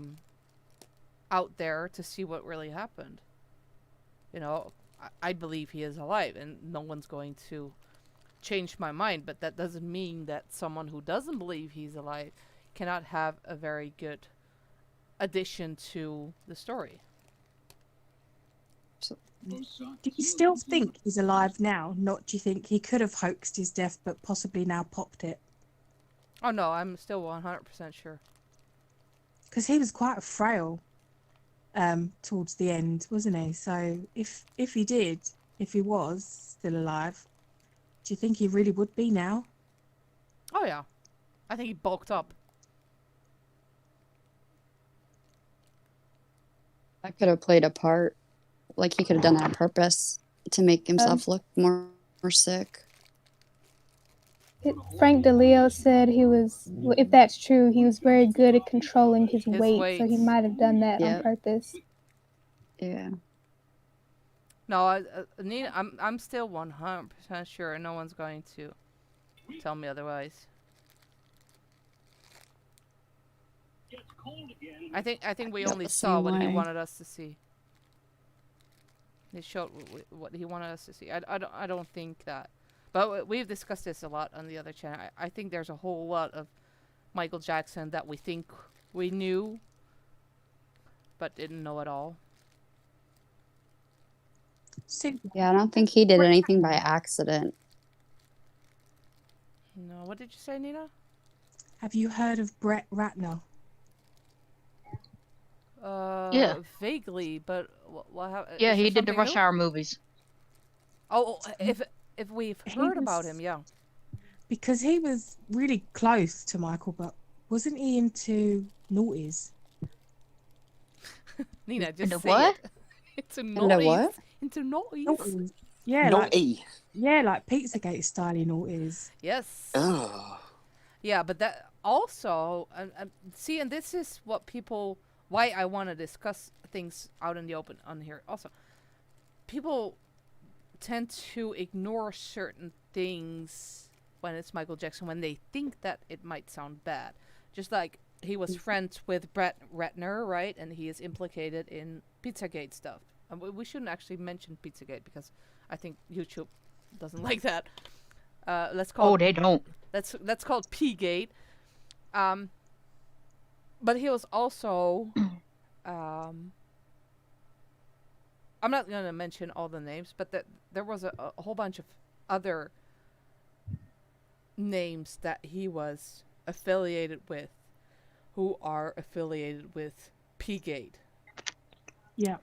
S1: there to see what really happened. I believe he is alive, and no one's going to change my mind, but that doesn't mean that someone who doesn't believe he's alive cannot have a very good addition to the story.
S10: Do you still think he's alive now? Not do you think he could have hoaxed his death but possibly now popped it?
S1: Oh no, I'm still 100% sure.
S10: Because he was quite frail towards the end, wasn't he? So if he was still alive, do you think he really would be now?
S1: Oh yeah, I think he bulked up.
S6: That could have played a part. Like, he could have done that on purpose. to make himself look more sick.
S8: Frank DeLeo said he was, if that's true, he was very good at controlling his weight, so he
S1: weight.
S8: might have done that on
S6: Yep.
S8: purpose.
S6: Yeah.
S1: No, Nina, I'm still 100% sure no one's going to tell me otherwise. I think we
S6: Felt
S1: only
S6: the
S1: saw
S6: same
S1: what he
S6: way.
S1: wanted us to see. He showed what he wanted us to see. I don't think that. But we've discussed this a lot on the other channel. I think there's a whole lot of Michael Jackson that we think we knew, but didn't know at all.
S6: Yeah, I don't think he did anything by accident.
S1: No, what did you say, Nina?
S10: Have you heard of Brett Ratner?
S4: Yeah.
S1: Vaguely, but
S4: Yeah,
S1: is
S4: he
S1: there
S4: did the
S1: something
S4: Rush
S1: new?
S4: Hour movies.
S1: Oh, if we've
S10: He
S1: heard about
S10: was-
S1: him, yeah.
S10: Because he was really close to Michael, but wasn't he into noughties?
S1: Nina, just
S4: Into
S1: say
S4: what?
S1: it. Into
S6: Into
S1: naughties.
S6: what?
S1: Into naughties.
S10: Noughties. Yeah,
S9: Naughty.
S10: like Pizzagate style noughties.
S1: Yes.
S9: Oh.
S1: Yeah, but that also, see, and this is what people, why I want to discuss things out in the open on here. Also, people tend to ignore certain things when it's Michael Jackson, when they think that it might sound bad. Just like he was friends with Brett Ratner, right? And he is implicated in Pizzagate stuff. And we shouldn't actually mention Pizzagate because I think YouTube doesn't like that. Let's call
S4: Oh, they don't.
S1: That's called P-Gate. But he was also I'm not gonna mention all the names, but there was a whole bunch of other names that he was affiliated with, who are affiliated with P-Gate.
S10: Yeah.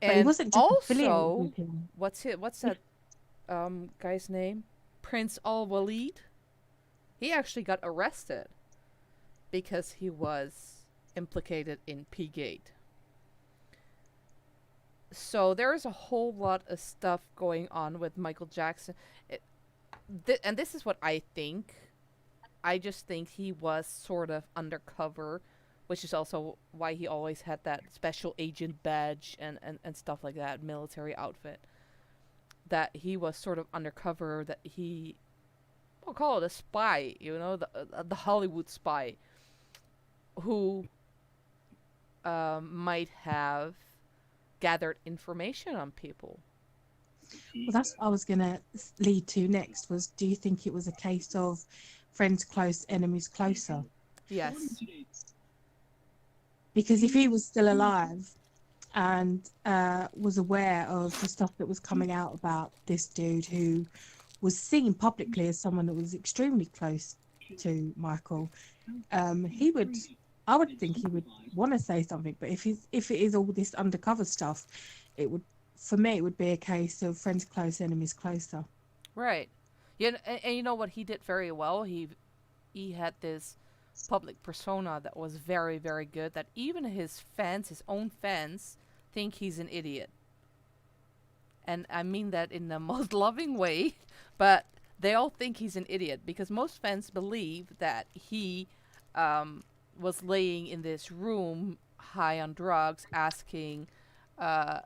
S10: But
S1: And
S10: he wasn't just affiliated
S1: also,
S10: with him.
S1: what's that guy's name? Prince Al-Walid. He actually got arrested because he was implicated in P-Gate. So there is a whole lot of stuff going on with Michael Jackson. And this is what I think. I just think he was sort of undercover, which is also why he always had that special agent badge and stuff like that, military outfit. That he was sort of undercover, that he, we'll call it a spy, you know, the Hollywood spy, who might have gathered information on people.
S10: Well, that's what I was going to lead to next, was do you think it was a case of friends close, enemies closer?
S1: Yes.
S10: Because if he was still alive and was aware of the stuff that was coming out about this dude who was seen publicly as someone that was extremely close to Michael, I would think he would want to say something. But if it is all this undercover stuff, for me, it would be a case of friends close, enemies closer.
S1: Right. Yeah, and you know what he did very well? He had this public persona that was very, very good, that even his own fans, think he's an idiot. And I mean that in the most loving way, but they all think he's an idiot because most fans believe that he was laying in this room high on drugs, asking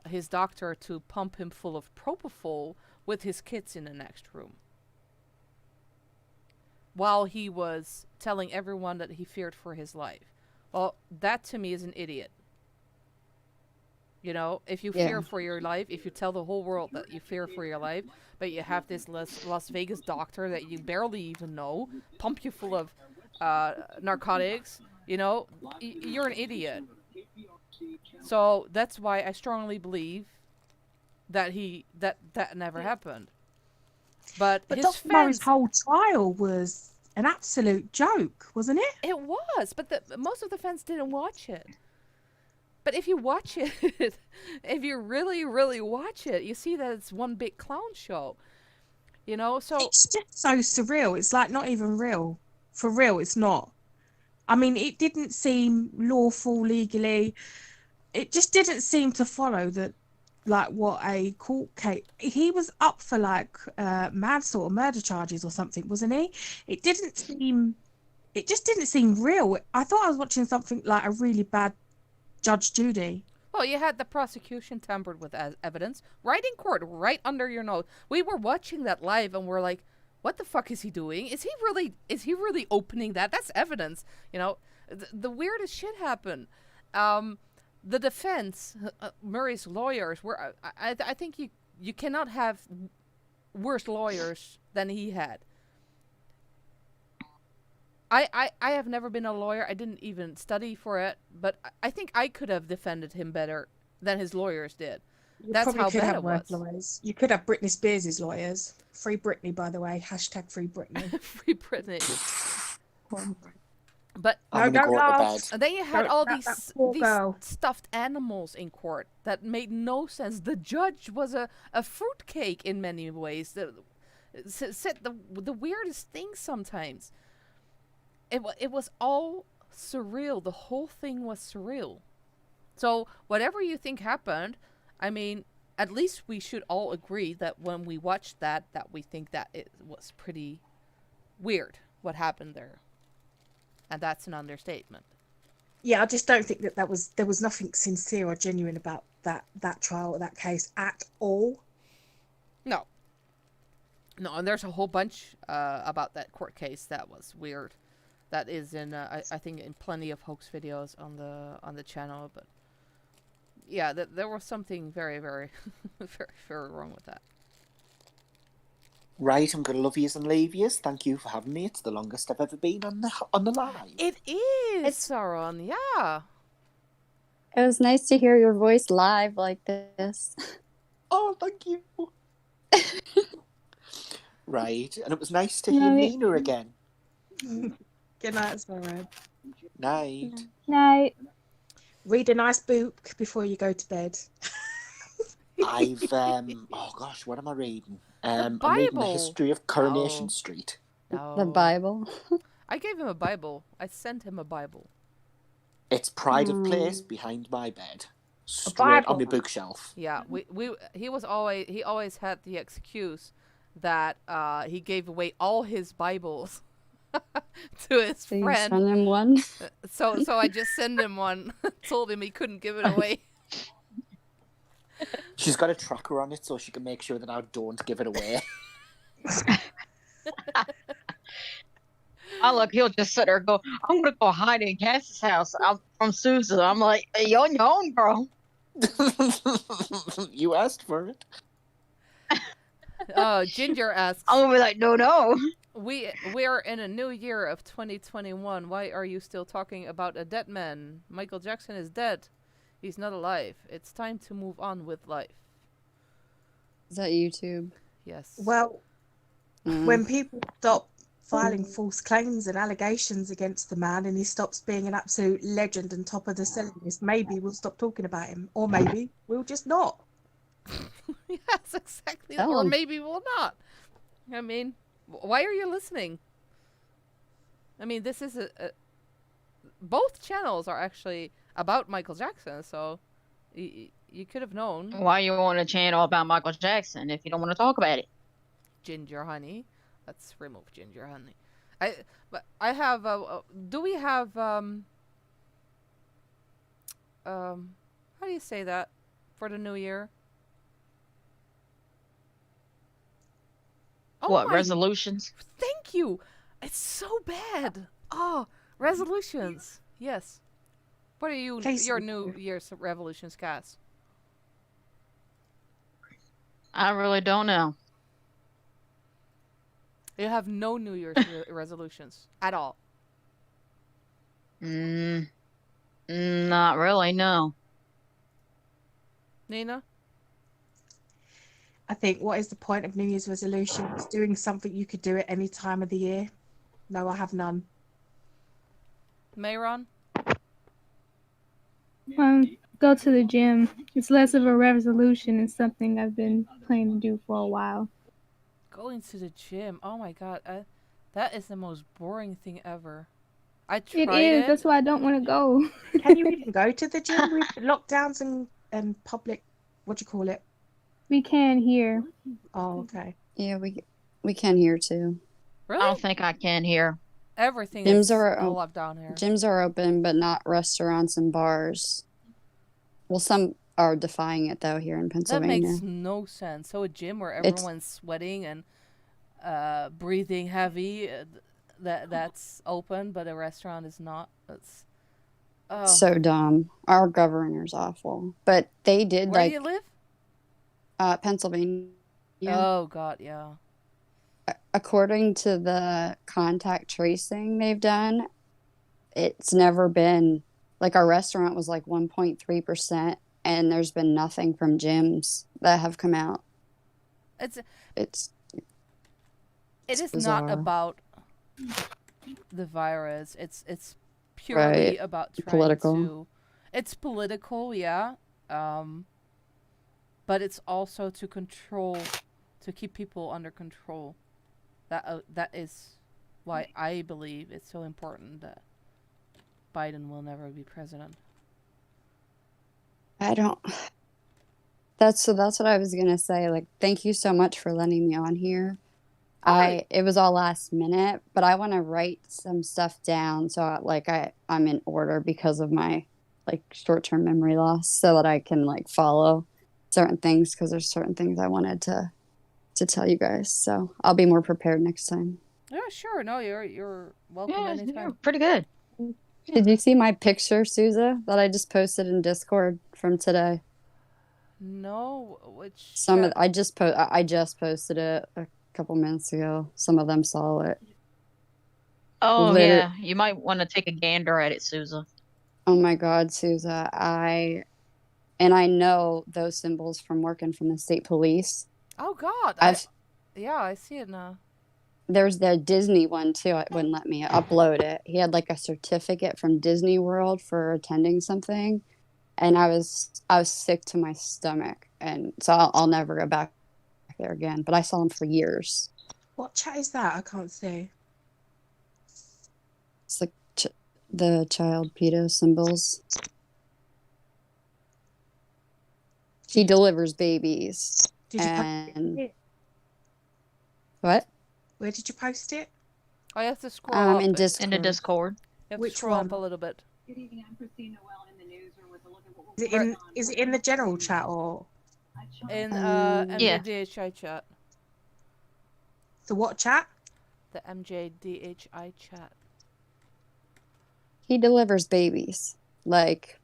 S1: his doctor to pump him full of propofol with his kids in the next room, while he was telling everyone that he feared for his life. Well, that to me is an idiot. You know, if you fear for your life, if you tell the whole world that you fear for your life, but you have this Las Vegas doctor that you barely even know, pump you full of narcotics, you know, you're an idiot. So that's why I strongly believe that that never happened. But his
S10: Dr. Murray's
S1: fans,
S10: whole trial was an absolute joke, wasn't it?
S1: it was, but most of the fans didn't watch it. But if you watch it, if you really, really watch it, you see that it's one big clown show. You know, so
S10: It's just so surreal. It's like not even real. For real, it's not. I mean, it didn't seem lawful legally. It just didn't seem to follow that like what a court case. He was up for like manslaughter, murder charges or something, wasn't he? It just didn't seem real. I thought I was watching something like a really bad Judge Judy.
S1: Well, you had the prosecution tampered with evidence right in court, right under your nose. We were watching that live, and we're like, "What the fuck is he doing? Is he really opening that? That's evidence." You know, the weirdest shit happened. The defense, Murray's lawyers were. I think you cannot have worse lawyers than he had. I have never been a lawyer. I didn't even study for it, but I think I could have defended him better than his lawyers did. That's how bad it was.
S10: Lawyers. You could have Britney Spears' lawyers. Free Britney, by the way. # Free Britney.
S1: Free Britney. But
S9: I'm gonna go to bed.
S1: and then you had all these
S10: girl.
S1: stuffed animals in court that made no sense. The judge was a fruitcake in many ways. Said the weirdest things sometimes. It was all surreal. The whole thing was surreal. So whatever you think happened, I mean, at least we should all agree that when we watched that we think that it was pretty weird what happened there. And that's an understatement.
S10: Yeah, I just don't think there was nothing sincere or genuine about that trial or that case at all.
S1: No, and there's a whole bunch about that court case that was weird. That is in I think in plenty of Hoax videos on the channel, but yeah, there was something very, very, very, very wrong with that.
S9: Right, I'm gonna love yous and leave yous. Thank you for having me. It's the longest I've ever been on the live.
S1: It is, Sauron. Yeah.
S6: It was nice to hear your voice live like this.
S9: Oh, thank you. Right, and it was nice to hear Nina again.
S10: Good night, Sauron.
S9: Night.
S8: Night.
S10: Read a nice book before you go to bed.
S9: I've oh gosh, what am I reading? I'm reading the
S1: Bible.
S9: history of Coronation Street.
S1: No.
S6: The Bible.
S1: I gave him a Bible. I sent him a Bible.
S9: It's pride of place behind my bed, straight
S10: Bible.
S9: on my bookshelf.
S1: Yeah, he always had the excuse that he gave away all his Bibles to his
S6: So you
S1: friend.
S6: sent him one?
S1: So I just sent him one. Told him he couldn't give it away.
S9: She's got a tracker on it so she can make sure that I don't give it away.
S11: Oh, look, he'll just sit there and go, I'm going to go hide in Cass's house. I'm from Susan. I'm like, hey, you're on your own, bro.
S9: You asked for it.
S1: Oh, Ginger asks.
S11: I'm going to be like, no.
S1: We're in a new year of 2021. Why are you still talking about a dead man? Michael Jackson is dead. He's not alive. It's time to move on with life.
S6: Is that YouTube?
S1: Yes.
S10: Well, when people stop filing false claims and allegations against the man and he stops being an absolute legend and top of the selling list, maybe we'll stop talking about him. Or maybe we'll just not.
S1: Yes, exactly.
S6: Tell
S1: Or
S6: him.
S1: maybe we'll not. I mean, why are you listening? I mean, this is both channels are actually about Michael Jackson, so you could have known.
S11: Why you want a channel about Michael Jackson if you don't want to talk about it?
S1: Ginger honey. Let's remove ginger honey. I have do we have how do you say that for the new year? Oh
S11: What,
S1: my-
S11: resolutions?
S1: Thank you. It's so bad. Oh, resolutions. Yes. What are your New Year's resolutions, Cass?
S11: I really don't know.
S1: You have no New Year's resolutions at all.
S11: Not really, no.
S1: Nina?
S10: I think, what is the point of New Year's resolutions? Doing something you could do at any time of the year? No, I have none.
S1: Mayron?
S8: Go to the gym. It's less of a resolution and something I've been planning to do for a while.
S1: Going to the gym. Oh my god. That is the most boring thing ever. I tried
S8: It is. That's why I don't want to go.
S10: Can you even go to the gym with lockdowns and public what do you call it?
S8: We can hear.
S10: Oh, okay.
S6: Yeah, we can hear too.
S1: Really?
S11: I don't think I can hear.
S1: Everything
S6: Gyms
S1: is
S6: are
S1: all up down here.
S6: Gyms are open, but not restaurants and bars. Well, some are defying it though here in
S1: That
S6: Pennsylvania.
S1: makes no sense. So a gym where
S6: It's-
S1: everyone's sweating and breathing heavy, that's open, but a restaurant is not. That's
S6: So dumb. Our governor's awful. But they did
S1: Where do
S6: like
S1: you live?
S6: Pennsylvania.
S1: Oh God, yeah.
S6: According to the contact tracing they've done, it's never been like our restaurant was like 1.3%, and there's been nothing from gyms that have come out.
S1: It
S6: It's
S1: is
S6: bizarre.
S1: not about the virus. It's purely
S6: Right.
S1: about trying
S6: Political.
S1: to. It's political, yeah. But it's also to control, to keep people under control. That is why I believe it's so important that Biden will never be president.
S6: I don't. That's what I was gonna say. Like, thank you so much for letting me on here. It was all last minute, but I want to write some stuff down so I'm in order because of my like short-term memory loss, so that I can like follow certain things, because there's certain things I wanted to tell you guys. So I'll be more prepared next time.
S1: Yeah, sure. No, you're welcome
S11: Yeah,
S1: anytime.
S11: you're pretty good.
S6: Did you see my picture, Souza, that I just posted in Discord from today?
S1: No, which
S6: I just posted it a couple minutes ago. Some of them saw it.
S11: Oh
S6: Liter-
S11: yeah, you might want to take a gander at it, Souza.
S6: Oh my God, Souza, I know those symbols from working from the state police.
S1: Oh God, I see it now.
S6: There's the Disney one too. It wouldn't let me upload it. He had like a certificate from Disney World for attending something, and I was sick to my stomach, and so I'll never go back there again. But I saw him for years.
S10: What chat is that? I can't see.
S6: It's like the child pedo symbols. He delivers babies.
S10: Did you
S6: and
S10: post it?
S6: What?
S10: Where did you post it?
S1: I have to scroll up.
S6: In Discord.
S11: In the Discord.
S1: You have
S10: Which
S1: to scroll
S10: one?
S1: up a little bit.
S10: Is it in the general chat or
S1: In
S11: Yeah.
S1: MJDHI chat.
S10: the what chat?
S1: The MJDHI chat.
S6: He delivers babies. Like,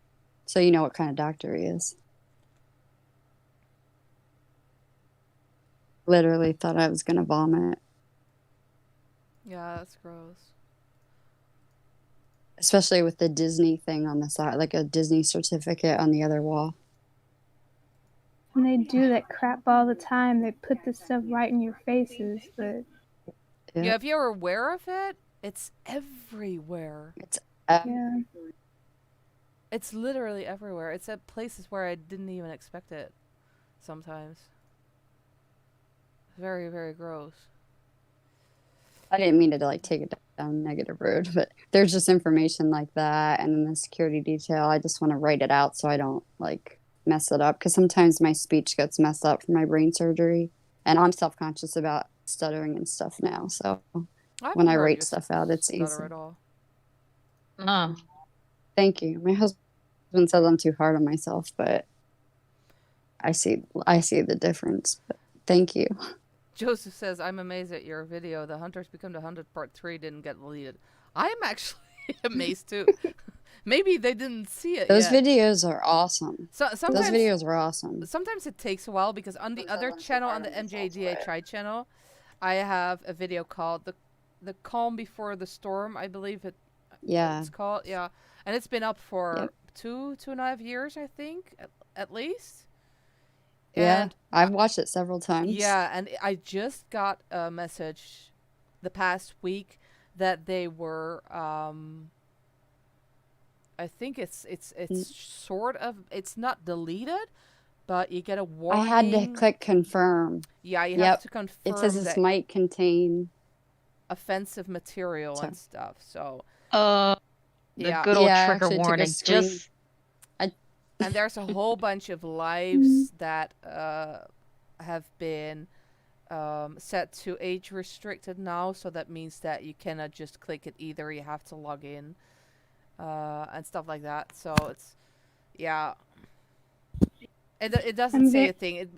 S6: so you know what kind of doctor he is. Literally thought I was gonna vomit.
S1: Yeah, that's gross.
S6: Especially with the Disney thing on the side, like a Disney certificate on the other wall.
S8: And they do that crap all the time. They put this stuff right in your faces, but
S1: Yeah, if you're aware of it, it's everywhere.
S8: yeah.
S1: It's literally everywhere. It's at places where I didn't even expect it sometimes. Very, very gross.
S6: I didn't mean to like take it down a negative road, but there's just information like that, and in the security detail, I just want to write it out so I don't like mess it up, because sometimes my speech gets messed up from my brain surgery, and I'm self-conscious about stuttering and stuff now. So when I write stuff out, it's easy.
S1: Stutter at all.
S11: No.
S6: Thank you. My husband says I'm too hard on myself, but I see the difference. But thank you.
S1: Joseph says, I'm amazed at your video. The Hunters Become the Hunted Part 3 didn't get deleted. I'm actually amazed too. Maybe they didn't see it
S6: Those
S1: yet.
S6: videos are awesome.
S1: Sometimes,
S6: those videos were awesome.
S1: Sometimes it takes a while, because on the other channel, on the MJDHI channel, I have a video called the Calm Before the Storm, I believe it's called. Yeah. And it's been up for 2.5 years, I think, at least.
S6: Yeah,
S1: And
S6: I've watched it several times.
S1: Yeah, and I just got a message the past week that they were I think it's sort of, it's not deleted, but you get a warning.
S6: I had to click confirm.
S1: Yeah, you have to confirm.
S6: It says this
S1: that
S6: might contain
S1: offensive material and stuff. So
S11: The good old trigger
S6: actually took a
S11: warning.
S6: screen-
S11: Just
S1: And there's a whole bunch of lives that have been set to age restricted now, so that means that you cannot just click it either. You have to log in and stuff like that. So it's, yeah, it doesn't say a thing.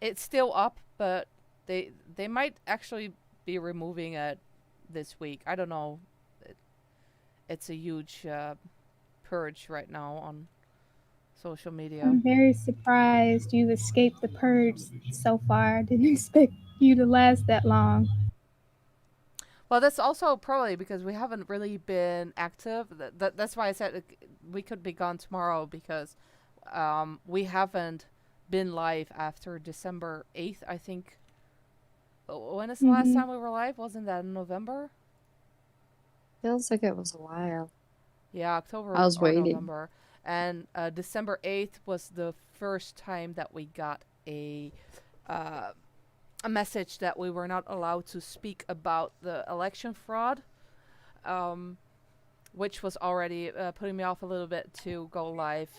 S1: It's still up, but they might actually be removing it this week. I don't know. It's a huge purge right now on social media.
S8: I'm very surprised you've escaped the purge so far. I didn't expect you to last that long.
S1: Well, that's also probably because we haven't really been active. That's why I said we could be gone tomorrow, because we haven't been live after December 8th, I think. When is the last time we were live? Wasn't that in November?
S6: Feels like it was a while.
S1: Yeah, October
S6: I was
S1: or
S6: waiting.
S1: November. And December 8th was the first time that we got a message that we were not allowed to speak about the election fraud, which was already putting me off a little bit to go live,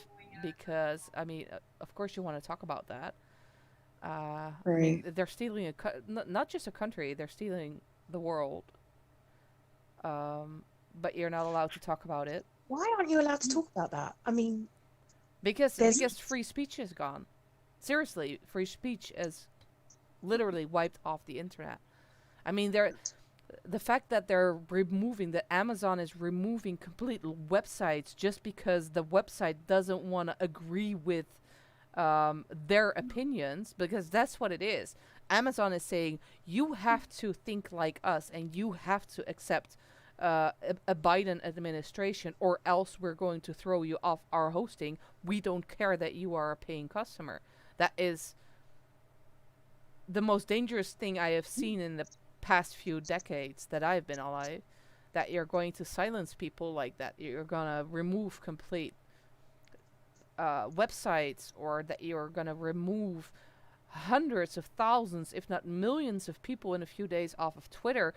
S1: because, I mean, of course you want to talk about that. I mean, they're stealing not just a country, they're stealing the world. But you're not allowed to talk about it.
S10: Why aren't you allowed to talk about that? I mean,
S1: because free speech is gone. Seriously, free speech is literally wiped off the internet. I mean, the fact that that Amazon is removing complete websites just because the website doesn't want to agree with their opinions, because that's what it is. Amazon is saying you have to think like us and you have to accept a Biden administration, or else we're going to throw you off our hosting. We don't care that you are a paying customer. That is the most dangerous thing I have seen in the past few decades that I've been alive. That you're going to silence people like that. You're gonna remove complete websites, or that you're gonna remove hundreds of thousands, if not millions of people in a few days off of Twitter,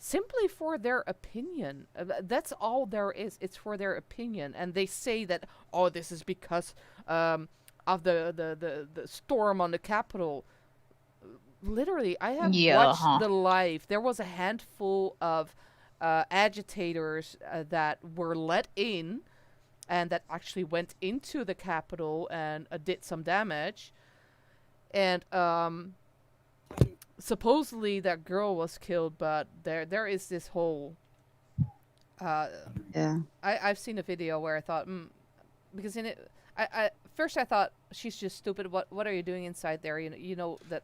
S1: simply for their opinion. That's all there is. It's for their opinion. And they say that, oh, this is because of the storm on the Capitol. Literally, I have watched the live. There was a handful of agitators that were let in, and that actually went into the Capitol and did some damage. And supposedly that girl was killed, but there is this whole I've seen a video where I thought because in it I first I thought she's just stupid. What are you doing inside there? You know that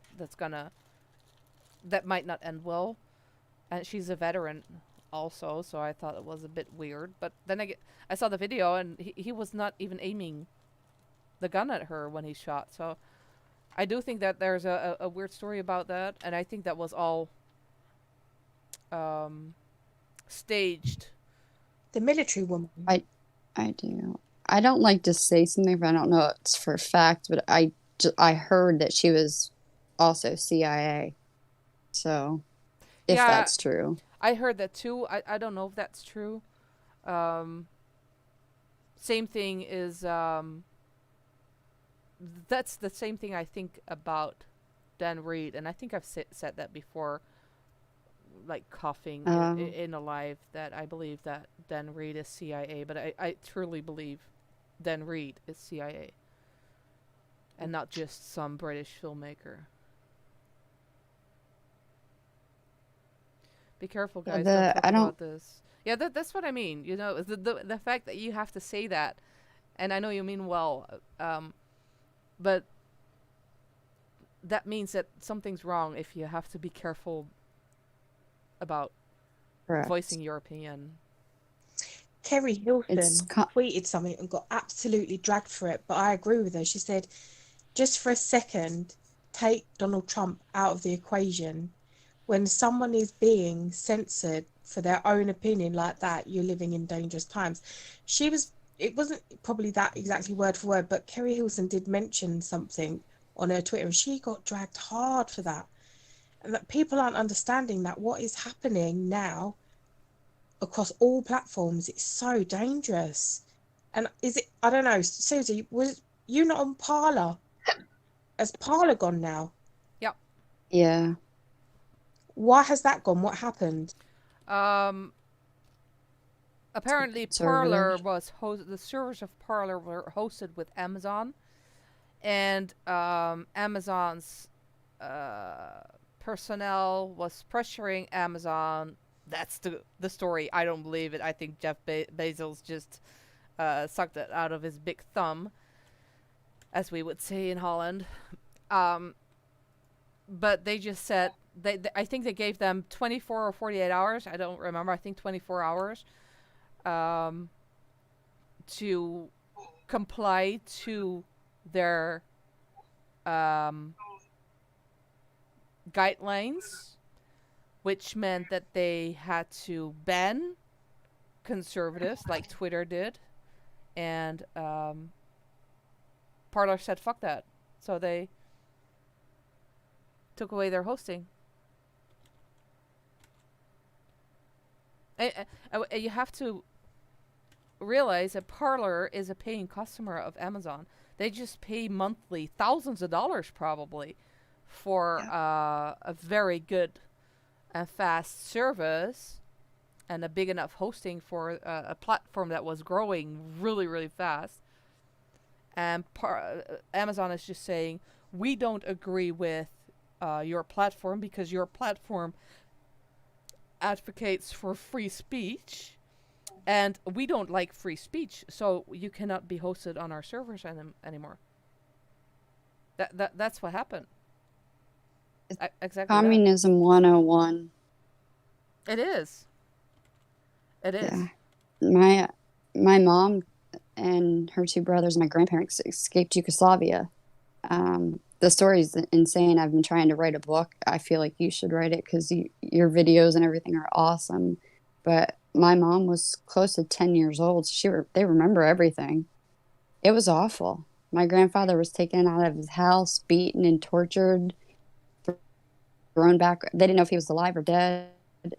S1: might not end well. And she's a veteran also, so I thought it was a bit weird. But then I saw the video, and he was not even aiming the gun at her when he shot. So I do think that there's a weird story about that, and I think that was all staged.
S10: The military woman.
S6: I do. I don't like to say something, but I don't know it's for a fact, but I heard that she was also CIA. So, if that's true.
S1: I heard that too. I don't know if that's true. Same thing is... that's the same thing I think about Dan Reed, and I think I've said that before, like coughing in a live, that I believe that Dan Reed is CIA, but I truly believe Dan Reed is CIA, and not just some British filmmaker. Be careful, guys. Don't talk about this. Yeah, that's what I mean. You know, the fact that you have to say that, and I know you mean well, but that means that something's wrong if you have to be careful about voicing your opinion.
S10: Kerry Hilton tweeted something and got absolutely dragged for it, but I agree with her. She said, just for a second, take Donald Trump out of the equation. When someone is being censored for their own opinion like that, you're living in dangerous times. It wasn't probably that exactly word for word, but Kerry Hilton did mention something on her Twitter, and she got dragged hard for that. And that people aren't understanding that what is happening now across all platforms, it's so dangerous. And is it? I don't know, Susie. Was you not on Parler? Has Parler gone now?
S1: Yep.
S6: Yeah.
S10: Why has that gone? What happened?
S1: Apparently Parler was the servers of Parler were hosted with Amazon, and Amazon's personnel was pressuring Amazon. That's the story. I don't believe it. I think Jeff Bezos just sucked it out of his big thumb, as we would say in Holland. But they just said I think they gave them 24 or 48 hours. I don't remember. I think 24 hours. To comply to their guidelines, which meant that they had to ban conservatives like Twitter did, and Parler said fuck that, so they took away their hosting. You have to realize that Parler is a paying customer of Amazon. They just pay monthly thousands of dollars probably for a very good and fast service and a big enough hosting for a platform that was growing really, really fast. And Amazon is just saying, we don't agree with your platform because your platform advocates for free speech. And we don't like free speech, so you cannot be hosted on our servers anymore. That's what happened. Exactly.
S6: Communism 101.
S1: It is. It is.
S6: Yeah. My mom and her two brothers and my grandparents escaped Yugoslavia. The story's insane. I've been trying to write a book. I feel like you should write it because your videos and everything are awesome. But my mom was close to 10 years old. They remember everything. It was awful. My grandfather was taken out of his house, beaten and tortured, thrown back. They didn't know if he was alive or dead.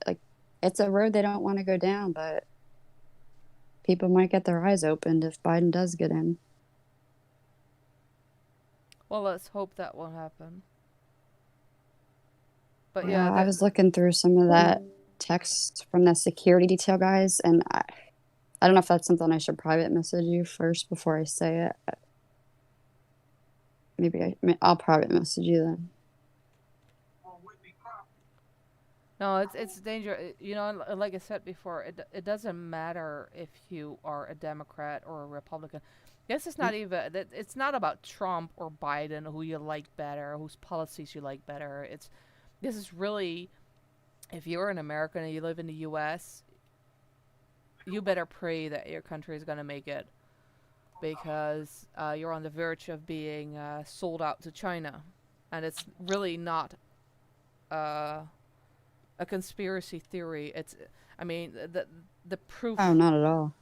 S6: Like, it's a road they don't want to go down, but people might get their eyes opened if Biden does get in.
S1: Well, let's hope that won't happen. But
S6: yeah, I was looking through some of that text from the security detail guys, and I don't know if that's something I should private message you first before I say it. Maybe I'll private message you then.
S1: No, it's dangerous. You know, like I said before, it doesn't matter if you are a Democrat or a Republican. Yes, it's not even. It's not about Trump or Biden, who you like better, whose policies you like better. This is really, if you're an American and you live in the U.S., you better pray that your country is gonna make it, because you're on the verge of being sold out to China, and it's really not a conspiracy theory. I mean, the proof.
S6: Oh, not at all.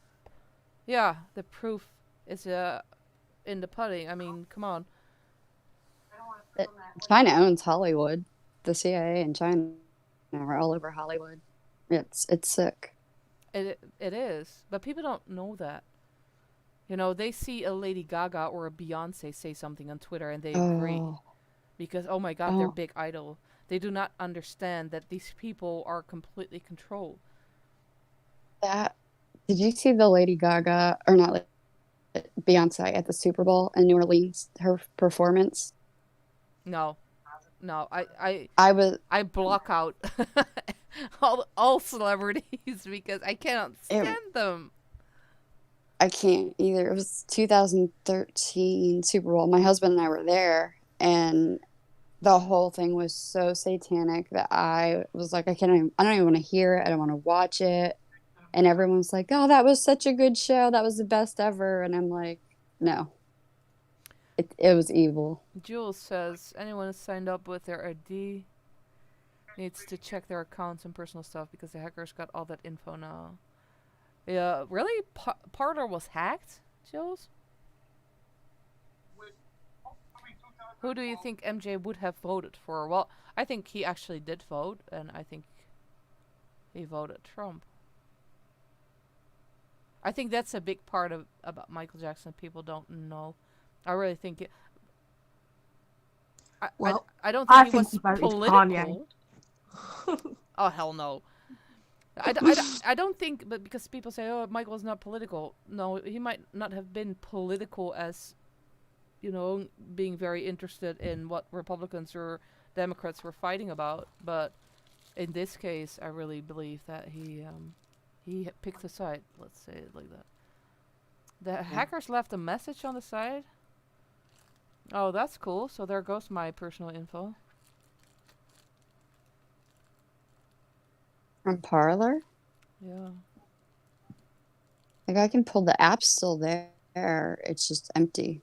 S1: Yeah, the proof is in the pudding. I mean, come on.
S6: China owns Hollywood. The CIA and China are all over Hollywood. It's sick.
S1: It is, but people don't know that. You know, they see a Lady Gaga or a Beyonce say something on Twitter and they agree, because oh my God, they're big idol. They do not understand that these people are completely controlled.
S6: Did you see the Lady Gaga, or not, Beyonce at the Super Bowl in New Orleans? Her performance.
S1: No, I block out all celebrities because I cannot stand them.
S6: I can't either. It was 2013 Super Bowl. My husband and I were there, and the whole thing was so satanic that I was like, I don't even want to hear it. I don't want to watch it. And everyone's like, oh, that was such a good show. That was the best ever. And I'm like, no. It was evil.
S1: Jules says, anyone who signed up with their ID needs to check their accounts and personal stuff because the hackers got all that info now. Yeah, really? Parler was hacked, Jules? Who do you think MJ would have voted for? Well, I think he actually did vote, and I think he voted Trump. I think that's a big part of about Michael Jackson people don't know. I really think it.
S10: Well,
S1: I don't
S10: I
S1: think he
S10: think
S1: was
S10: he voted
S1: political.
S10: Kanye.
S1: Oh hell no. I don't think, but because people say, oh, Michael's not political. No, he might not have been political as, being very interested in what Republicans or Democrats were fighting about. But in this case, I really believe that he picked a side. Let's say it like that. The hackers left a message on the side. Oh, that's cool. So there goes my personal info.
S6: From Parlor?
S1: Yeah.
S6: Like I can pull the app still there. It's just empty.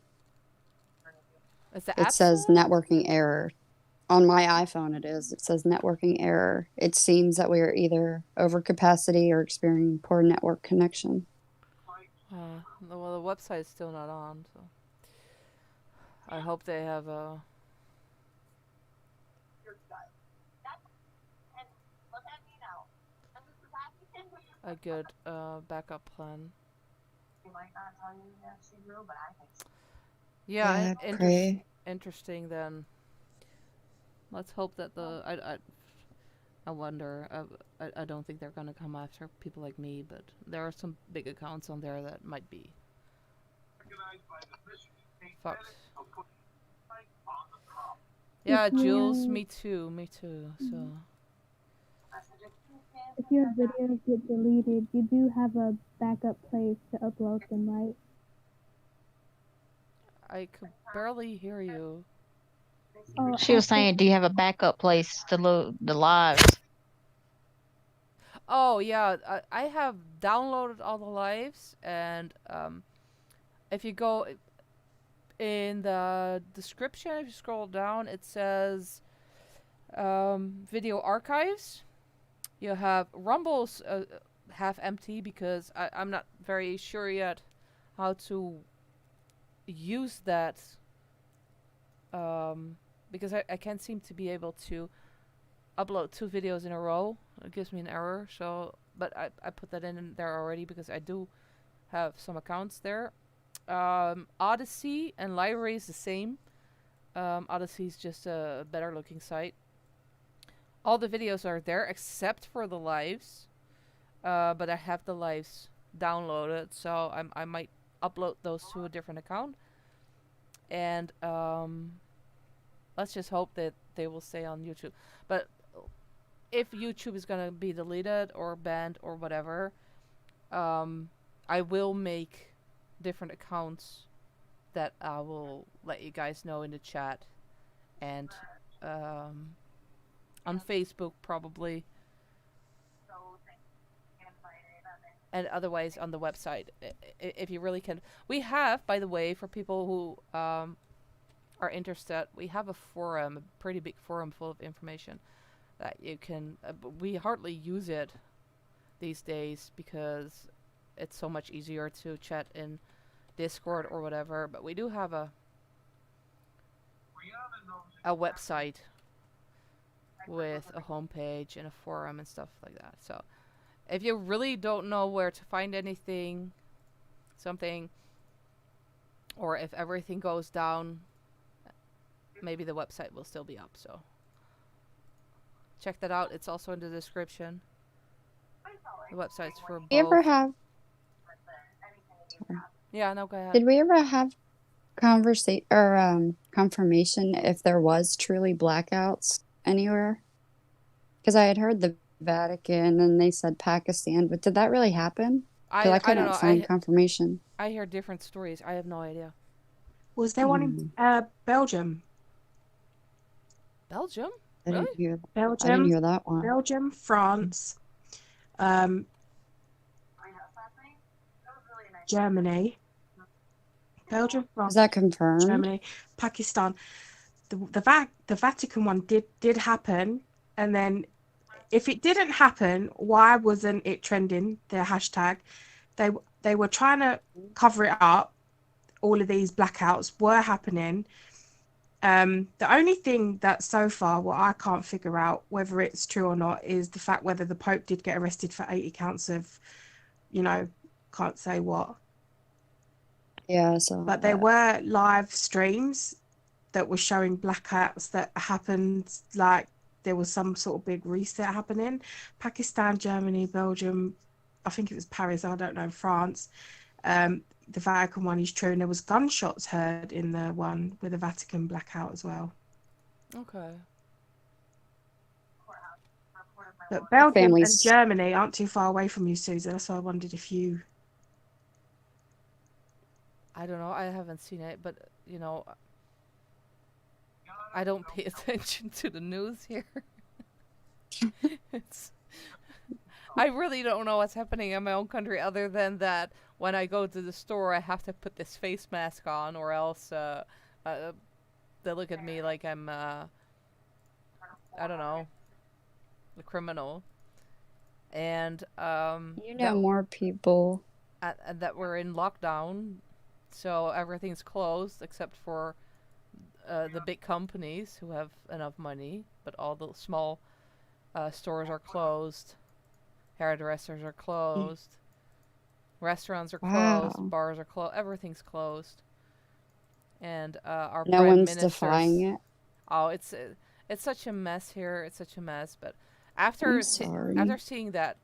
S1: Is the
S6: It
S1: app
S6: says
S1: still on?
S6: networking error. On my iPhone it is. It says networking error. It seems that we are either over capacity or experiencing poor network connection.
S1: Well, the website's still not on, so I hope they have a good backup plan. Yeah,
S6: pray.
S1: interesting then. Let's hope that I wonder. I don't think they're gonna come after people like me, but there are some big accounts on there that might be fucked. Yeah, Jules, me too. So.
S8: If your videos get deleted, you do have a backup place to upload them, right?
S1: I could barely hear you.
S8: Oh,
S11: She was saying, do you have a backup place to load the lives?
S1: Oh yeah, I have downloaded all the lives, and if you go in the description, if you scroll down, it says video archives. You have Rumble's half empty because I'm not very sure yet how to use that, because I can't seem to be able to upload 2 videos in a row. It gives me an error. So, but I put that in there already because I do have some accounts there. Odyssey and Library is the same. Odyssey is just a better looking site. All the videos are there except for the lives, but I have the lives downloaded, so I might upload those to a different account. And let's just hope that they will stay on YouTube. But if YouTube is gonna be deleted or banned or whatever, I will make different accounts that I will let you guys know in the chat, and on Facebook probably, and otherwise on the website if you really can. We have, by the way, for people who are interested, we have a forum, a pretty big forum full of information that you can we hardly use it these days because it's so much easier to chat in Discord or whatever, but we do have a website with a homepage and a forum and stuff like that. So if you really don't know where to find something, or if everything goes down, maybe the website will still be up. So check that out. It's also in the description. The website's for both.
S6: You ever have?
S1: Yeah, no, go ahead.
S6: Did we ever have conversation or confirmation if there was truly blackouts anywhere? Because I had heard the Vatican and they said Pakistan, but did that really happen? Because I
S1: don't
S6: couldn't
S1: know.
S6: find confirmation.
S1: I hear different stories. I have no idea.
S10: Was there one in Belgium?
S1: Belgium?
S6: I
S1: Really?
S6: didn't hear.
S10: Belgium.
S6: I didn't hear that one.
S10: Belgium, France, Germany. Belgium, France.
S6: Is that confirmed?
S10: Germany, Pakistan. The Vatican one did happen, and then if it didn't happen, why wasn't it trending? Their hashtag, they were trying to cover it up. All of these blackouts were happening. The only thing that so far, what I can't figure out whether it's true or not, is the fact whether the Pope did get arrested for 80 counts of, can't say what.
S6: Yeah, so
S10: But there were live streams that were showing blackouts that happened, like there was some sort of big reset happening. Pakistan, Germany, Belgium, I think it was Paris, I don't know, France. The Vatican one is true, and there was gunshots heard in the one with the Vatican blackout as well.
S1: Okay.
S10: But Belgium and
S6: families.
S10: Germany aren't too far away from you, Susan, so I wondered if you...
S1: I don't know. I haven't seen it, but you know, I don't pay attention to the news here. It's, I really don't know what's happening in my own country, other than that when I go to the store, I have to put this face mask on, or else they look at me like I'm I don't know, a criminal. And
S6: You know, more people.
S1: and that we're in lockdown, so everything's closed except for the big companies who have enough money, but all the small stores are closed, hairdressers are closed, restaurants are closed,
S6: Wow.
S1: bars are closed, everything's closed. And our
S6: No
S1: prime
S6: one's
S1: ministers,
S6: defying it.
S1: oh, it's such a mess here. It's such a mess. But after
S6: I'm sorry.
S1: after seeing that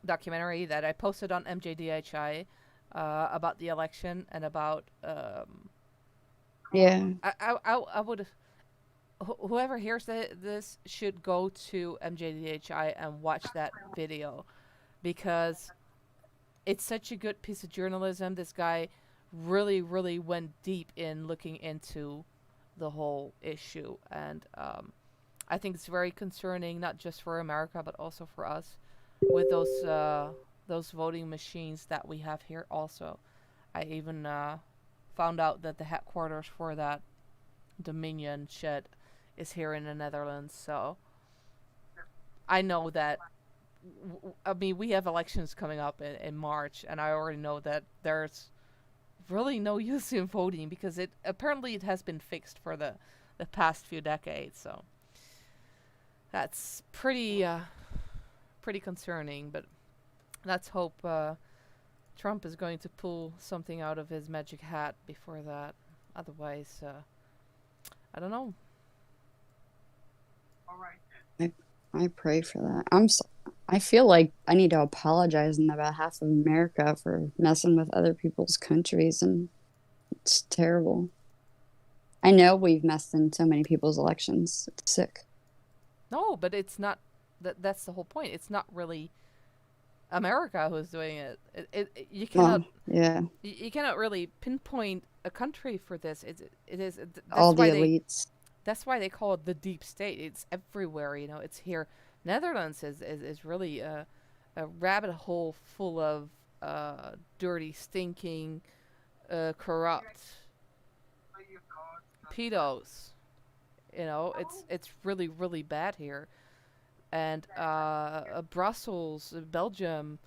S1: documentary that I posted on MJDHI about the election and about
S6: Yeah.
S1: I would, whoever hears this should go to MJDHI and watch that video, because it's such a good piece of journalism. This guy really, really went deep in looking into the whole issue, and I think it's very concerning, not just for America but also for us, with those voting machines that we have here. Also, I even found out that the headquarters for that Dominion shed is here in the Netherlands. So I know that. I mean, we have elections coming up in March, and I already know that there's really no use in voting, because it has been fixed for the past few decades. So that's pretty concerning. But let's hope Trump is going to pull something out of his magic hat before that. Otherwise, I don't know.
S6: I pray for that. I feel like I need to apologize on behalf of America for messing with other people's countries, and it's terrible. I know we've messed in so many people's elections. It's sick.
S1: No, but it's not. That's the whole point. It's not really America who's doing it. You cannot.
S6: Yeah.
S1: You cannot really pinpoint a country for this. It is. That's
S6: All the
S1: why
S6: elites.
S1: That's why they call it the deep state. It's everywhere. You know, it's here. Netherlands is really a rabbit hole full of dirty, stinking, corrupt pedos. You know, it's really, really bad here. And Brussels, Belgium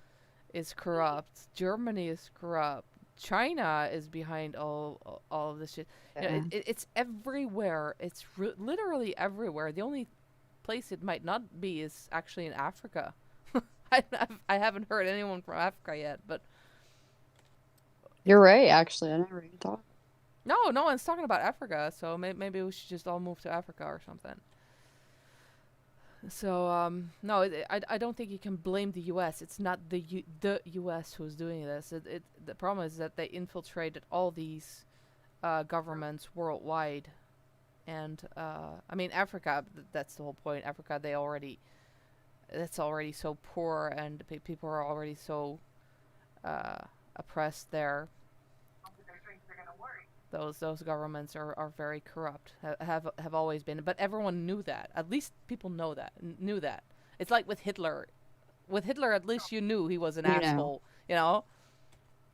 S1: is corrupt. Germany is corrupt. China is behind all of this shit. You know, it's everywhere. It's literally everywhere. The only place it might not be is actually in Africa. I haven't heard anyone from Africa yet, but
S6: You're right, actually. I never even thought.
S1: no one's talking about Africa. So maybe we should just all move to Africa or something. So no, I don't think you can blame the U.S. It's not the U.S. who's doing this. The problem is that they infiltrated all these governments worldwide, and I mean Africa. That's the whole point. Africa, that's already so poor, and people are already so oppressed there. Those governments are very corrupt. Have always been, but everyone knew that. At least people knew that. It's like with Hitler. With Hitler, at least you knew he was an asshole. You know.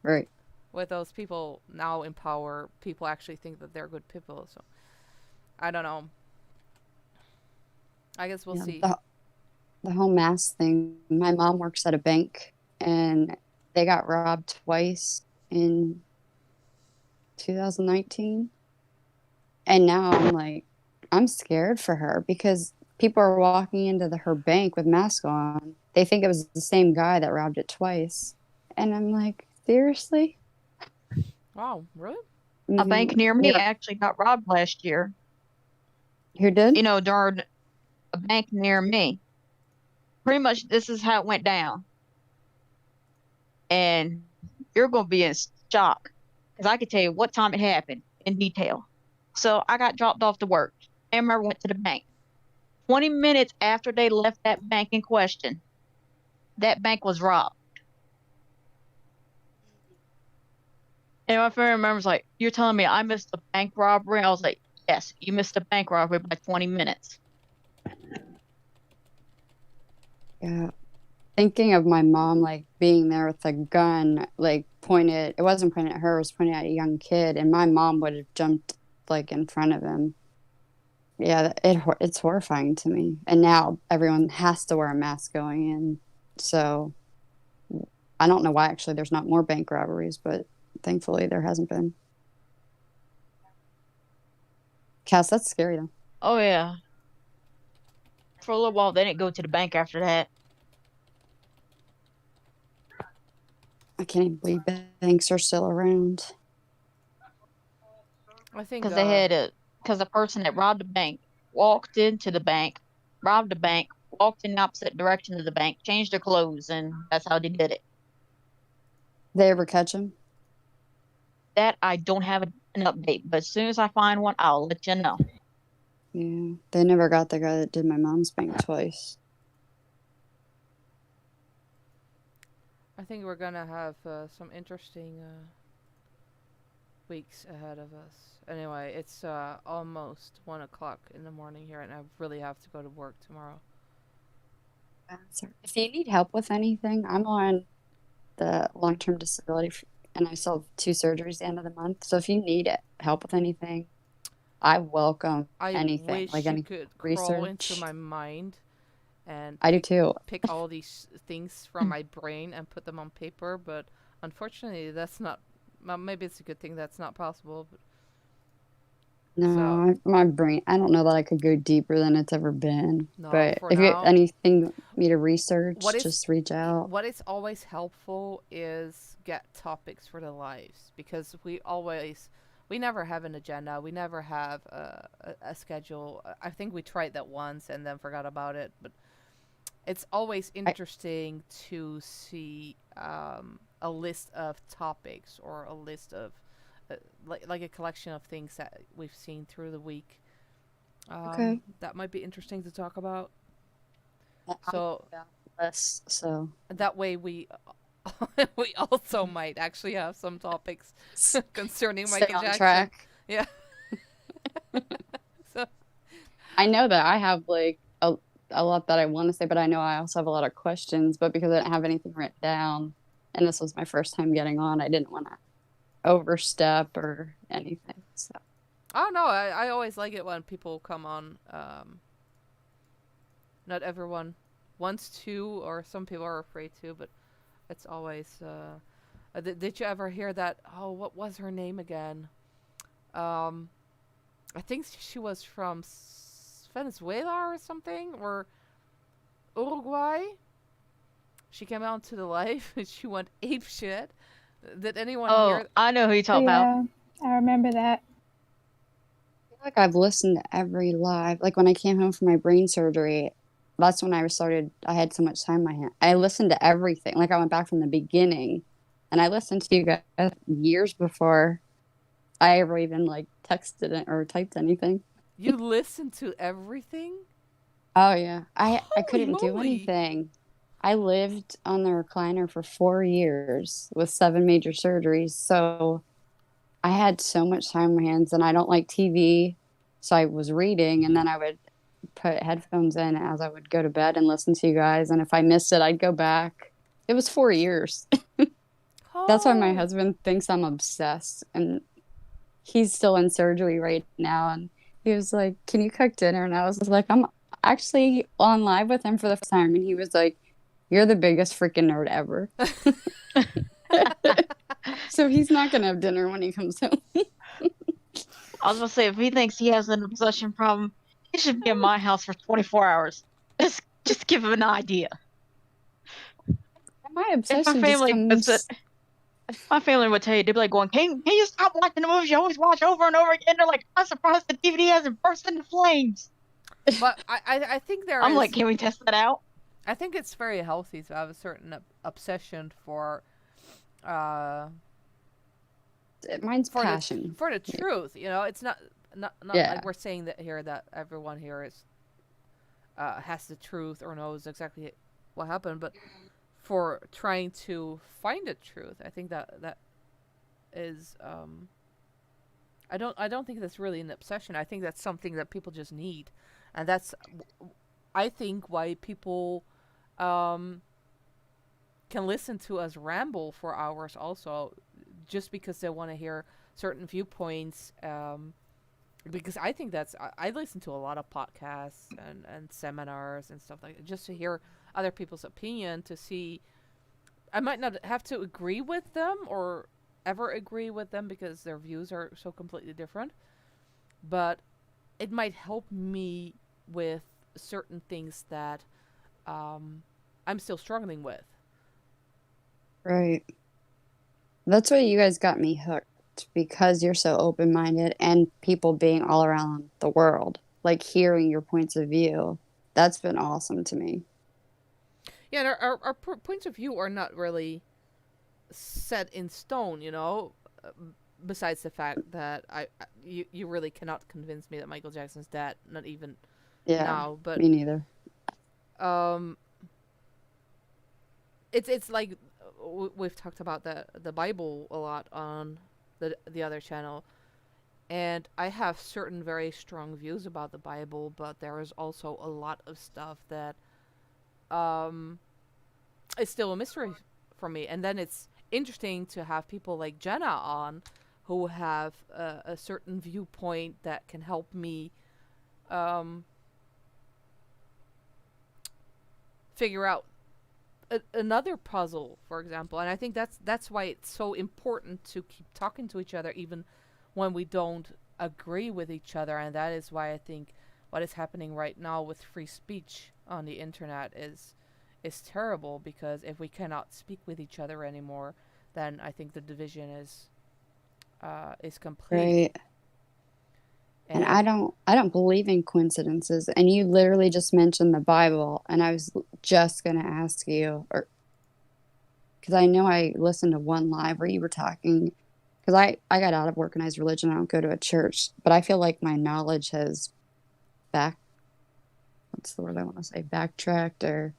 S6: Right.
S1: With those people now in power, people actually think that they're good people. So I don't know. I guess we'll see.
S6: The whole mask thing. My mom works at a bank, and they got robbed twice in 2019, and now I'm scared for her, because people are walking into her bank with masks on. They think it was the same guy that robbed it twice, And I'm like, seriously?
S1: Wow, really?
S11: A bank near me
S6: Yeah.
S11: actually got robbed last year.
S6: Who did?
S11: You know, during a bank near me. Pretty much this is how it went down. And you're going to be in shock because I could tell you what time it happened in detail. So I got dropped off to work. I remember went to the bank. 20 minutes after they left that bank in question, that bank was robbed. And my friend remembers like, you're telling me I missed a bank robbery? I was like, yes, you missed a bank robbery by 20 minutes.
S6: Yeah. Thinking of my mom, like, being there with a gun, like, pointed, it wasn't pointed at her, it was pointed at a young kid, and my mom would have jumped, like, in front of him. Yeah, it's horrifying to me. And now everyone has to wear a mask going in. So I don't know why, actually, there's not more bank robberies, but thankfully there hasn't been. Cass, that's scary, though.
S11: Oh, yeah. For a little while, they didn't go to the bank after that.
S6: I can't even believe banks are still around.
S1: I think
S11: Because they had because the person that robbed the bank walked into the bank, robbed the bank, walked in the opposite direction of the bank, changed their clothes, and that's how they did it.
S6: They ever catch him?
S11: That I don't have an update, but as soon as I find one, I'll let you know.
S6: Yeah, they never got the guy that did my mom's bank twice.
S1: I think we're gonna have some interesting weeks ahead of us. Anyway, it's almost 1 o'clock in the morning here, and I really have to go to work tomorrow.
S6: If you need help with anything, I'm on the long-term disability, and I still have 2 surgeries at the end of the month. So if you need help with anything, I welcome anything.
S1: I wish
S6: like
S1: you
S6: any
S1: could
S6: research.
S1: crawl into my mind and
S6: I do too.
S1: pick all these things from my brain and put them on paper, but unfortunately that's not, well, maybe it's a good thing that's not possible, but
S6: No, my brain, I don't know that I could go deeper than it's ever been.
S1: no,
S6: But
S1: for
S6: if you
S1: now,
S6: have anything you want me to research,
S1: what is
S6: just reach out.
S1: what is always helpful is get topics for the lives, because we never have an agenda, we never have a schedule. I think we tried that once and then forgot about it, but it's always interesting to see a list of topics or a list of like a collection of things that we've seen through the week.
S6: Okay.
S1: That might be interesting to talk about.
S6: I
S1: So
S6: got this, so
S1: that way we we also might actually have some topics concerning
S6: stay
S1: Michael
S6: on
S1: Jackson.
S6: track.
S1: Yeah. So
S6: I know that I have like a lot that I want to say, but I know I also have a lot of questions. But because I didn't have anything written down, and this was my first time getting on, I didn't want to overstep or anything. So
S1: oh no, I always like it when people come on. Not everyone wants to, or some people are afraid to, but it's always. Did you ever hear that? Oh, what was her name again? I think she was from Venezuela or something, or Uruguay. She came out to the live and she went ape shit. Did anyone hear?
S11: I know who you're talking about.
S8: I remember that.
S6: I feel like I've listened to every live. Like when I came home from my brain surgery, that's when I had so much time in my hand. I listened to everything. Like I went back from the beginning, and I listened to you guys years before I ever even like texted it or typed anything.
S1: You listened to everything?
S6: Oh yeah. I
S1: Holy
S6: couldn't do
S1: moly.
S6: anything. I lived on the recliner for 4 years with 7 major surgeries. So I had so much time on my hands, and I don't like TV. So I was reading, and then I would put headphones in as I would go to bed and listen to you guys. And if I missed it, I'd go back. It was 4 years. That's why my husband thinks I'm obsessed. And he's still in surgery right now. And he was like, "Can you cook dinner?" And I was like, "I'm actually on live with him for the first time." And he was like, "You're the biggest freaking nerd ever." So he's not going to have dinner when he comes home.
S11: I was gonna say, if he thinks he has an obsession problem, he should be in my house for 24 hours. Just give him an idea.
S6: My
S11: If my
S6: obsession just
S11: family
S6: comes.
S11: my family would tell you, they'd be like going, can you stop watching the movies you always watch over and over again? They're like, I'm surprised the DVD hasn't burst into flames.
S1: But I think there
S11: I'm
S1: is.
S11: like, can we test that out?
S1: I think it's very healthy to have a certain obsession for,
S6: Mine's
S1: for
S6: passion.
S1: the truth. You know, it's not
S6: Yeah.
S1: like we're saying that here that everyone here is has the truth or knows exactly what happened, but for trying to find the truth, I think that is I don't think that's really an obsession. I think that's something that people just need, and that's I think why people can listen to us ramble for hours also, just because they want to hear certain viewpoints. Because I think that's I listen to a lot of podcasts and seminars and stuff like that, just to hear other people's opinion, to see. I might not have to agree with them or ever agree with them because their views are so completely different, but it might help me with certain things that I'm still struggling with.
S6: Right. That's why you guys got me hooked, because you're so open-minded and people being all around the world, like hearing your points of view. That's been awesome to me.
S1: Yeah, and our points of view are not really set in stone, you know. Besides the fact that you really cannot convince me that Michael Jackson's dead, not even now. But
S6: me neither.
S1: It's like we've talked about the Bible a lot on the other channel, and I have certain very strong views about the Bible, but there is also a lot of stuff that is still a mystery for me. And then it's interesting to have people like Jenna on, who have a certain viewpoint that can help me figure out another puzzle, for example. And I think that's why it's so important to keep talking to each other, even when we don't agree with each other. And that is why I think what is happening right now with free speech on the internet is terrible, because if we cannot speak with each other anymore, then I think the division is complete.
S6: Right. And I don't believe in coincidences. And you literally just mentioned the Bible, and I was just going to ask you, or because I know I listened to one live where you were talking, because I got out of organized religion. I don't go to a church, but I feel like my knowledge has what's the word I want to say, backtracked, or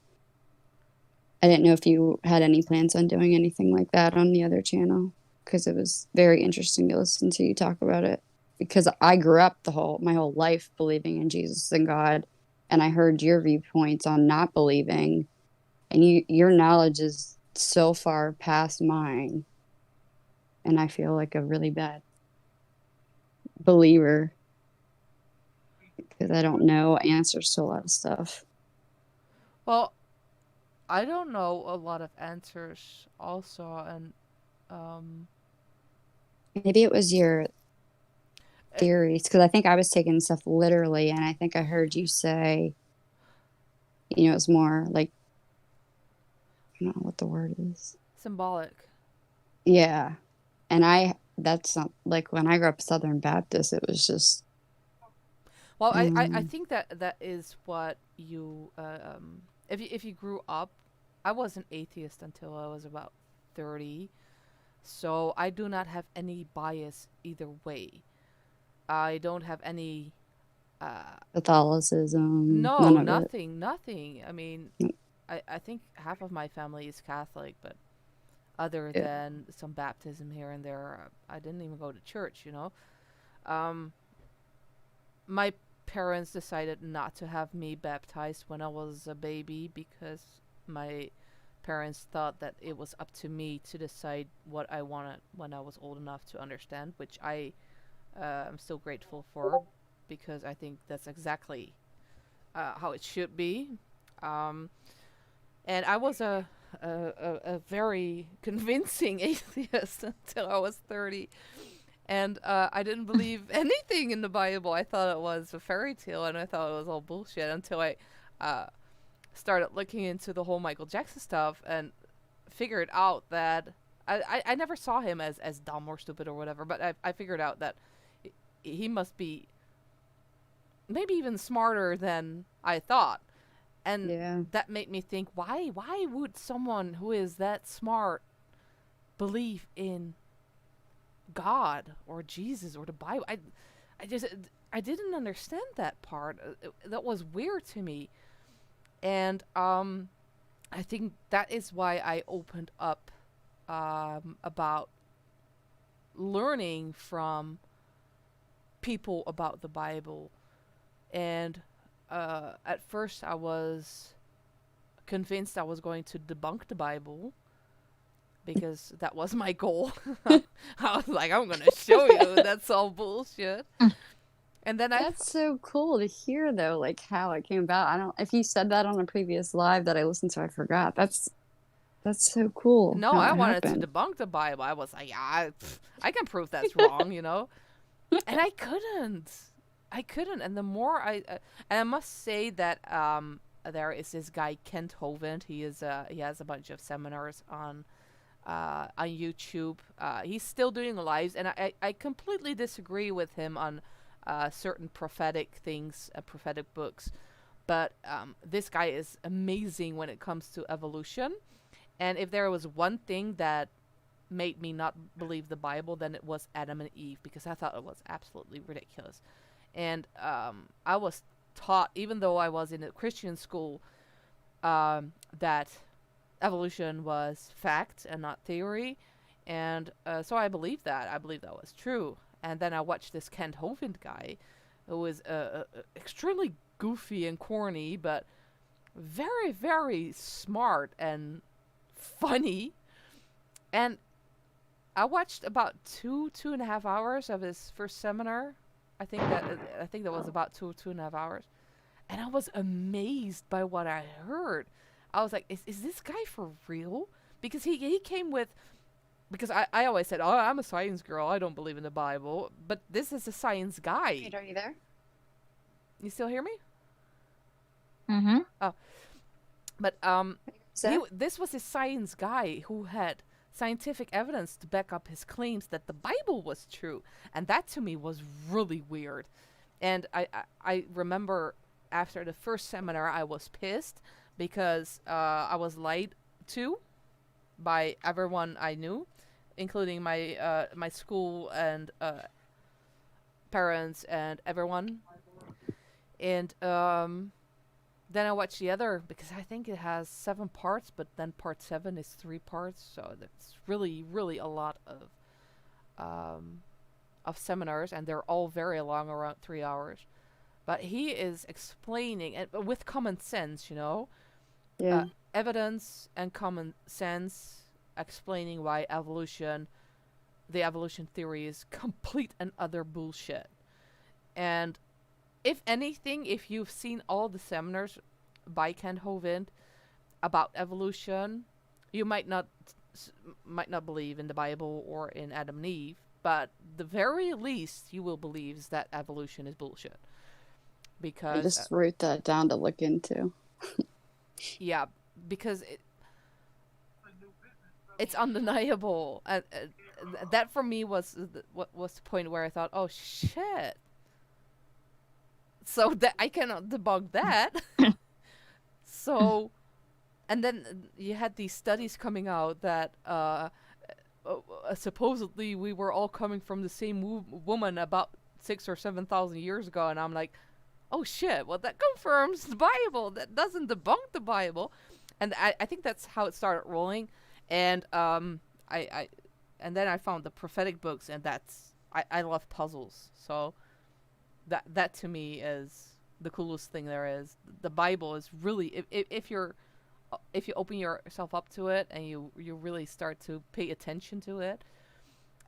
S6: I didn't know if you had any plans on doing anything like that on the other channel, because it was very interesting to listen to you talk about it. Because I grew up my whole life believing in Jesus and God, and I heard your viewpoints on not believing, and your knowledge is so far past mine, and I feel like a really bad believer because I don't know answers to a lot of stuff.
S1: Well, I don't know a lot of answers also, and
S6: maybe it was your theories, because I think I was taking stuff literally, and I think I heard you say, it's more like, I don't know what the word is.
S1: Symbolic.
S6: Yeah. And that's not, like, when I grew up Southern Baptist, it was just...
S1: Well, I think that is what you, if you grew up, I was an atheist until I was about 30, so I do not have any bias either way. I don't have any
S6: Catholicism.
S1: No, nothing. I mean, I think half of my family is Catholic, but other than some baptism here and there, I didn't even go to church, My parents decided not to have me baptized when I was a baby because my parents thought that it was up to me to decide what I wanted when I was old enough to understand, which I'm still grateful for, because I think that's exactly how it should be. And I was a very convincing atheist until I was 30. And I didn't believe anything in the Bible. I thought it was a fairy tale, and I thought it was all bullshit until I started looking into the whole Michael Jackson stuff. And figured out that I never saw him as dumb or stupid or whatever, but I figured out that he must be maybe even smarter than I thought. And
S6: Yeah.
S1: that made me think, why would someone who is that smart believe in God or Jesus or the Bible? I didn't understand that part. That was weird to me. And I think that is why I opened up about learning from people about the Bible. And at first I was convinced I was going to debunk the Bible because that was my goal. I was like, I'm going to show you that's all bullshit. And then
S6: That's so cool to hear, though, like how it came about. I don't, if you said that on a previous live that I listened to, I forgot. That's so cool.
S1: No,
S6: how
S1: I
S6: it
S1: wanted
S6: happened.
S1: to debunk the Bible. I was like, yeah, I can prove that's wrong, you know? And I couldn't. And the more and I must say that there is this guy Kent Hovind. He has a bunch of seminars on YouTube. He's still doing lives, and I completely disagree with him on certain prophetic things, prophetic books. But this guy is amazing when it comes to evolution. And if there was one thing that made me not believe the Bible, then it was Adam and Eve, because I thought it was absolutely ridiculous. And I was taught, even though I was in a Christian school, that evolution was fact and not theory. And so I believed that. I believed that was true. And then I watched this Kent Hovind guy, who was extremely goofy and corny, but very, very smart and funny. And I watched about 2.5 hours of his first seminar. I think that was about 2.5 hours, and I was amazed by what I heard. I was like, is this guy for real? Because he came with, because I always said, oh, I'm a science girl, I don't believe in the Bible, but this is a science guy.
S6: Wait, are you there?
S1: You still hear me?
S11: Mm-hmm.
S1: Oh, but this was a science guy who had scientific evidence to back up his claims that the Bible was true, and that to me was really weird. And I remember after the first seminar I was pissed because I was lied to by everyone I knew, including my my school and parents and everyone. And then I watched the other, because I think it has 7 parts, but then part 7 is 3 parts, so that's really, really a lot of seminars, and they're all very long, around 3 hours. But he is explaining, and with common sense, you know,
S6: Yeah.
S1: evidence and common sense, explaining why the evolution theory is complete and utter bullshit. And if anything, if you've seen all the seminars by Kent Hovind about evolution, you might not believe in the Bible or in Adam and Eve, but the very least you will believe is that evolution is bullshit. Because
S6: I just wrote that down to look into.
S1: yeah, because it's undeniable. That for me was what was the point where I thought, oh shit. So that I cannot debunk that. So, and then you had these studies coming out that supposedly we were all coming from the same woman about 6,000 or 7,000 years ago, and I'm like, oh shit! Well, that confirms the Bible. That doesn't debunk the Bible, and I think that's how it started rolling. And and then I found the prophetic books, and I love puzzles, so. That to me is the coolest thing there is. The Bible is really, if you open yourself up to it and you really start to pay attention to it,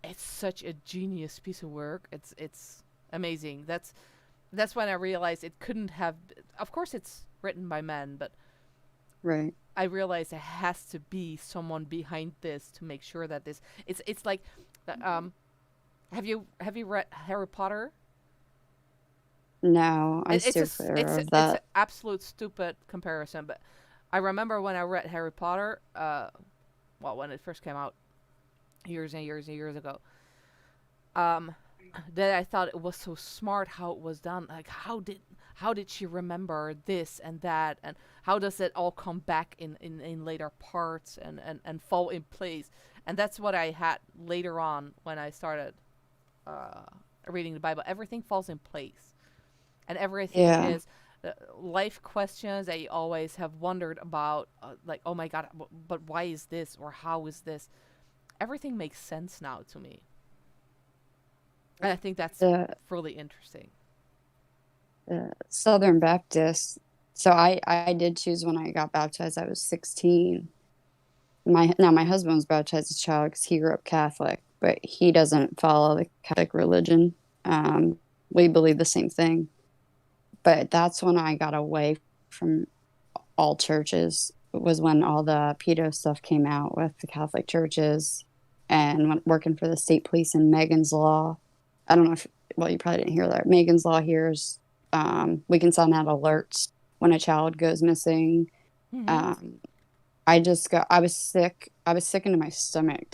S1: it's such a genius piece of work. It's amazing. That's when I realized it couldn't have. Of course, it's written by men, but
S6: Right.
S1: I realized there has to be someone behind this to make sure that this. It's like, have you read Harry Potter?
S6: No, I steer clear of that.
S1: It's an absolute stupid comparison, but I remember when I read Harry Potter, well, when it first came out years and years and years ago, that I thought it was so smart how it was done. Like, how did she remember this and that, and how does it all come back in later parts and fall in place? And that's what I had later on when I started reading the Bible. Everything falls in place, and everything
S6: Yeah.
S1: is life questions that you always have wondered about, like, oh my God, but why is this, or how is this? Everything makes sense now to me, and I think that's
S6: The
S1: really interesting.
S6: Southern Baptist. So I did choose when I got baptized. I was 16. My husband was baptized as a child because he grew up Catholic, but he doesn't follow the Catholic religion. We believe the same thing, but that's when I got away from all churches. Was when all the pedo stuff came out with the Catholic churches, and when working for the state police in Megan's Law. I don't know if, well, you probably didn't hear that. Megan's Law here is, we can send out alerts when a child goes missing. I was sick. I was sick into my stomach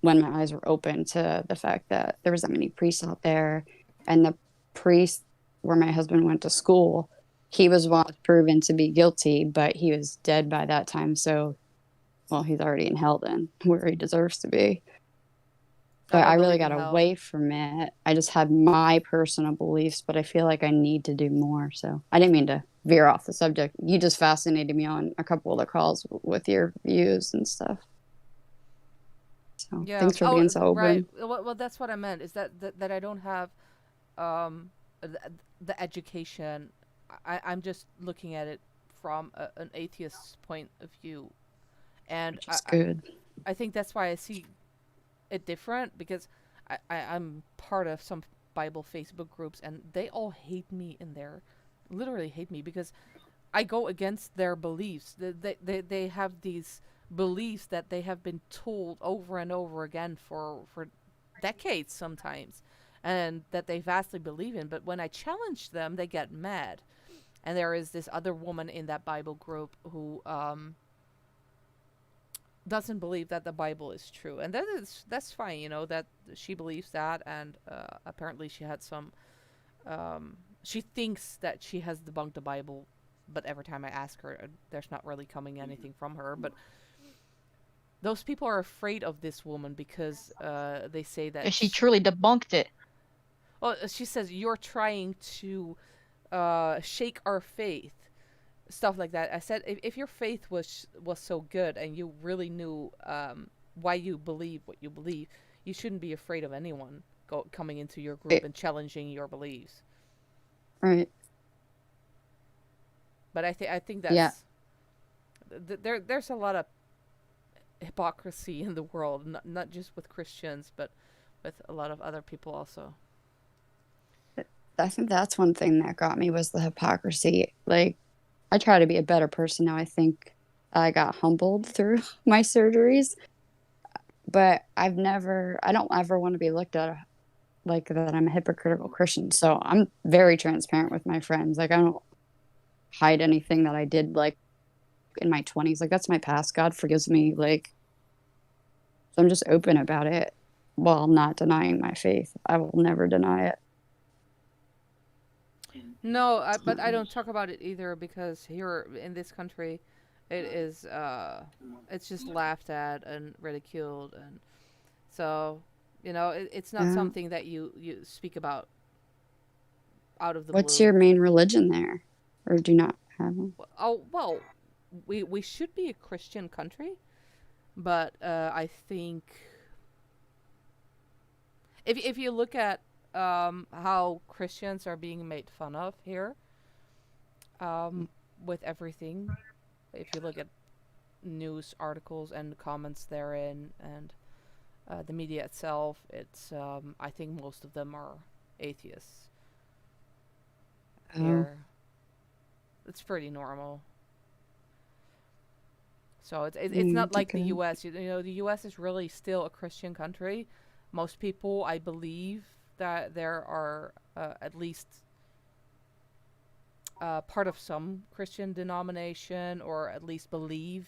S6: when my eyes were open to the fact that there was that many priests out there, and the priest where my husband went to school, he was once proven to be guilty, but he was dead by that time. So, well, he's already in hell then, where he deserves to be. But I really got away from it. I just had my personal beliefs, but I feel like I need to do more. So I didn't mean to veer off the subject. You just fascinated me on a couple of the calls with your views and stuff. So thanks for being so open.
S1: Right. Well, that's what I meant, is that I don't have the education. I'm just looking at it from an atheist's point of view. And
S6: Which is good.
S1: I think that's why I see it different, because I'm part of some Bible Facebook groups, and they all hate me in there, literally hate me, because I go against their beliefs. They have these beliefs that they have been told over and over again for decades sometimes, and that they vastly believe in. But when I challenge them, they get mad. And there is this other woman in that Bible group who doesn't believe that the Bible is true, and that's fine, you know, that she believes that, and apparently she had some she thinks that she has debunked the Bible, but every time I ask her, there's not really coming anything from her. But those people are afraid of this woman because they say that
S11: she truly debunked it.
S1: Well, she says, you're trying to shake our faith. Stuff like that. I said, if your faith was so good and you really knew why you believe what you believe, you shouldn't be afraid of anyone coming into your group and challenging your beliefs.
S6: Right.
S1: But I think that's there's a lot of hypocrisy in the world, not just with Christians, but with a lot of other people also.
S6: I think that's one thing that got me, was the hypocrisy. Like, I try to be a better person now. I think I got humbled through my surgeries, but I don't ever want to be looked at like that I'm a hypocritical Christian. So I'm very transparent with my friends. Like, I don't hide anything that I did, like, in my 20s. Like, that's my past. God forgives me. Like, so I'm just open about it while not denying my faith. I will never deny it.
S1: No, but I don't talk about it either, because here in this country, it is it's just laughed at and ridiculed, and so, you know, it's not something that you speak about out of the
S6: What's
S1: blue.
S6: your main religion there, or do you not have one?
S1: Oh, well, we should be a Christian country, but I think if you look at how Christians are being made fun of here, with everything. If you look at news articles and comments therein, and the media itself, it's I think most of them are atheists. Here, it's pretty normal. So it's not like the U.S. You know, the U.S. is really still a Christian country. Most people, I believe, that there are at least part of some Christian denomination, or at least believe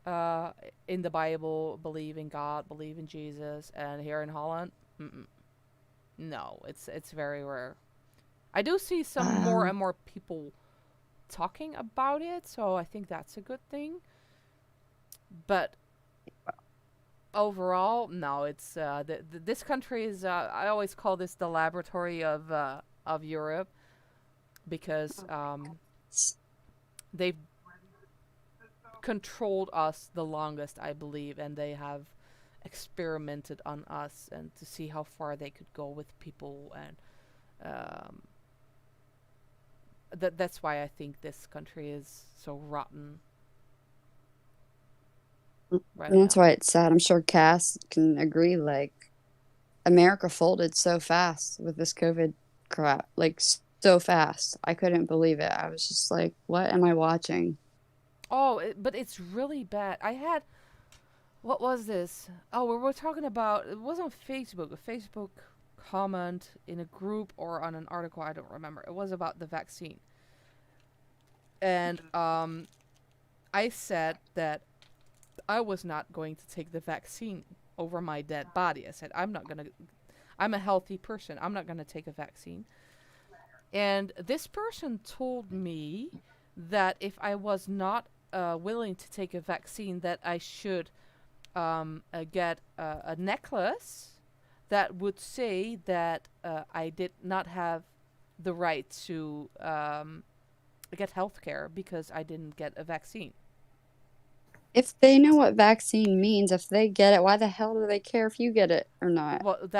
S1: in the Bible, believe in God, believe in Jesus, and here in Holland, no, it's very rare. I do see some more and more people talking about it, so I think that's a good thing. But overall, no, it's this country is. I always call this the laboratory of Europe, because they've controlled us the longest, I believe, and they have experimented on us and to see how far they could go with people, and that's why I think this country is so rotten. Right
S6: And that's
S1: now.
S6: why it's sad. I'm sure Cass can agree. Like, America folded so fast with this COVID crap. Like, so fast. I couldn't believe it. I was just like, what am I watching?
S1: Oh, but it's really bad. I had, what was this? Oh, we were talking about, it was on Facebook, a Facebook comment in a group or on an article, I don't remember. It was about the vaccine. And I said that I was not going to take the vaccine over my dead body. I said, I'm a healthy person. I'm not going to take a vaccine. And this person told me that if I was not willing to take a vaccine, that I should get a necklace that would say that I did not have the right to get health care because I didn't get a vaccine.
S6: If they know what vaccine means, if they get it, why the hell do they care if you get it or not?
S1: Well,
S6: if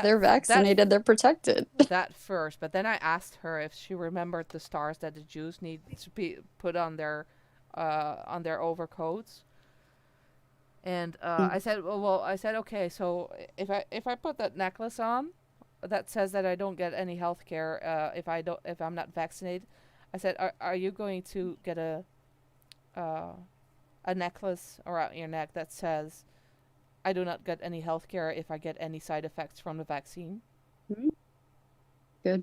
S6: they're vaccinated, they're protected.
S1: That first, but then I asked her if she remembered the stars that the Jews need to be put on their overcoats. And I said, I said, okay, so if I put that necklace on that says that I don't get any health care if I'm not vaccinated, I said, are you going to get a necklace around your neck that says I do not get any health care if I get any side effects from the vaccine?
S6: Good.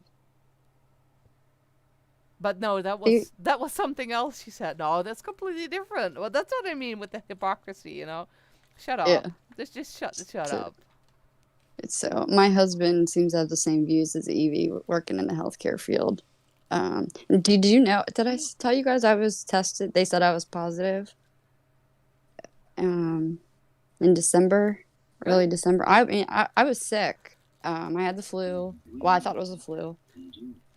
S1: But no, that was something else. She said, no, that's completely different. Well, that's what I mean with the hypocrisy, you know. Shut up.
S6: Yeah.
S1: Just shut up.
S6: So my husband seems to have the same views as Evie, working in the healthcare field. Did you know? Did I tell you guys I was tested? They said I was positive. In December, early December. I mean, I was sick. I had the flu. Well, I thought it was the flu.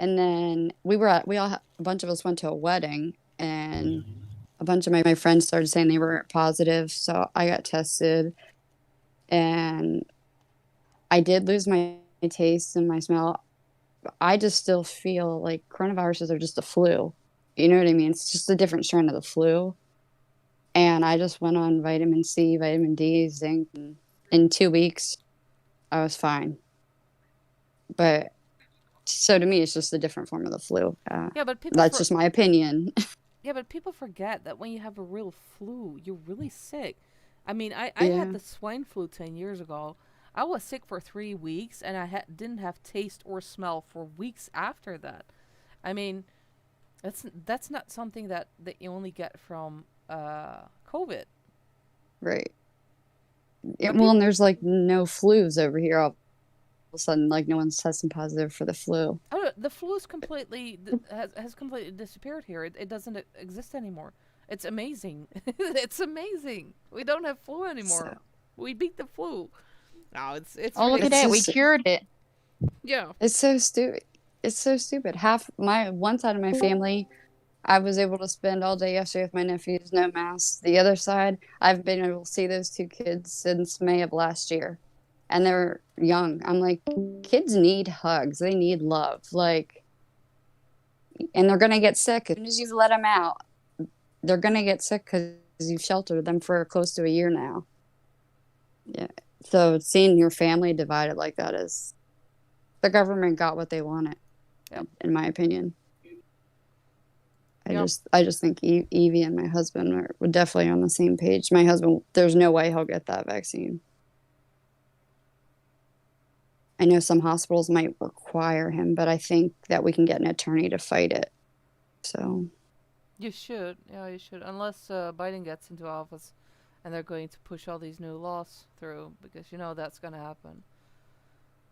S6: And then a bunch of us went to a wedding, and a bunch of my friends started saying they were positive. So I got tested, and I did lose my taste and my smell. I just still feel like coronaviruses are just a flu. You know what I mean? It's just a different strain of the flu. And I just went on vitamin C, vitamin D, zinc. And in 2 weeks, I was fine. But so to me, it's just a different form of the flu.
S1: Yeah, but
S6: that's just my opinion.
S1: Yeah, but people forget that when you have a real flu, you're really sick. I mean, I
S6: Yeah.
S1: had the swine flu 10 years ago. I was sick for 3 weeks, and I didn't have taste or smell for weeks after that. I mean, that's not something that you only get from COVID.
S6: Right. Well, and there's like no flus over here. All of a sudden, like no one's testing positive for the flu.
S1: Oh, the flu is completely has completely disappeared here. It doesn't exist anymore. It's amazing. It's amazing. We don't have flu anymore.
S6: So.
S1: We beat the flu. No, it's.
S11: Oh, look at that. We cured it.
S1: Yeah.
S6: It's so stupid. It's so stupid. One side of my family, I was able to spend all day yesterday with my nephews, no masks. The other side, I've been able to see those 2 kids since May of last year. And they're young. I'm like, kids need hugs. They need love. Like, and they're going to get sick as soon as you let them out. They're going to get sick because you've sheltered them for close to a year now. Yeah. So seeing your family divided like that is, the government got what they wanted, in my opinion. I just think Evie and my husband are definitely on the same page. My husband, there's no way he'll get that vaccine. I know some hospitals might require him, but I think that we can get an attorney to fight it. So.
S1: You should. Yeah, you should. Unless Biden gets into office. and they're going to push all these new laws through because that's going to happen.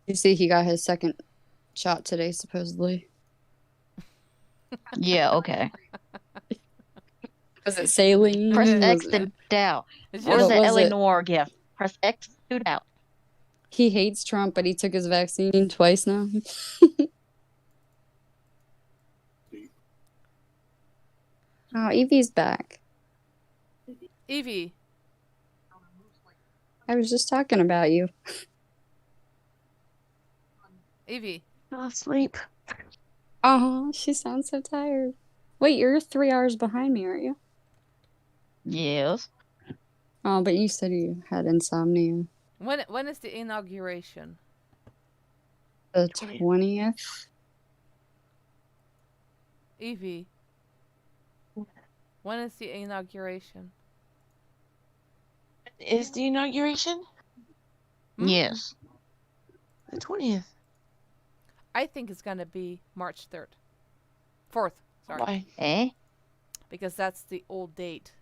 S6: You see, he got his second shot today, supposedly.
S11: Yeah, okay.
S6: Was it saline?
S11: Press
S6: Was
S11: X
S6: it-
S11: to doubt.
S1: It's
S11: Where's
S1: just,
S11: the
S6: What was
S11: Ellie
S6: it?
S11: Noir gift? Press X to doubt.
S6: He hates Trump, but he took his vaccine twice now. Oh, Evie's back.
S1: Evie.
S6: I was just talking about you.
S1: Evie.
S3: I'll sleep.
S6: Oh, she sounds so tired. Wait, you're 3 hours behind me, aren't you?
S11: Yes.
S6: Oh, but you said you had insomnia.
S1: When is the inauguration?
S6: The 20th?
S1: Evie. When is the inauguration?
S3: Is the inauguration?
S11: Yes.
S3: The 20th.
S1: I think it's going to be March 3rd. 4th, sorry.
S3: Why?
S11: Eh?
S1: Because that's the old date.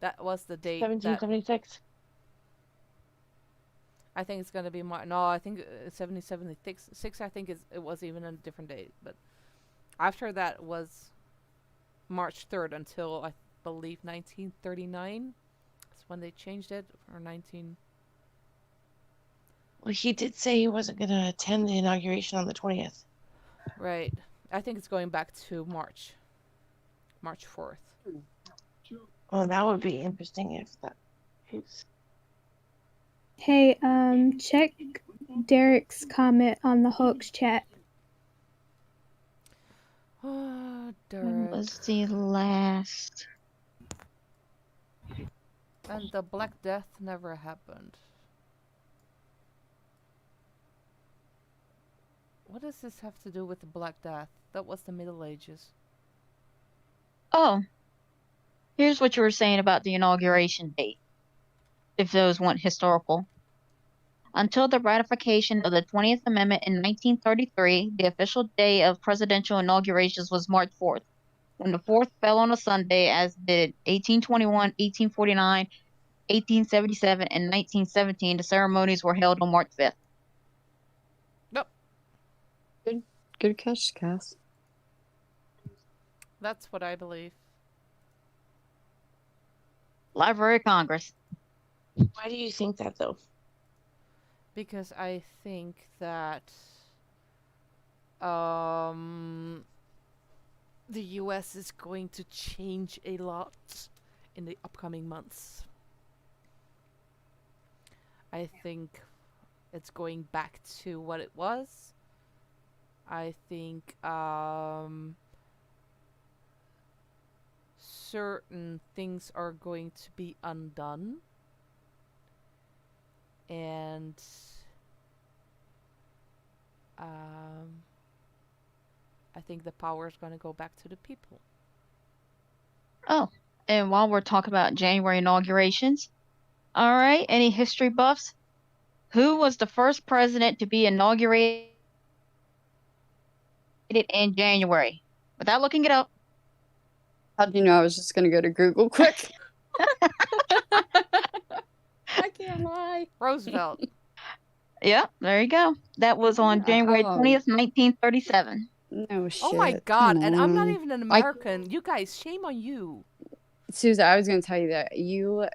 S1: That was the date.
S3: 1776.
S1: I think it's going to be no, I think 1776. I think it was even a different date. But after that was March 3rd until I believe 1939. That's when they changed it, or 19.
S3: Well, he did say he wasn't going to attend the inauguration on the 20th.
S1: Right. I think it's going back to March 4th.
S3: Well, that would be interesting if that is.
S8: Hey, check Derek's comment on the Hoax chat.
S1: Oh,
S11: When
S1: Derek.
S11: was the last?
S1: And the Black Death never happened. What does this have to do with the Black Death? That was the Middle Ages.
S11: Oh. Here's what you were saying about the inauguration date. If those weren't historical. Until the ratification of the 20th Amendment in 1933, the official day of presidential inaugurations was March 4th. When the 4th fell on a Sunday, as did 1821, 1849, 1877, and 1917, the ceremonies were held on March 5th.
S1: Nope.
S6: Good catch, Cass.
S1: That's what I believe.
S11: Library of Congress.
S3: Why do you think that, though?
S1: Because I think that the US is going to change a lot in the upcoming months. I think it's going back to what it was. I think certain things are going to be undone. And I think the power is going to go back to the people.
S11: Oh, and while we're talking about January inaugurations, all right, any history buffs? Who was the first president to be inaugurated in January? Without looking it up.
S6: How'd you know I was just going to go to Google quick?
S1: I can't lie. Roosevelt.
S11: Yeah, there you go. That was on January 20th, 1937.
S6: No shit.
S1: Oh my god,
S6: Come
S1: and I'm not
S6: on.
S1: even an American. You guys, shame on you.
S6: Susan, I was going to tell you that you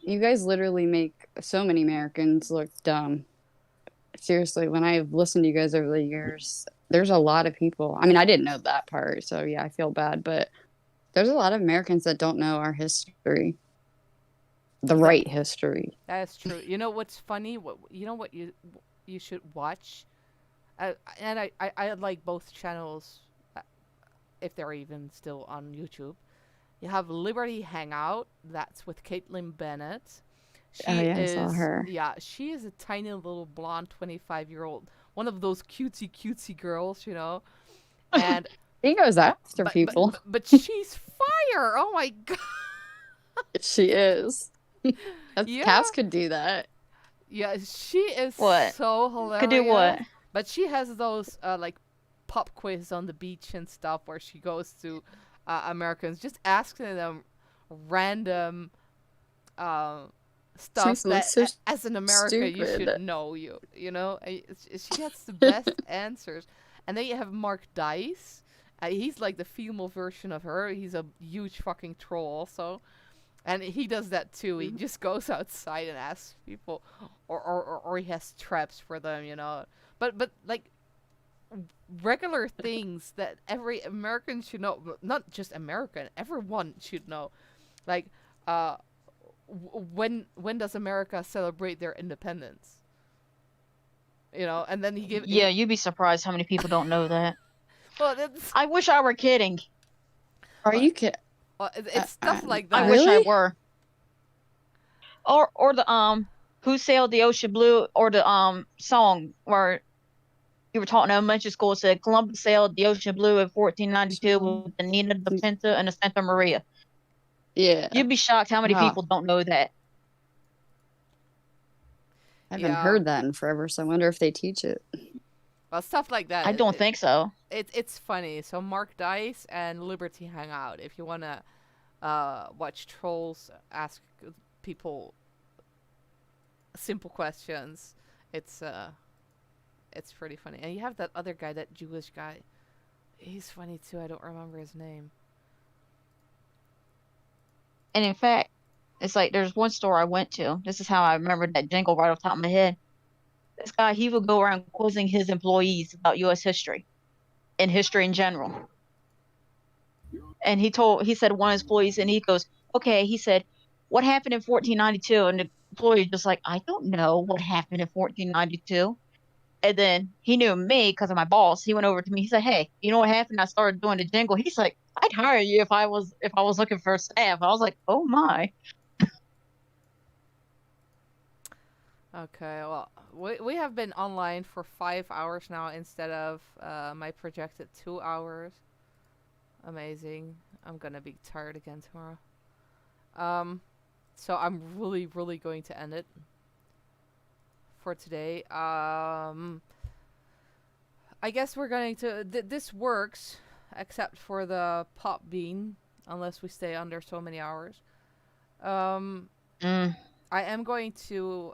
S6: guys literally make so many Americans look dumb. Seriously, when I've listened to you guys over the years, there's a lot of people. I mean, I didn't know that part, so yeah, I feel bad, but there's a lot of Americans that don't know our history. The right history.
S1: That's true. You know what's funny? What you should watch? And I like both channels, if they're even still on YouTube. You have Liberty Hangout. That's with Caitlin Bennett.
S6: I saw her.
S1: Yeah, she is a tiny little blonde 25-year-old. One of those cutesy girls, you know. And
S6: he goes after people.
S1: But she's fire. Oh my god.
S6: She is.
S1: Yeah.
S6: Cass could do that.
S1: Yeah, she is
S11: What?
S1: so hilarious.
S11: Could do what?
S1: But she has those like pop quiz on the beach and stuff where she goes to Americans, just asking them random
S6: This makes
S1: stuff
S6: me look
S1: that
S6: so
S1: as an American you
S6: stupid.
S1: should know. You know, she gets the best answers. And then you have Mark Dice. He's like the female version of her. He's a huge fucking troll also. And he does that too. He just goes outside and asks people, or he has traps for them, you know. But like regular things that every American should know, not just American, everyone should know. Like, when does America celebrate their independence? You know, and then
S11: Yeah, you'd be surprised how many people don't know that.
S1: Well, that's
S11: I wish I were kidding.
S6: Are you kidding?
S1: well, it's stuff like that.
S11: I wish I
S6: Really?
S11: were. Or the Who Sailed the Ocean Blue, or the song where you were taught in elementary school, said Columbus sailed the ocean blue in 1492 with the Nina, the Pinta, and the Santa Maria.
S6: Yeah.
S11: You'd be shocked how many
S6: Wow.
S11: people don't know that.
S6: I haven't
S1: Yeah.
S6: heard that in forever, so I wonder if they teach it.
S1: Well, stuff like that.
S11: I don't think so.
S1: It's funny. So Mark Dice and Liberty hang out. If you wanna watch trolls ask people simple questions, it's pretty funny. And you have that other guy, that Jewish guy. He's funny too. I don't remember his name.
S11: And in fact, it's like there's one store I went to. This is how I remember that jingle right off the top of my head. This guy, he would go around quizzing his employees about U.S. history and history in general. And he said one of his employees, and he goes, okay, he said, what happened in 1492? And the employee just like, I don't know what happened in 1492. And then he knew me because of my boss. He went over to me. He said, hey, you know what happened? I started doing the jingle. He's like, I'd hire you if I was looking for staff. I was like, oh my.
S1: Okay, well, we have been online for 5 hours now instead of my projected 2 hours. Amazing. I'm gonna be tired again tomorrow. So I'm really going to end it for today. I guess we're going to... this works, except for the pop bean, unless we stay under so many hours. I am going to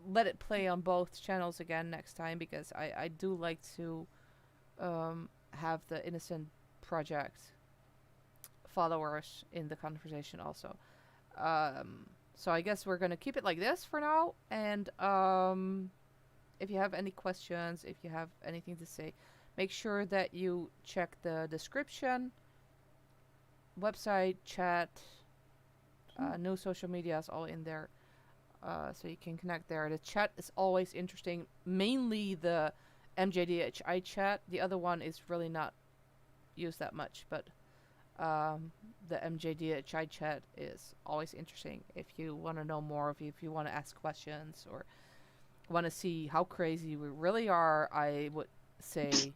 S1: let it play on both channels again next time, because I do like to have the Innocent Project followers in the conversation also. So I guess we're going to keep it like this for now, and if you have any questions, if you have anything to say, make sure that you check the description, website, chat, new social media is all in there, so you can connect there. The chat is always interesting, mainly the MJDHI chat. The other one is really not used that much, but the MJDHI chat is always interesting if you want to know more, if you want to ask questions or want to see how crazy we really are. I would say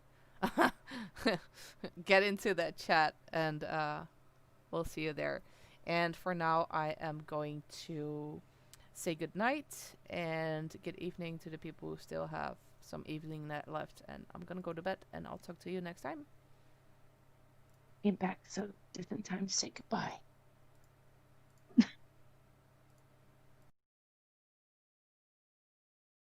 S1: get into that chat, and we'll see you there. And for now, I am going to say good night and good evening to the people who still have some evening left. And I'm going to go to bed, and I'll talk to you next time.
S3: Came back so different time to say goodbye.